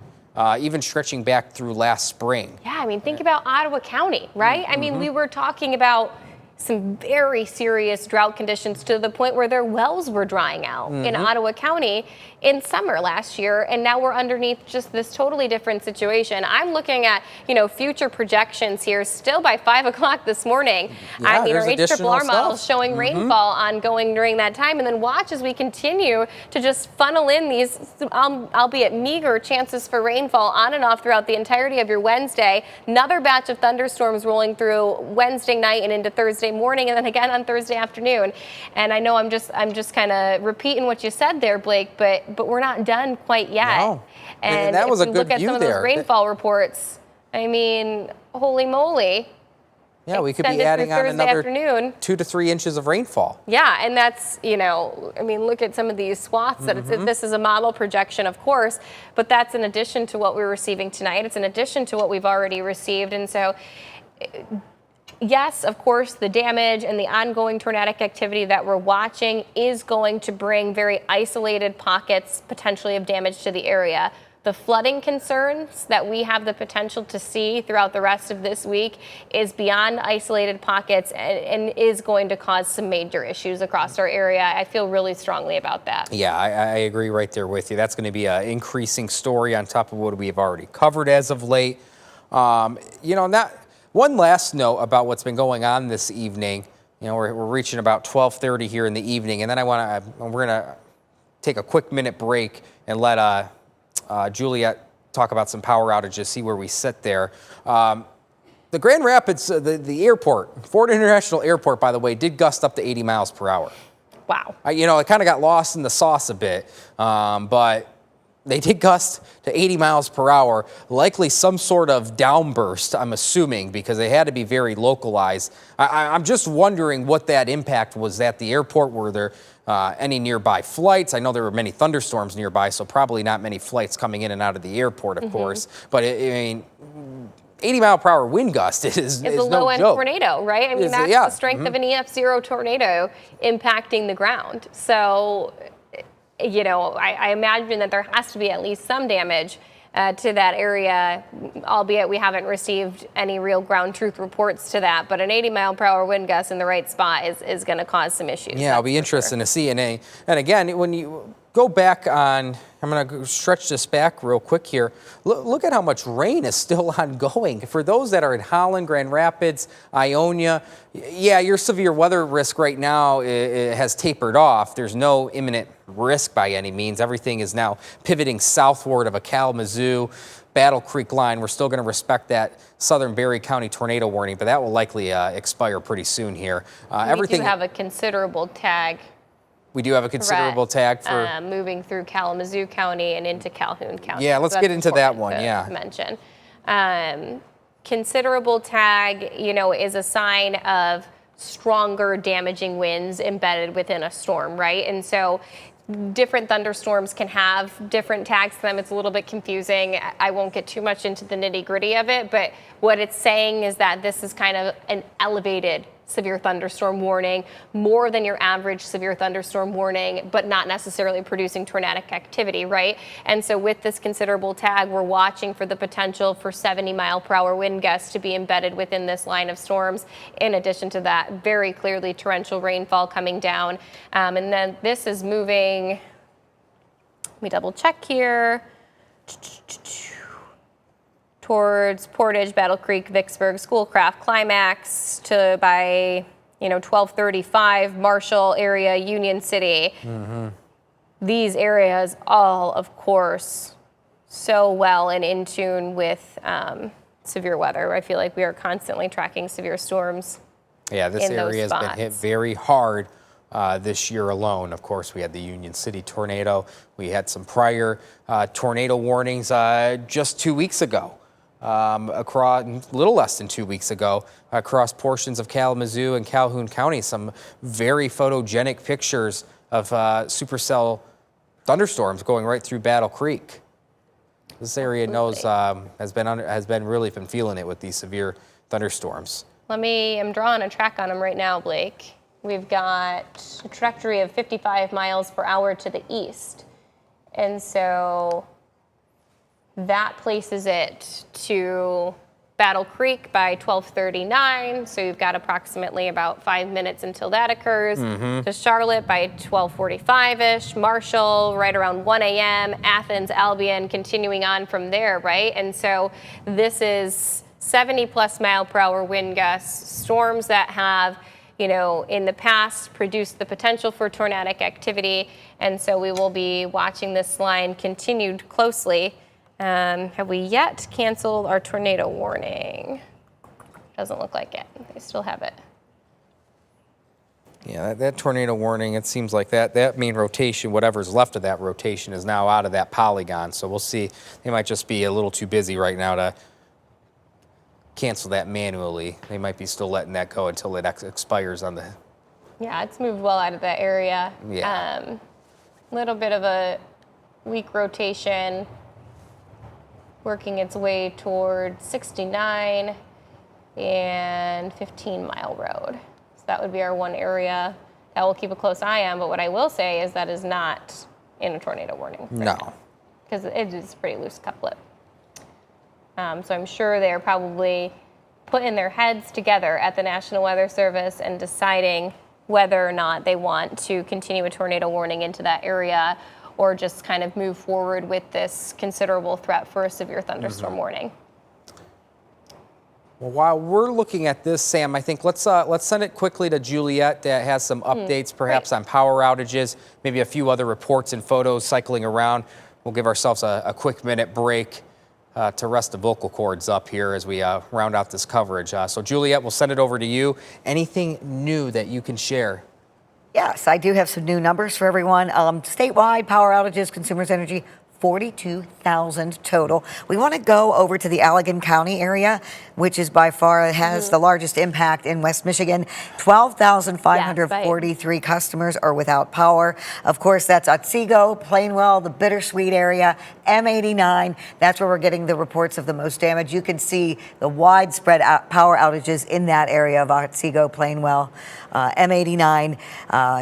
even stretching back through last spring. Yeah, I mean, think about Ottawa County, right? I mean, we were talking about some very serious drought conditions to the point where their wells were drying out in Ottawa County in summer last year, and now we're underneath just this totally different situation. I'm looking at, you know, future projections here still by 5 o'clock this morning. Yeah, I mean, our HRRR model is showing rainfall ongoing during that time, and then watch as we continue to just funnel in these, albeit meager, chances for rainfall on and off throughout the entirety of your Wednesday. Another batch of thunderstorms rolling through Wednesday night and into Thursday morning, and then again on Thursday afternoon. And I know I'm just kind of repeating what you said there, Blake, but we're not done quite yet. No. And that was if a you good look at view some of there. those rainfall reports, I mean, holy moly. Yeah, we could be Extended adding through on Thursday another afternoon. 2 to 3 inches of rainfall. Yeah, and that's, you know, I mean, look at some of these swaths that this is a model projection, of course, but that's in addition to what we're receiving tonight. It's in addition to what we've already received. And so, yes, of course, the damage and the ongoing tornadic activity that we're watching is going to bring very isolated pockets potentially of damage to the area. The flooding concerns that we have the potential to see throughout the rest of this week is beyond isolated pockets and is going to cause some major issues across our area. I feel really strongly about that. Yeah, I agree right there with you. That's going to be an increasing story on top of what we've already covered as of late. You know, one last note about what's been going on this evening. You know, we're reaching about 12:30 here in the evening, and then we're going to take a quick minute break and let Juliet talk about some power outages, see where we sit there. The Grand Rapids, the airport, Ford International Airport, by the way, did gust up to 80 miles per hour Wow. You know, it kind of got lost in the sauce a bit, but they did gust to 80 miles per hour, likely some sort of downburst, I'm assuming, because they had to be very localized. I'm just wondering what that impact was at the airport. Were there any nearby flights? I know there were many thunderstorms nearby, so probably not many flights coming in and out of the airport, of course. But, I mean, 80 mile per hour wind gust is It's a no low-end joke. tornado, right? I mean, that's the strength of an EF0 tornado impacting the ground. So, you know, I imagine that there has to be at least some damage to that area, albeit we haven't received any real ground truth reports to that. But an 80 mile per hour wind gust in the right spot is going to cause some issues. Yeah, it'll be interesting to see. And again, when you go back on, I'm going to stretch this back real quick here. Look at how much rain is still ongoing. For those that are in Holland, Grand Rapids, Ionia, yeah, your severe weather risk right now it has tapered off. There's no imminent risk by any means. Everything is now pivoting southward of a Kalamazoo, Battle Creek line. We're still going to respect that southern Berry County tornado warning, but that will likely expire pretty soon here. We do have a considerable tag. We do have a considerable tag for moving through Kalamazoo County and into Calhoun County. Yeah, let's get into that one. Yeah. Mention considerable tag, you know, is a sign of stronger damaging winds embedded within a storm, right? And so different thunderstorms can have different tags to them. It's a little bit confusing. I won't get too much into the nitty-gritty of it, but what it's saying is that this is kind of an elevated severe thunderstorm warning, more than your average severe thunderstorm warning, but not necessarily producing tornadic activity, right? And so with this considerable tag, we're watching for the potential for 70 mile per hour wind gusts to be embedded within this line of storms. In addition to that, very clearly torrential rainfall coming down. And then this is moving, let me double check here, towards Portage, Battle Creek, Vicksburg, Schoolcraft, Climax to by, 1235, Marshall area, Union City. These areas all, of course, so well and in tune with severe weather. I feel like we are constantly tracking severe storms. Yeah, this area has been hit very hard this year alone. Of course, we had the Union City tornado. We had some prior tornado warnings just 2 weeks ago. Across a little less than 2 weeks ago, across portions of Kalamazoo and Calhoun County, some very photogenic pictures of supercell thunderstorms going right through Battle Creek. This area has been really feeling it with these severe thunderstorms. I'm drawing a track on them right now, Blake. We've got a trajectory of 55 miles per hour to the east, and so that places it to Battle Creek by 12:39, so you've got approximately about 5 minutes until that occurs. To Charlotte by 12:45-ish, Marshall right around 1 a.m., Athens, Albion, continuing on from there, right? And so this is 70-plus mile per hour wind gusts, storms that have, in the past produced the potential for tornadic activity, and so we will be watching this line continued closely. Have we yet canceled our tornado warning? Doesn't look like it. They still have it. Yeah, that tornado warning, it seems like that main rotation, whatever's left of that rotation, is now out of that polygon. So we'll see. They might just be a little too busy right now to cancel that manually. They might be still letting that go until it expires on the... Yeah, it's moved well out of that area. Yeah. Little bit of a weak rotation, working its way toward 69 and 15 Mile Road. So that would be our one area that we'll keep a close eye on. But what I will say is that is not in a tornado warning. No. Because it is a pretty loose couplet. So I'm sure they're probably putting their heads together at the National Weather Service and deciding whether or not they want to continue a tornado warning into that area or just kind of move forward with this considerable threat for a severe thunderstorm warning. Well, while we're looking at this, Sam, I think let's send it quickly to Juliet that has some updates, perhaps on power outages, maybe a few other reports and photos cycling around. We'll give ourselves a quick minute break to rest the vocal cords up here as we round out this coverage. So Juliet, we'll send it over to you. Anything new that you can share? Yes, I do have some new numbers for everyone. Statewide power outages, Consumers Energy, 42,000 total. We want to go over to the Allegan County area, which is by far has the largest impact in West Michigan. 12,543 customers are without power. Of course, that's Otsego, Plainwell, the Bittersweet area, M89. That's where we're getting the reports of the most damage. You can see the widespread power outages in that area of Otsego, Plainwell, M89.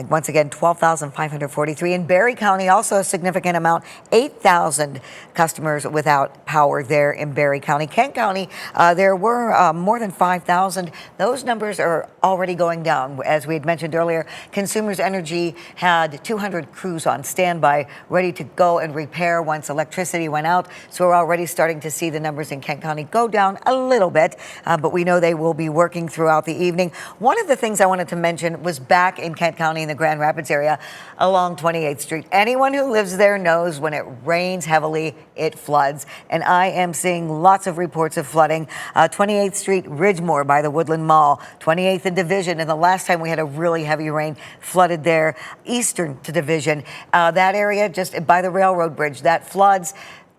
Once again, 12,543. In Berry County, also a significant amount, 8,000 customers without power there in Berry County. Kent County, there were more than 5,000. Those numbers are already going down. As we had mentioned earlier, Consumers Energy had 200 crews on standby, ready to go and repair once electricity went out. So we're already starting to see the numbers in Kent County go down a little bit, but we know they will be working throughout the evening. One of the things I wanted to mention was back in Kent County in the Grand Rapids area along 28th Street. Anyone who lives there knows when it rains heavily, it floods. And I am seeing lots of reports of flooding. 28th Street, Ridgemore by the Woodland Mall, 28th and Division. And the last time we had a really heavy rain, flooded there. Eastern to Division. That area just by the railroad bridge, that floods.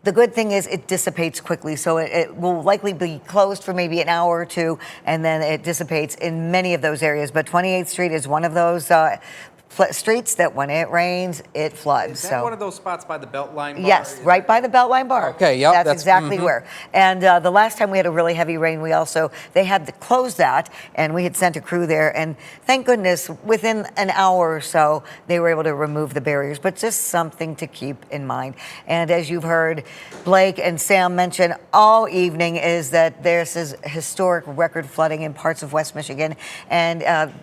The good thing is it dissipates quickly, so it will likely be closed for maybe an hour or two, and then it dissipates in many of those areas. But 28th Street is one of those streets that when it rains, it floods. Is that one of those spots by the Beltline bar? Yes, right by the Beltline bar. Okay, yep. That's exactly where. And the last time we had a really heavy rain, they had to close that, and we had sent a crew there. And thank goodness, within an hour or so, they were able to remove the barriers. But just something to keep in mind. And as you've heard Blake and Sam mention all evening, is that there's this historic record flooding in parts of West Michigan, and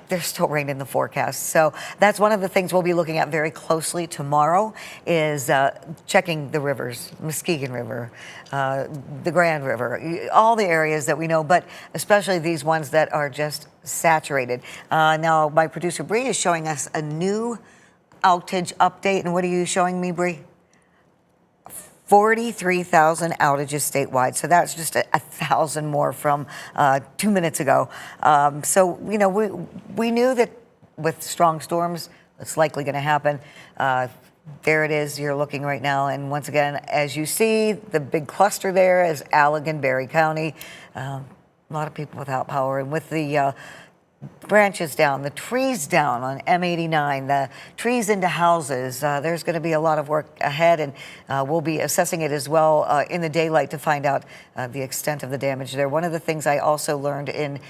there's still rain in the forecast. So that's one of the things we'll be looking at very closely tomorrow is checking the rivers, Muskegon River, the Grand River, all the areas that we know, but especially these ones that are just saturated. Now, my producer Bree is showing us a new outage update. And what are you showing me, Bree? 43,000 outages statewide. So that's just 1,000 more from 2 minutes ago. So, you know, we knew that with strong storms, it's likely going to happen. There it is, you're looking right now. And once again, as you see, the big cluster there is Allegan, Berry County. A lot of people without power. And with the branches down, the trees down on M89, the trees into houses, there's going to be a lot of work ahead. And we'll be assessing it as well in the daylight to find out the extent of the damage there. One of the things I also learned in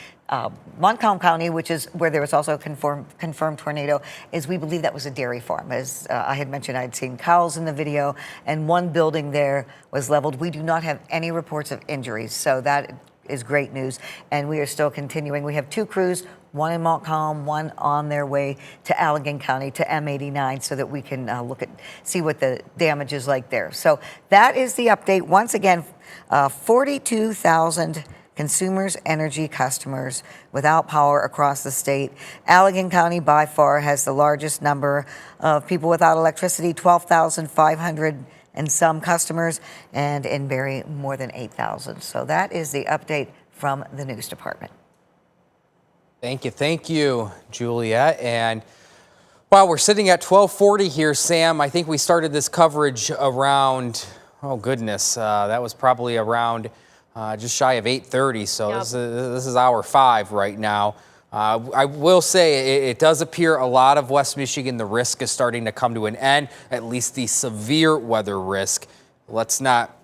Montcalm County, which is where there was also a confirmed tornado, is we believe that was a dairy farm. As I had mentioned, I'd seen cows in the video, and one building there was leveled. We do not have any reports of injuries, so that is great news. And we are still continuing. We have 2 crews, one in Montcalm, one on their way to Allegan County to M89, so that we can see what the damage is like there. So that is the update. Once again, 42,000 Consumers Energy customers without power across the state. Allegan County by far has the largest number of people without electricity, 12,500 and some customers, and in Berry more than 8,000. So that is the update from the news department. Thank you, Juliet. And while we're sitting at 1240 here, Sam, I think we started this coverage around, oh goodness, that was probably around just shy of 8:30, so yep. This is hour 5 right now. I will say it does appear a lot of West Michigan, the risk is starting to come to an end, at least the severe weather risk. Let's not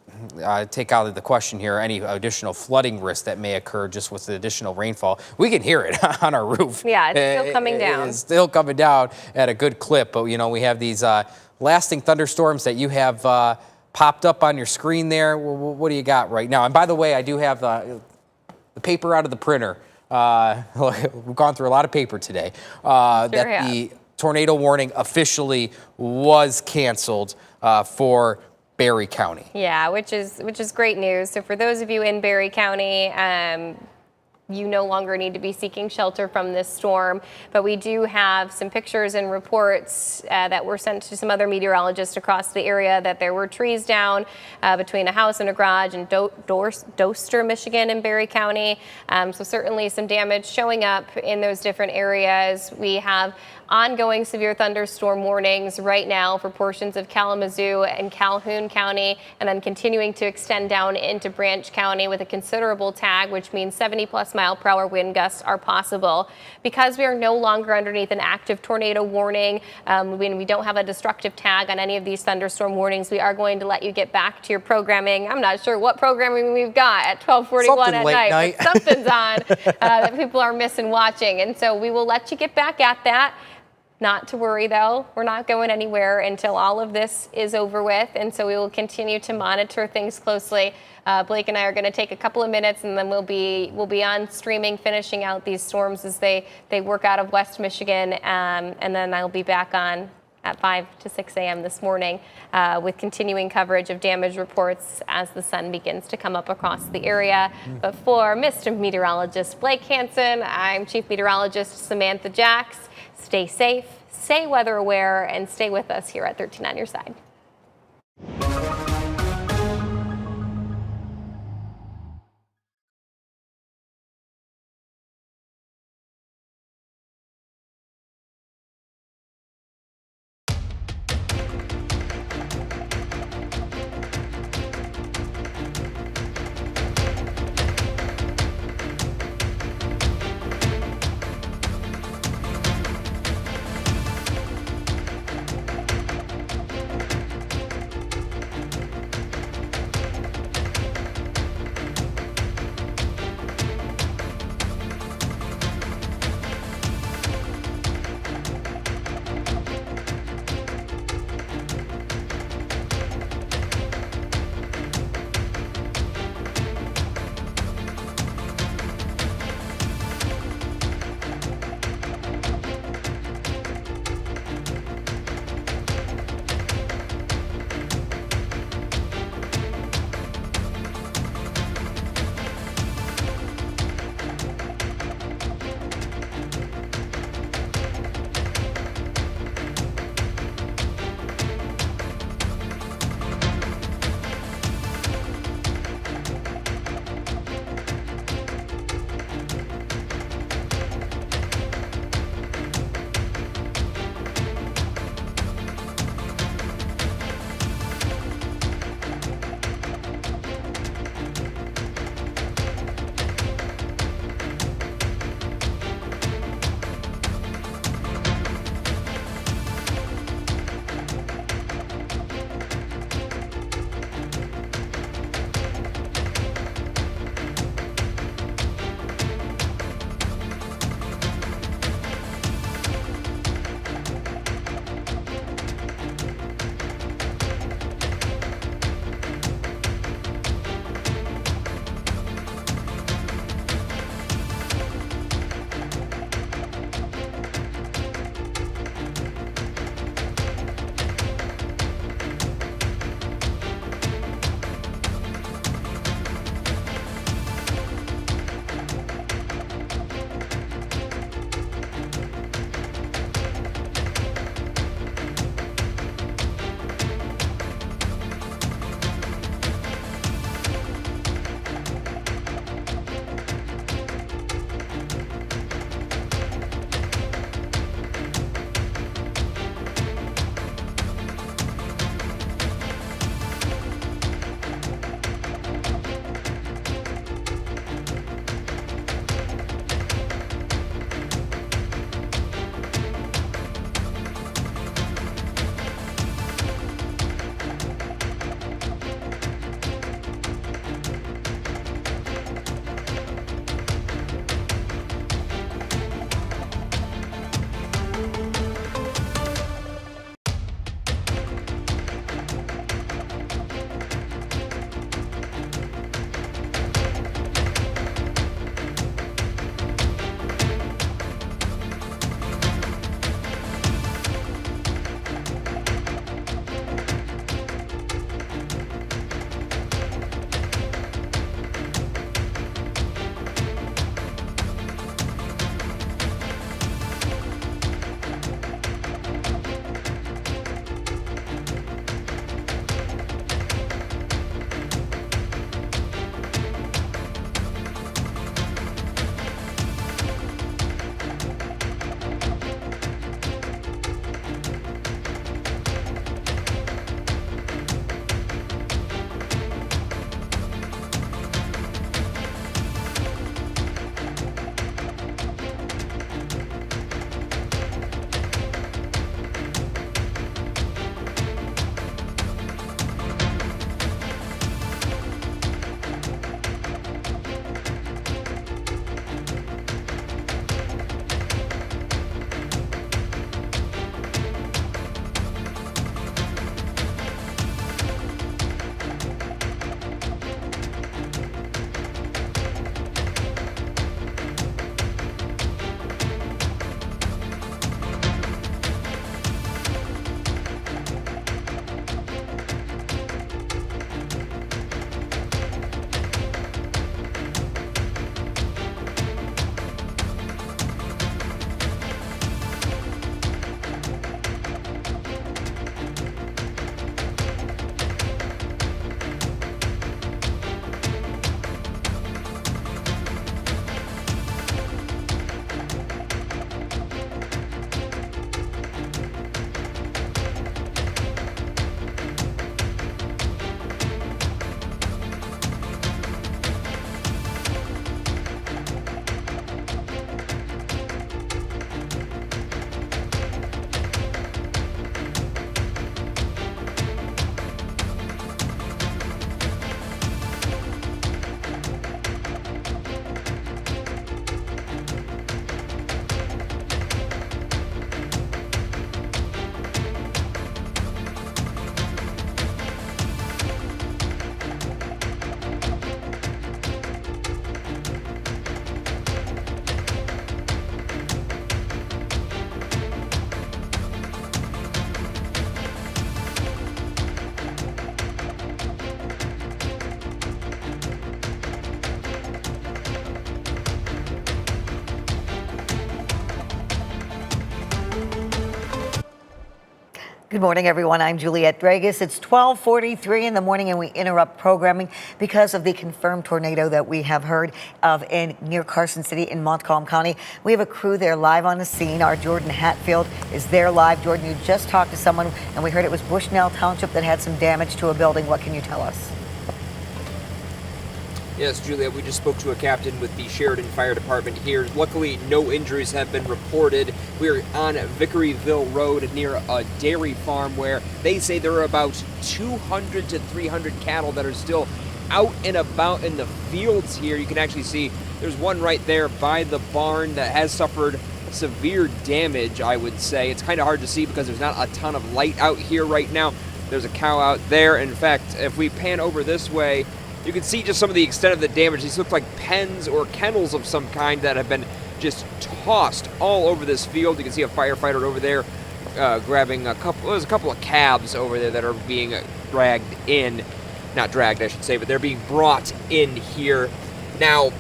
take out of the question here any additional flooding risk that may occur just with the additional rainfall. We can hear it on our roof. Yeah, it's still coming down. It's still coming down at a good clip, but you know, we have these lasting thunderstorms that you have popped up on your screen there. What do you got right now? And by the way, I do have the paper out of the printer. We've gone through a lot of paper today. The tornado warning officially was canceled for Berry County. Yeah, which is great news. So for those of you in Berry County, you no longer need to be seeking shelter from this storm, but we do have some pictures and reports that were sent to some other meteorologists across the area that there were trees down between a house and a garage in Doster, Michigan and Berry County. So certainly some damage showing up in those different areas. We have ongoing severe thunderstorm warnings right now for portions of Kalamazoo and Calhoun County, and then continuing to extend down into Branch County with a considerable tag, which means 70-plus-mile-per-hour wind gusts are possible. Because we are no longer underneath an active tornado warning, when we don't have a destructive tag on any of these thunderstorm warnings, we are going to let you get back to your programming. I'm not sure what programming we've got at 12:41 at night, but something's on that people are missing watching, and so we will let you get back at that. Not to worry, though. We're not going anywhere until all of this is over with, and so we will continue to monitor things closely. Blake and I are going to take a couple of minutes, and then we'll be on streaming, finishing out these storms as they work out of West Michigan, and then I'll be back on at 5 to 6 a.m. this morning with continuing coverage of damage reports as the sun begins to come up across the area. But for Mr. Meteorologist Blake Hansen, I'm Chief Meteorologist Samantha Jacks. Stay safe, stay weather aware, and stay with us here at 13 on your side. Good morning, everyone. I'm Juliette Dragus. It's 12:43 in the morning, and we interrupt programming because of the confirmed tornado that we have heard of near Carson City in Montcalm County. We have a crew there live on the scene. Our Jordan Hatfield is there live. Jordan, you just talked to someone, and we heard it was Bushnell Township that had some damage to a building. What can you tell us? Yes, Julia, we just spoke to a captain with the Sheridan Fire Department here. Luckily, no injuries have been reported. We're on Vickeryville Road near a dairy farm where they say there are about 200 to 300 cattle that are still out and about in the fields here. You can actually see there's one right there by the barn that has suffered severe damage, I would say. It's kind of hard to see because there's not a ton of light out here right now. There's a cow out there. In fact, if we pan over this way, you can see just some of the extent of the damage. These look like pens or kennels of some kind that have been just tossed all over this field. You can see a firefighter over there grabbing there's a couple of calves over there that are being dragged in. Not dragged, I should say, but they're being brought in here. Now,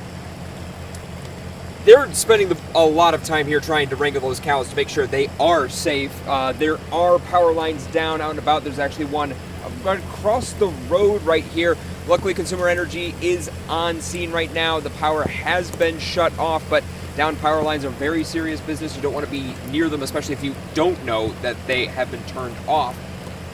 they're spending a lot of time here trying to wrangle those cows to make sure they are safe. There are power lines down out and about. There's actually one right across the road right here. Luckily, Consumer Energy is on scene right now. The power has been shut off, but down power lines are very serious business. You don't want to be near them, especially if you don't know that they have been turned off.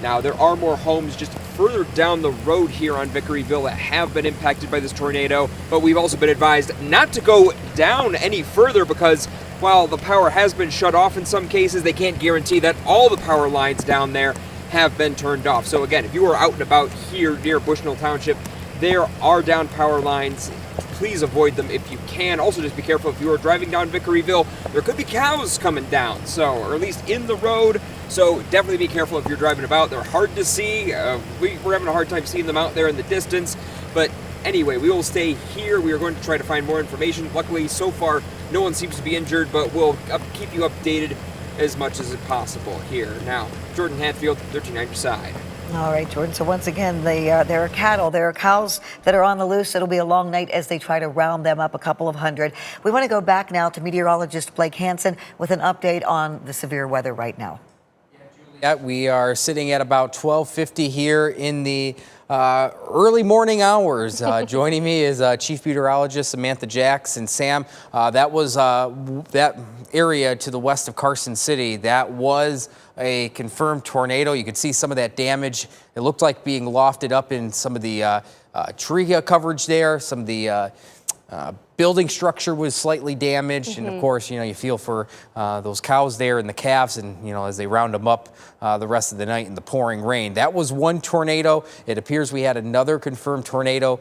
Now, there are more homes just further down the road here on Vickeryville that have been impacted by this tornado, but we've also been advised not to go down any further because while the power has been shut off in some cases, they can't guarantee that all the power lines down there have been turned off. So again, if you are out and about here near Bushnell Township, there are down power lines. Please avoid them if you can. Also, just be careful if you are driving down Vickeryville. There could be cows coming down, or at least in the road. So definitely be careful if you're driving about. They're hard to see. We're having a hard time seeing them out there in the distance. But anyway, we will stay here. We are going to try to find more information. Luckily, so far, no one seems to be injured, but we'll keep you updated as much as possible here. Now, Jordan Hatfield, 13 on your side. All right, Jordan. So once again, there are cattle, there are cows that are on the loose. It'll be a long night as they try to round them up, a couple of hundred. We want to go back now to meteorologist Blake Hansen with an update on the severe weather right now. Yeah, we are sitting at about 12:50 here in the early morning hours. Joining me is Chief Meteorologist Samantha Jackson. Sam, that was that area to the west of Carson City. That was a confirmed tornado. You could see some of that damage. It looked like being lofted up in some of the tree coverage there. Some of the building structure was slightly damaged, and of course, you feel for those cows there and the calves, and as they round them up the rest of the night in the pouring rain. That was one tornado. It appears we had another confirmed tornado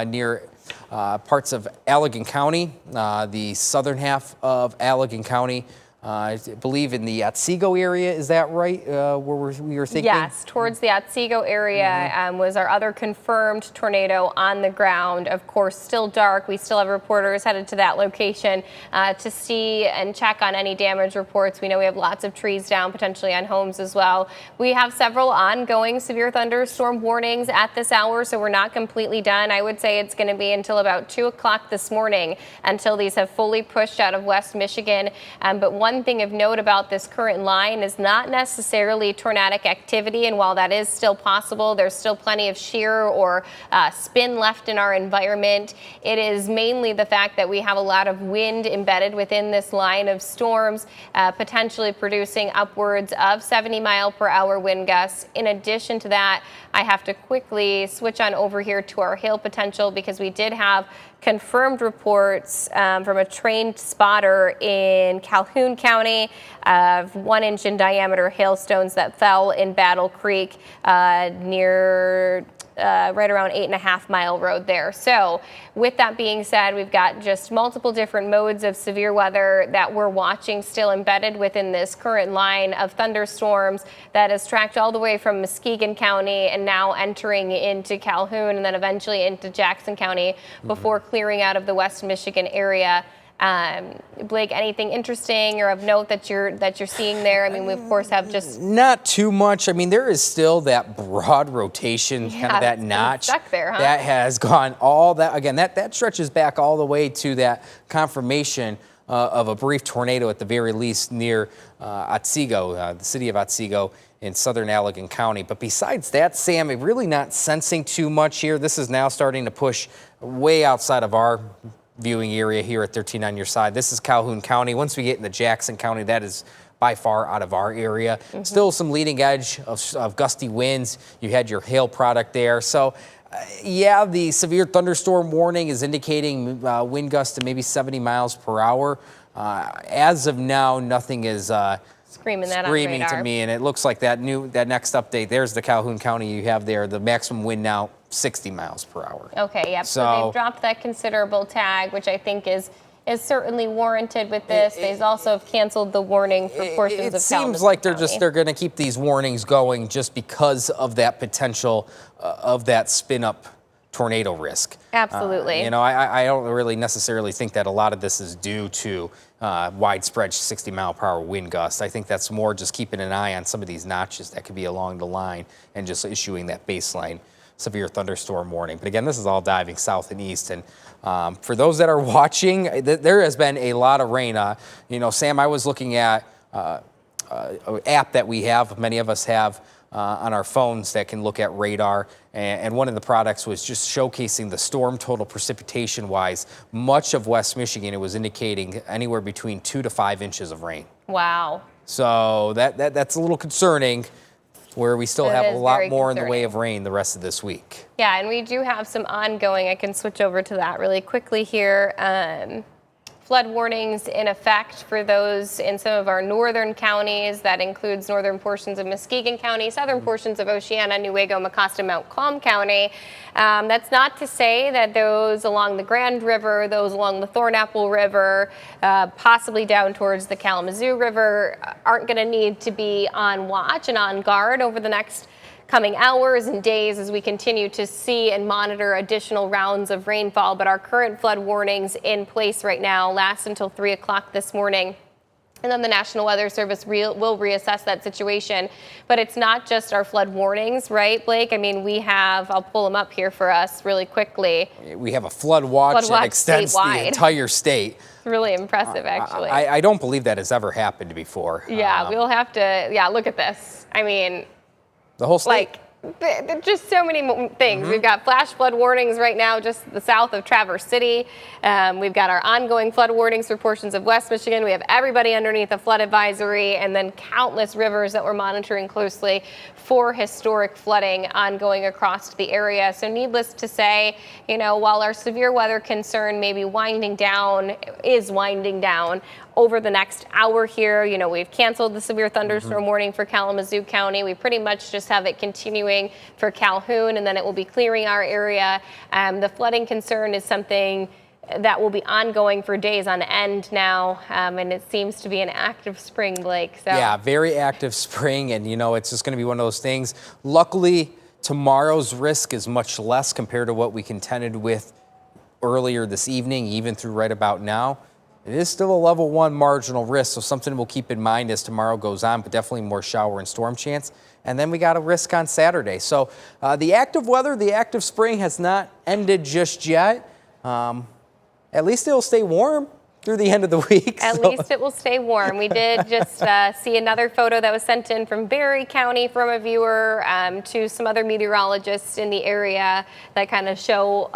near parts of Allegan County, the southern half of Allegan County. I believe in the Otsego area, is that right, where we were thinking? Yes, towards the Otsego area was our other confirmed tornado on the ground. Of course, still dark. We still have reporters headed to that location to see and check on any damage reports. We know we have lots of trees down, potentially on homes as well. We have several ongoing severe thunderstorm warnings at this hour, so we're not completely done. I would say it's going to be until about 2 o'clock this morning until these have fully pushed out of West Michigan. But one thing of note about this current line is not necessarily tornadic activity, and while that is still possible, there's still plenty of shear or spin left in our environment. It is mainly the fact that we have a lot of wind embedded within this line of storms, potentially producing upwards of 70-mile-per-hour wind gusts. In addition to that, I have to quickly switch on over here to our hail potential because we did have confirmed reports from a trained spotter in Calhoun County of 1-inch in diameter hailstones that fell in Battle Creek near right around 8.5 Mile Road there. So with that being said, we've got just multiple different modes of severe weather that we're watching still embedded within this current line of thunderstorms that is tracked all the way from Muskegon County and now entering into Calhoun and then eventually into Jackson County before clearing out of the West Michigan area. Blake, anything interesting or of note that you're seeing there? I mean, we of course have just not too much. I mean, there is still that broad rotation, kind of that notch stuck there, huh? that has gone all that again. That stretches back all the way to that confirmation of a brief tornado at the very least near Otsego, the city of Otsego. in southern Allegan County. But besides that, Sam, I'm really not sensing too much here. This is now starting to push way outside of our viewing area here at 13 on your side. This is Calhoun County. Once we get into Jackson County, that is by far out of our area. Still some leading edge of gusty winds. You had your hail product there. So, yeah, the severe thunderstorm warning is indicating wind gusts to maybe 70 miles per hour. As of now, nothing is screaming to me, and it looks like that next update, there's the Calhoun County you have there, the maximum wind now 60 miles per hour. Okay, yep. So they've dropped that considerable tag, which I think is certainly warranted with this. They also have canceled the warning for portions of Kalamazoo It seems like they're going to keep these warnings going just because of that potential of that spin-up tornado risk. Absolutely. I don't really necessarily think that a lot of this is due to widespread 60-mile-per-hour wind gusts. I think that's more just keeping an eye on some of these notches that could be along the line and just issuing that baseline severe thunderstorm warning. But again, this is all diving south and east. And for those that are watching, there has been a lot of rain. Sam, I was looking at an app that we have, many of us have, on our phones that can look at radar, and one of the products was just showcasing the storm total precipitation wise. Much of West Michigan, it was indicating anywhere between 2 to 5 inches of rain. Wow. So that's a little concerning, where we still have a lot more in the way of rain the rest of this week. Yeah, and we do have some ongoing, I can switch over to that really quickly here. Flood warnings in effect for those in some of our northern counties. That includes northern portions of Muskegon County, southern portions of Oceana, Newaygo, Mecosta, Mount Calm County. That's not to say that those along the Grand River, those along the Thornapple River, possibly down towards the Kalamazoo River, aren't going to need to be on watch and on guard over the next coming hours and days as we continue to see and monitor additional rounds of rainfall. But our current flood warnings in place right now last until 3 o'clock this morning. And then the National Weather Service will reassess that situation. But it's not just our flood warnings, right, Blake? I mean, we have, I'll pull them up here for us really quickly. We have a flood watch that extends the entire state. It's really impressive, actually. I don't believe that has ever happened before. Yeah, we'll have to, look at this. I mean, the whole state. Just so many things. We've got flash flood warnings right now just the south of Traverse City. We've got our ongoing flood warnings for portions of West Michigan. We have everybody underneath a flood advisory, and then countless rivers that we're monitoring closely for historic flooding ongoing across the area. So needless to say, while our severe weather concern may be winding down over the next hour here, we've canceled the severe thunderstorm warning for Kalamazoo County. We pretty much just have it continuing for Calhoun, and then it will be clearing our area. The flooding concern is something that will be ongoing for days on end now, and it seems to be an active spring, Blake. So. Yeah, very active spring, and it's just going to be one of those things. Luckily, tomorrow's risk is much less compared to what we contended with earlier this evening, even through right about now. It is still a level 1 marginal risk, so something we'll keep in mind as tomorrow goes on, but definitely more shower and storm chance. And then we got a risk on Saturday. So the active weather, the active spring has not ended just yet. At least it'll stay warm through the end of the week. At least it will stay warm. We did just see another photo that was sent in from Berry County from a viewer to some other meteorologists in the area that kind of show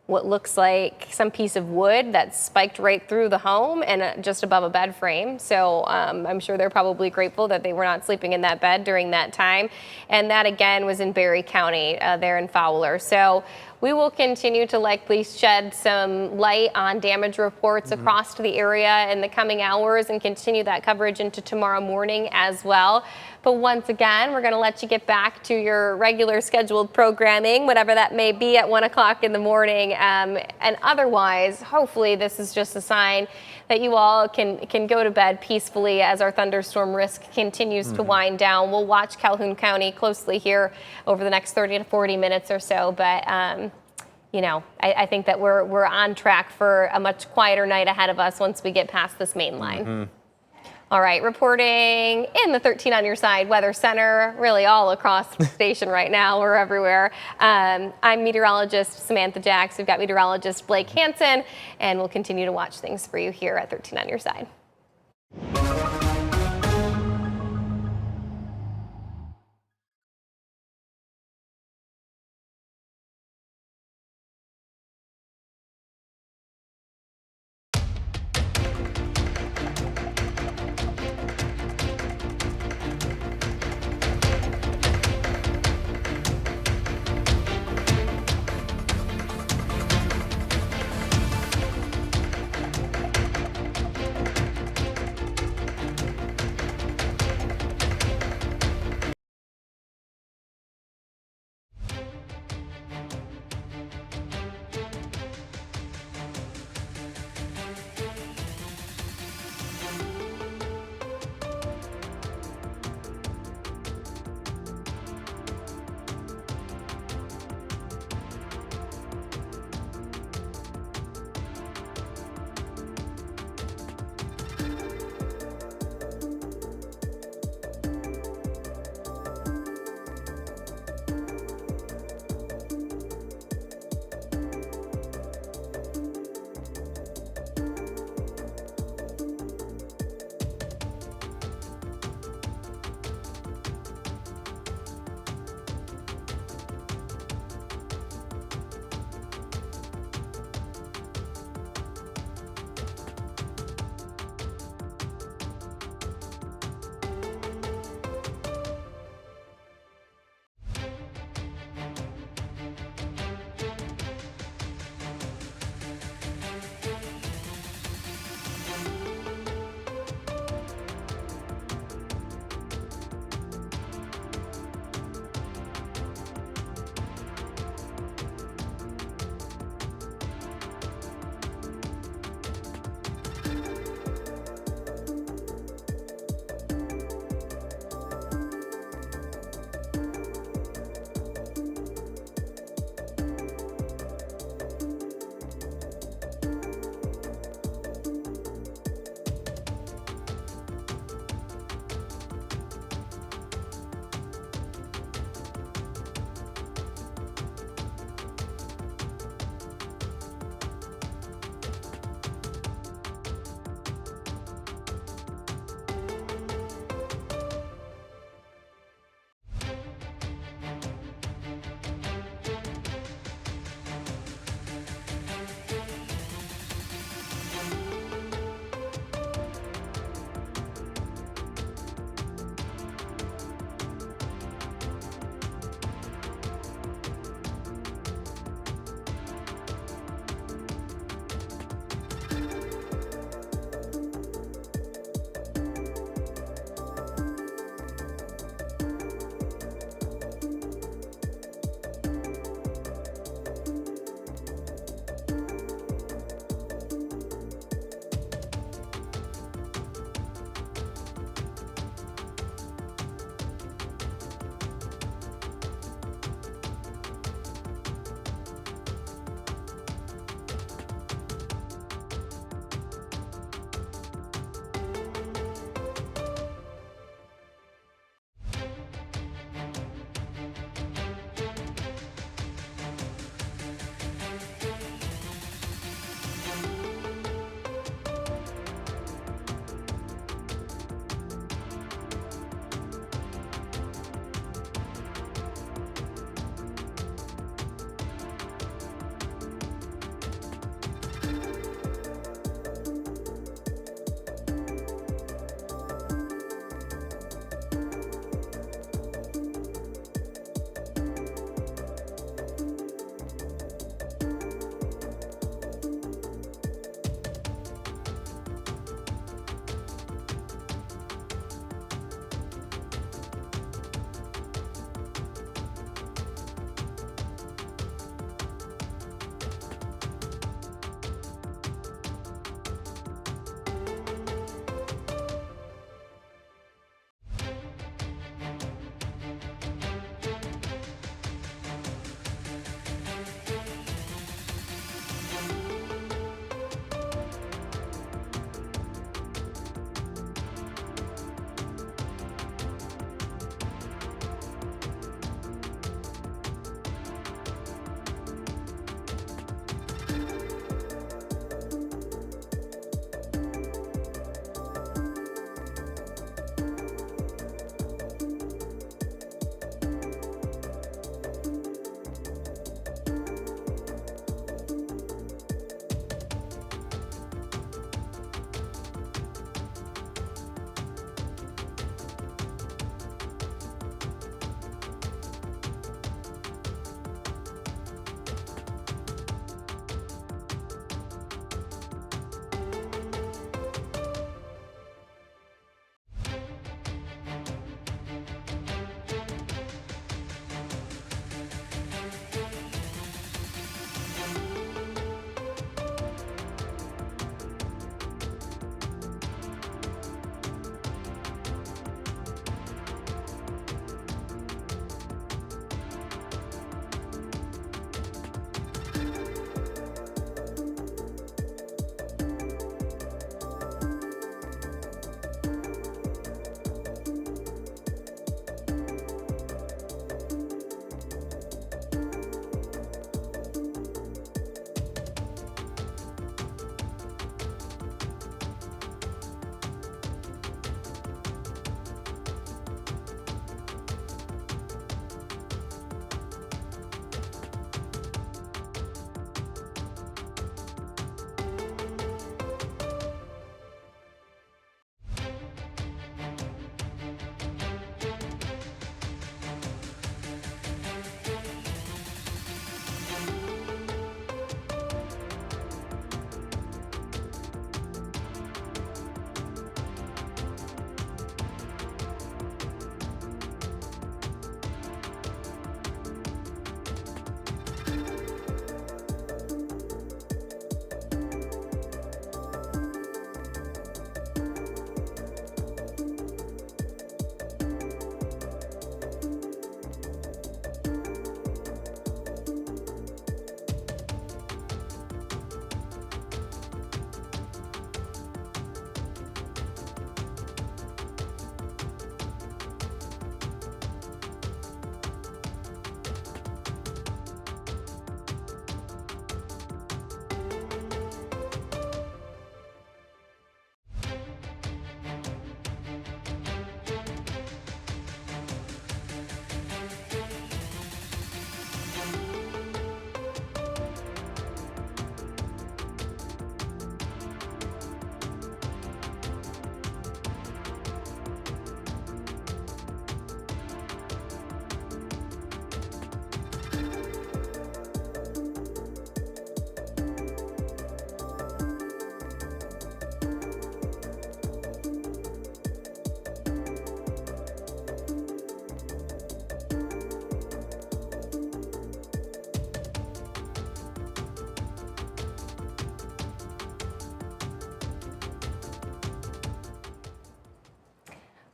what looks like some piece of wood that's spiked right through the home and just above a bed frame. So I'm sure they're probably grateful that they were not sleeping in that bed during that time. And that again was in Berry County there in Fowler. So we will continue to likely shed some light on damage reports across the area in the coming hours and continue that coverage into tomorrow morning as well. But once again, we're going to let you get back to your regular scheduled programming, whatever that may be at 1 o'clock in the morning. And otherwise, hopefully this is just a sign that you all can go to bed peacefully as our thunderstorm risk continues to wind down. We'll watch Calhoun County closely here over the next 30 to 40 minutes or so. But, I think that we're on track for a much quieter night ahead of us once we get past this main line. All right, reporting in the 13 on your side Weather Center, really all across the station right now. We're everywhere. I'm meteorologist Samantha Jacks. We've got meteorologist Blake Hansen, and we'll continue to watch things for you here at 13 on your side.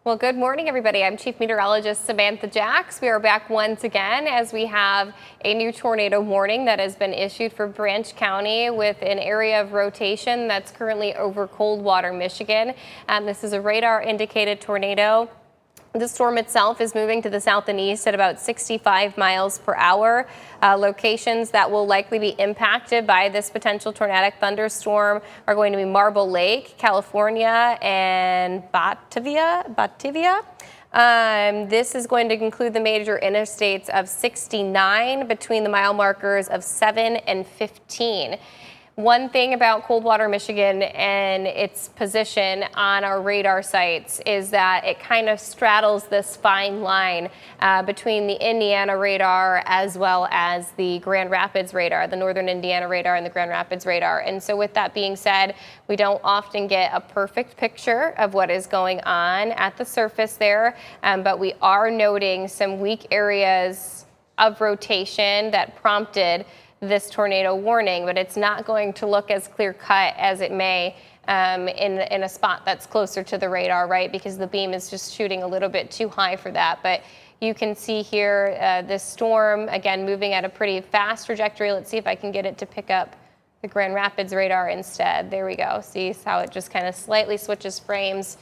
Well, good morning, everybody. I'm Chief Meteorologist Samantha Jacks. We are back once again as we have a new tornado warning that has been issued for Branch County with an area of rotation that's currently over Coldwater, Michigan. This is a radar indicated tornado. The storm itself is moving to the south and east at about 65 miles per hour. Locations that will likely be impacted by this potential tornadic thunderstorm are going to be Marble Lake, California, and Batavia. This is going to include the major interstates of 69 between the mile markers of 7 and 15. One thing about Coldwater, Michigan and its position on our radar sites is that it kind of straddles this fine line between the Indiana radar as well as the Grand Rapids radar, the Northern Indiana radar and the Grand Rapids radar. And so with that being said, we don't often get a perfect picture of what is going on at the surface there, but we are noting some weak areas of rotation that prompted this tornado warning, but it's not going to look as clear cut as it may in a spot that's closer to the radar, right? Because the beam is just shooting a little bit too high for that. But you can see here this storm, again, moving at a pretty fast trajectory. Let's see if I can get it to pick up the Grand Rapids radar instead. There we go. See how it just kind of slightly switches frames.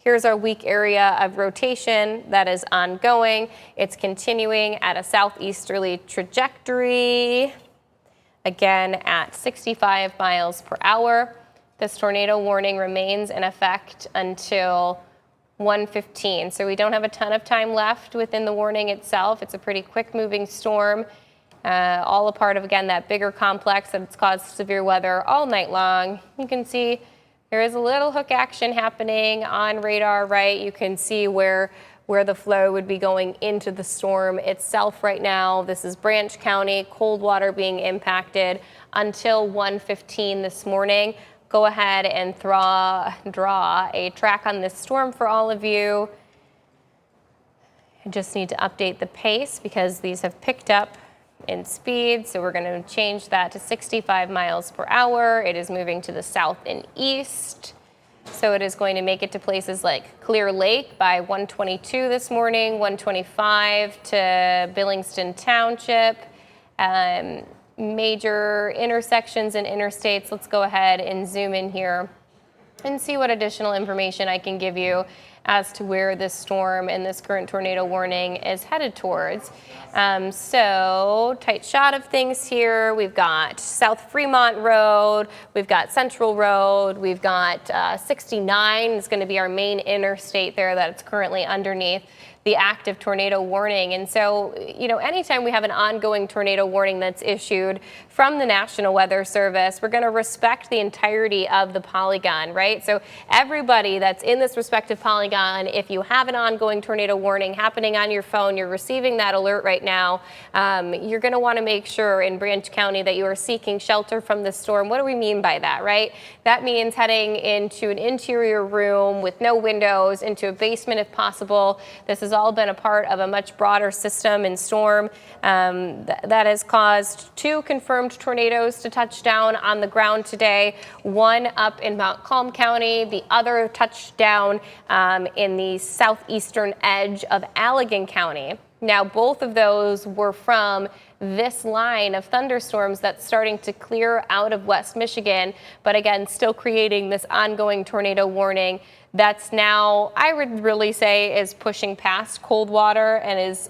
Here's our weak area of rotation that is ongoing. It's continuing at a southeasterly trajectory, again at 65 miles per hour. This tornado warning remains in effect until 1:15, so we don't have a ton of time left within the warning itself. It's a pretty quick moving storm, all a part of, again, that bigger complex that's caused severe weather all night long. You can see there is a little hook action happening on radar, right? You can see where the flow would be going into the storm itself right now. This is Branch County, Coldwater being impacted until 1:15 this morning. Go ahead and draw a track on this storm for all of you. I just need to update the pace because these have picked up in speed, so we're going to change that to 65 miles per hour. It is moving to the south and east, so it is going to make it to places like Clear Lake by 1:22 this morning, 1:25 to Billingston Township. Major intersections and interstates. Let's go ahead and zoom in here and see what additional information I can give you as to where this storm and this current tornado warning is headed towards. So tight shot of things here. We've got South Fremont Road, we've got Central Road, we've got 69 is going to be our main interstate there that it's currently underneath the active tornado warning. And so, you know, anytime we have an ongoing tornado warning that's issued from the National Weather Service, we're going to respect the entirety of the polygon, right? So everybody that's in this respective polygon, if you have an ongoing tornado warning happening on your phone, you're receiving that alert right now, you're going to want to make sure in Branch County that you are seeking shelter from the storm. What do we mean by that, right? That means heading into an interior room with no windows, into a basement if possible. This has all been a part of a much broader system and storm that has caused 2 confirmed tornadoes to touch down on the ground today. One up in Montcalm County, the other touched down in the southeastern edge of Allegan County. Now, both of those were from this line of thunderstorms that's starting to clear out of West Michigan, but again, still creating this ongoing tornado warning that's now, I would really say, is pushing past Coldwater and is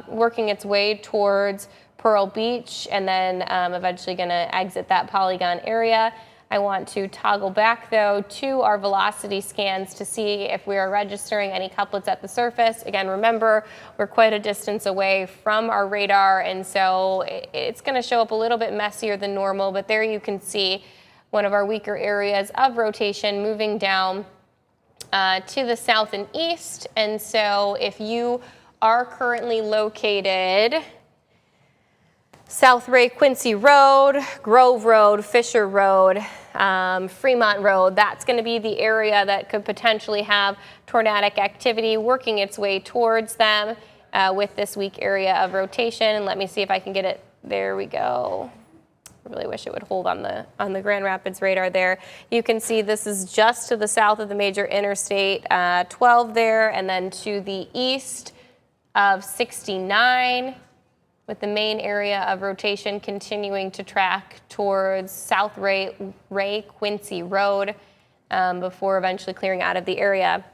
working its way towards Pearl Beach and then eventually going to exit that polygon area. I want to toggle back, though, to our velocity scans to see if we are registering any couplets at the surface. Again, remember, we're quite a distance away from our radar, and so it's going to show up a little bit messier than normal, but there you can see one of our weaker areas of rotation moving down to the south and east. And so if you are currently located South Ray Quincy Road, Grove Road, Fisher Road, Fremont Road, that's going to be the area that could potentially have tornadic activity working its way towards them with this weak area of rotation. And let me see if I can get it. There we go. really wish it would hold on the Grand Rapids radar there. You can see this is just to the south of the major interstate 12 there, and then to the east of 69, with the main area of rotation continuing to track towards South Ray Quincy Road before eventually clearing out of the area.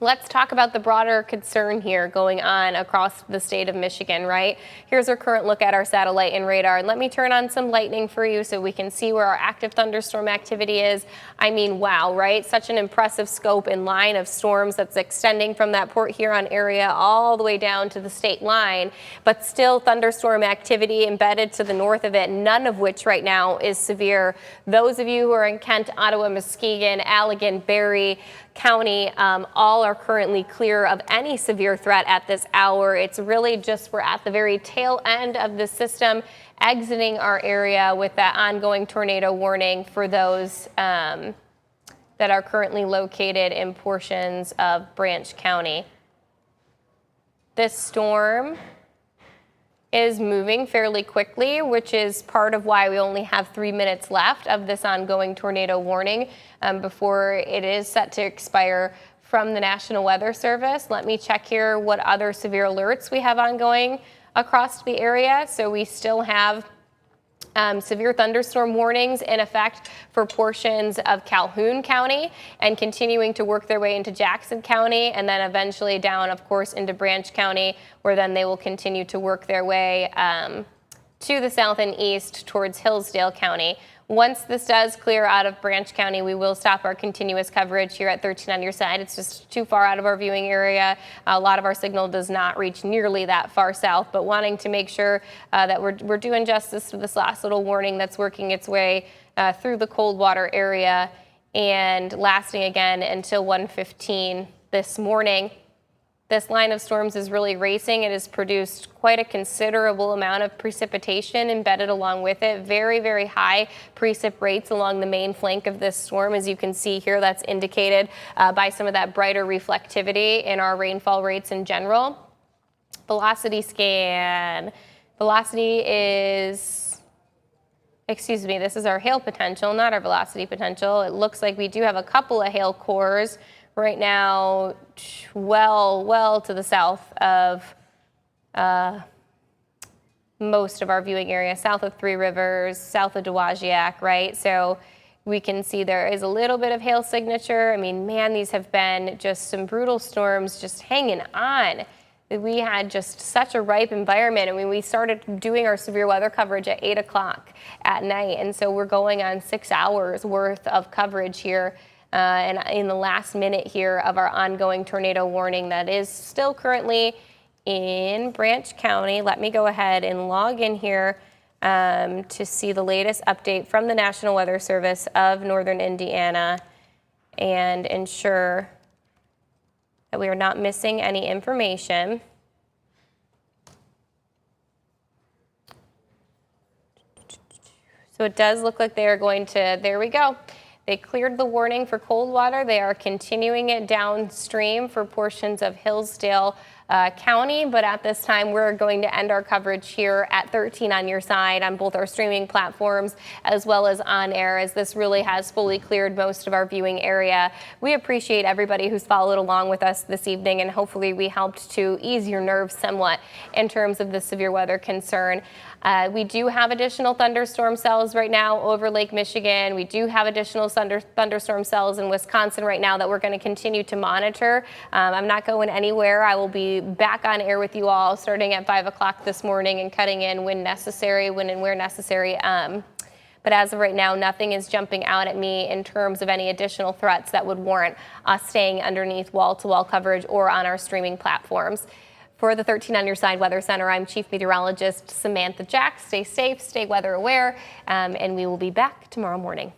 Let's talk about the broader concern here going on across the state of Michigan, right? Here's our current look at our satellite and radar. And let me turn on some lightning for you so we can see where our active thunderstorm activity is. I mean, wow, right? Such an impressive scope and line of storms that's extending from that Port Huron area all the way down to the state line, but still thunderstorm activity embedded to the north of it, none of which right now is severe. Those of you who are in Kent, Ottawa, Muskegon, Allegan, Barrie County, all are currently clear of any severe threat at this hour. It's really just we're at the very tail end of the system exiting our area with that ongoing tornado warning for those that are currently located in portions of Branch County. This storm is moving fairly quickly, which is part of why we only have 3 minutes left of this ongoing tornado warning before it is set to expire from the National Weather Service. Let me check here what other severe alerts we have ongoing across the area. So we still have severe thunderstorm warnings in effect for portions of Calhoun County and continuing to work their way into Jackson County and then eventually down, of course, into Branch County, where then they will continue to work their way to the south and east towards Hillsdale County. Once this does clear out of Branch County, we will stop our continuous coverage here at 13 on your side. It's just too far out of our viewing area. A lot of our signal does not reach nearly that far south, but wanting to make sure that we're doing justice to this last little warning that's working its way through the Coldwater area and lasting again until 1:15 this morning. This line of storms is really racing. It has produced quite a considerable amount of precipitation embedded along with it. Very, very high precip rates along the main flank of this storm. As you can see here, that's indicated by some of that brighter reflectivity in our rainfall rates in general. Velocity scan. Velocity is, excuse me, this is our hail potential, not our velocity potential. It looks like we do have a couple of hail cores right now, well to the south of most of our viewing area, south of Three Rivers, south of Dowagiac, right? So we can see there is a little bit of hail signature. I mean, man, these have been just some brutal storms just hanging on. We had just such a ripe environment. I mean, we started doing our severe weather coverage at 8 o'clock at night, and so we're going on 6 hours worth of coverage here. And in the last minute here of our ongoing tornado warning that is still currently in Branch County. Let me go ahead and log in here to see the latest update from the National Weather Service of Northern Indiana and ensure that we are not missing any information. So it does look like they are going to, there we go. They cleared the warning for Coldwater. They are continuing it downstream for portions of Hillsdale County, but at this time we're going to end our coverage here at 13 on your side on both our streaming platforms as well as on air, as this really has fully cleared most of our viewing area. We appreciate everybody who's followed along with us this evening, and hopefully we helped to ease your nerves somewhat in terms of the severe weather concern. We do have additional thunderstorm cells right now over Lake Michigan. We do have additional thunderstorm cells in Wisconsin right now that we're going to continue to monitor. I'm not going anywhere. I will be back on air with you all starting at 5 o'clock this morning and cutting in when necessary, when and where necessary. But as of right now, nothing is jumping out at me in terms of any additional threats that would warrant us staying underneath wall-to-wall coverage or on our streaming platforms. For the 13 on your side Weather Center, I'm Chief Meteorologist Samantha Jack. Stay safe, stay weather aware, and we will be back tomorrow morning.